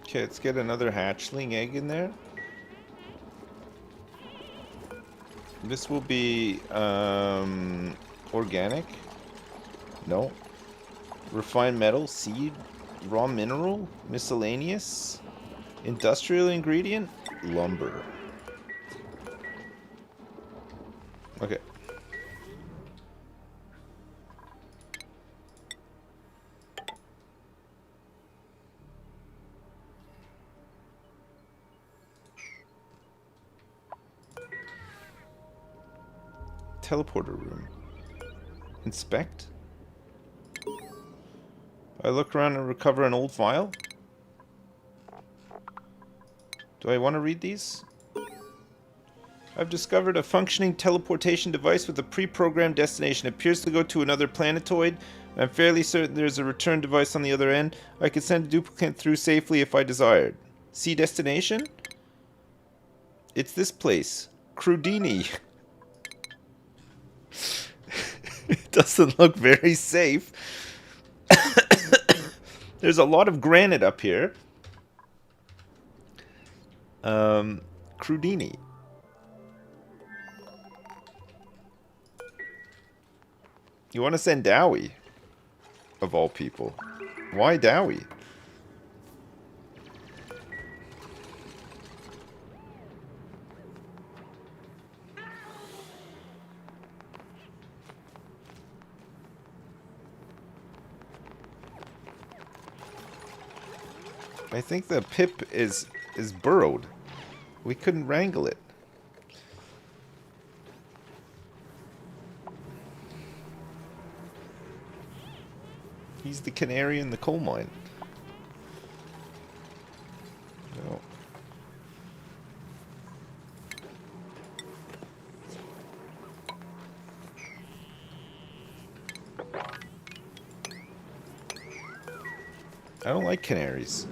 Okay, let's get another hatchling egg in there. This will be organic. No. Refined metal, seed, raw mineral, miscellaneous, industrial ingredient, lumber. Okay. Teleporter room. Inspect. I look around and recover an old file. Do I want to read these? I've discovered a functioning teleportation device with a pre-programmed destination. It appears to go to another planetoid. I'm fairly certain there's a return device on the other end. I could send a duplicate through safely if I desired. See destination? It's this place. Crudini. It doesn't look very safe. There's a lot of granite up here. Crudini. You want to send Dowie? Of all people. Why Dowie? I think the pip is burrowed. We couldn't wrangle it. He's the canary in the coal mine. No. I don't like canaries.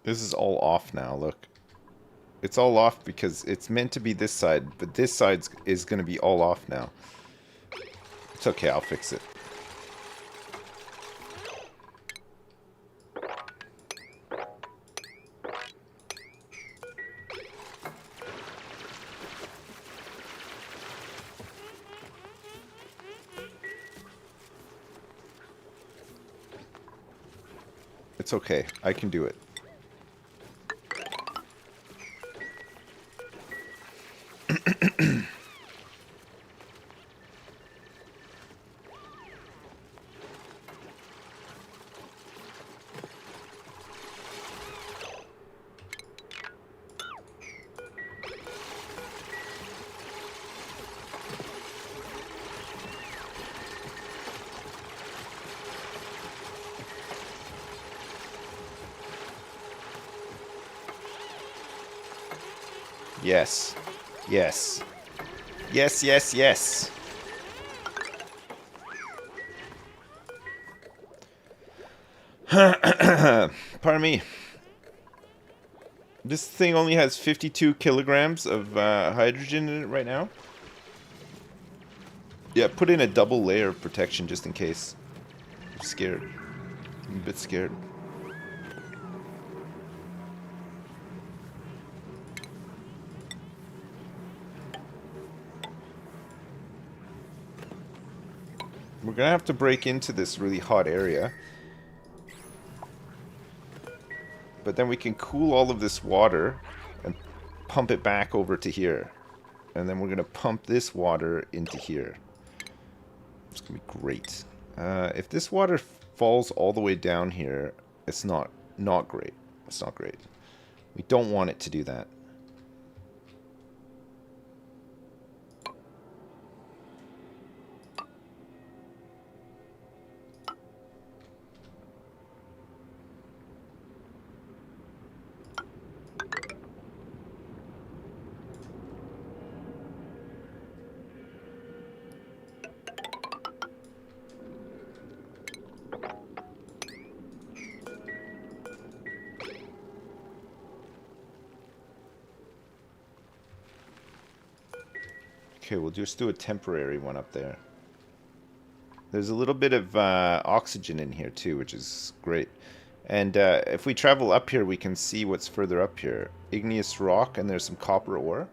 This is all off now, look. It's all off because it's meant to be this side, but this side is going to be all off now. It's okay, I'll fix it. It's okay, I can do it. Yes. Yes. Yes, yes, yes. Pardon me. This thing only has 52 kilograms of hydrogen in it right now. Yeah, put in a double layer of protection just in case. I'm scared. I'm a bit scared. We're gonna have to break into this really hot area. But then we can cool all of this water and pump it back over to here. And then we're gonna pump this water into here. It's gonna be great. If this water falls all the way down here, it's not great. It's not great. We don't want it to do that. Okay, we'll just do a temporary one up there. There's a little bit of oxygen in here too, which is great. And if we travel up here, we can see what's further up here. Igneous rock, and there's some copper ore.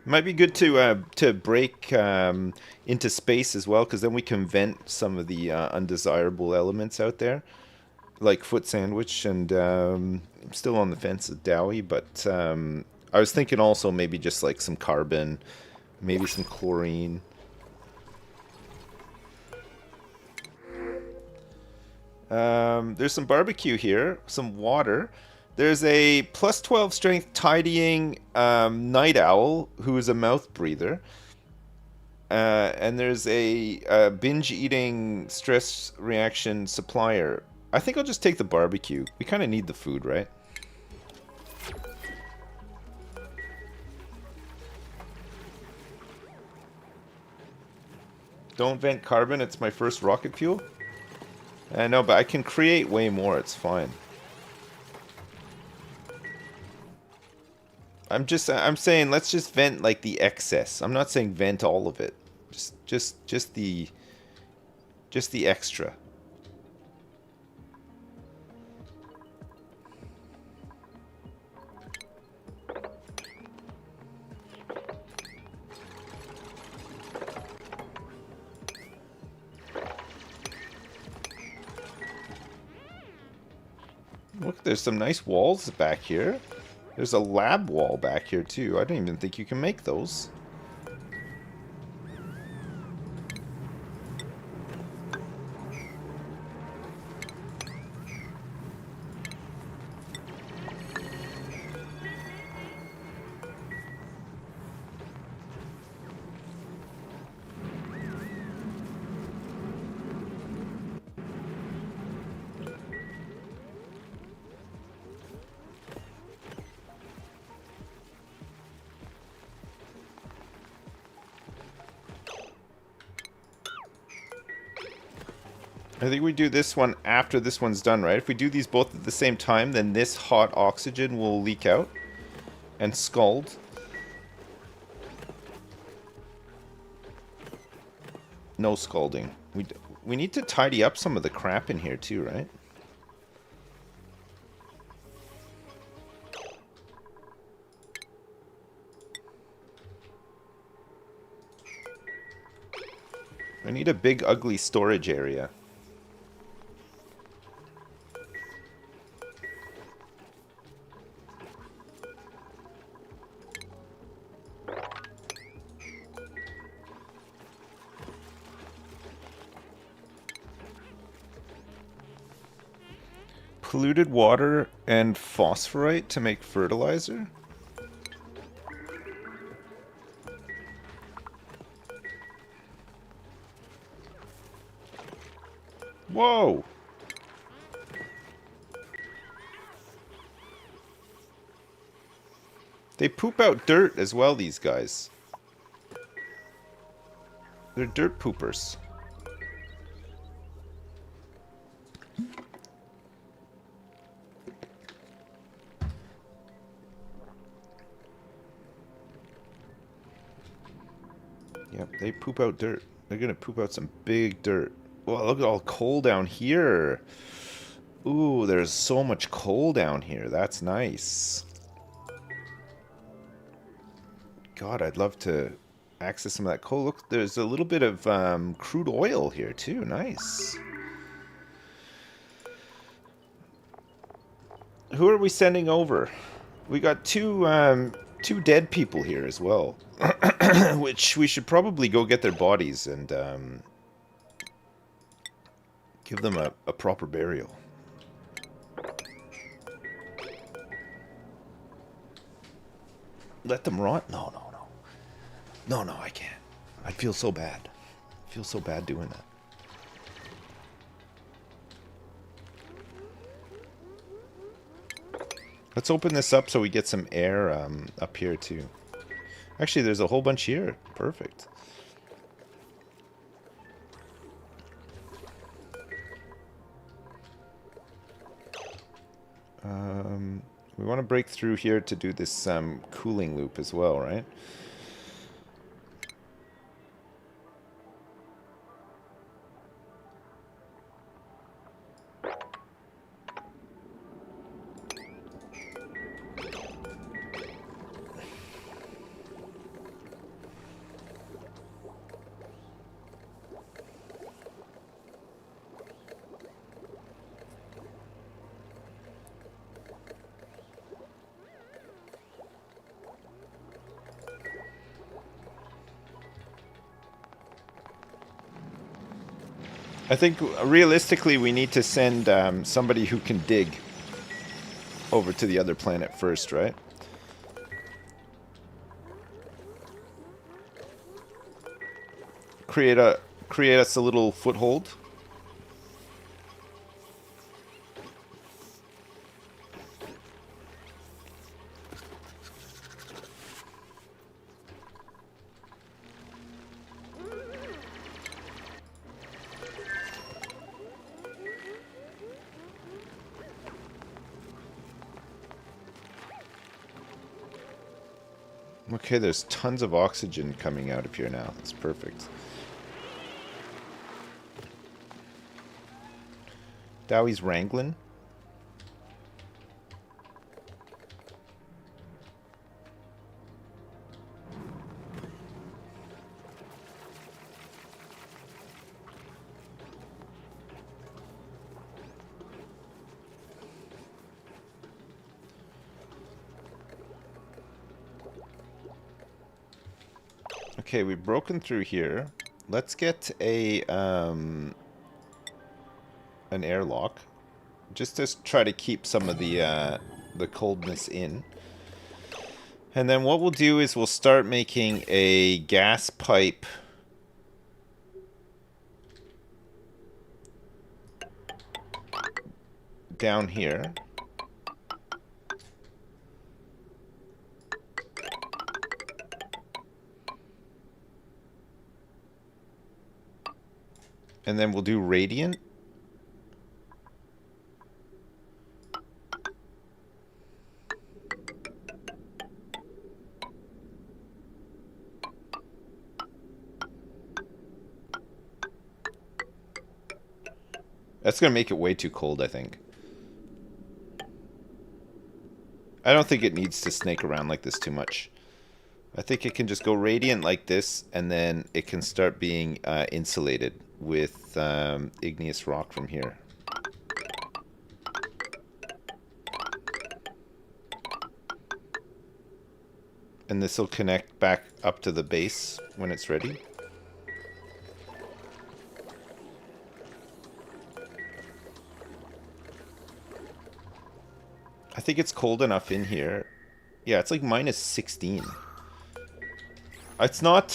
Might be good to break into space as well, because then we can vent some of the undesirable elements out there. Like foot sandwich, and I'm still on the fence with Dowie, but I was thinking also maybe just like some carbon, maybe some chlorine. There's some barbecue here, some water. There's a plus 12 strength tidying night owl who is a mouth breather. And there's a binge eating stress reaction supplier. I think I'll just take the barbecue. We kind of need the food, right? Don't vent carbon, it's my first rocket fuel. I know, but I can create way more. It's fine. I'm saying let's just vent like the excess. I'm not saying vent all of it. Just the extra. Look, there's some nice walls back here. There's a lab wall back here too. I don't even think you can make those. I think we do this one after this one's done, right? If we do these both at the same time, then this hot oxygen will leak out and scald. No scalding. We need to tidy up some of the crap in here too, right? I need a big ugly storage area. Polluted water and phosphorite to make fertilizer? Whoa! They poop out dirt as well, these guys. They're dirt poopers. Yep, they poop out dirt. They're gonna poop out some big dirt. Well, look at all the coal down here. Ooh, there's so much coal down here. That's nice. God, I'd love to access some of that coal. Look, there's a little bit of crude oil here too. Nice. Who are we sending over? We got two dead people here as well. Which we should probably go get their bodies and give them a proper burial. Let them rot? No, no, no. No, no, I can't. I feel so bad. I feel so bad doing that. Let's open this up so we get some air up here too. Actually, there's a whole bunch here. Perfect. We want to break through here to do this cooling loop as well, right? I think realistically we need to send somebody who can dig over to the other planet first, right? Create us a little foothold. Okay, there's tons of oxygen coming out of here now. That's perfect. Dowie's wrangling. Okay, we've broken through here. Let's get a an airlock, just to try to keep some of the coldness in. And then what we'll do is we'll start making a gas pipe down here. And then we'll do radiant. That's going to make it way too cold, I think. I don't think it needs to snake around like this too much. I think it can just go radiant like this, and then it can start being insulated with igneous rock from here. And this will connect back up to the base when it's ready. I think it's cold enough in here. Yeah, it's like minus 16. It's not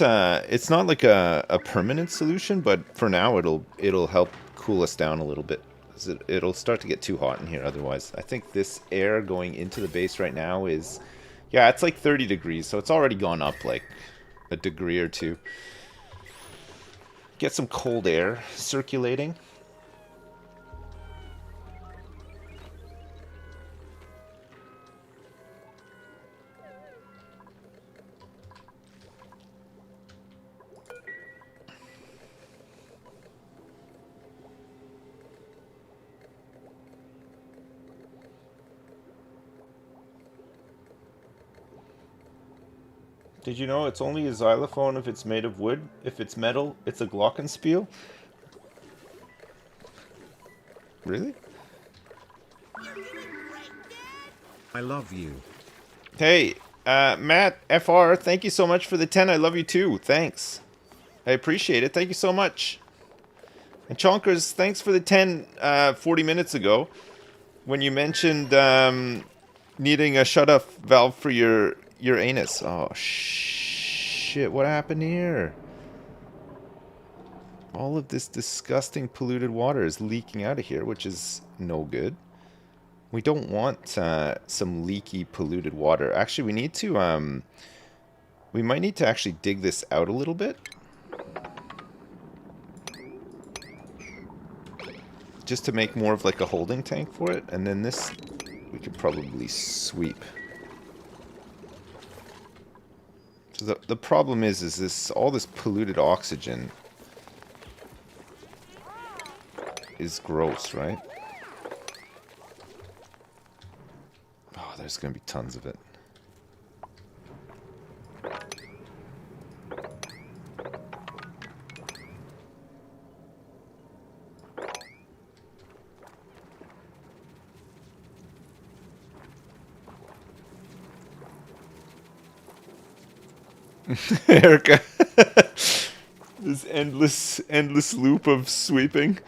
like a permanent solution, but for now it'll help cool us down a little bit. It'll start to get too hot in here otherwise. I think this air going into the base right now is, yeah, it's like 30 degrees, so it's already gone up like a degree or two. Get some cold air circulating. Did you know it's only a xylophone if it's made of wood? If it's metal, it's a glockenspiel? Really?
I love you.
Hey, Matt FR, thank you so much for the 10. I love you too. Thanks. I appreciate it. Thank you so much. And Chonkers, thanks for the 10 40 minutes ago when you mentioned needing a shut-off valve for your anus. Oh, shit. What happened here? All of this disgusting polluted water is leaking out of here, which is no good. We don't want some leaky, polluted water. Actually, we need to, we might need to actually dig this out a little bit. Just to make more of like a holding tank for it. And then this, we could probably sweep. So the problem is this, all this polluted oxygen is gross, right? Oh, there's going to be tons of it. Erica. This endless loop of sweeping.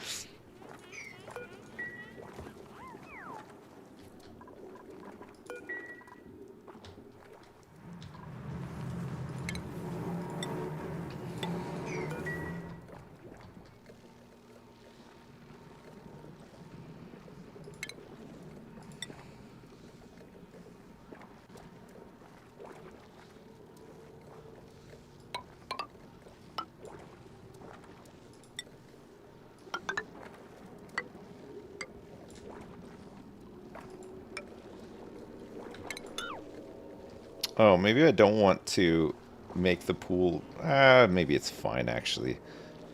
Oh, maybe I don't want to make the pool... maybe it's fine, actually.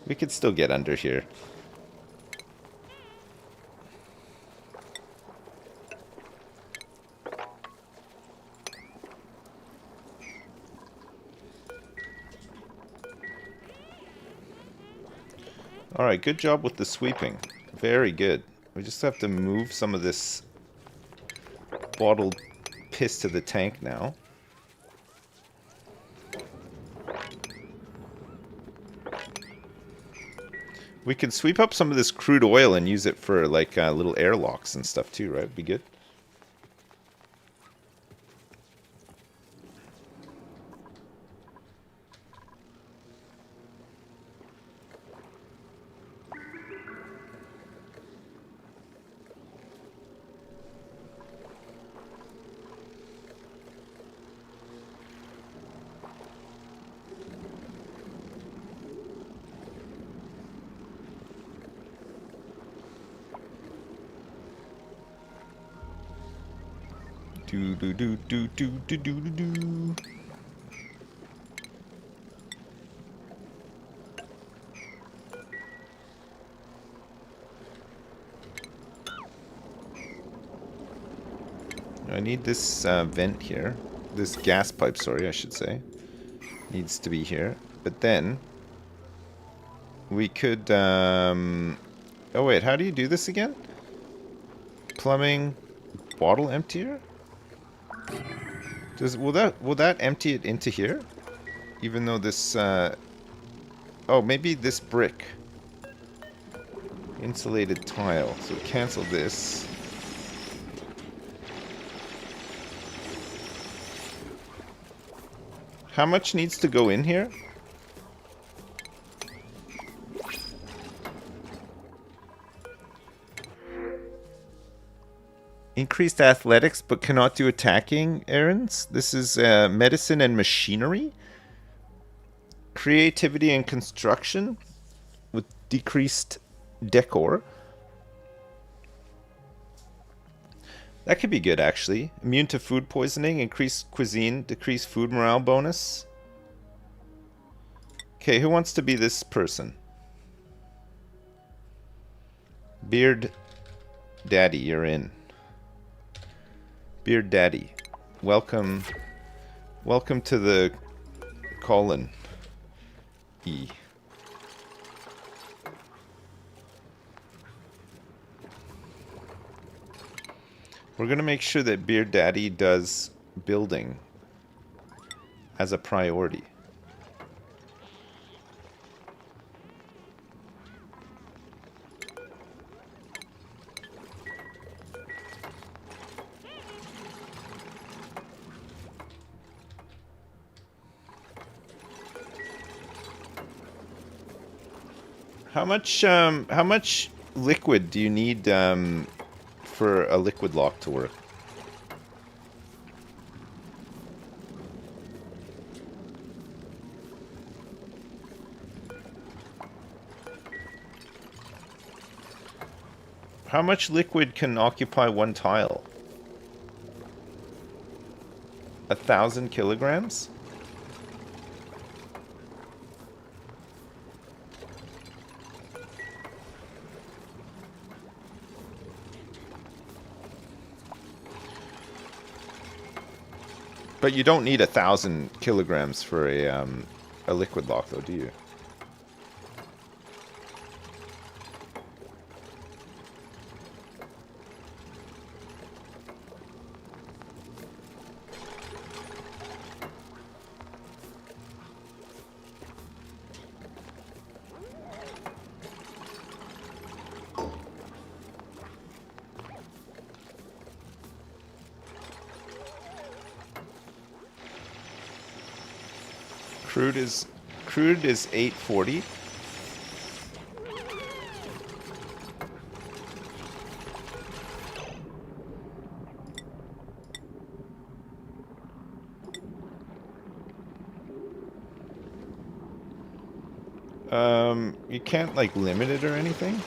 We could still get under here. Alright, good job with the sweeping. Very good. We just have to move some of this bottled piss to the tank now. We can sweep up some of this crude oil and use it for like little airlocks and stuff too, right? Be good. Do do do do do do do do do. I need this vent here. This gas pipe, sorry, I should say. Needs to be here. But then we could oh wait, how do you do this again? Plumbing bottle emptier? Will that empty it into here? Even though this oh, maybe this brick. Insulated tile. So cancel this. How much needs to go in here? Increased athletics, but cannot do attacking errands. This is medicine and machinery. Creativity and construction with decreased decor. That could be good, actually. Immune to food poisoning, increased cuisine, decreased food morale bonus. Okay, who wants to be this person? Beard Daddy, you're in. Beard Daddy, welcome to the colon. E. We're gonna make sure that Beard Daddy does building as a priority. How much liquid do you need for a liquid lock to work? How much liquid can occupy one tile? 1,000 kilograms? But you don't need 1,000 kilograms for a liquid lock, though, do you? Crude is 840. You can't like limit it or anything?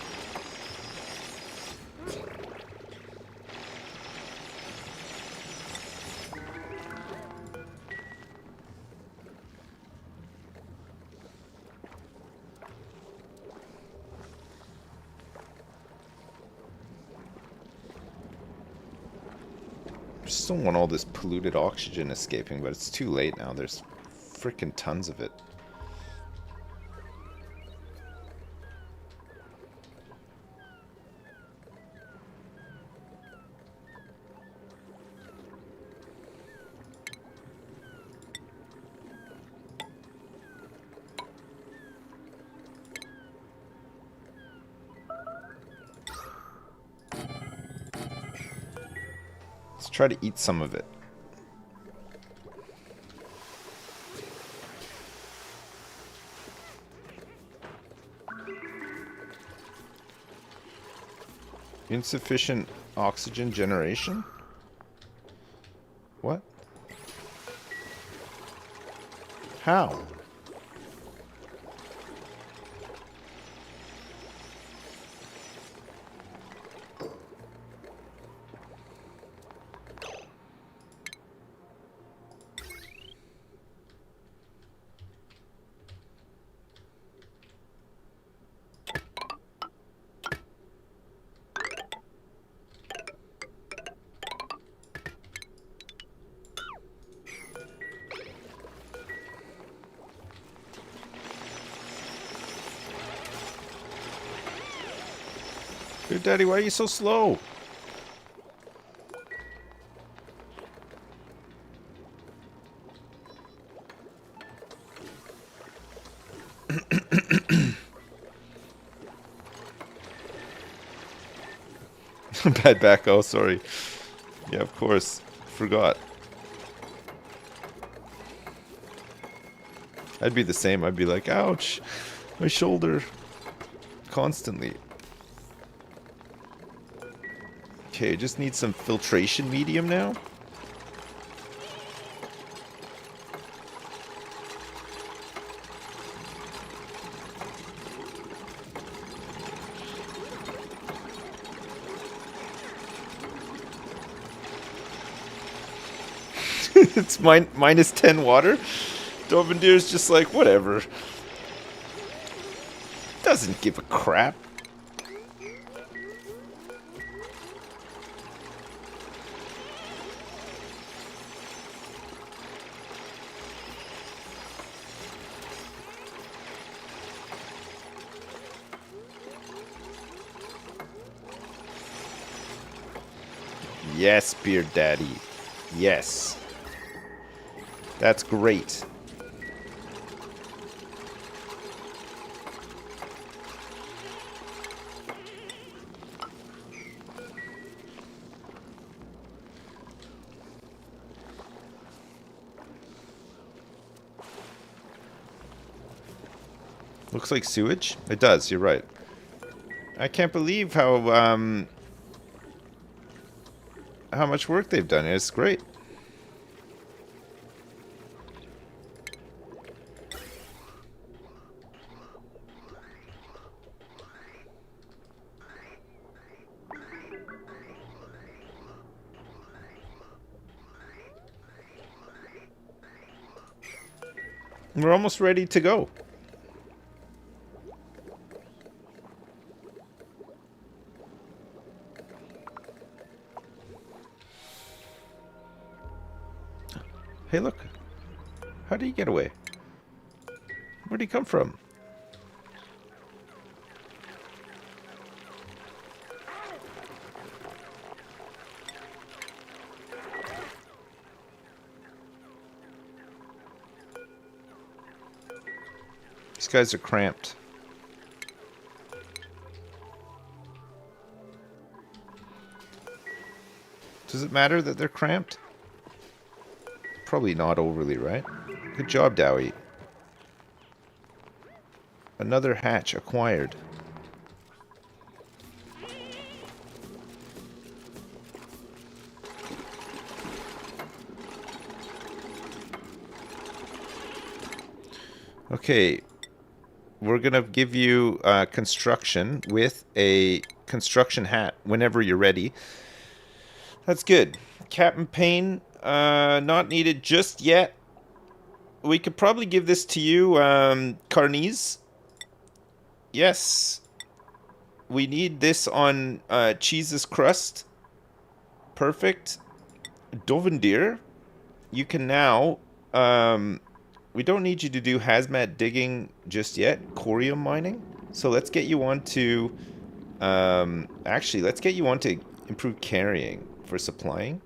just don't want all this polluted oxygen escaping, but it's too late now. There's freaking tons of it. Let's try to eat some of it. Insufficient oxygen generation? What? How? Dude, Daddy, why are you so slow? Bad back, oh, sorry. Yeah, of course. Forgot. I'd be the same. I'd be like, ouch, my shoulder. Constantly. Okay, just need some filtration medium now. It's minus 10 water. Dovendir's just like, whatever. Doesn't give a crap. Yes, Beard Daddy. Yes. That's great. Looks like sewage. It does, you're right. I can't believe how much work they've done. It's great. We're almost ready to go. Hey, look. How did he get away? Where'd he come from? These guys are cramped. Does it matter that they're cramped? Probably not overly, right? Good job, Dowie. Another hatch acquired. Okay, we're gonna give you construction with a construction hat whenever you're ready. That's good. Captain Payne, not needed just yet. We could probably give this to you, Carnies. Yes. We need this on cheese's crust. Perfect. Dovendir, you can now, we don't need you to do hazmat digging just yet, corium mining. So let's get you on to, actually, let's get you on to improve carrying for supplying.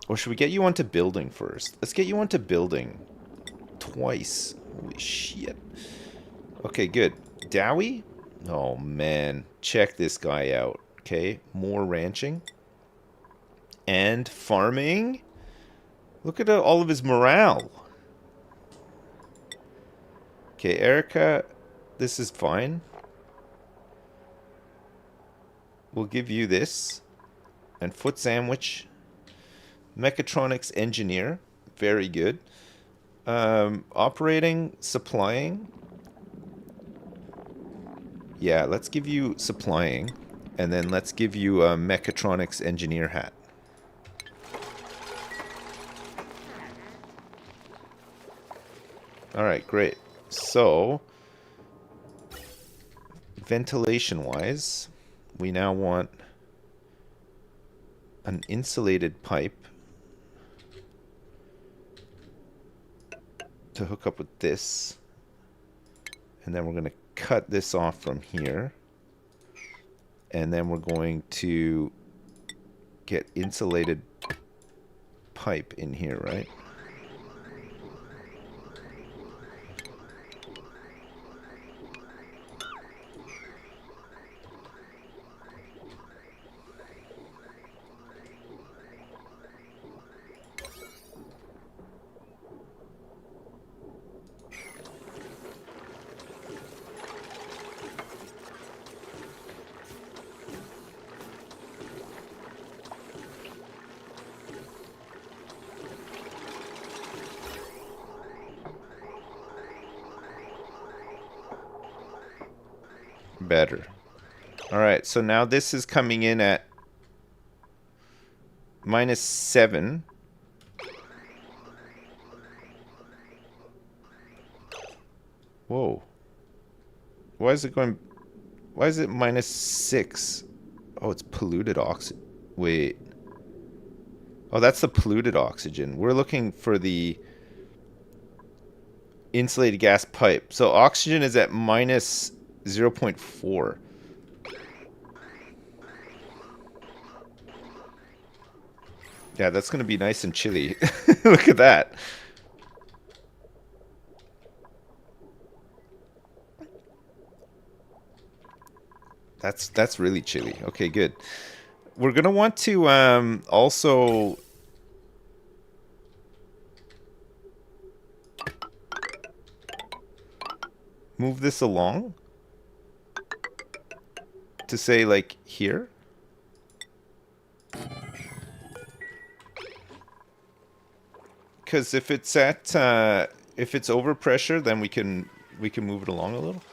Or should we get you onto building first? Let's get you onto building twice. Holy shit. Okay, good. Dowie? Oh, man. Check this guy out. Okay, more ranching. And farming. Look at all of his morale. Okay, Erica, this is fine. We'll give you this. And foot sandwich. Mechatronics engineer. Very good. Operating, supplying. Yeah, let's give you supplying. And then let's give you a mechatronics engineer hat. Alright, great. So, ventilation-wise, we now want an insulated pipe to hook up with this. And then we're going to cut this off from here. And then we're going to get insulated pipe in here, right? Better. Alright, so now this is coming in at -7. Whoa. Why is it going... Why is it -6? Oh, it's polluted oxygen. Wait. Oh, that's the polluted oxygen. We're looking for the insulated gas pipe. So oxygen is at -0.4. Yeah, that's going to be nice and chilly. Look at that. That's really chilly. Okay, good. We're going to want to also move this along to say like here. Because if it's at if it's over pressure, then we can move it along a little.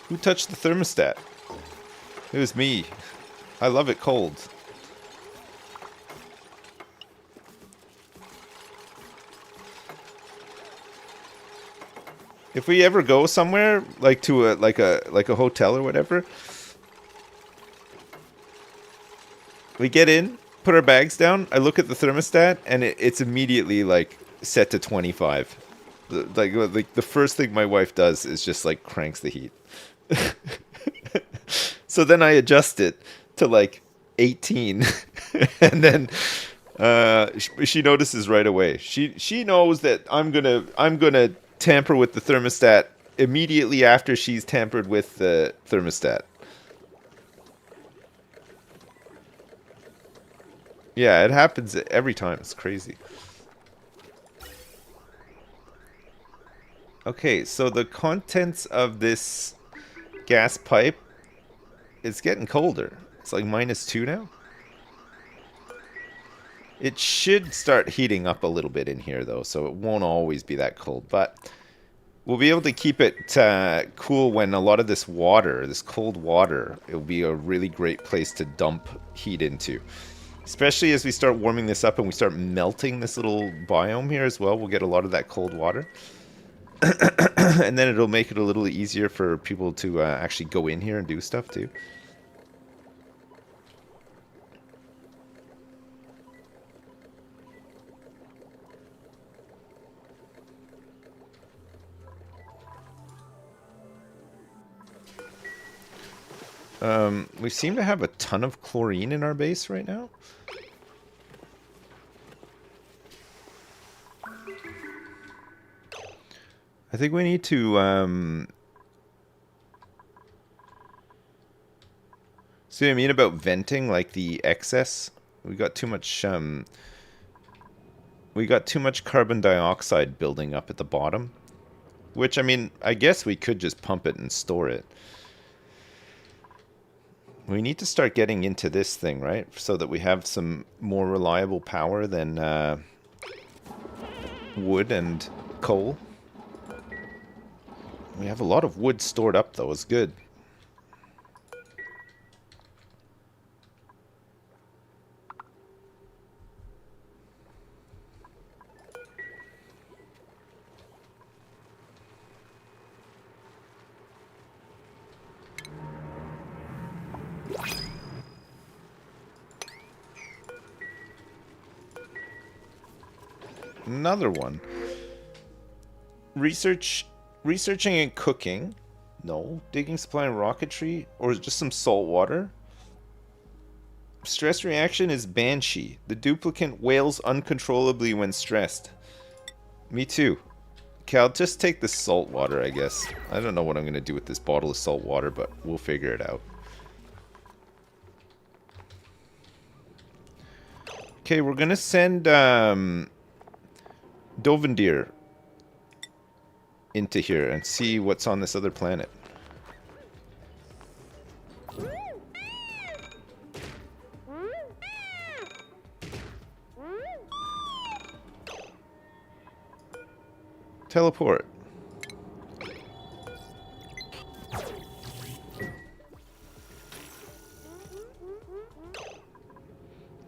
Who touched the thermostat? It was me. I love it cold. If we ever go somewhere like to a hotel or whatever, we get in, put our bags down, I look at the thermostat, and it's immediately like set to 25. Like the first thing my wife does is just like cranks the heat. So then I adjust it to like 18, and then she notices right away. She knows that I'm gonna tamper with the thermostat immediately after she's tampered with the thermostat. Yeah, it happens every time. It's crazy. Okay, so the contents of this gas pipe, it's getting colder. It's like -2 now. It should start heating up a little bit in here, though, so it won't always be that cold. But we'll be able to keep it cool when a lot of this water, this cold water, it will be a really great place to dump heat into. Especially as we start warming this up and we start melting this little biome here as well, we'll get a lot of that cold water. And then it'll make it a little easier for people to actually go in here and do stuff too. We seem to have a ton of chlorine in our base right now. I think we need to, see what I mean about venting, like the excess? We got too much, we got too much carbon dioxide building up at the bottom. Which, I mean, I guess we could just pump it and store it. We need to start getting into this thing, right? So that we have some more reliable power than wood and coal. We have a lot of wood stored up, though. It's good. Another one. Researching and cooking. No. Digging, supply, and rocketry. Or just some salt water. Stress reaction is Banshee. The duplicant wails uncontrollably when stressed. Me too. Okay, I'll just take the salt water, I guess. I don't know what I'm going to do with this bottle of salt water, but we'll figure it out. Okay, we're going to send Dovendir into here and see what's on this other planet. Teleport.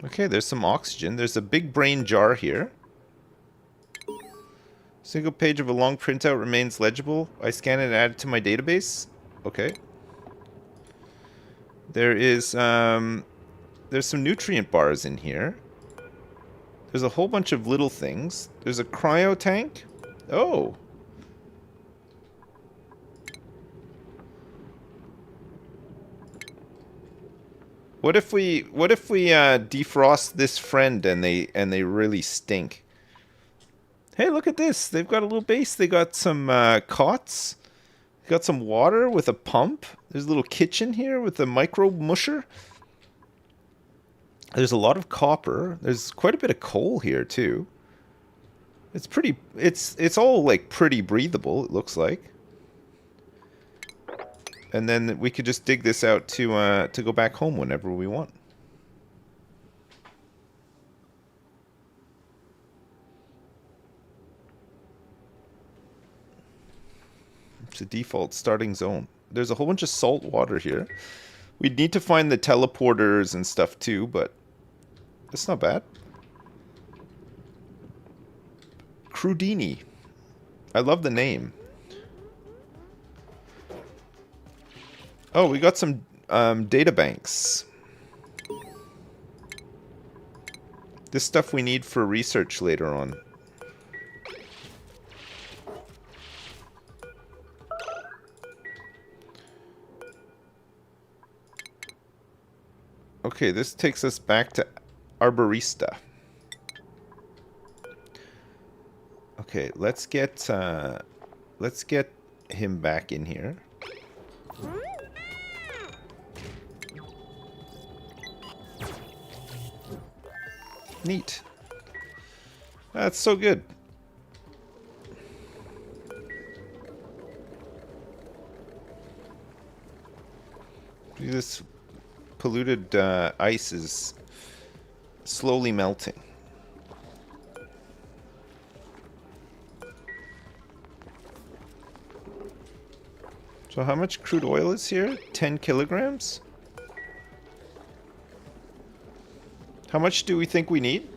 Okay, there's some oxygen. There's a big brain jar here. Single page of a long printout remains legible. I scan it and add it to my database. Okay. There is, there's some nutrient bars in here. There's a whole bunch of little things. There's a cryo tank. Oh. What if we defrost this friend and they really stink? Hey, look at this. They've got a little base. They got some cots. They got some water with a pump. There's a little kitchen here with a microbe musher. There's a lot of copper. There's quite a bit of coal here too. It's pretty. It's all like pretty breathable. It looks like. And then we could just dig this out to go back home whenever we want. It's a default starting zone. There's a whole bunch of salt water here. We'd need to find the teleporters and stuff too, but it's not bad. Crudini. I love the name. Oh, we got some data banks. This stuff we need for research later on. Okay, this takes us back to Arborista. Okay, let's get him back in here. Neat. That's so good. This polluted ice is slowly melting. So how much crude oil is here? 10 kilograms? How much do we think we need?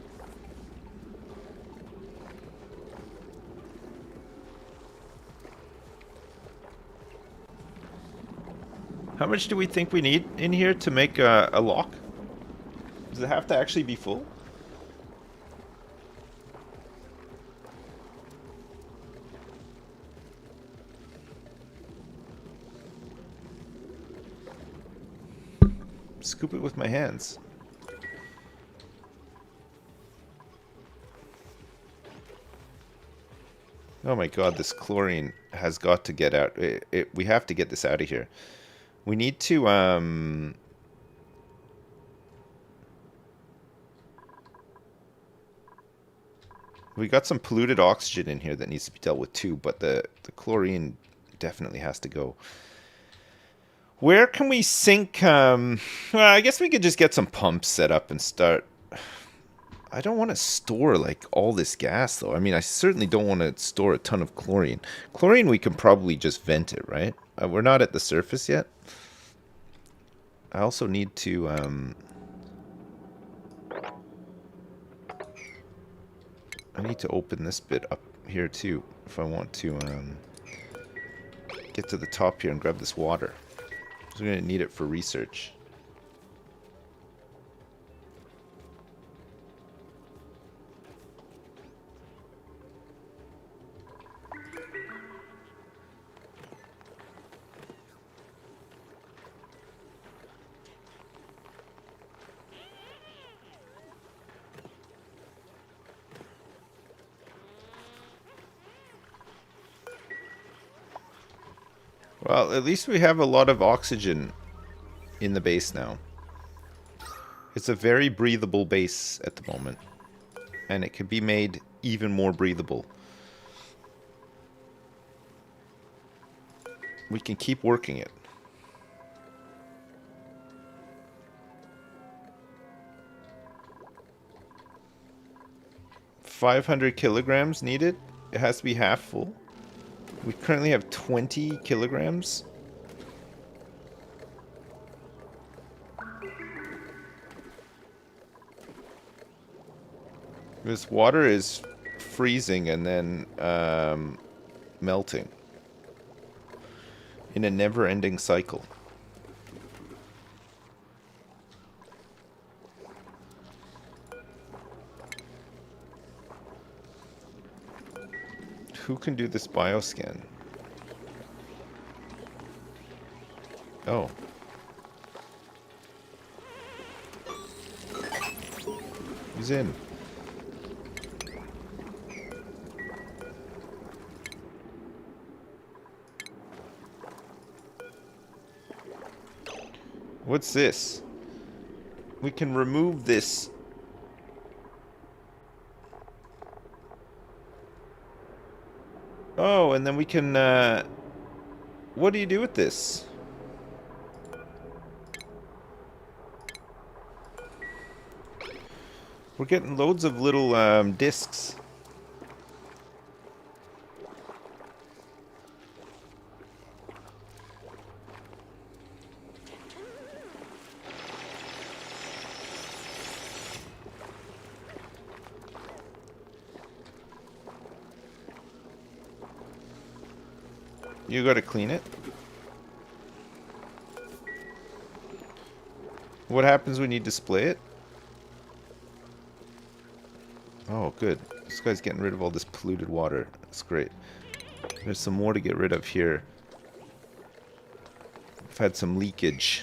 How much do we think we need in here to make a lock? Does it have to actually be full? Scoop it with my hands. Oh my god, this chlorine has got to get out. We have to get this out of here. We need to, we got some polluted oxygen in here that needs to be dealt with too, but the chlorine definitely has to go. Where can we sink, well, I guess we could just get some pumps set up and start. I don't want to store, like, all this gas, though. I mean, I certainly don't want to store a ton of chlorine. Chlorine, we can probably just vent it, right? We're not at the surface yet. I also need to, I need to open this bit up here, too, if I want to, get to the top here and grab this water. So we're going to need it for research. Well, at least we have a lot of oxygen in the base now. It's a very breathable base at the moment. And it could be made even more breathable. We can keep working it. $500 kilograms needed. It has to be half full. We currently have 20 kilograms. This water is freezing and then melting in a never-ending cycle. Who can do this bioscan? Oh. He's in. What's this? We can remove this. Oh, and then we can, what do you do with this? We're getting loads of little, discs. You gotta clean it. What happens when you display it? Oh, good. This guy's getting rid of all this polluted water. That's great. There's some more to get rid of here. I've had some leakage.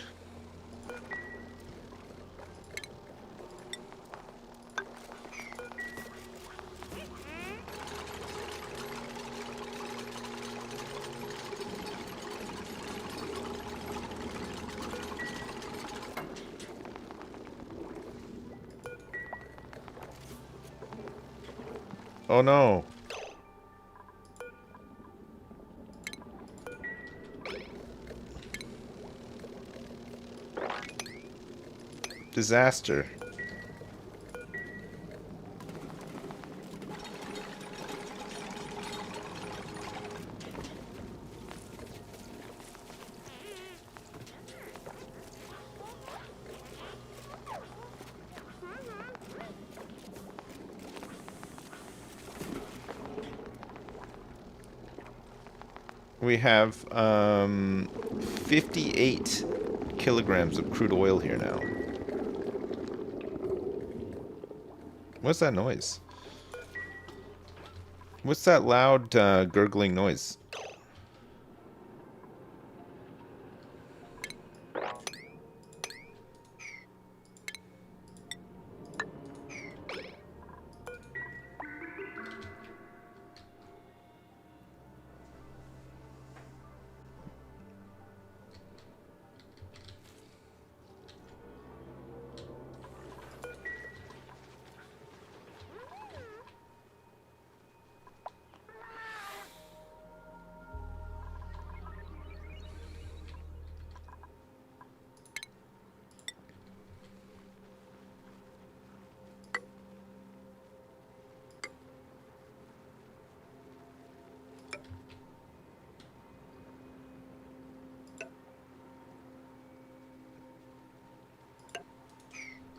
Oh no. Disaster. We have 58 kilograms of crude oil here now. What's that noise? What's that loud gurgling noise?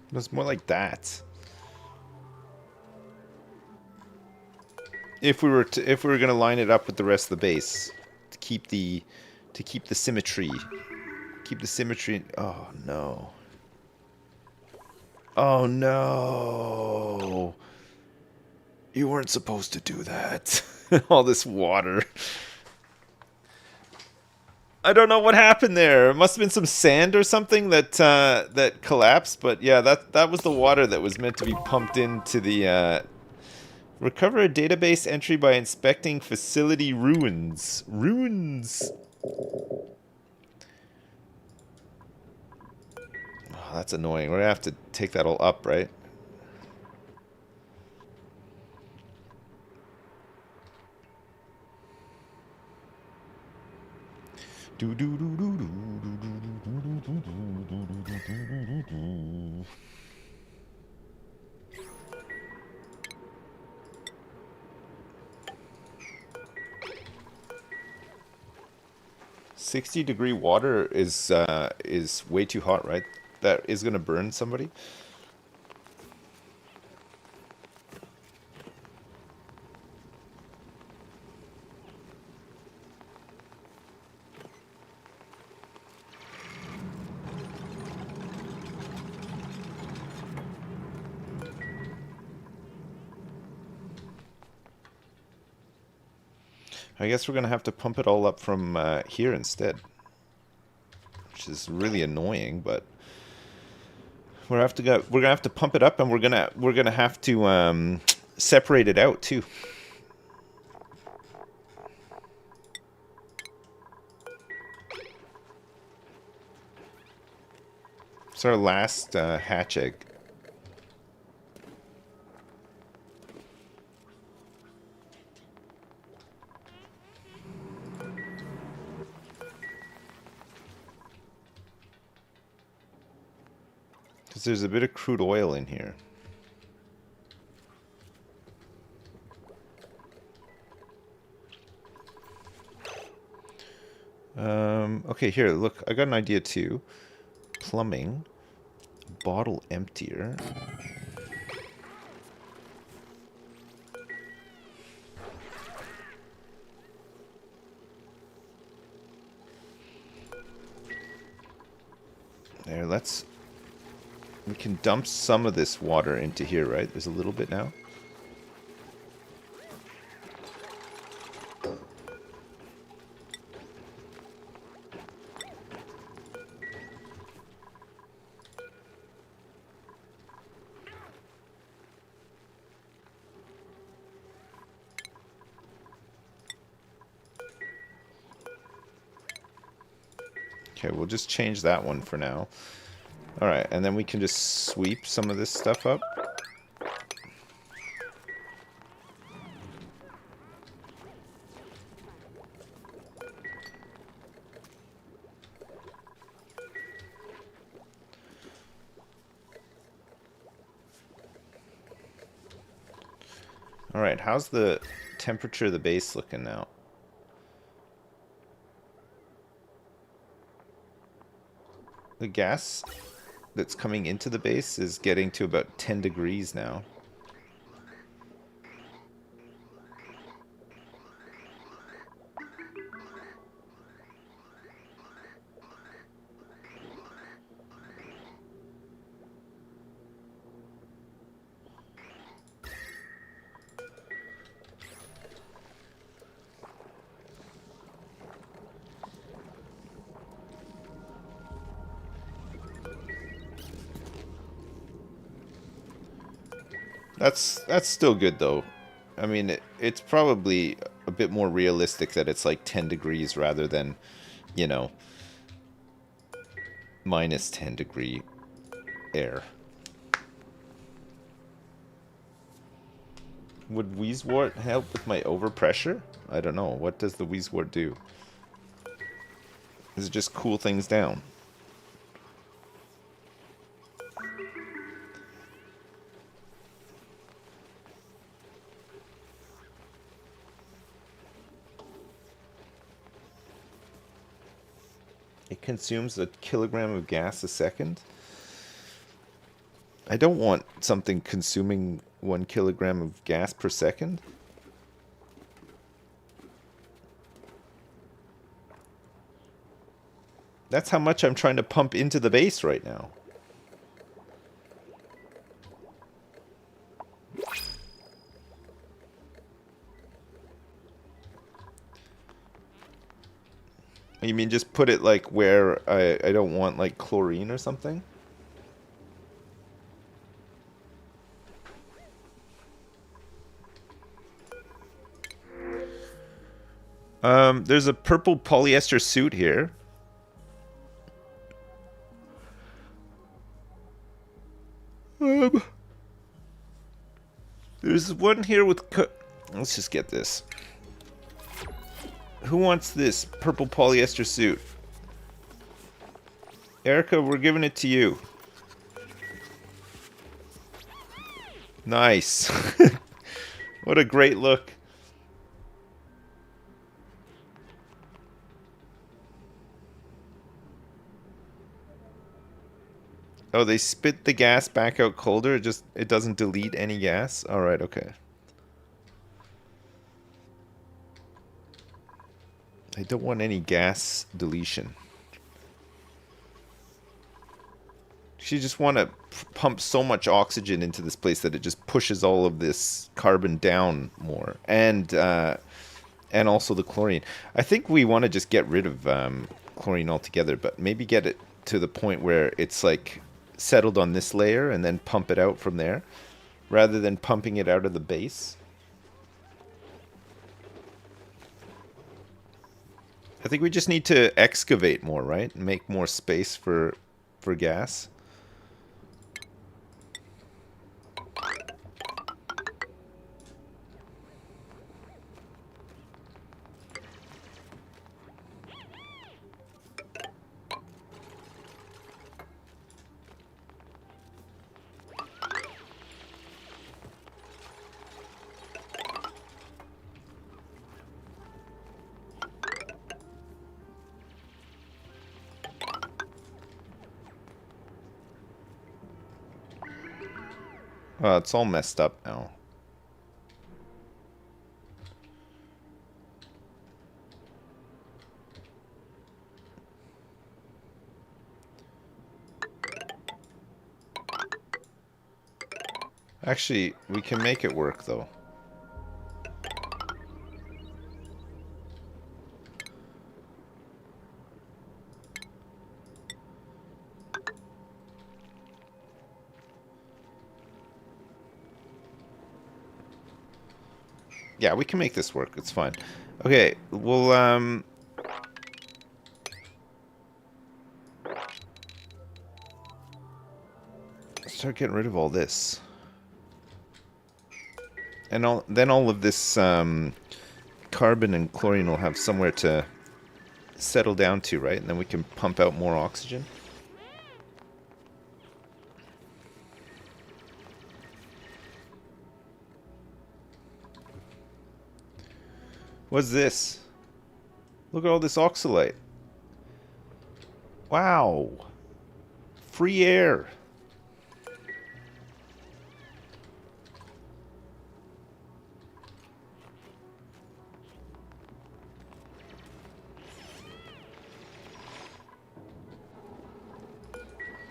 It was more like that. If we were gonna line it up with the rest of the base to keep the symmetry. Keep the symmetry. Oh no. Oh no. You weren't supposed to do that. All this water. I don't know what happened there. It must have been some sand or something that that collapsed. But yeah, that was the water that was meant to be pumped into the. Recover a database entry by inspecting facility ruins. Ruins. Oh, that's annoying. We're gonna have to take that all up, right? Do do do do do do do do do do do. 60-degree water is way too hot, right? That is gonna burn somebody. I guess we're gonna have to pump it all up from here instead, which is really annoying. But we're gonna have to pump it up, and we're gonna have to separate it out too. It's our last hatch egg. Because there's a bit of crude oil in here. Okay, here, look, I got an idea too. Plumbing. Bottle emptier. There, we can dump some of this water into here, right? There's a little bit now. Okay, we'll just change that one for now. Alright, and then we can just sweep some of this stuff up. Alright, how's the temperature of the base looking now? The gas that's coming into the base is getting to about 10 degrees now. That's still good though. I mean, it's probably a bit more realistic that it's like 10 degrees rather than, you know, minus 10 degree air. Would Wheezewort help with my overpressure? I don't know. What does the Wheezewort do? Does it just cool things down? It consumes a kilogram of gas a second. I don't want something consuming 1 kilogram of gas per second. That's how much I'm trying to pump into the base right now. You mean just put it like where I don't want like chlorine or something? There's a purple polyester suit here. There's one here with... Let's just get this. Who wants this purple polyester suit? Erica, we're giving it to you. Nice. What a great look. Oh, they spit the gas back out colder? It doesn't delete any gas? Alright, okay. I don't want any gas deletion. You just want to pump so much oxygen into this place that it just pushes all of this carbon down more. And also the chlorine. I think we want to just get rid of chlorine altogether, but maybe get it to the point where it's like settled on this layer and then pump it out from there, rather than pumping it out of the base. I think we just need to excavate more, right? Make more space for gas. Oh, it's all messed up now. Actually, we can make it work, though. Yeah, we can make this work. It's fine. Okay, we'll, start getting rid of all this. And then all of this carbon and chlorine will have somewhere to settle down to, right? And then we can pump out more oxygen. What's this? Look at all this oxalate. Wow. Free air.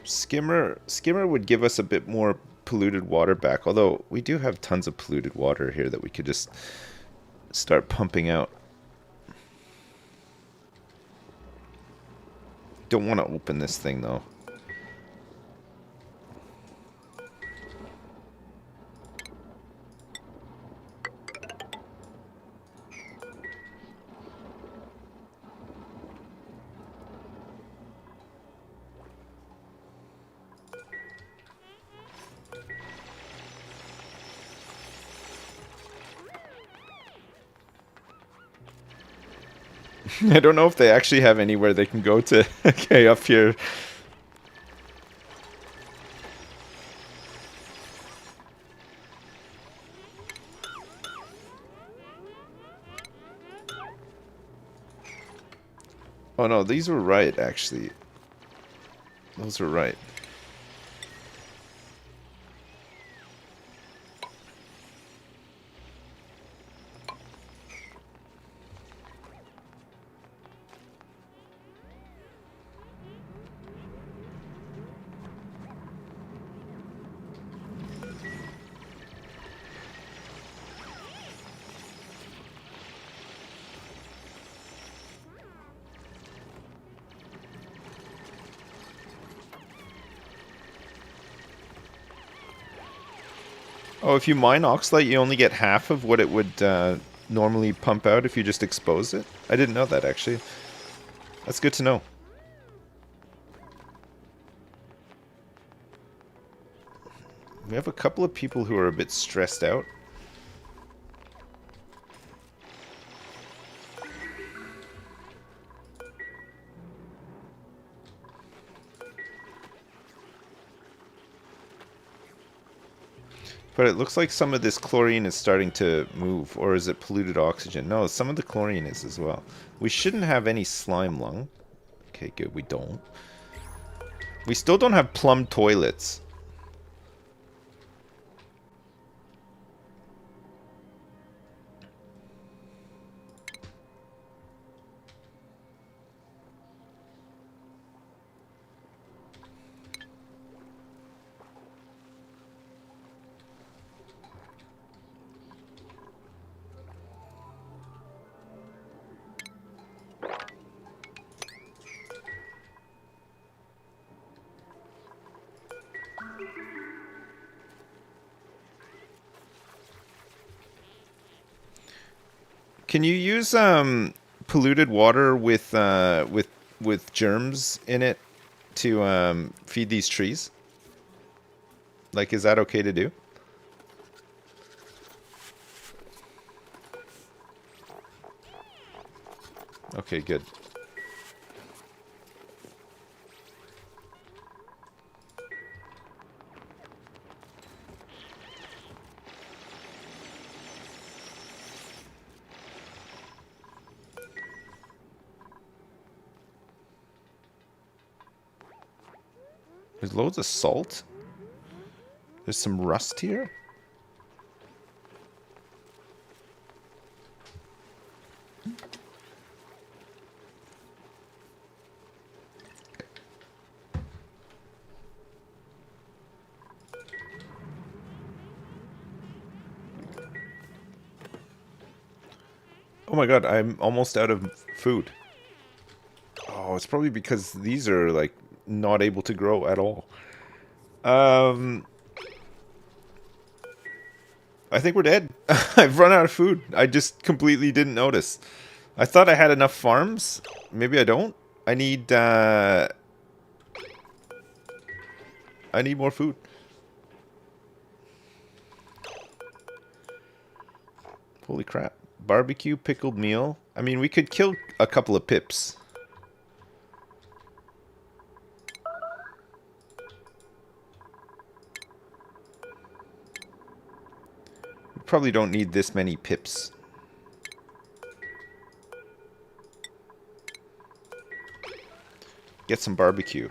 Skimmer would give us a bit more polluted water back, although we do have tons of polluted water here that we could just start pumping out. Don't want to open this thing though. I don't know if they actually have anywhere they can go to. Okay, up here. Oh no, these were right, actually. Those were right. Oh, if you mine oxalite, you only get half of what it would normally pump out if you just expose it? I didn't know that, actually. That's good to know. We have a couple of people who are a bit stressed out. But it looks like some of this chlorine is starting to move, or is it polluted oxygen? No, some of the chlorine is as well. We shouldn't have any slime lung. Okay, good, we don't. We still don't have plumbed toilets. Can you use polluted water with germs in it to feed these trees? Like, is that okay to do? Okay, good. There's loads of salt. There's some rust here. Oh my god, I'm almost out of food. Oh, it's probably because these are, like, not able to grow at all. I think we're dead. I've run out of food. I just completely didn't notice. I thought I had enough farms. Maybe I don't. I need more food. Holy crap. Barbecue, pickled meal. I mean, we could kill a couple of pips. We probably don't need this many pips. Get some barbecue.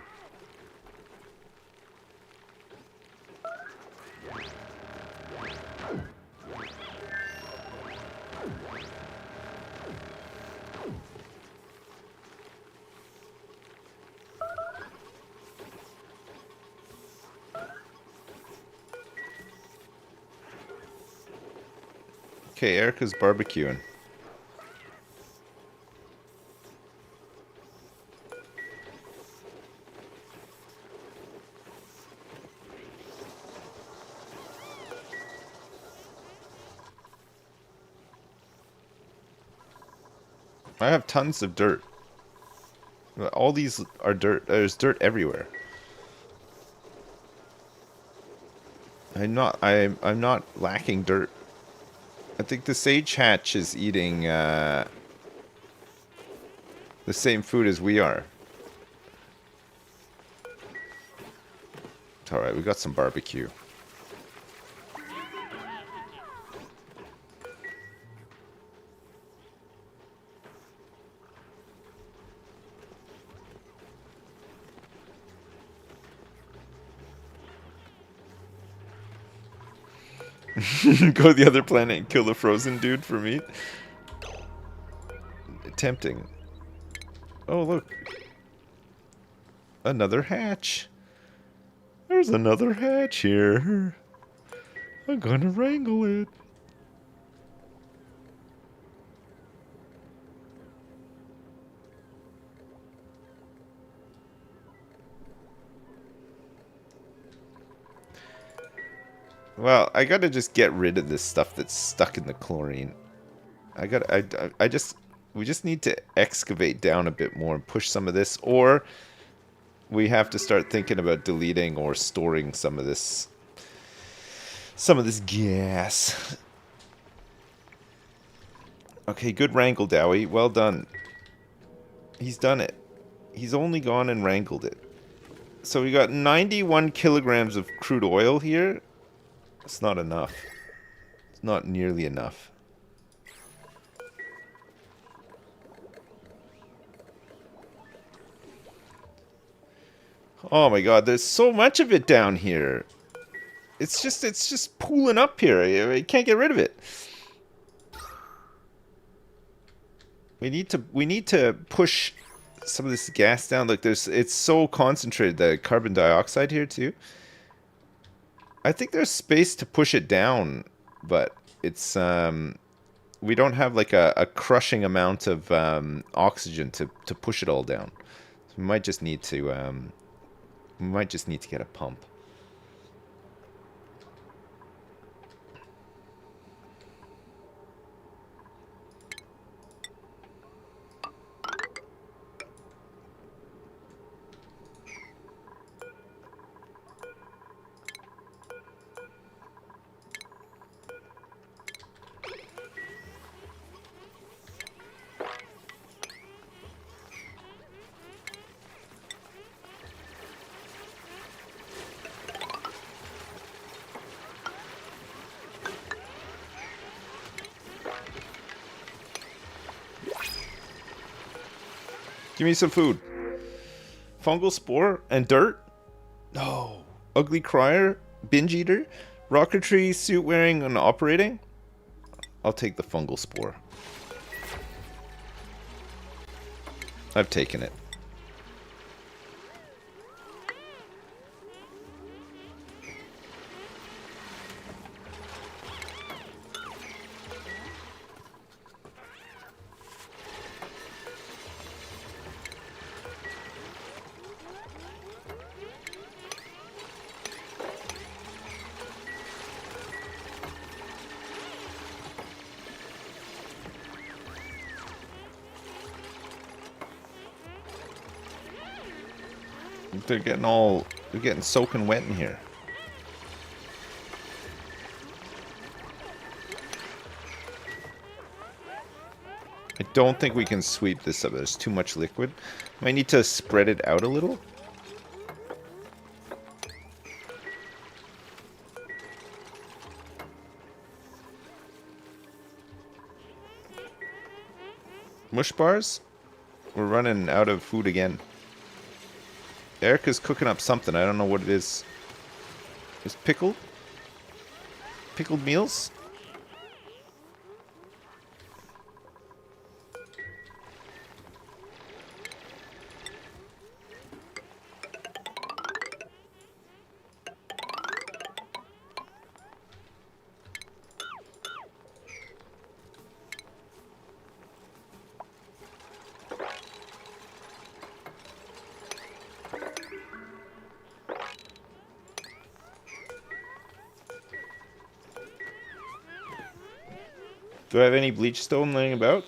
Okay, Erica's barbecuing. I have tons of dirt. All these are dirt. There's dirt everywhere. I'm not lacking dirt. I think the sage hatch is eating the same food as we are. It's alright, we got some barbecue. Go to the other planet and kill the frozen dude for meat. Tempting. Oh, look. Another hatch. There's another hatch here. I'm gonna wrangle it. Well, I gotta just get rid of this stuff that's stuck in the chlorine. We just need to excavate down a bit more and push some of this, or we have to start thinking about deleting or storing some of this gas. Okay, good wrangle, Dowie. Well done. He's done it. He's only gone and wrangled it. So we got 91 kilograms of crude oil here. It's not enough. It's not nearly enough. Oh my god, there's so much of it down here. It's just pooling up here. I can't get rid of it. We need to push some of this gas down. Look, it's so concentrated, the carbon dioxide here too. I think there's space to push it down, but it's we don't have like a crushing amount of oxygen to push it all down. So we might just need to get a pump. Give me some food. Fungal spore and dirt? No. Ugly crier? Binge eater? Rocketry suit wearing and operating? I'll take the fungal spore. I've taken it. They're getting soaking wet in here. I don't think we can sweep this up. There's too much liquid. Might need to spread it out a little. Mush bars? We're running out of food again. Erica's cooking up something. I don't know what it is. Is pickled? Pickled meals? Do I have any bleach stone laying about?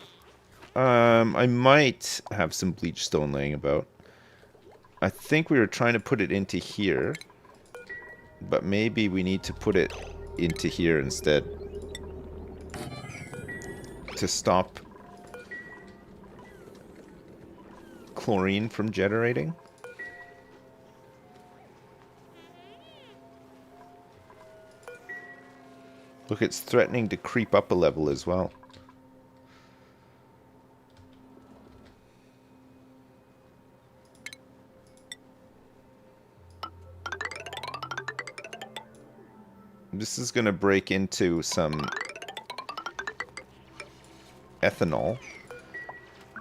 I might have some bleach stone laying about. I think we were trying to put it into here, but maybe we need to put it into here instead to stop chlorine from generating. Look, it's threatening to creep up a level as well. This is going to break into some ethanol.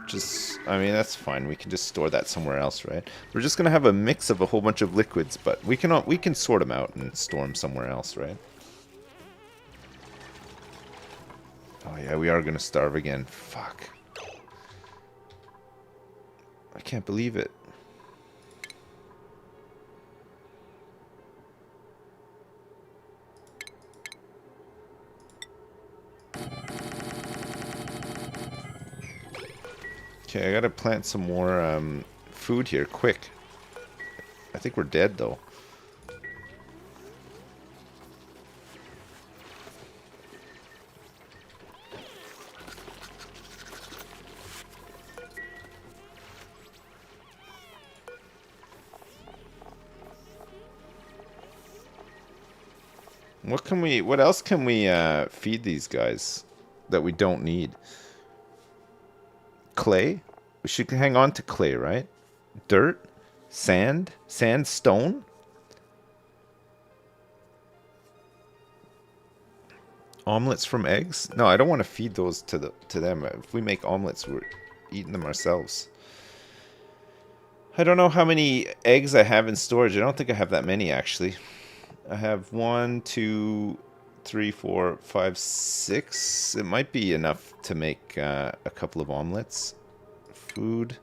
Just, I mean, that's fine. We can just store that somewhere else, right? We're just going to have a mix of a whole bunch of liquids, but we can sort them out and store them somewhere else, right? Oh yeah, we are gonna starve again. Fuck. I can't believe it. Okay, I gotta plant some more food here, quick. I think we're dead, though. What else can we feed these guys that we don't need? Clay? We should hang on to clay, right? Dirt? Sand? Sandstone? Omelets from eggs? No, I don't want to feed those to them. If we make omelets, we're eating them ourselves. I don't know how many eggs I have in storage. I don't think I have that many, actually. I have 1, 2, 3, 4, 5, 6. It might be enough to make a couple of omelets. Food.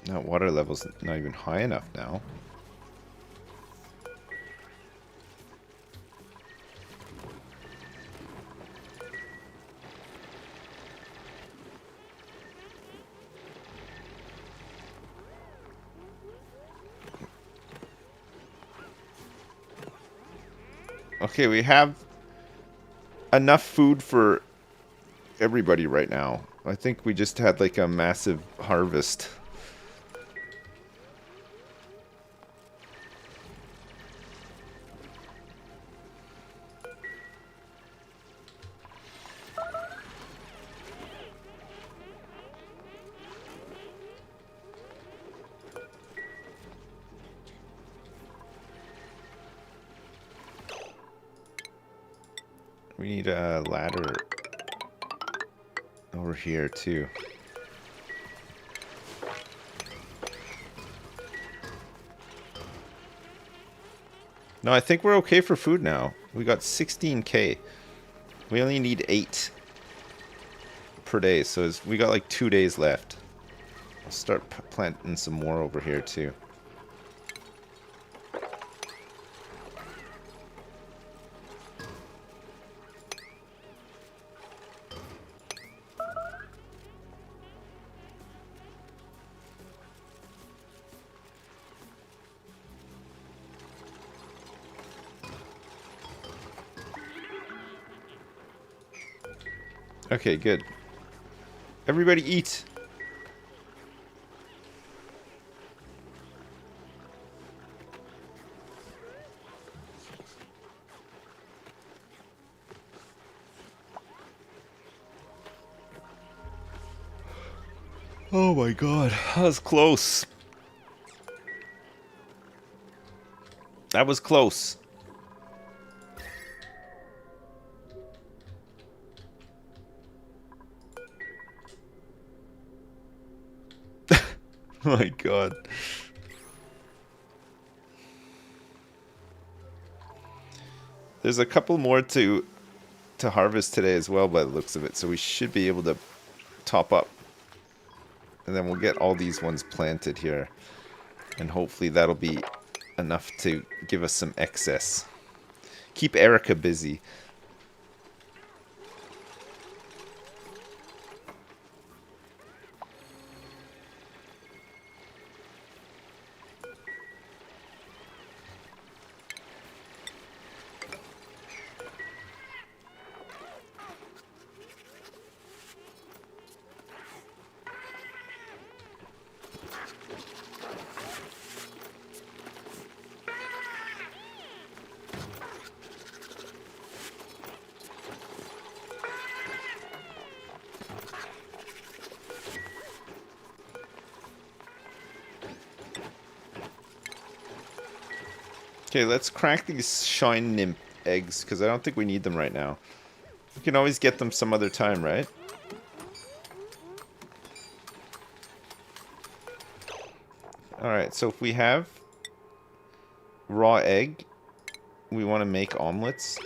No, water level's not even high enough now. Okay, we have enough food for everybody right now. I think we just had like a massive harvest. We need a ladder over here too. No, I think we're okay for food now. We got 16k. We only need 8 per day, so we got like 2 days left. I'll start planting some more over here too. Okay, good. Everybody eat. Oh my god, that was close. That was close. Oh my god. There's a couple more to harvest today as well by the looks of it, so we should be able to top up. And then we'll get all these ones planted here. And hopefully that'll be enough to give us some excess. Keep Erica busy. Okay, let's crack these shine nymph eggs, because I don't think we need them right now. We can always get them some other time, right? Alright, so if we have raw egg, we want to make omelets.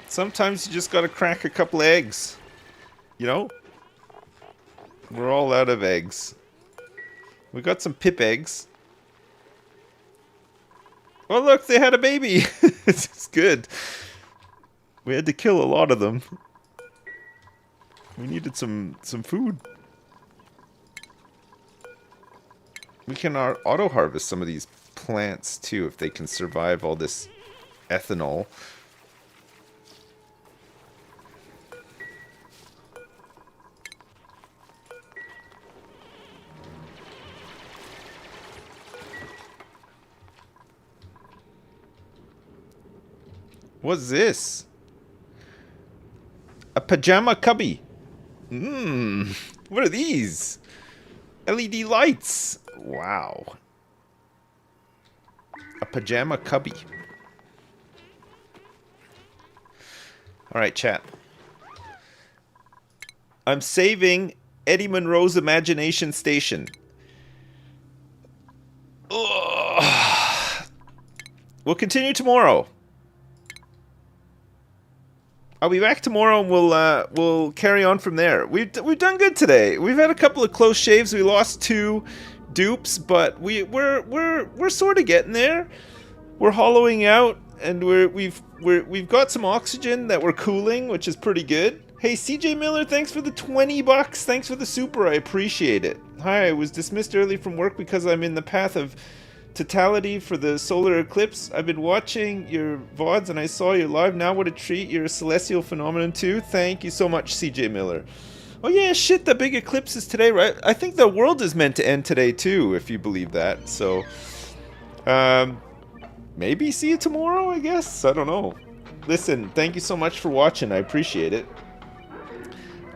Sometimes you just gotta crack a couple eggs. You know? We're all out of eggs. We got some pip eggs. Oh look, they had a baby! It's good. We had to kill a lot of them. We needed some food. We can auto-harvest some of these plants too if they can survive all this ethanol. What's this? A pajama cubby. What are these? LED lights. Wow. A pajama cubby. Alright, chat. I'm saving Eddie Monroe's imagination station. Ugh. We'll continue tomorrow. I'll be back tomorrow and we'll carry on from there. We've done good today. We've had a couple of close shaves. We lost 2 dupes, but we're sort of getting there. We're hollowing out, and we've got some oxygen that we're cooling, which is pretty good. Hey, CJ Miller, thanks for the 20 bucks. Thanks for the super. I appreciate it. Hi, I was dismissed early from work because I'm in the path of totality for the solar eclipse. I've been watching your VODs and I saw you live. Now what a treat. You're a celestial phenomenon too. Thank you so much, CJ Miller. Oh yeah, shit, the big eclipse is today, right? I think the world is meant to end today too, if you believe that. So, maybe see you tomorrow, I guess? I don't know. Listen, thank you so much for watching. I appreciate it.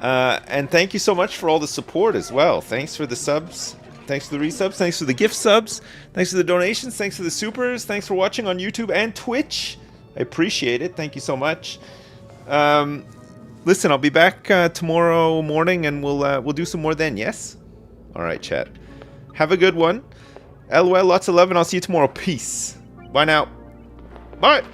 And thank you so much for all the support as well. Thanks for the subs. Thanks for the resubs. Thanks for the gift subs. Thanks for the donations. Thanks for the supers. Thanks for watching on YouTube and Twitch. I appreciate it. Thank you so much. Listen, I'll be back tomorrow morning and we'll do some more then, yes? Alright, chat. Have a good one. LOL, lots of love, and I'll see you tomorrow. Peace. Bye now. Bye.